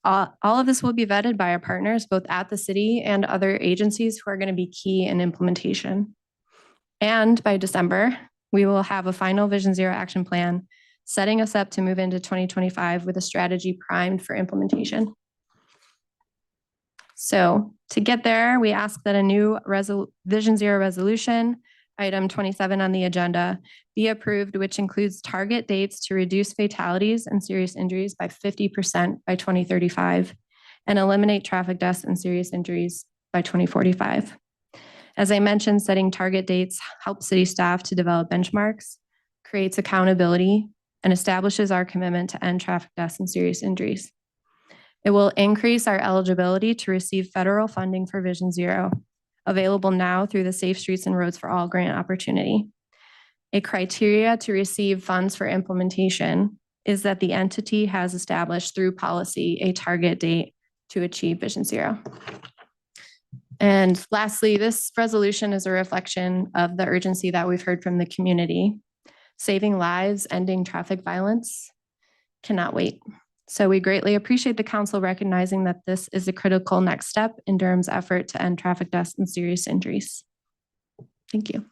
All of this will be vetted by our partners, both at the city and other agencies who are going to be key in implementation. And by December, we will have a final Vision Zero action plan, setting us up to move into 2025 with a strategy primed for implementation. So to get there, we ask that a new Vision Zero resolution, item 27 on the agenda, be approved, which includes target dates to reduce fatalities and serious injuries by 50% by 2035 and eliminate traffic deaths and serious injuries by 2045. As I mentioned, setting target dates helps city staff to develop benchmarks, creates accountability, and establishes our commitment to end traffic deaths and serious injuries. It will increase our eligibility to receive federal funding for Vision Zero, available now through the Safe Streets and Roads for All grant opportunity. A criteria to receive funds for implementation is that the entity has established through policy a target date to achieve Vision Zero. And lastly, this resolution is a reflection of the urgency that we've heard from the community. Saving lives, ending traffic violence cannot wait. So we greatly appreciate the council recognizing that this is a critical next step in Durham's effort to end traffic deaths and serious injuries. Thank you.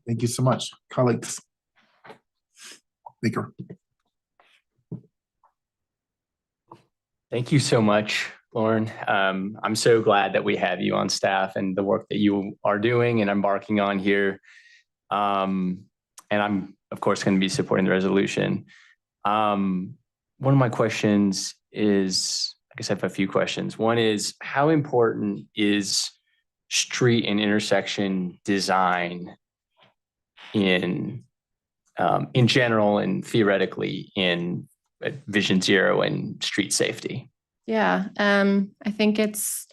Thank you so much, colleagues. Baker. Thank you so much, Lauren. I'm so glad that we have you on staff and the work that you are doing and embarking on here. And I'm, of course, going to be supporting the resolution. One of my questions is, I guess I have a few questions. One is, how important is street and intersection design in general and theoretically in Vision Zero and street safety? Yeah, I think it's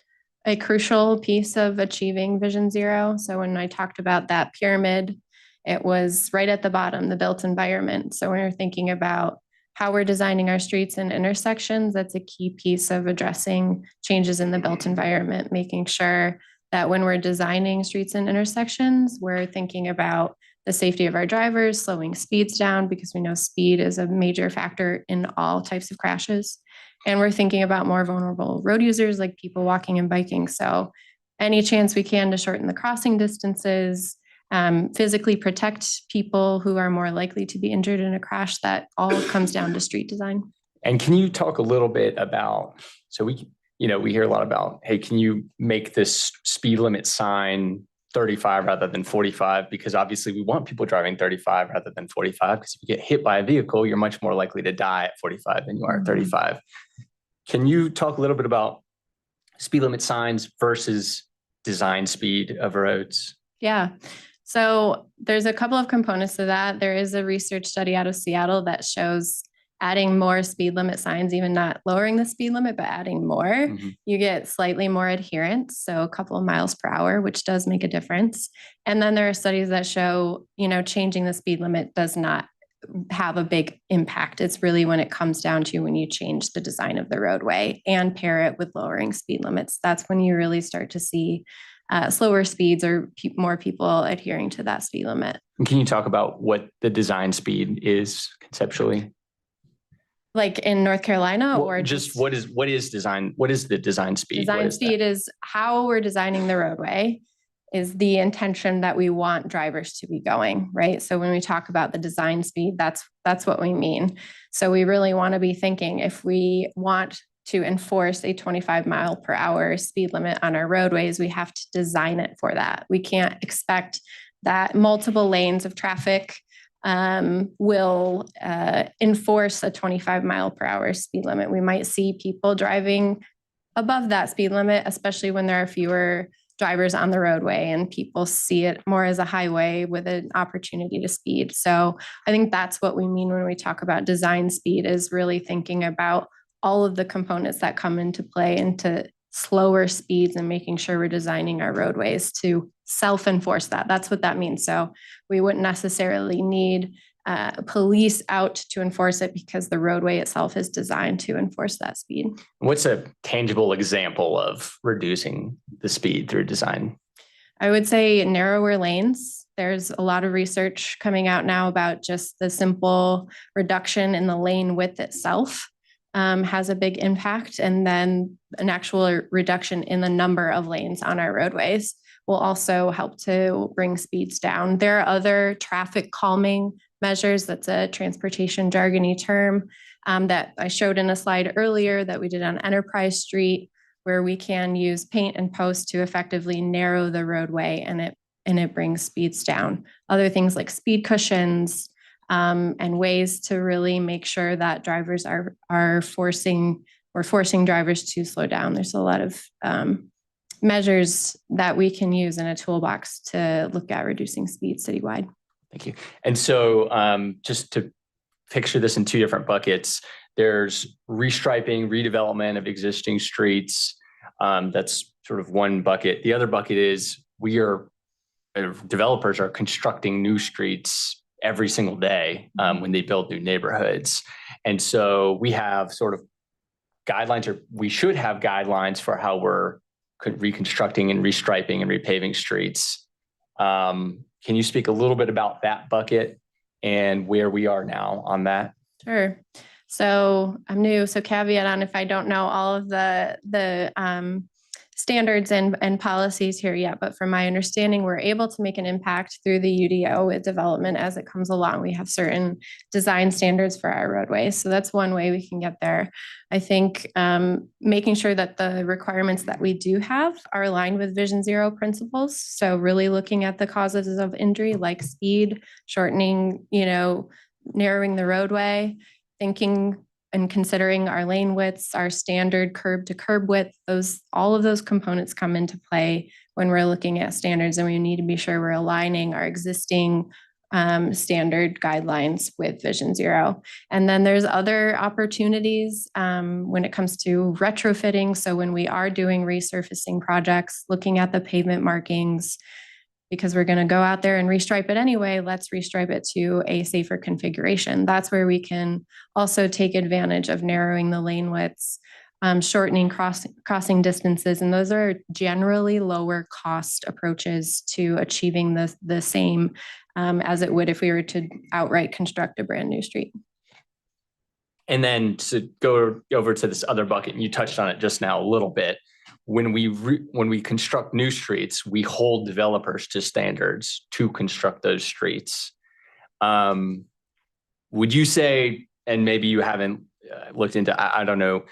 a crucial piece of achieving Vision Zero. So when I talked about that pyramid, it was right at the bottom, the built environment. So when we're thinking about how we're designing our streets and intersections, that's a key piece of addressing changes in the built environment, making sure that when we're designing streets and intersections, we're thinking about the safety of our drivers, slowing speeds down, because we know speed is a major factor in all types of crashes. And we're thinking about more vulnerable road users like people walking and biking. So any chance we can to shorten the crossing distances, physically protect people who are more likely to be injured in a crash, that all comes down to street design. And can you talk a little bit about, so we hear a lot about, hey, can you make this speed limit sign 35 rather than 45, because obviously we want people driving 35 rather than 45, because if you get hit by a vehicle, you're much more likely to die at 45 than you are at 35. Can you talk a little bit about speed limit signs versus design speed of roads? Yeah. So there's a couple of components to that. There is a research study out of Seattle that shows adding more speed limit signs, even not lowering the speed limit, but adding more, you get slightly more adherence. So a couple of miles per hour, which does make a difference. And then there are studies that show, changing the speed limit does not have a big impact. It's really when it comes down to when you change the design of the roadway and pair it with lowering speed limits. That's when you really start to see slower speeds or more people adhering to that speed limit. Can you talk about what the design speed is conceptually? Like in North Carolina, or just what is design? What is the design speed? Design speed is how we're designing the roadway, is the intention that we want drivers to be going, right? So when we talk about the design speed, that's what we mean. So we really want to be thinking, if we want to enforce a 25 mile per hour speed limit on our roadways, we have to design it for that. We can't expect that multiple lanes of traffic will enforce a 25 mile per hour speed limit. We might see people driving above that speed limit, especially when there are fewer drivers on the roadway and people see it more as a highway with an opportunity to speed. So I think that's what we mean when we talk about design speed, is really thinking about all of the components that come into play into slower speeds and making sure we're designing our roadways to self-enforce that. That's what that means. So we wouldn't necessarily need police out to enforce it, because the roadway itself is designed to enforce that speed. What's a tangible example of reducing the speed through design? I would say narrower lanes. There's a lot of research coming out now about just the simple reduction in the lane width itself has a big impact. And then an actual reduction in the number of lanes on our roadways will also help to bring speeds down. There are other traffic calming measures. That's a transportation jargony term that I showed in a slide earlier that we did on Enterprise Street, where we can use paint and post to effectively narrow the roadway, and it brings speeds down. Other things like speed cushions and ways to really make sure that drivers are forcing drivers to slow down. There's a lot of measures that we can use in a toolbox to look at reducing speed citywide. Thank you. And so just to picture this in two different buckets, there's restriping, redevelopment of existing streets. That's sort of one bucket. The other bucket is developers are constructing new streets every single day when they build new neighborhoods. And so we have sort of guidelines, or we should have guidelines for how we're reconstructing and restriping and repaving streets. Can you speak a little bit about that bucket and where we are now on that? Sure. So I'm new, so caveat on if I don't know all of the standards and policies here yet, but from my understanding, we're able to make an impact through the UDO with development as it comes along. We have certain design standards for our roadways. So that's one way we can get there. I think making sure that the requirements that we do have are aligned with Vision Zero principles. So really looking at the causes of injury, like speed, shortening, narrowing the roadway, thinking and considering our lane widths, our standard curb to curb width, all of those components come into play when we're looking at standards, and we need to be sure we're aligning our existing standard guidelines with Vision Zero. And then there's other opportunities when it comes to retrofitting. So when we are doing resurfacing projects, looking at the pavement markings, because we're going to go out there and restripe it anyway, let's restripe it to a safer configuration. That's where we can also take advantage of narrowing the lane widths, shortening crossing distances. And those are generally lower cost approaches to achieving the same as it would if we were to outright construct a brand new street. And then to go over to this other bucket, and you touched on it just now a little bit, when we construct new streets, we hold developers to standards to construct those streets. Would you say, and maybe you haven't looked into, I don't know,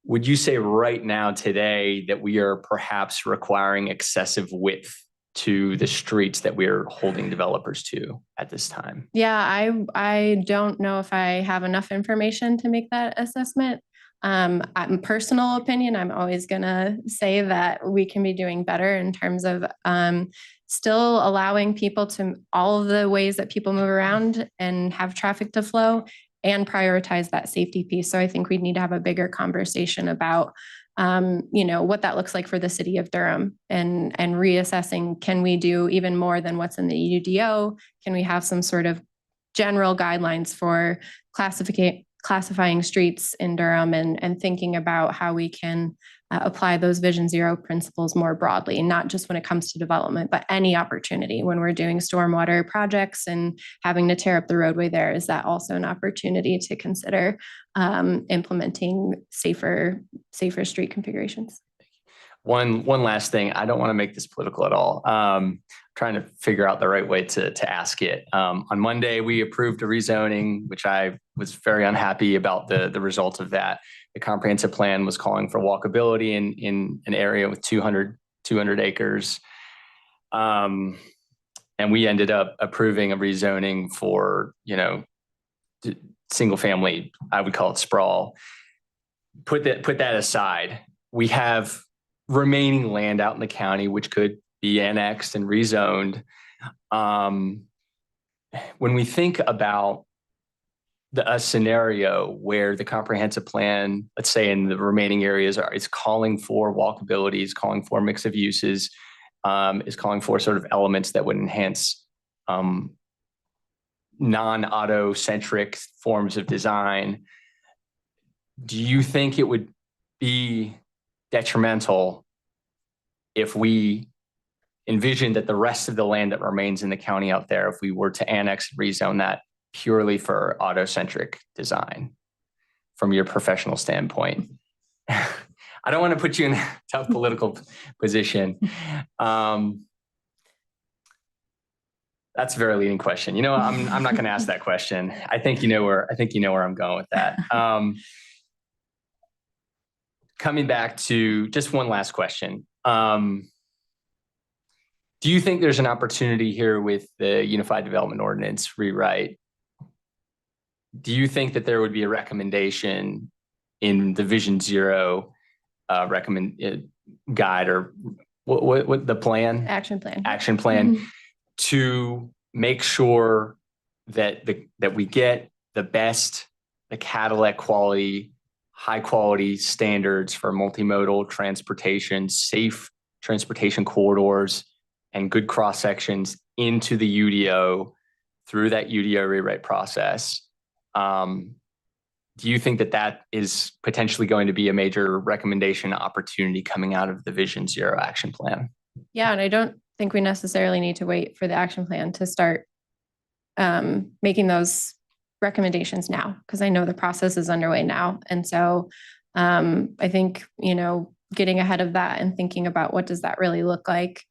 would you say right now today that we are perhaps requiring excessive width to the streets that we're holding developers to at this time? Yeah, I don't know if I have enough information to make that assessment. Personal opinion, I'm always gonna say that we can be doing better in terms of still allowing people to all of the ways that people move around and have traffic to flow and prioritize that safety piece. So I think we need to have a bigger conversation about what that looks like for the city of Durham and reassessing, can we do even more than what's in the UDO? Can we have some sort of general guidelines for classifying streets in Durham and thinking about how we can apply those Vision Zero principles more broadly, not just when it comes to development, but any opportunity when we're doing stormwater projects and having to tear up the roadway there. Is that also an opportunity to consider implementing safer street configurations? One last thing. I don't want to make this political at all. Trying to figure out the right way to ask it. On Monday, we approved a rezoning, which I was very unhappy about the result of that. The comprehensive plan was calling for walkability in an area with 200 acres. And we ended up approving a rezoning for, single family, I would call it sprawl. Put that aside. We have remaining land out in the county, which could be annexed and rezoned. When we think about a scenario where the comprehensive plan, let's say in the remaining areas, is calling for walkability, is calling for mix of uses, is calling for sort of elements that would enhance non-auto centric forms of design. Do you think it would be detrimental if we envision that the rest of the land that remains in the county out there, if we were to annex and rezone that purely for auto-centric design from your professional standpoint? I don't want to put you in a tough political position. That's a very leading question. I'm not going to ask that question. I think you know where I'm going with that. Coming back to just one last question. Do you think there's an opportunity here with the Unified Development Ordinance rewrite? Do you think that there would be a recommendation in the Vision Zero guide, or what the plan? Action plan. Action plan to make sure that we get the best, the Cadillac quality, high quality standards for multimodal transportation, safe transportation corridors, and good cross sections into the UDO through that UDO rewrite process? Do you think that is potentially going to be a major recommendation opportunity coming out of the Vision Zero action plan? Yeah, and I don't think we necessarily need to wait for the action plan to start making those recommendations now, because I know the process is underway now. And so I think, getting ahead of that and thinking about what does that really look like?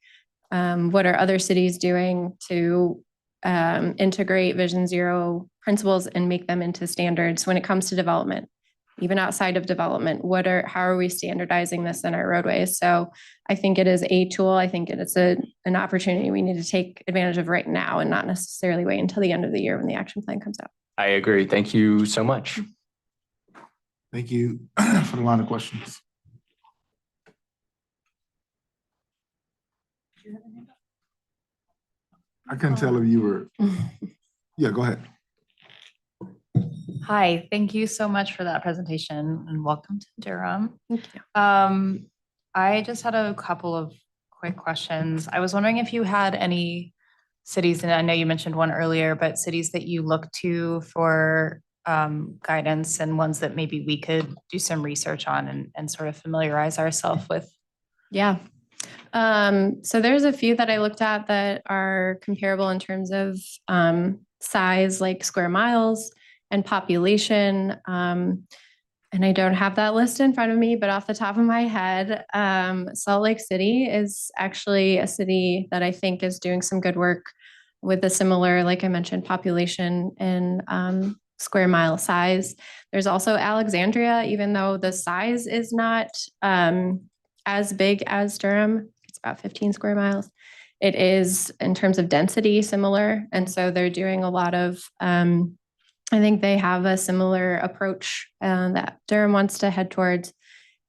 What are other cities doing to integrate Vision Zero principles and make them into standards when it comes to development, even outside of development? How are we standardizing this in our roadways? So I think it is a tool. I think it's an opportunity we need to take advantage of right now and not necessarily wait until the end of the year when the action plan comes out. I agree. Thank you so much. Thank you for the line of questions. I couldn't tell if you were, yeah, go ahead. Hi, thank you so much for that presentation and welcome to Durham. Thank you. I just had a couple of quick questions. I was wondering if you had any cities, and I know you mentioned one earlier, but cities that you look to for guidance and ones that maybe we could do some research on and sort of familiarize ourselves with. Yeah. So there's a few that I looked at that are comparable in terms of size, like square miles and population. And I don't have that list in front of me, but off the top of my head, Salt Lake City is actually a city that I think is doing some good work with a similar, like I mentioned, population and square mile size. There's also Alexandria, even though the size is not as big as Durham. It's about 15 square miles. It is, in terms of density, similar. And so they're doing a lot of, I think they have a similar approach that Durham wants to head towards.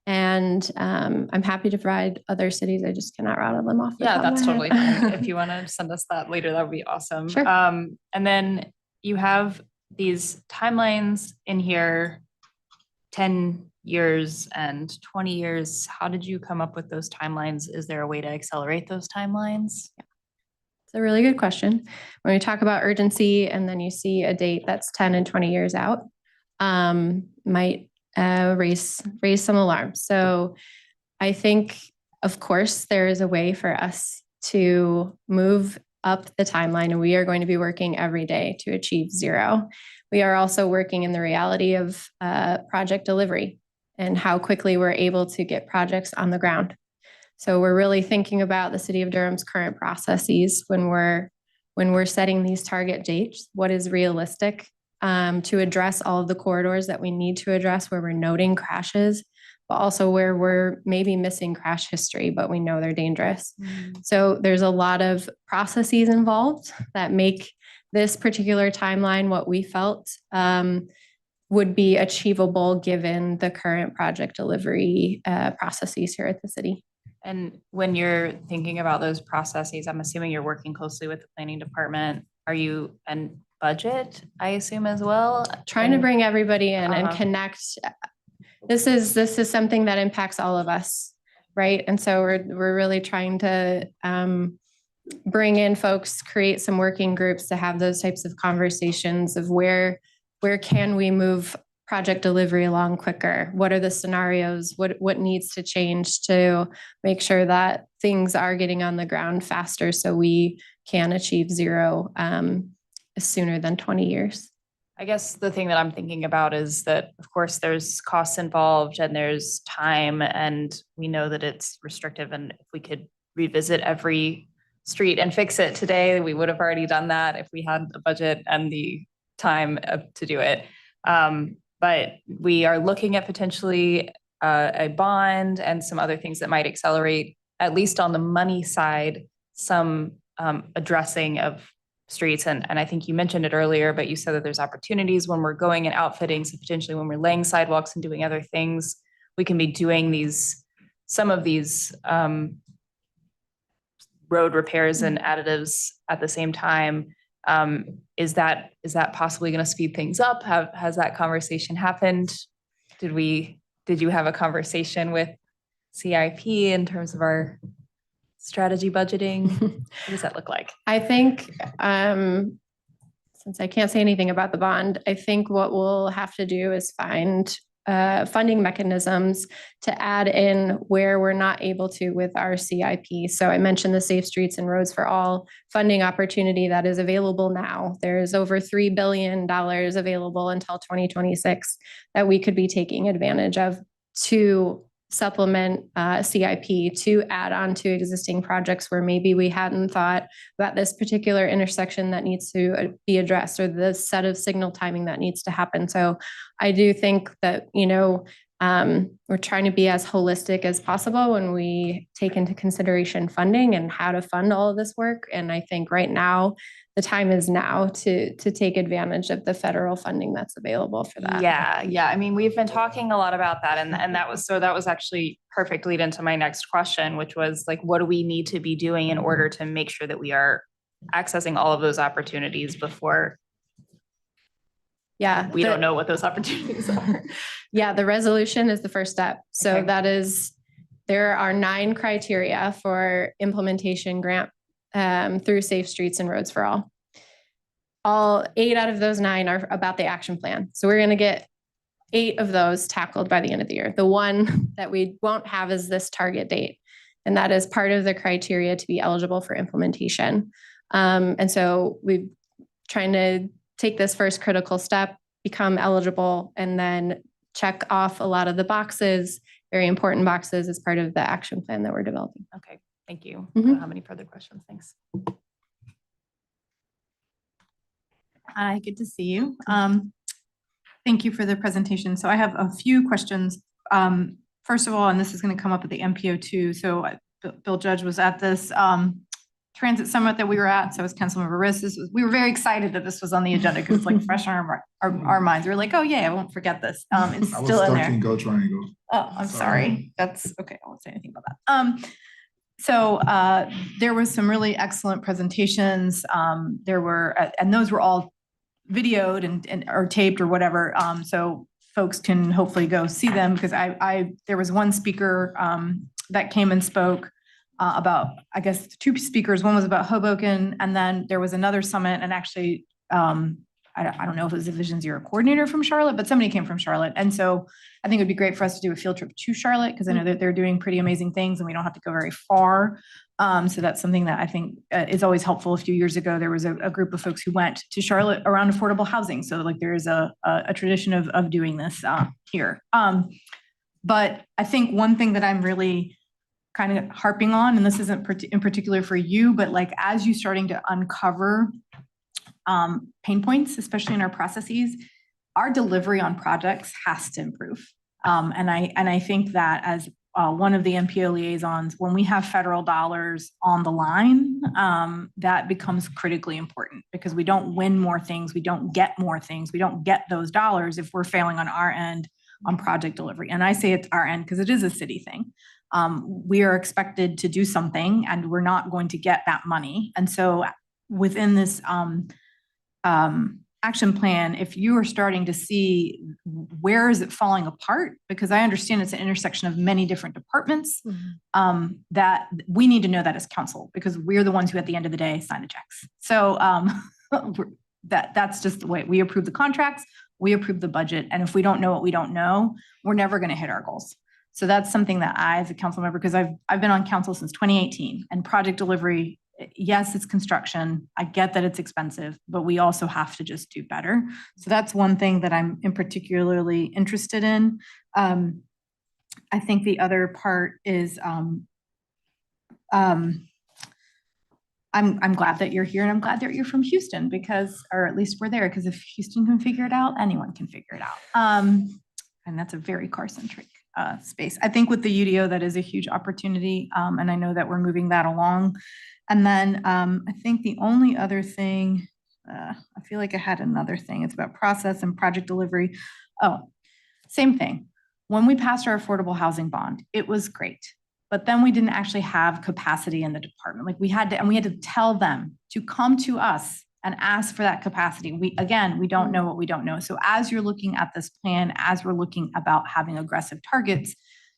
And I'm happy to provide other cities. I just cannot rattle them off. Yeah, that's totally fine. If you want to send us that later, that would be awesome. Sure. And then you have these timelines in here, 10 years and 20 years. How did you come up with those timelines? Is there a way to accelerate those timelines? Yeah. It's a really good question. When we talk about urgency and then you see a date that's 10 and 20 years out, might raise some alarms. So I think, of course, there is a way for us to move up the timeline, and we are going to be working every day to achieve zero. We are also working in the reality of project delivery and how quickly we're able to get projects on the ground. So we're really thinking about the City of Durham's current processes when we're setting these target dates. What is realistic to address all of the corridors that we need to address, where we're noting crashes, but also where we're maybe missing crash history, but we know they're dangerous. So there's a lot of processes involved that make this particular timeline what we felt would be achievable given the current project delivery processes here at the city. And when you're thinking about those processes, I'm assuming you're working closely with the planning department. Are you, and budget, I assume, as well? Trying to bring everybody in and connect. This is something that impacts all of us, right? And so we're really trying to bring in folks, create some working groups to have those types of conversations of where can we move project delivery along quicker? What are the scenarios? What needs to change to make sure that things are getting on the ground faster so we can achieve zero sooner than 20 years? I guess the thing that I'm thinking about is that, of course, there's costs involved and there's time, and we know that it's restrictive. And if we could revisit every street and fix it today, we would have already done that if we had a budget and the time to do it. But we are looking at potentially a bond and some other things that might accelerate, at least on the money side, some addressing of streets. And I think you mentioned it earlier, but you said that there's opportunities when we're going and outfitting. So potentially when we're laying sidewalks and doing other things, we can be doing some of these road repairs and additives at the same time. Is that possibly going to speed things up? Has that conversation happened? Did you have a conversation with CIP in terms of our strategy budgeting? What does that look like? I think, since I can't say anything about the bond, I think what we'll have to do is find funding mechanisms to add in where we're not able to with our CIP. So I mentioned the Safe Streets and Roads for All funding opportunity that is available now. There's over $3 billion available until 2026 that we could be taking advantage of to supplement CIP, to add on to existing projects where maybe we hadn't thought about this particular intersection that needs to be addressed, or the set of signal timing that needs to happen. So I do think that, we're trying to be as holistic as possible when we take into consideration funding and how to fund all of this work. And I think right now, the time is now to take advantage of the federal funding that's available for that. Yeah. I mean, we've been talking a lot about that, and that was actually perfect lead into my next question, which was like, what do we need to be doing in order to make sure that we are accessing all of those opportunities before we don't know what those opportunities are? Yeah, the resolution is the first step. So there are 9 criteria for implementation grant through Safe Streets and Roads for All. All 8 out of those 9 are about the action plan. So we're going to get 8 of those tackled by the end of the year. The one that we won't have is this target date. And that is part of the criteria to be eligible for implementation. And so we're trying to take this first critical step, become eligible, and then check off a lot of the boxes, very important boxes, as part of the action plan that we're developing. Okay. Thank you. I don't have any further questions. Thanks. Hi, good to see you. Thank you for the presentation. So I have a few questions. First of all, and this is going to come up at the MPO too. So Bill Judge was at this Transit Summit that we were at. So was Councilmember Riss. We were very excited that this was on the agenda because it's like fresh on our minds. We were like, oh yeah, I won't forget this. It's I was still in stuck there. in Go Triangle. Oh, I'm sorry. That's okay. I won't say anything about that. So there was some really excellent presentations. There were, and those were all videoed and or taped or whatever. So folks can hopefully go see them because there was one speaker that came and spoke about, I guess, two speakers. One was about Hoboken, and then there was another summit, and actually, I don't know if it was a Vision Zero coordinator from Charlotte, but somebody came from Charlotte. And so I think it'd be great for us to do a field trip to Charlotte because I know that they're doing pretty amazing things and we don't have to go very far. So that's something that I think is always helpful. A few years ago, there was a group of folks who went to Charlotte around affordable housing. So like there is a tradition of doing this here. But I think one thing that I'm really kind of harping on, and this isn't in particular for you, but like as you starting to uncover pain points, especially in our processes, our delivery on projects has to improve. And I think that as one of the MPO liaisons, when we have federal dollars on the line, that becomes critically important because we don't win more things, we don't get more things, we don't get those dollars if we're failing on our end on project delivery. And I say it's our end because it is a city thing. We are expected to do something and we're not going to get that money. And so within this action plan, if you are starting to see where is it falling apart, because I understand it's an intersection of many different departments, that we need to know that as council, because we're the ones who at the end of the day sign the checks. So that's just the way we approve the contracts, we approve the budget. And if we don't know what we don't know, we're never going to hit our goals. So that's something that I, as a council member, because I've been on council since 2018, and project delivery, yes, it's construction. I get that it's expensive, but we also have to just do better. So that's one thing that I'm particularly interested in. I think the other part is I'm glad that you're here, and I'm glad that you're from Houston because, or at least we're there, because if Houston can figure it out, anyone can figure it out. And that's a very car-centric space. I think with the UDO, that is a huge opportunity. And I know that we're moving that along. And then I think the only other thing, I feel like I had another thing. It's about process and project delivery. Oh, same thing. When we passed our affordable housing bond, it was great. But then we didn't actually have capacity in the department. Like we had to tell them to come to us and ask for that capacity. We don't know what we don't know. So as you're looking at this plan, as we're looking about having aggressive targets,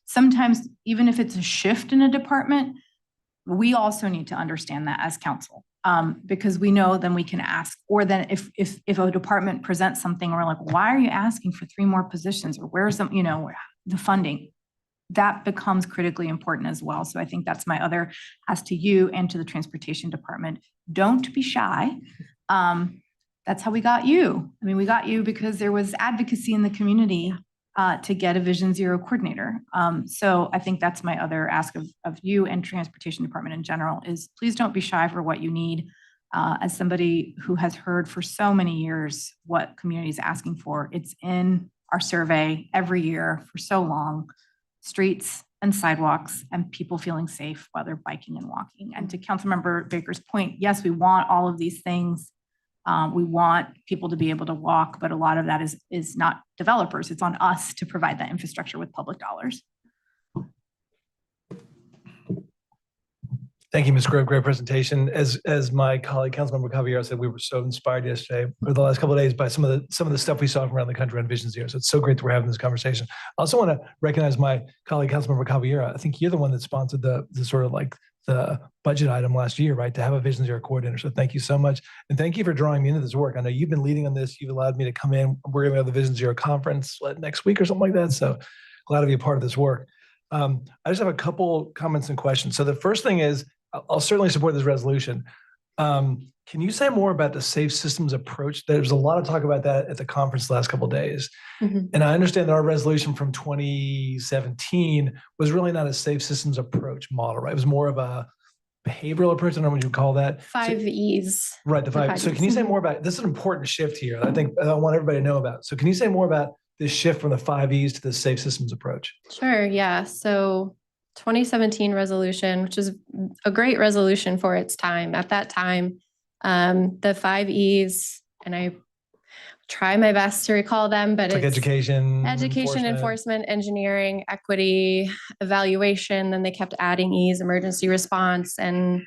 sometimes even if it's a shift in a department, we also need to understand that as council, because we know then we can ask, or then if a department presents something, we're like, why are you asking for 3 more positions, or where's the funding? That becomes critically important as well. So I think that's my other ask to you and to the transportation department. Don't be shy. That's how we got you. I mean, we got you because there was advocacy in the community to get a Vision Zero coordinator. So I think that's my other ask of you and transportation department in general is please don't be shy for what you need. As somebody who has heard for so many years what community is asking for, it's in our survey every year for so long, streets and sidewalks and people feeling safe while they're biking and walking. And to Councilmember Baker's point, yes, we want all of these things. We want people to be able to walk, but a lot of that is not developers. It's on us to provide that infrastructure with public dollars. Thank you, Ms. Grove. Great presentation. As my colleague, Councilmember Caballero said, we were so inspired yesterday or the last couple of days by some of the stuff we saw from around the country on Vision Zero. So it's so great that we're having this conversation. I also want to recognize my colleague, Councilmember Caballero. I think you're the one that sponsored the sort of like the budget item last year, right? To have a Vision Zero coordinator. So thank you so much. And thank you for drawing me into this work. I know you've been leading on this. You've allowed me to come in. We're going to have the Vision Zero conference next week or something like that. So glad to be a part of this work. I just have a couple comments and questions. So the first thing is, I'll certainly support this resolution. Can you say more about the safe systems approach? There's a lot of talk about that at the conference the last couple of days. And I understand that our resolution from 2017 was really not a safe systems approach model, right? It was more of a behavioral approach. I don't know what you call that. 5 E's. Right, the 5. So can you say more about, this is an important shift here. I think I want everybody to know about. So can you say more about this shift from the 5 E's to the safe systems approach? Sure, yeah. So 2017 resolution, which is a great resolution for its time. At that time, the 5 E's, and I try my best to recall them, but It's like education, enforcement, engineering, equity, evaluation. Then they kept adding E's, emergency response, and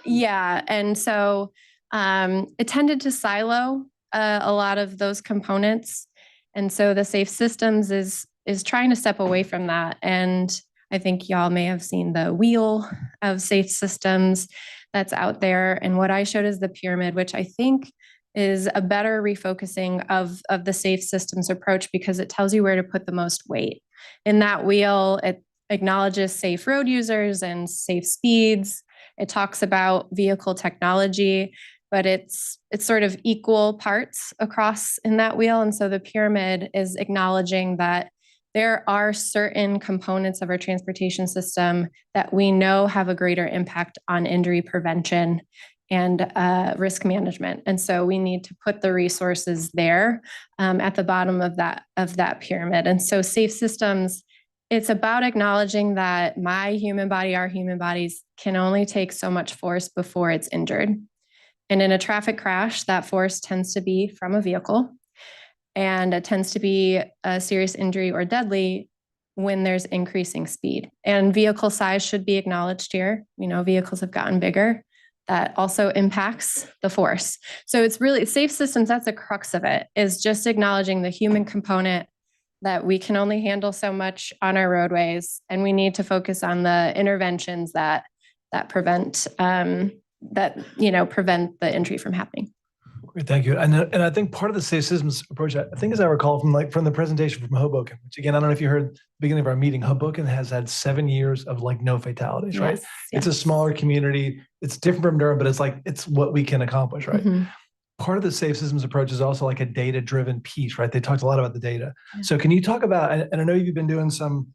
yeah. And so it tended to silo a lot of those components. And so the safe systems is trying to step away from that. And I think y'all may have seen the wheel of safe systems that's out there. And what I showed is the pyramid, which I think is a better refocusing of the safe systems approach, because it tells you where to put the most weight. In that wheel, it acknowledges safe road users and safe speeds. It talks about vehicle technology, but it's sort of equal parts across in that wheel. And so the pyramid is acknowledging that there are certain components of our transportation system that we know have a greater impact on injury prevention and risk management. And so we need to put the resources there at the bottom of that pyramid. And so safe systems, it's about acknowledging that my human body, our human bodies can only take so much force before it's injured. And in a traffic crash, that force tends to be from a vehicle, and it tends to be a serious injury or deadly when there's increasing speed. And vehicle size should be acknowledged here. You know, vehicles have gotten bigger. That also impacts the force. So it's really safe systems. That's the crux of it, is just acknowledging the human component, that we can only handle so much on our roadways, and we need to focus on the interventions that prevent prevent the injury from happening. Great, thank you. And I think part of the safe systems approach, I think, as I recall from the presentation from Hoboken, which again, I don't know if you heard at the beginning of our meeting, Hoboken has had 7 years of no fatalities, right? Yes, It's a smaller community. It's different from Durham, but it's what we can accomplish, right? Mm-hmm. Part of the safe systems approach is also like a data-driven piece, right? They talked a lot about the data. Yeah. So can you talk about, and I know you've been doing some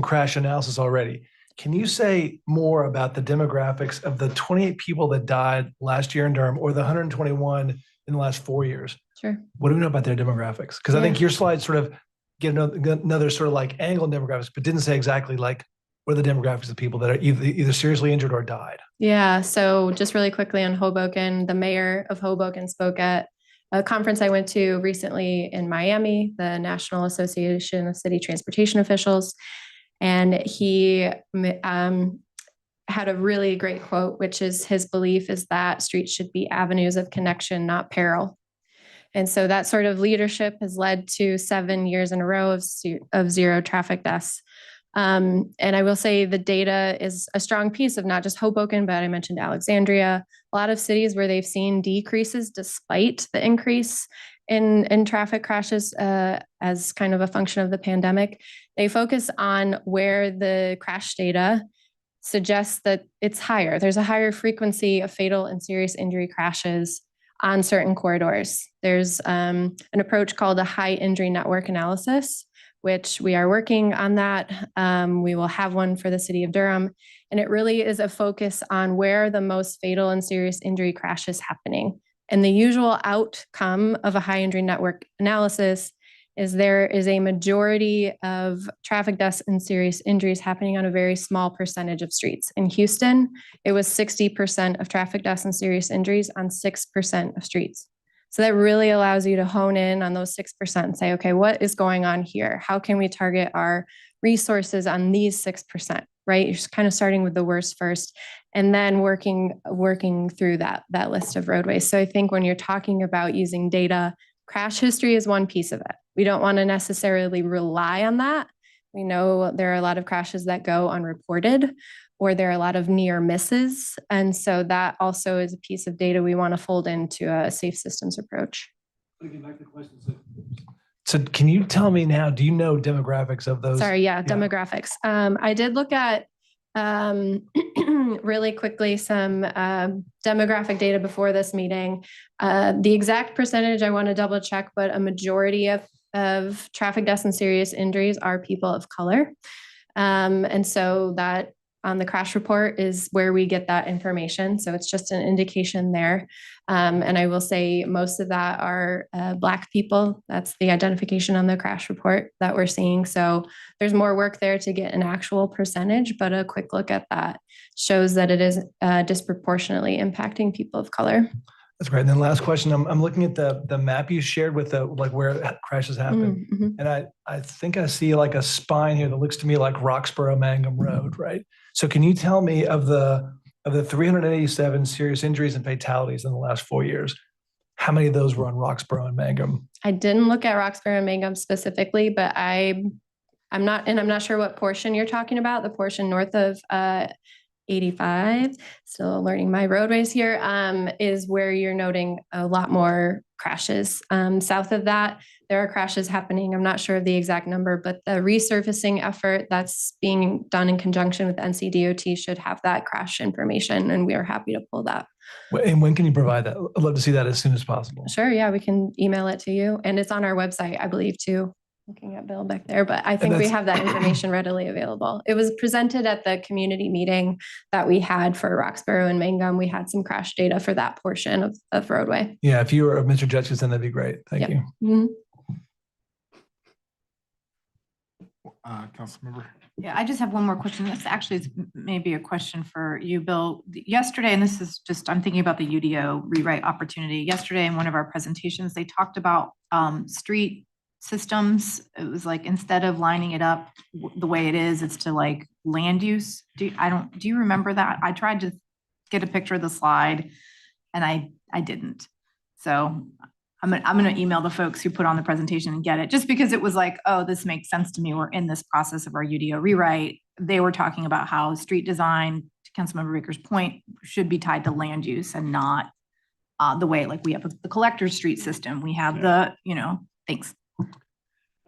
crash analysis already. Can you say more about the demographics of the 28 people that died last year in Durham, or the 121 in the last 4 years? Sure. What do we know about their demographics? Because I think your slides sort of get another sort of like angle in demographics, but didn't say exactly like what are the demographics of people that are either seriously injured or died. Yeah. So just really quickly on Hoboken, the mayor of Hoboken spoke at a conference I went to recently in Miami, the National Association of City Transportation Officials. And he had a really great quote, which is his belief is that streets should be avenues of connection, not peril. And so that sort of leadership has led to 7 years in a row of zero traffic deaths. And I will say the data is a strong piece of not just Hoboken, but I mentioned Alexandria, a lot of cities where they've seen decreases despite the increase in traffic crashes as kind of a function of the pandemic. They focus on where the crash data suggests that it's higher. There's a higher frequency of fatal and serious injury crashes on certain corridors. There's an approach called a high injury network analysis, which we are working on that. We will have one for the city of Durham. And it really is a focus on where the most fatal and serious injury crash is happening. And the usual outcome of a high injury network analysis is there is a majority of traffic deaths and serious injuries happening on a very small percentage of streets. In Houston, it was 60% of traffic deaths and serious injuries on 6% of streets. So that really allows you to hone in on those 6% and say, okay, what is going on here? How can we target our resources on these 6%, right? You're just kind of starting with the worst first and then working through that list of roadways. So I think when you're talking about using data, crash history is one piece of it. We don't want to necessarily rely on that. We know there are a lot of crashes that go unreported, or there are a lot of near misses. And so that also is a piece of data we want to fold into a safe systems approach. So can you tell me now, do you know demographics of those? Sorry, demographics. I did look at really quickly some demographic data before this meeting. The exact percentage I want to double check, but a majority of traffic deaths and serious injuries are people of color. And so that on the crash report is where we get that information. So it's just an indication there. And I will say most of that are Black people. That's the identification on the crash report that we're seeing. So there's more work there to get an actual percentage, but a quick look at that shows that it is disproportionately impacting people of color. That's great. And then last question, I'm looking at the map you shared with the, like where crashes happen. Mm-hmm. And I think I see like a spine here that looks to me like Roxborough Mangum Road, right? So can you tell me of the 387 serious injuries and fatalities in the last 4 years, how many of those were on Roxborough and Mangum? I didn't look at Roxborough and Mangum specifically, but I'm not sure what portion you're talking about. The portion north of 85, still learning my roadways here, is where you're noting a lot more crashes. South of that, there are crashes happening. I'm not sure of the exact number, but the resurfacing effort that's being done in conjunction with NCDOT should have that crash information, and we are happy to pull that. And when can you provide that? I'd love to see that as soon as possible. Sure, yeah, we can email it to you, and it's on our website, I believe, too. Looking at Bill back there, but I think we have that information readily available. It was presented at the community meeting that we had for Roxborough and Mangum. We had some crash data for that portion of roadway. Yeah, if you were Mr. Judges, then that'd be great. Thank you. Mm-hmm. Councilmember. Yeah, I just have one more question. This actually is maybe a question for you, Bill. Yesterday, and this is just, I'm thinking about the UDO rewrite opportunity. Yesterday in one of our presentations, they talked about street systems. It was like, instead of lining it up the way it is, it's to like land use. Do you remember that? I tried to get a picture of the slide and I didn't. So I'm going to email the folks who put on the presentation and get it, just because it was like, oh, this makes sense to me. We're in this process of our UDO rewrite. They were talking about how street design, to Councilmember Baker's point, should be tied to land use and not the way, like we have the collector street system. We have the, thanks.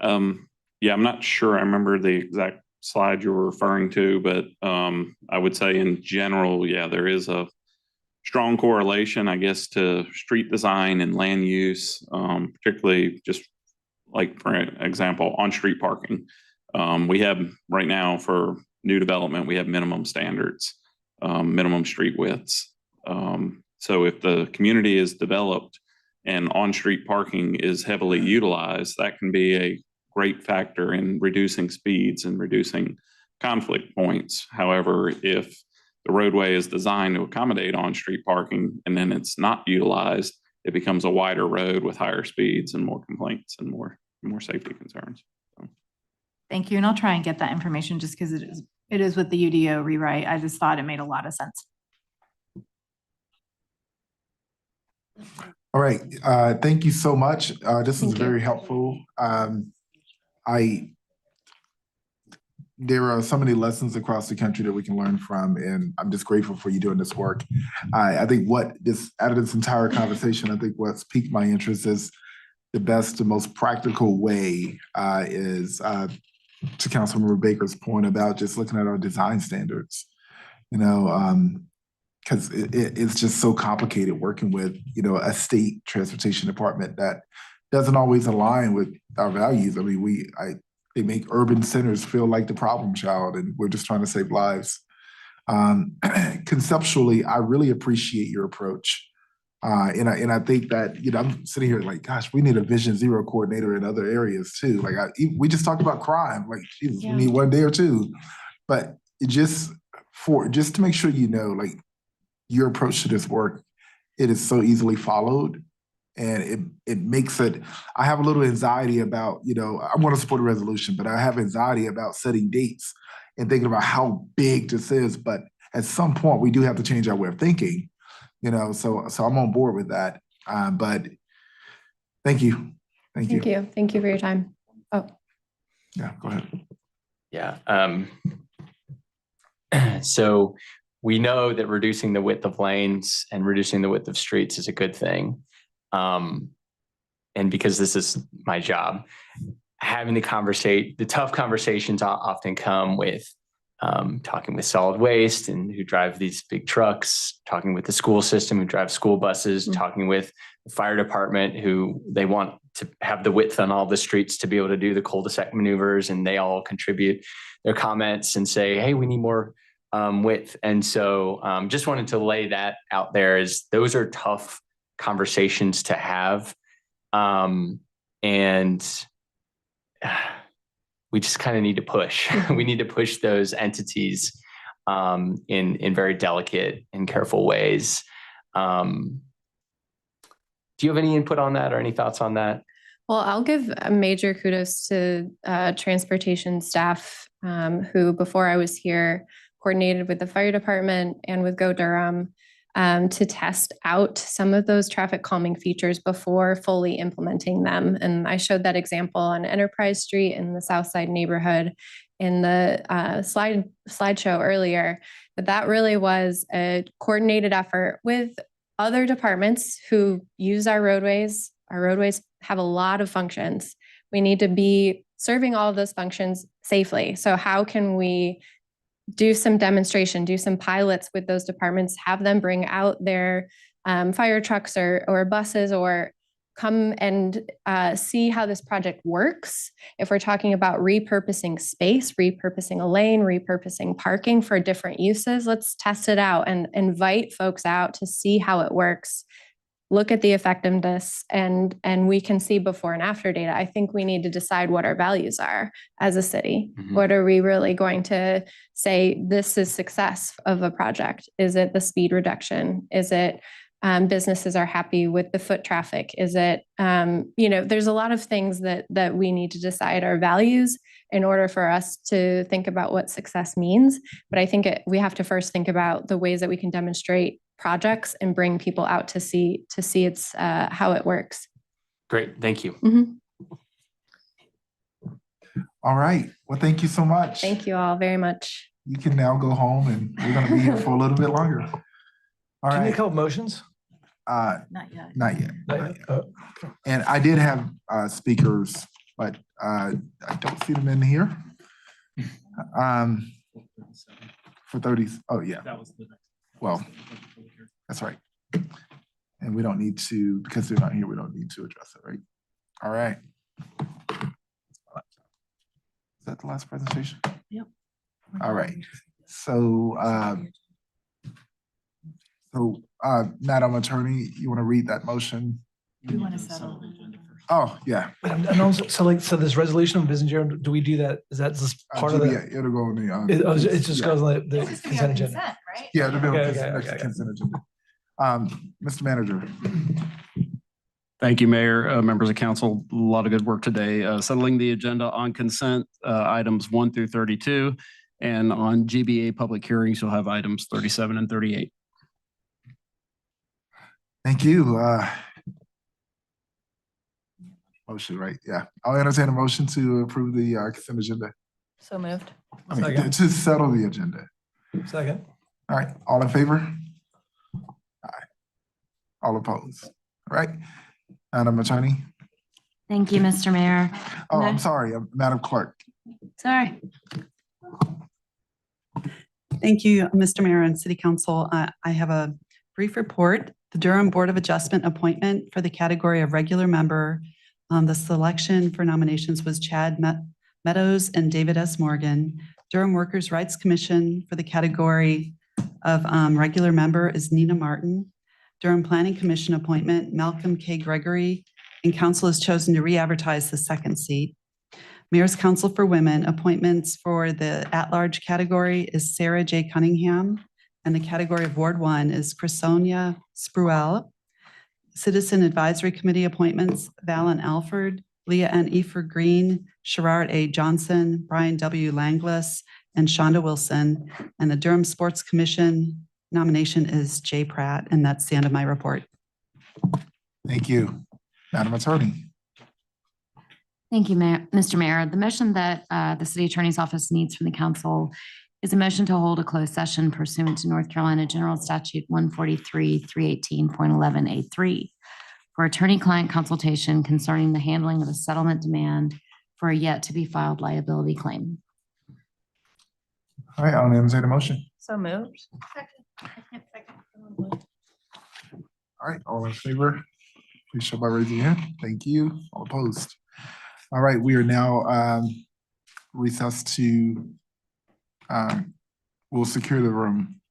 Yeah, I'm not sure I remember the exact slide you were referring to, but I would say in general, yeah, there is a strong correlation, I guess, to street design and land use, particularly just like, for example, on-street parking. We have right now for new development, we have minimum standards, minimum street widths. So if the community is developed and on-street parking is heavily utilized, that can be a great factor in reducing speeds and reducing conflict points. However, if the roadway is designed to accommodate on-street parking and then it's not utilized, it becomes a wider road with higher speeds and more complaints and more safety concerns. So. Thank you. And I'll try and get that information just because it is with the UDO rewrite. I just thought it made a lot of sense. All right, thank you so much. This was very helpful. There are so many lessons across the country that we can learn from, and I'm just grateful for you doing this work. I think out of this entire conversation, I think what's piqued my interest is the best, the most practical way is to Councilmember Baker's point about just looking at our design standards, because it's just so complicated working with, a state transportation department that doesn't always align with our values. I mean, they make urban centers feel like the problem child, and we're just trying to save lives. Conceptually, I really appreciate your approach. And I think that, I'm sitting here like, gosh, we need a Vision Zero coordinator in other areas too. Like we just talked about crime, like, Jesus, we need one day or two. But just to make sure like your approach to this work, it is so easily followed. And it makes it, I have a little anxiety about, I want to support a resolution, but I have anxiety about setting dates and thinking about how big this is. But at some point, we do have to change our way of thinking, so I'm on board with that. But thank you. Thank you. Thank you for your time. Oh. Yeah, go ahead. Yeah. So we know that reducing the width of lanes and reducing the width of streets is a good thing. And because this is my job, having the tough conversations often come with talking with solid waste and who drive these big trucks, talking with the school system who drive school buses, talking with the fire department who they want to have the width on all the streets to be able to do the cul-de-sac maneuvers, and they all contribute their comments and say, hey, we need more width. And so just wanted to lay that out there, as those are tough conversations to have. And we just kind of need to push. We need to push those entities in very delicate and careful ways. Do you have any input on that or any thoughts on that? Well, I'll give a major kudos to transportation staff who, before I was here, coordinated with the fire department and with Go Durham to test out some of those traffic calming features before fully implementing them. And I showed that example on Enterprise Street in the South Side neighborhood in the slideshow earlier. But that really was a coordinated effort with other departments who use our roadways. Our roadways have a lot of functions. We need to be serving all of those functions safely. So how can we do some demonstration, do some pilots with those departments, have them bring out their fire trucks or buses, or come and see how this project works. If we're talking about repurposing space, repurposing a lane, repurposing parking for different uses, let's test it out and invite folks out to see how it works. Look at the effectiveness, and we can see before and after data. I think we need to decide what our values are as a city. Mm-hmm. What are we really going to say this is success of a project? Is it the speed reduction? Is it businesses are happy with the foot traffic? Is it, there's a lot of things that we need to decide our values in order for us to think about what success means. But I think we have to first think about the ways that we can demonstrate projects and bring people out to see it's how it works. Great, thank you. Mm-hmm. All right, well, thank you so much. Thank you all very much. You can now go home, and we're gonna be here for a little bit longer. All Can right. you call motions? Not yet. And I did have speakers, but I don't see them in here. For 30, oh yeah. Well, that's right. And we don't need to, because they're not here, we don't need to address it, right? All right. Is that the last presentation? Yep. All right. So, Madam Attorney, you want to read that motion? We want to settle. Oh, yeah. And also, so this resolution of business, do we do that? Is that just part of the? Yeah, it'll go in the. It just goes on the consent agenda. Right? Yeah, it'll be on Okay, the consent agenda. Mr. Manager. Thank you, Mayor, members of council. A lot of good work today. Settling the agenda on consent, items 1 through 32, and on GBA public hearings, you'll have items 37 and 38. Thank you. Motion, right? Yeah. I'll entertain a motion to approve the consent agenda. So moved. I mean, to settle the agenda. Second. All right. All in favor? Aye. All opposed? All right. Madam Attorney. Thank you, Mr. Mayor. Oh, I'm sorry. Madam Clerk. Sorry. Thank you, Mr. Mayor and City Council. I have a brief report. The Durham Board of Adjustment appointment for the category of regular member. The selection for nominations was Chad Meadows and David S. Morgan. Durham Workers' Rights Commission for the category of regular member is Nina Martin. Durham Planning Commission appointment, Malcolm K. Gregory, and council has chosen to re-advertise the second seat. Mayor's Council for Women appointments for the at-large category is Sarah J. Cunningham, and the category of Ward 1 is Chrisonia Spruell. Citizen Advisory Committee appointments, Valen Alford, Leah N. Efer Green, Sherrard A. Johnson, Brian W. Langlis, and Shonda Wilson. And the Durham Sports Commission nomination is Jay Pratt, and that's the end of my report. Thank you. Madam Attorney. Thank you, Mr. Mayor. The motion that the City Attorney's Office needs from the council is a motion to hold a closed session pursuant to North Carolina General Statute 143-318.11A3 for attorney-client consultation concerning the handling of a settlement demand for a yet-to-be-filed liability claim. All right, I'll entertain a motion. So moved. All right, all in favor, please show by raising your hand. Thank you. All opposed. All right, we are now recessed to We'll secure the room.